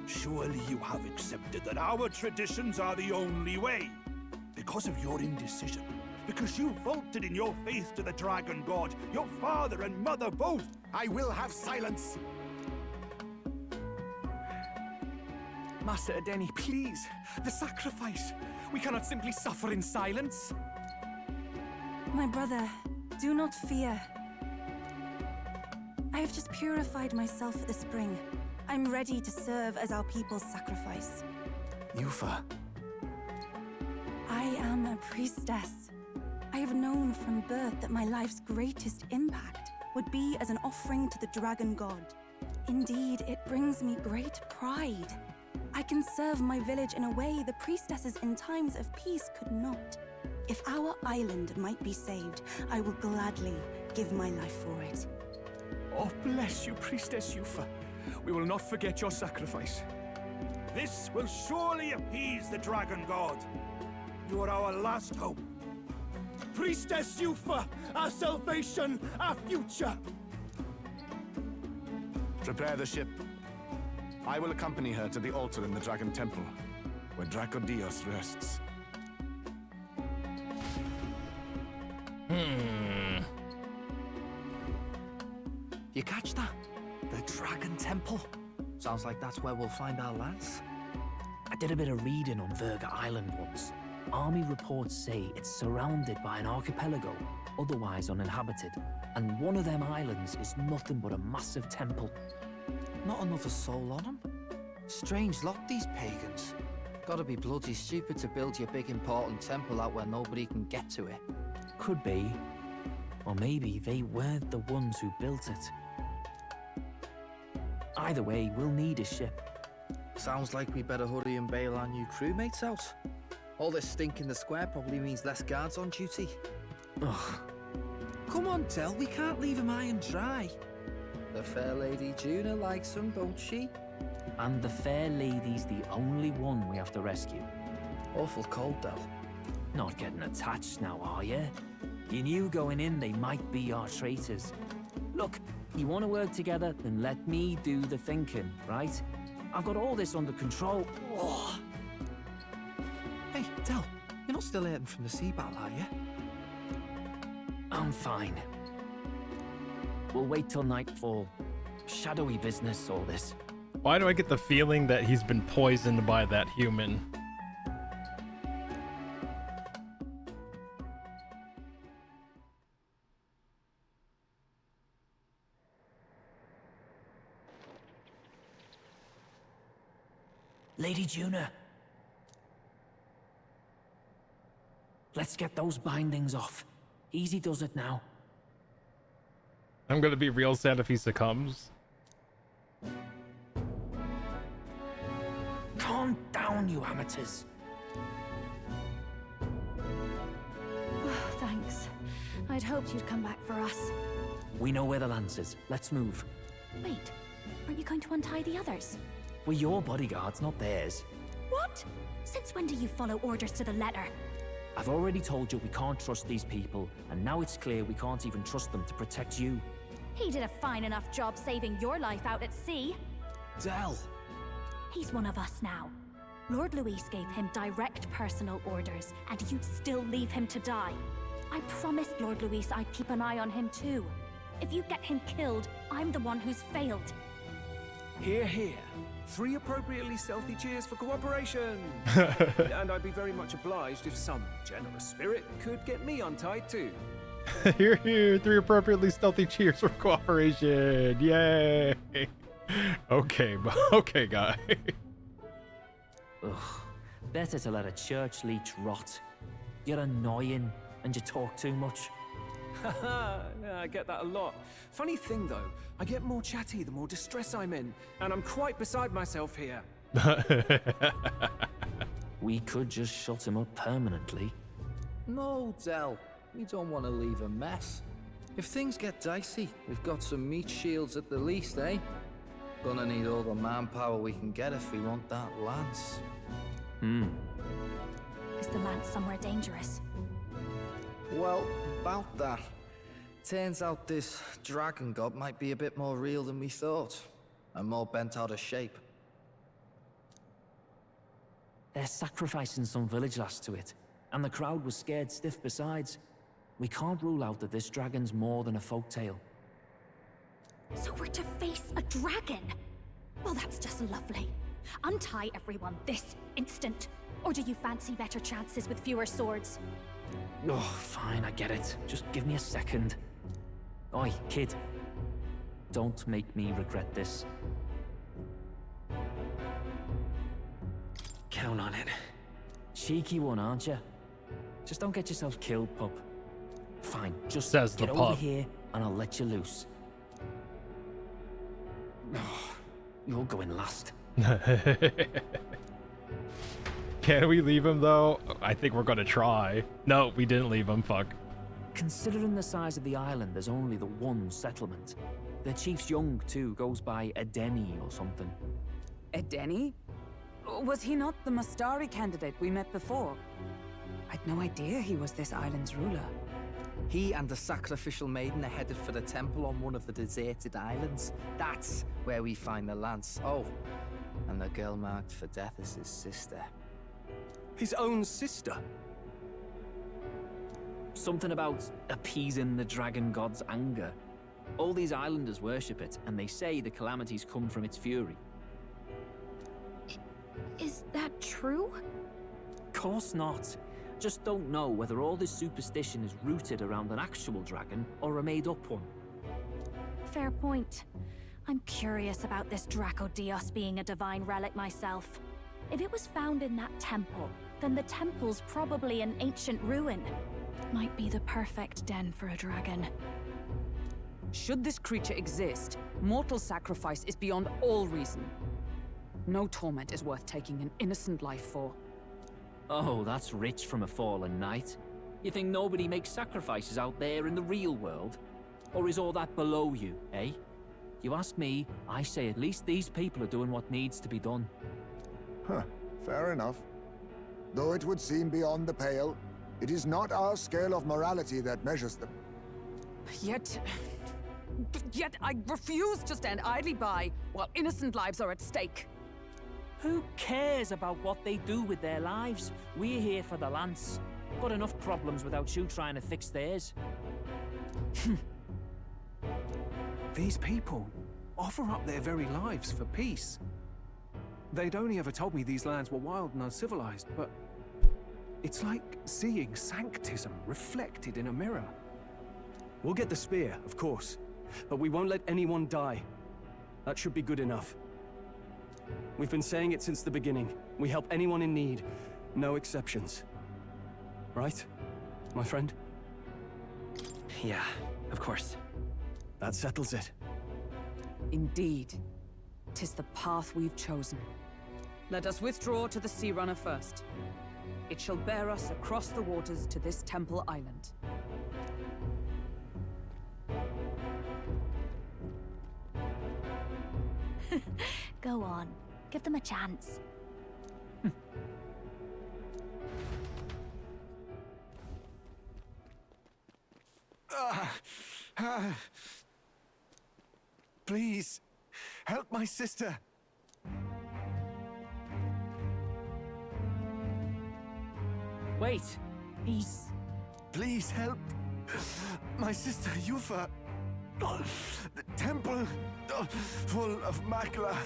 Surely you have accepted that our traditions are the only way. Because of your indecision, because you vaulted in your faith to the Dragon God, your father and mother both. I will have silence. Master Adeni, please. The sacrifice. We cannot simply suffer in silence. My brother, do not fear. I have just purified myself for the spring. I'm ready to serve as our people's sacrifice. Yufa. I am a priestess. I have known from birth that my life's greatest impact would be as an offering to the dragon god. Indeed, it brings me great pride. I can serve my village in a way the priestesses in times of peace could not. If our island might be saved, I will gladly give my life for it. Oh, bless you, Priestess Yufa. We will not forget your sacrifice. This will surely appease the dragon god. You are our last hope. Priestess Yufa, our salvation, our future. Prepare the ship. I will accompany her to the altar in the Dragon Temple, where Dracodios rests. You catch that? The Dragon Temple. Sounds like that's where we'll find our lads. I did a bit of reading on Virga Island once. Army reports say it's surrounded by an archipelago, otherwise uninhabited, and one of them islands is nothing but a massive temple. Not another soul on them. Strange lot, these pagans. Gotta be bloody stupid to build your big important temple out where nobody can get to it. Could be. Or maybe they weren't the ones who built it. Either way, we'll need a ship. Sounds like we better hurry and bail our new crewmates out. All this stink in the square probably means less guards on duty. Ugh. Come on, Del, we can't leave him high and dry. The fair lady Juna likes him, don't she? And the fair lady's the only one we have to rescue. Awful cold, Del. Not getting attached now, are you? You knew going in they might be our traitors. Look, you want to work together, then let me do the thinking, right? I've got all this under control. Oh. Hey, Del, you're not still hurting from the sea battle, are you? I'm fine. We'll wait till nightfall. Shadowy business, all this. Why do I get the feeling that he's been poisoned by that human? Lady Juna. Let's get those bindings off. Easy does it now. I'm gonna be real sad if he succumbs. Calm down, you amateurs. Oh, thanks. I'd hoped you'd come back for us. We know where the lance is. Let's move. Wait, aren't you going to untie the others? We're your bodyguards, not theirs. What? Since when do you follow orders to the letter? I've already told you we can't trust these people, and now it's clear we can't even trust them to protect you. He did a fine enough job saving your life out at sea. Del! He's one of us now. Lord Luis gave him direct personal orders, and you'd still leave him to die. I promised Lord Luis I'd keep an eye on him too. If you get him killed, I'm the one who's failed. Hear, hear. 3 appropriately stealthy cheers for cooperation. And I'd be very much obliged if some generous spirit could get me untied too. Here, here, 3 appropriately stealthy cheers for cooperation. Yay. Okay, okay, guy. Ugh. Better to let a church leech rot. You're annoying, and you talk too much. Haha, yeah, I get that a lot. Funny thing though, I get more chatty the more distress I'm in, and I'm quite beside myself here. We could just shut him up permanently. No, Del. We don't want to leave a mess. If things get dicey, we've got some meat shields at the least, eh? Gonna need all the manpower we can get if we want that lance. Is the lance somewhere dangerous? Well, about that. Turns out this dragon god might be a bit more real than we thought, and more bent out of shape. They're sacrificing some village lass to it, and the crowd was scared stiff besides. We can't rule out that this dragon's more than a folktale. So we're to face a dragon? Well, that's just lovely. Untie everyone this instant. Or do you fancy better chances with fewer swords? Oh, fine, I get it. Just give me a second. Oi, kid. Don't make me regret this. count on it. Cheeky one, aren't you? Just don't get yourself killed, pup. Fine, just Says the get over pup. here and I'll let you loose. You're going last. Can we leave him though? I think we're gonna try. No, we didn't leave him, fuck. Considering the size of the island, there's only the one settlement. The chief's young, too, goes by Edeni or something. Edeni? Was he not the Mastari candidate we met before? I'd no idea he was this island's ruler. He and the sacrificial maiden are headed for the temple on one of the deserted islands. That's where we find the lance. Oh, and the girl marked for death is his sister. His own sister? Something about appeasing the dragon god's anger. All these islanders worship it, and they say the calamities come from its fury. Is that true? Course not. Just don't know whether all this superstition is rooted around an actual dragon or a made-up one. Fair point. I'm curious about this Draco Dios being a divine relic myself. If it was found in that temple, then the temple's probably an ancient ruin. Might be the perfect den for a dragon. Should this creature exist, mortal sacrifice is beyond all reason. No torment is worth taking an innocent life for. Oh, that's rich from a fallen knight. You think nobody makes sacrifices out there in the real world? Or is all that below you, eh? You ask me, I say at least these people are doing what needs to be done. Huh, fair enough. Though it would seem beyond the pale, it is not our scale of morality that measures them. Yet I refuse to stand idly by while innocent lives are at stake. Who cares about what they do with their lives? We're here for the lance. Got enough problems without you trying to fix theirs. These people offer up their very lives for peace. They'd only ever told me these lands were wild and uncivilized, but it's like seeing sanctism reflected in a mirror. We'll get the spear, of course, but we won't let anyone die. That should be good enough. We've been saying it since the beginning. We help anyone in need, no exceptions. Right, my friend? Yeah, of course. That settles it. Indeed. 'Tis the path we've chosen. Let us withdraw to the Sea Runner first. It shall bear us across the waters to this temple island. Go on. Give them a chance. Please, help my sister. Wait, he's... Please help my sister Yufa. The temple full of Makla.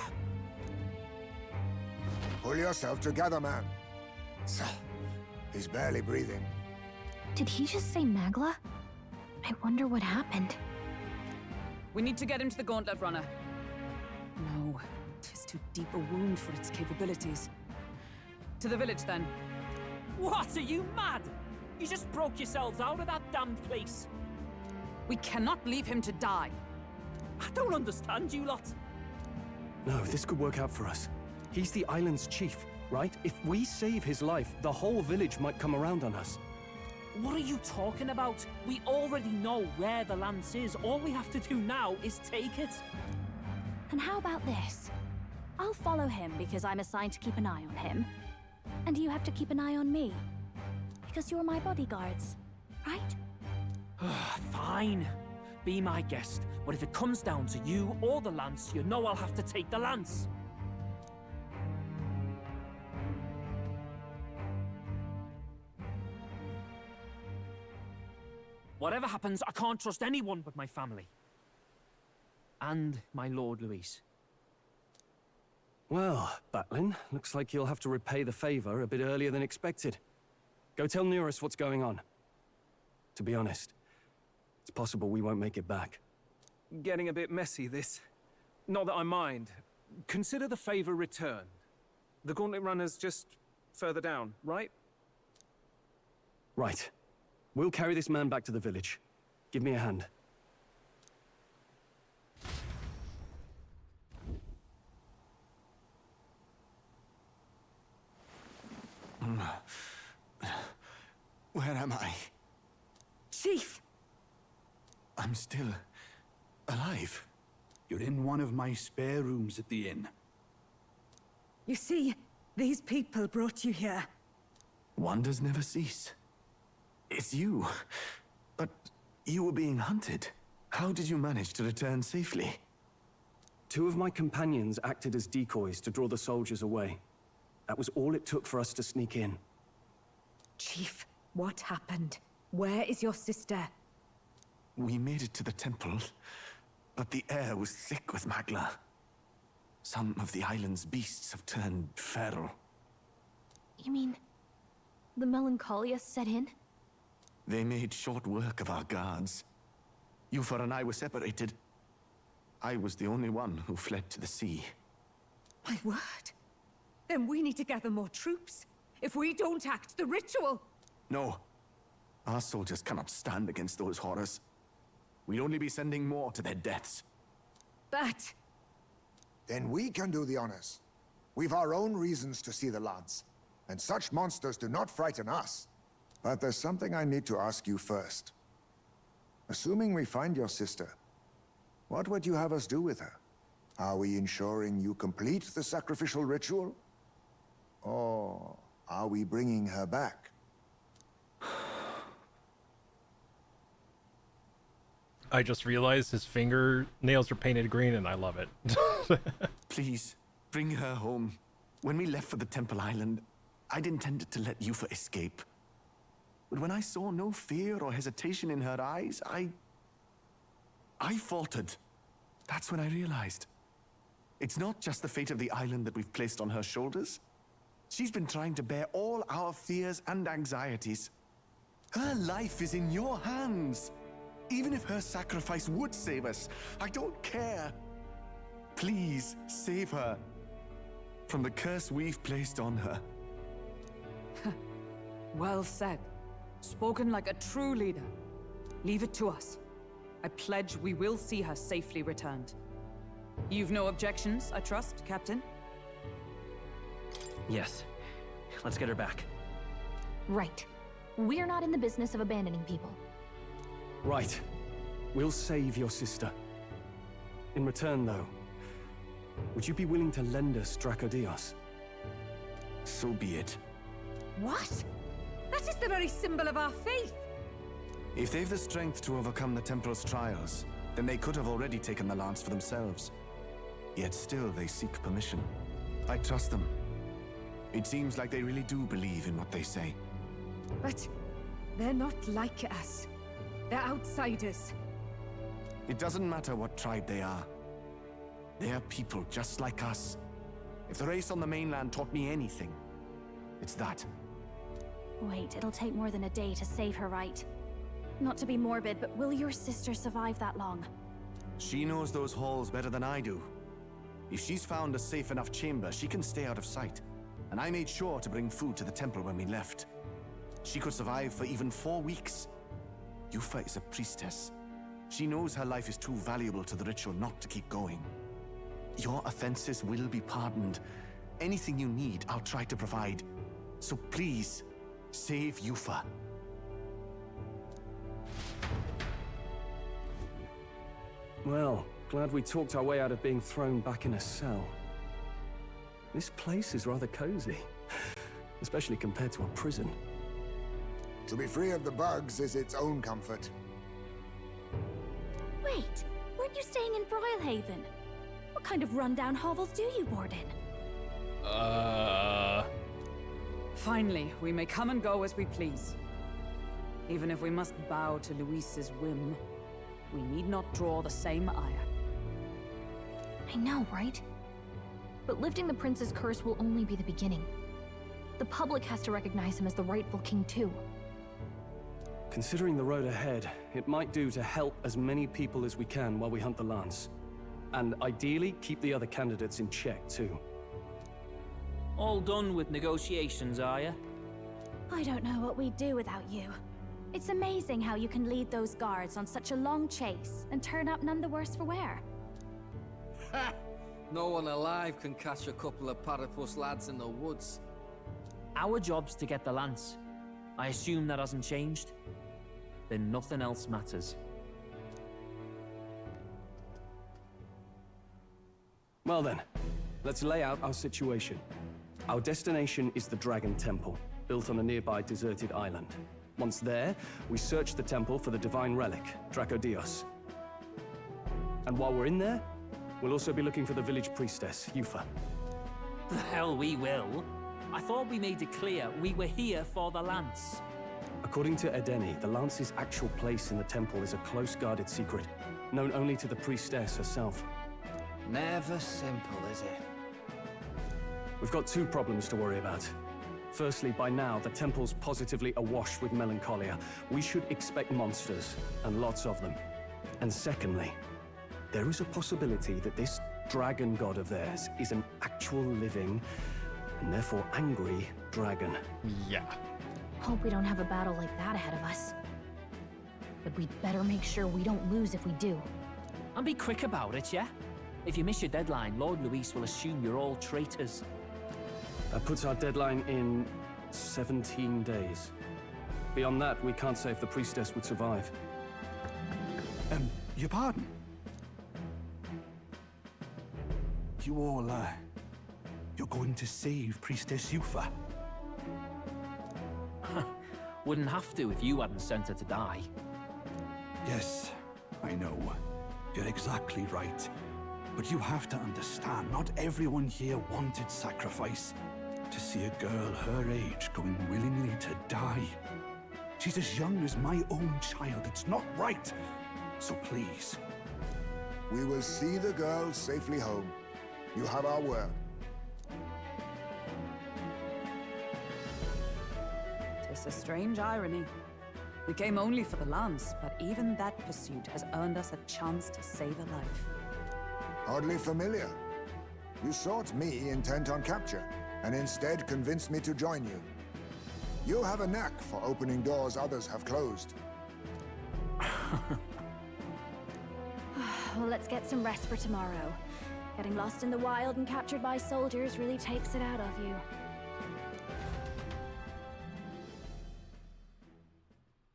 Pull yourself together, man. So, he's barely breathing. Did he just say Magla? I wonder what happened. We need to get him to the Gauntlet Runner. No, 'tis too deep a wound for its capabilities. To the village, then. What, are you mad? You just broke yourselves out of that damn place. We cannot leave him to die. I don't understand you lot. No, this could work out for us. He's the island's chief, right? If we save his life, the whole village might come around on us. What are you talking about? We already know where the lance is. All we have to do now is take it. And how about this? I'll follow him because I'm assigned to keep an eye on him. And you have to keep an eye on me. Because you're my bodyguards, right? Fine. Be my guest. But if it comes down to you or the lance, you know I'll have to take the lance. Whatever happens, I can't trust anyone but my family. And my Lord Luis. Well, Batlin, looks like you'll have to repay the favor a bit earlier than expected. Go tell Nearest what's going on. To be honest, it's possible we won't make it back. Getting a bit messy, this. Not that I mind. Consider the favor returned. The Gauntlet Runners just further down, right? Right. We'll carry this man back to the village. Give me a hand. Where am I? Chief! I'm still alive. You're in one of my spare rooms at the inn. You see, these people brought you here. Wonders never cease. It's you. But you were being hunted. How did you manage to return safely? 2 of my companions acted as decoys to draw the soldiers away. That was all it took for us to sneak in. Chief, what happened? Where is your sister? We made it to the temple, but the air was thick with magla. Some of the island's beasts have turned feral. You mean the melancholia set in? They made short work of our guards. Yufa and I were separated. I was the only one who fled to the sea. My word. Then we need to gather more troops. If we don't act, the ritual... No. Our soldiers cannot stand against those horrors. We'd only be sending more to their deaths. But... Then we can do the honors. We've our own reasons to see the lads, and such monsters do not frighten us. But there's something I need to ask you first. Assuming we find your sister, what would you have us do with her? Are we ensuring you complete the sacrificial ritual? Or are we bringing her back? I just realized his fingernails are painted green and I love it. Please, bring her home. When we left for the Temple Island, I'd intended to let Yufa escape. But when I saw no fear or hesitation in her eyes, I faltered. That's when I realized. It's not just the fate of the island that we've placed on her shoulders. She's been trying to bear all our fears and anxieties. Her life is in your hands. Even if her sacrifice would save us, I don't care. Please, save her from the curse we've placed on her. Well said. Spoken like a true leader. Leave it to us. I pledge we will see her safely returned. You've no objections, I trust, Captain? Yes. Let's get her back. Right. We're not in the business of abandoning people. Right. We'll save your sister. In return, though, would you be willing to lend us Dracodios? So be it. What? That is the very symbol of our faith! If they've the strength to overcome the Temple's trials, then they could have already taken the lance for themselves. Yet still they seek permission. I trust them. It seems like they really do believe in what they say. But they're not like us. They're outsiders. It doesn't matter what tribe they are. They're people just like us. If the race on the mainland taught me anything, it's that. Wait, it'll take more than a day to save her, right? Not to be morbid, but will your sister survive that long? She knows those halls better than I do. If she's found a safe enough chamber, she can stay out of sight. And I made sure to bring food to the temple when we left. She could survive for even 4 weeks. Yufa is a priestess. She knows her life is too valuable to the ritual not to keep going. Your offenses will be pardoned. Anything you need, I'll try to provide. So please, save Yufa. Well, glad we talked our way out of being thrown back in a cell. This place is rather cozy, especially compared to a prison. To be free of the bugs is its own comfort. Wait, weren't you staying in Broilhaven? What kind of rundown hovels do you board in? Finally, we may come and go as we please. Even if we must bow to Luis's whim, we need not draw the same ire. I know, right? But lifting the prince's curse will only be the beginning. The public has to recognize him as the rightful king too. Considering the road ahead, it might do to help as many people as we can while we hunt the lance. And ideally, keep the other candidates in check too. All done with negotiations, are you? I don't know what we'd do without you. It's amazing how you can lead those guards on such a long chase and turn up none the worse for wear. No one alive can catch a couple of platypus lads in the woods. Our job's to get the lance. I assume that hasn't changed? Then nothing else matters. Well then, let's lay out our situation. Our destination is the Dragon Temple, built on a nearby deserted island. Once there, we search the temple for the divine relic, Dracodios. And while we're in there, we'll also be looking for the village priestess, Yufa. The hell we will. I thought we made it clear we were here for the lance. According to Edeni, the lance's actual place in the temple is a close-guarded secret, known only to the priestess herself. Never simple, is it? We've got two problems to worry about. Firstly, by now, the temple's positively awash with melancholia. We should expect monsters, and lots of them. And secondly, there is a possibility that this dragon god of theirs is an actual living, and therefore angry, dragon. Yeah. Hope we don't have a battle like that ahead of us. But we'd better make sure we don't lose if we do. And be quick about it, yeah? If you miss your deadline, Lord Luis will assume you're all traitors. That puts our deadline in 17 days. Beyond that, we can't say if the priestess would survive. Your pardon? You all, you're going to save Priestess Yufa? Wouldn't have to if you hadn't sent her to die. Yes, I know. You're exactly right. But you have to understand, not everyone here wanted sacrifice. To see a girl her age going willingly to die. She's as young as my own child. It's not right. So please. We will see the girl safely home. You have our word. Tis a strange irony. We came only for the lance, but even that pursuit has earned us a chance to save a life. Hardly familiar. You sought me intent on capture, and instead convinced me to join you. You have a knack for opening doors others have closed. Well, let's get some rest for tomorrow. Getting lost in the wild and captured by soldiers really takes it out of you.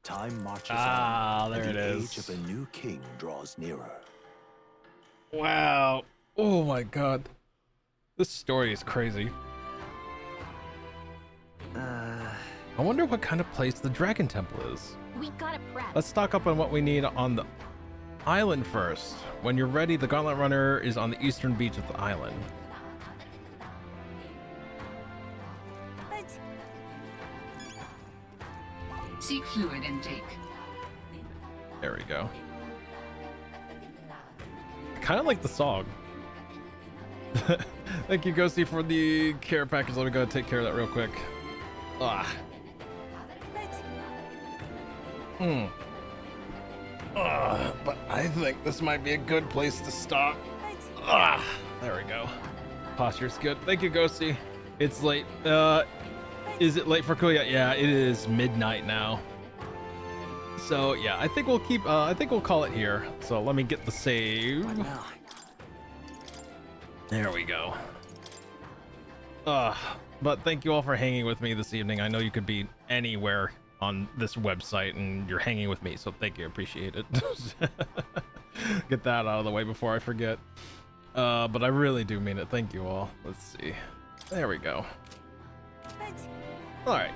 Time marches on. There and it the is. age of a new king draws nearer. Wow. Oh my god. This story is crazy. I wonder what kind of place the Dragon Temple is. We gotta prep. Let's stock up on what we need on the island first. When you're ready, the Gauntlet Runner is on the eastern beach of the island. Seek fluid intake. There we go. Kind of like the song. Thank you, Ghosty, for the care package. Let me go take care of that real quick. Ah. But I think this might be a good place to stop. There we go. Posture's good. Thank you, Ghosty. It's late. Is it late for Kuya? Yeah, it is midnight now. So yeah, I think we'll keep. I think we'll call it here. So let me get the save. There we go. But thank you all for hanging with me this evening. I know you could be anywhere on this website and you're hanging with me, so thank you. Appreciate it. Get that out of the way before I forget. But I really do mean it. Thank you all. Let's see. There we go. All right.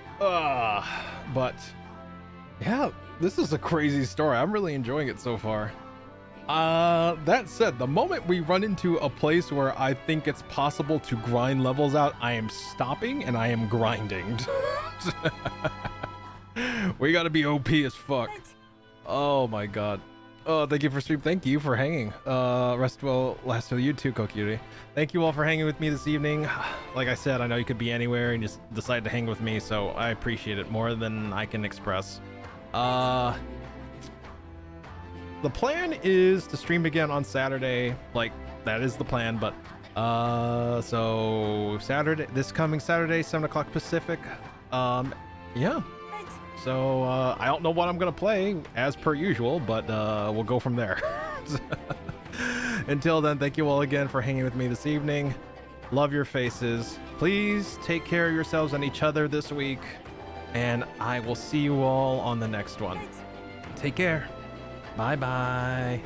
But yeah, this is a crazy story. I'm really enjoying it so far. That said, the moment we run into a place where I think it's possible to grind levels out, I am stopping and I am grinding. We gotta be OP as fuck. Oh my god. Oh, thank you for stream. Thank you for hanging. Rest well, last to you too, Kokyuri. Thank you all for hanging with me this evening. Like I said, I know you could be anywhere and just decide to hang with me, so I appreciate it more than I can express. The plan is to stream again on Saturday. Like, that is the plan, but So Saturday, this coming Saturday, 7 o'clock Pacific. Yeah. So I don't know what I'm gonna play as per usual, but we'll go from there. Until then, thank you all again for hanging with me this evening. Love your faces. Please take care of yourselves and each other this week, and I will see you all on the next one. Take care. Bye bye.